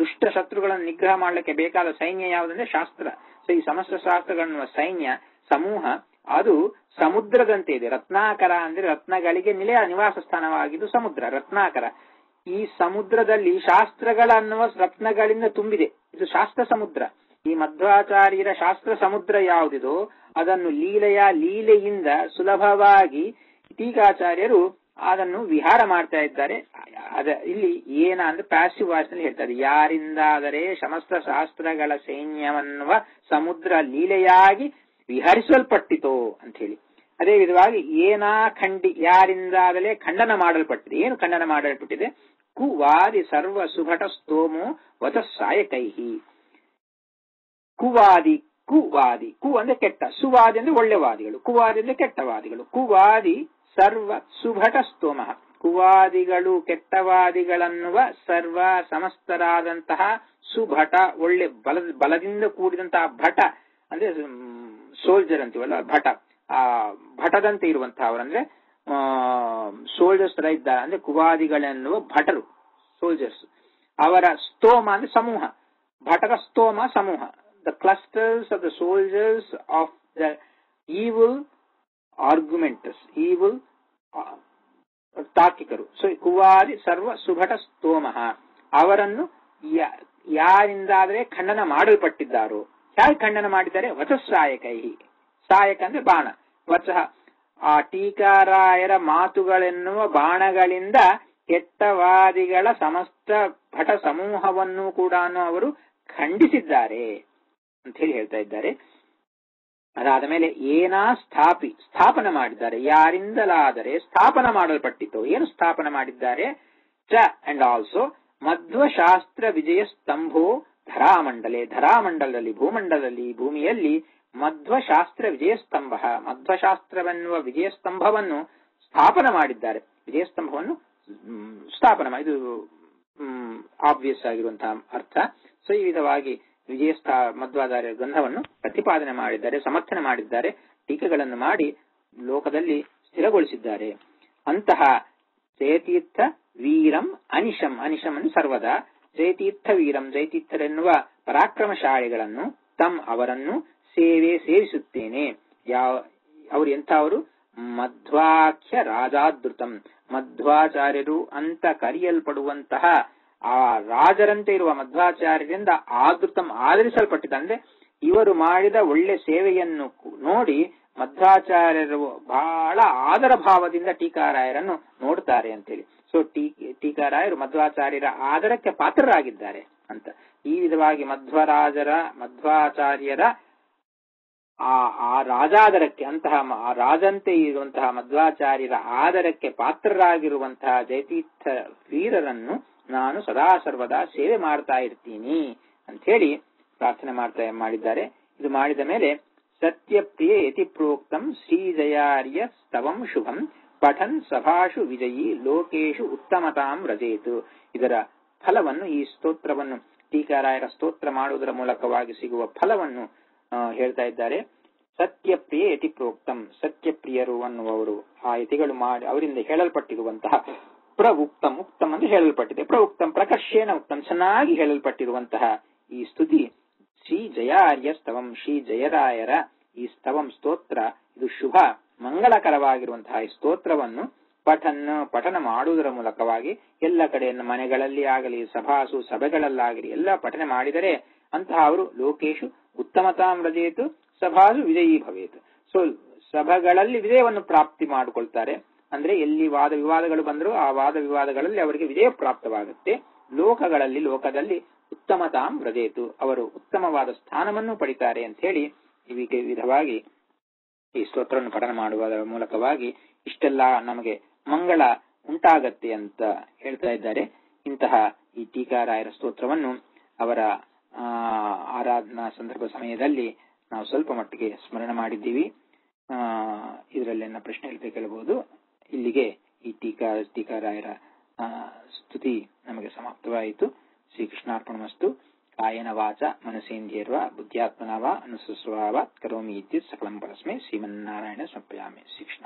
Speaker 1: ದುಷ್ಟ ಶತ್ರುಗಳನ್ನು ನಿಗ್ರಹ ಮಾಡಲಿಕ್ಕೆ ಬೇಕಾದ ಸೈನ್ಯ ಯಾವುದಂದ್ರೆ ಶಾಸ್ತ್ರ. ಸೊ ಈ ಸಮಸ್ತ ಶಾಸ್ತ್ರಗಳನ್ನುವ ಸೈನ್ಯ ಸಮೂಹ ಅದು ಸಮುದ್ರದಂತೆ ಇದೆ. ರತ್ನಾಕರ ಅಂದ್ರೆ ರತ್ನಗಳಿಗೆ ನಿವಾಸ ಸ್ಥಾನವಾಗಿದ್ದು ಸಮುದ್ರ ರತ್ನಾಕರ. ಈ ಸಮುದ್ರದಲ್ಲಿ ಶಾಸ್ತ್ರಗಳನ್ನುವ ರತ್ನಗಳಿಂದ ತುಂಬಿದೆ. ಇದು ಶಾಸ್ತ್ರ ಸಮುದ್ರ. ಈ ಮಧ್ವಾಚಾರ್ಯರ ಶಾಸ್ತ್ರ ಸಮುದ್ರ ಯಾವುದಿದೋ ಅದನ್ನು ಲೀಲೆಯಿಂದ ಸುಲಭವಾಗಿ ಟೀಕಾಚಾರ್ಯರು ಅದನ್ನು ವಿಹಾರ ಮಾಡ್ತಾ ಇದ್ದಾರೆ. ಇಲ್ಲಿ ಏನ ಅಂದ್ರೆ ಪ್ಯಾಸಿವ್ ವಾಯ್ಸ್ ನಲ್ಲಿ ಹೇಳ್ತಾರೆ, ಯಾರಿಂದಾದರೆ ಸಮಸ್ತ ಶಾಸ್ತ್ರಗಳ ಸೈನ್ಯವನ್ನುವ ಸಮುದ್ರ ಲೀಲೆಯಾಗಿ ವಿಹರಿಸಲ್ಪಟ್ಟಿತೋ ಅಂತ ಹೇಳಿ. ಅದೇ ವಿಧವಾಗಿ ಯಾರಿಂದಾಗಲೇ ಖಂಡನ ಮಾಡಲ್ಪಟ್ಟಿದೆ. ಏನು ಖಂಡನ ಮಾಡಲ್ಪಟ್ಟಿದೆ? ಕುವಾದಿ ಸರ್ವ ಸುಭಟ ಸ್ತೋಮೋ ವಚಸ್ಸಾಯ ಕೈಹಿ. ಕುವಾದಿ ಕು ಅಂದ್ರೆ ಕೆಟ್ಟ, ಸುವಾದಿ ಅಂದ್ರೆ ಒಳ್ಳೆವಾದಿಗಳು, ಕುವಾದಿ ಅಂದ್ರೆ ಕೆಟ್ಟವಾದಿಗಳು. ಕುವಾದಿ ಸರ್ವ ಸುಭಟ ಸ್ತೋಮ. ಕುವಾದಿಗಳು ಕೆಟ್ಟವಾದಿಗಳನ್ನುವ ಸರ್ವ ಸಮಸ್ತರಾದಂತಹ ಸುಭಟ, ಒಳ್ಳೆ ಬಲದಿಂದ ಕೂಡಿದಂತಹ ಭಟ ಅಂದ್ರೆ ಸೋಲ್ಜರ್ ಅಂತೀವಲ್ಲ, ಭಟ, ಆ ಭಟದಂತೆ ಇರುವಂತಹ ಅವರಂದ್ರೆ ಸೋಲ್ಜರ್ಸ್ ತರ ಇದ್ದಾರೆ. ಅಂದ್ರೆ ಕುವಾದಿಗಳೆನ್ನುವ ಭಟರು, ಸೋಲ್ಜರ್ಸ್. ಅವರ ಸ್ತೋಮ ಅಂದ್ರೆ ಸಮೂಹ, ಭಟರ ಸ್ತೋಮ ಸಮೂಹ. The clusters of the soldiers of the evil argumenters, evil ತಾರ್ಕಿಕರು. ಸೊ ಕುವಾದಿ ಸರ್ವ ಸುಭಟ ಸ್ತೋಮ ಅವರನ್ನು ಯಾರಿಂದಾದರೆ ಖಂಡನ ಮಾಡಲ್ಪಟ್ಟಿದ್ದಾರೋ. ಯಾರು ಖಂಡನ ಮಾಡಿದ್ದಾರೆ? ವಚಸ್ಸಾಯಕೈಹಿ. ಸಾಯಕ ಅಂದ್ರೆ ಬಾಣ, ವಚಃ ಆ ಟೀಕಾರಾಯರ ಮಾತುಗಳೆನ್ನುವ ಬಾಣಗಳಿಂದ ಕೆಟ್ಟವಾದಿಗಳ ಸಮಸ್ತ ಭಟ ಸಮೂಹವನ್ನು ಕೂಡ ಅವರು ಖಂಡಿಸಿದ್ದಾರೆ ಅಂತ ಹೇಳಿ ಹೇಳ್ತಾ ಇದ್ದಾರೆ. ಅದಾದ ಮೇಲೆ ಸ್ಥಾಪನ ಮಾಡಿದ್ದಾರೆ. ಯಾರಿಂದಲಾದರೆ ಸ್ಥಾಪನ ಮಾಡಲ್ಪಟ್ಟಿತು. ಏನು ಸ್ಥಾಪನ ಮಾಡಿದ್ದಾರೆ? ಚ ಅಂಡ್ ಆಲ್ಸೋ ಮಧ್ವಶಾಸ್ತ್ರ ವಿಜಯ ಸ್ತಂಭೋ ಧರಾಮಂಡಲದಲ್ಲಿ ಭೂಮಂಡಲದಲ್ಲಿ ಭೂಮಿಯಲ್ಲಿ ಮಧ್ವಶಾಸ್ತ್ರ ವಿಜಯ ಸ್ತಂಭ, ಮಧ್ವಶಾಸ್ತ್ರವೆನ್ನುವ ವಿಜಯ ಸ್ತಂಭವನ್ನು ಸ್ಥಾಪನ ಮಾಡಿದ್ದಾರೆ. ವಿಜಯ ಸ್ತಂಭವನ್ನು ಸ್ಥಾಪನ ಇದು ಆಬ್ವಿಯಸ್ ಆಗಿರುವಂತಹ ಅರ್ಥ. ಸೊ ಈ ವಿಧವಾಗಿ ಮಧ್ವಾಚಾರ್ಯ ಗ್ರಂಥವನ್ನು ಪ್ರತಿಪಾದನೆ ಮಾಡಿದ್ದಾರೆ, ಸಮರ್ಥನೆ ಮಾಡಿದ್ದಾರೆ, ಟೀಕೆಗಳನ್ನು ಮಾಡಿ ಲೋಕದಲ್ಲಿ ಸ್ಥಿರಗೊಳಿಸಿದ್ದಾರೆ. ಅಂತಹ ಜಯತೀರ್ಥ ವೀರಂ ಅನಿಶಂ, ಅನಿಶಂ ಅಂದ್ರೆ ಸರ್ವದಾ, ಜಯತೀರ್ಥ ವೀರಂ ಜಯತೀರ್ಥರೆನ್ನುವ ಪರಾಕ್ರಮಶಾಲಿಗಳನ್ನು ಅವರನ್ನು ಸೇವಿಸುತ್ತೇನೆ. ಅವರು ಎಂಥವರು? ಮಧ್ವಾಖ್ಯ ರಾಜಾದೃತಂ, ಮಧ್ವಾಚಾರ್ಯರು ಅಂತ ಕರೆಯಲ್ಪಡುವಂತಹ ಆ ರಾಜರಂತೆ ಇರುವ ಮಧ್ವಾಚಾರ್ಯರಿಂದ ಆದೃತಂ ಆದರಿಸಲ್ಪಟ್ಟಿದೆ. ಅಂದ್ರೆ ಇವರು ಮಾಡಿದ ಒಳ್ಳೆ ಸೇವೆಯನ್ನು ನೋಡಿ ಮಧ್ವಾಚಾರ್ಯರು ಬಹಳ ಆದರ ಭಾವದಿಂದ ಟೀಕಾರಾಯರನ್ನು ನೋಡ್ತಾರೆ ಅಂತೇಳಿ. ಸೊ ಟೀಕಾರಾಯರು ಮಧ್ವಾಚಾರ್ಯರ ಆದರಕ್ಕೆ ಪಾತ್ರರಾಗಿದ್ದಾರೆ ಅಂತ. ಈ ವಿಧವಾಗಿ ಮಧ್ವಾಚಾರ್ಯರ ಆ ರಾಜಾದರಕ್ಕೆ, ಅಂತಹ ರಾಜಂತೆ ಇರುವಂತಹ ಮಧ್ವಾಚಾರ್ಯರ ಆದರಕ್ಕೆ ಪಾತ್ರರಾಗಿರುವಂತಹ ಜಯತೀರ್ಥ ವೀರರನ್ನು ನಾನು ಸದಾ ಸರ್ವದಾ ಸೇವೆ ಮಾಡ್ತಾ ಇರ್ತೀನಿ ಅಂತ ಹೇಳಿ ಪ್ರಾರ್ಥನೆ ಮಾಡಿದ್ದಾರೆ. ಇದು ಮಾಡಿದ ಮೇಲೆ ಸತ್ಯಪ್ರಿಯ ಯತಿ ಪ್ರೋಕ್ತಂ ಶ್ರೀಜಯಾರ್ಯ ಸ್ತವಂ ಶುಭಂ ಪಠನ್ ಸಭಾಷು ವಿಜಯಿ ಲೋಕೇಶು ಉತ್ತಮತಾಂ ರಜೇತು. ಇದರ ಫಲವನ್ನು, ಈ ಸ್ತೋತ್ರವನ್ನು ಟೀಕಾರಾಯರ ಸ್ತೋತ್ರ ಮಾಡುವುದರ ಮೂಲಕವಾಗಿ ಸಿಗುವ ಫಲವನ್ನು ಹೇಳ್ತಾ ಇದ್ದಾರೆ. ಸತ್ಯಪ್ರಿಯ ಯತಿ ಪ್ರೋಕ್ತಂ, ಸತ್ಯಪ್ರಿಯರು ಅನ್ನುವರು ಆ ಯತಿಗಳು ಮಾಡಿ ಅವರಿಂದ ಹೇಳಲ್ಪಟ್ಟಿರುವಂತಹ ಪ್ರವುಕ್ತಂ, ಉಕ್ತಂ ಅಂತ ಹೇಳಲ್ಪಟ್ಟಿದೆ, ಪ್ರವುಕ್ತಂ ಪ್ರಕರ್ಷೇಣ ಉಕ್ತಂ ಚೆನ್ನಾಗಿ ಹೇಳಲ್ಪಟ್ಟಿರುವಂತಹ ಈ ಸ್ತುತಿ ಶ್ರೀ ಜಯಾರ್ಯ ಸ್ತವಂ, ಶ್ರೀ ಜಯರಾಯರ ಈ ಸ್ತವಂ ಸ್ತೋತ್ರ, ಇದು ಶುಭ ಮಂಗಳಕರವಾಗಿರುವಂತಹ ಈ ಸ್ತೋತ್ರವನ್ನು ಪಠನ ಮಾಡುವುದರ ಮೂಲಕವಾಗಿ ಎಲ್ಲ ಕಡೆಯನ್ನು ಮನೆಗಳಲ್ಲಿ ಆಗಲಿ ಸಭೆಗಳಲ್ಲಾಗಲಿ ಎಲ್ಲ ಪಠನೆ ಮಾಡಿದರೆ ಅಂತಹ ಅವರು ಲೋಕೇಶು ಉತ್ತಮತಾಂ ರಜೇತು ಸಭಾಸು ವಿಜಯೀ ಭವೇತು. ಸೊ ಸಭೆಗಳಲ್ಲಿ ವಿಜಯವನ್ನು ಪ್ರಾಪ್ತಿ ಮಾಡಿಕೊಳ್ತಾರೆ. ಅಂದ್ರೆ ಎಲ್ಲಿ ವಾದ ವಿವಾದಗಳು ಬಂದರೂ ಆ ವಾದ ವಿವಾದಗಳಲ್ಲಿ ಅವರಿಗೆ ವಿಜಯ ಪ್ರಾಪ್ತವಾಗುತ್ತೆ. ಲೋಕದಲ್ಲಿ ಉತ್ತಮತಾಂ ರಜೇತು, ಅವರು ಉತ್ತಮವಾದ ಸ್ಥಾನವನ್ನು ಪಡಿತಾರೆ ಅಂತ ಹೇಳಿ ಈ ವಿಧವಾಗಿ ಈ ಸ್ತೋತ್ರವನ್ನು ಪಠನ ಮಾಡುವುದರ ಮೂಲಕವಾಗಿ ಇಷ್ಟೆಲ್ಲ ನಮಗೆ ಮಂಗಳ ಉಂಟಾಗತ್ತೆ ಅಂತ ಹೇಳ್ತಾ ಇದ್ದಾರೆ. ಇಂತಹ ಈ ಟೀಕಾರಾಯರ ಸ್ತೋತ್ರವನ್ನು ಅವರ ಆರಾಧನಾ ಸಂದರ್ಭ ಸಮಯದಲ್ಲಿ ನಾವು ಸ್ವಲ್ಪ ಮಟ್ಟಿಗೆ ಸ್ಮರಣೆ ಮಾಡಿದ್ದೀವಿ. ಇದರಲ್ಲೆನ್ನ ಪ್ರಶ್ನೆ ಕೇಳಬಹುದು. ಇಲ್ಲಿಗೆ ಈ ಟೀಕಾರಾಯರ ಸ್ತುತಿ ನಮಗೆ ಸಮಾಪ್ತವಾಯಿತು. ಶ್ರೀಕೃಷ್ಣಾರ್ಪಣಮಸ್ತು. ಕಾಯನ ವಾಚ ಮನಸೇಂದ್ರಿಯರ್ವಾ ಬುದ್ಧ್ಯಾತ್ಮನಾ ವಾ ಅನುಸೃತ್ವಾ ಕರೋಮಿ ಇತ್ಯುತ್ ಸಕಲಂ ಪರಸ್ಮೈ ಶ್ರೀಮನ್ನಾರಾಯಣ ಸಮರ್ಪಯಾಮಿ. ಶ್ರೀಕೃಷ್ಣ.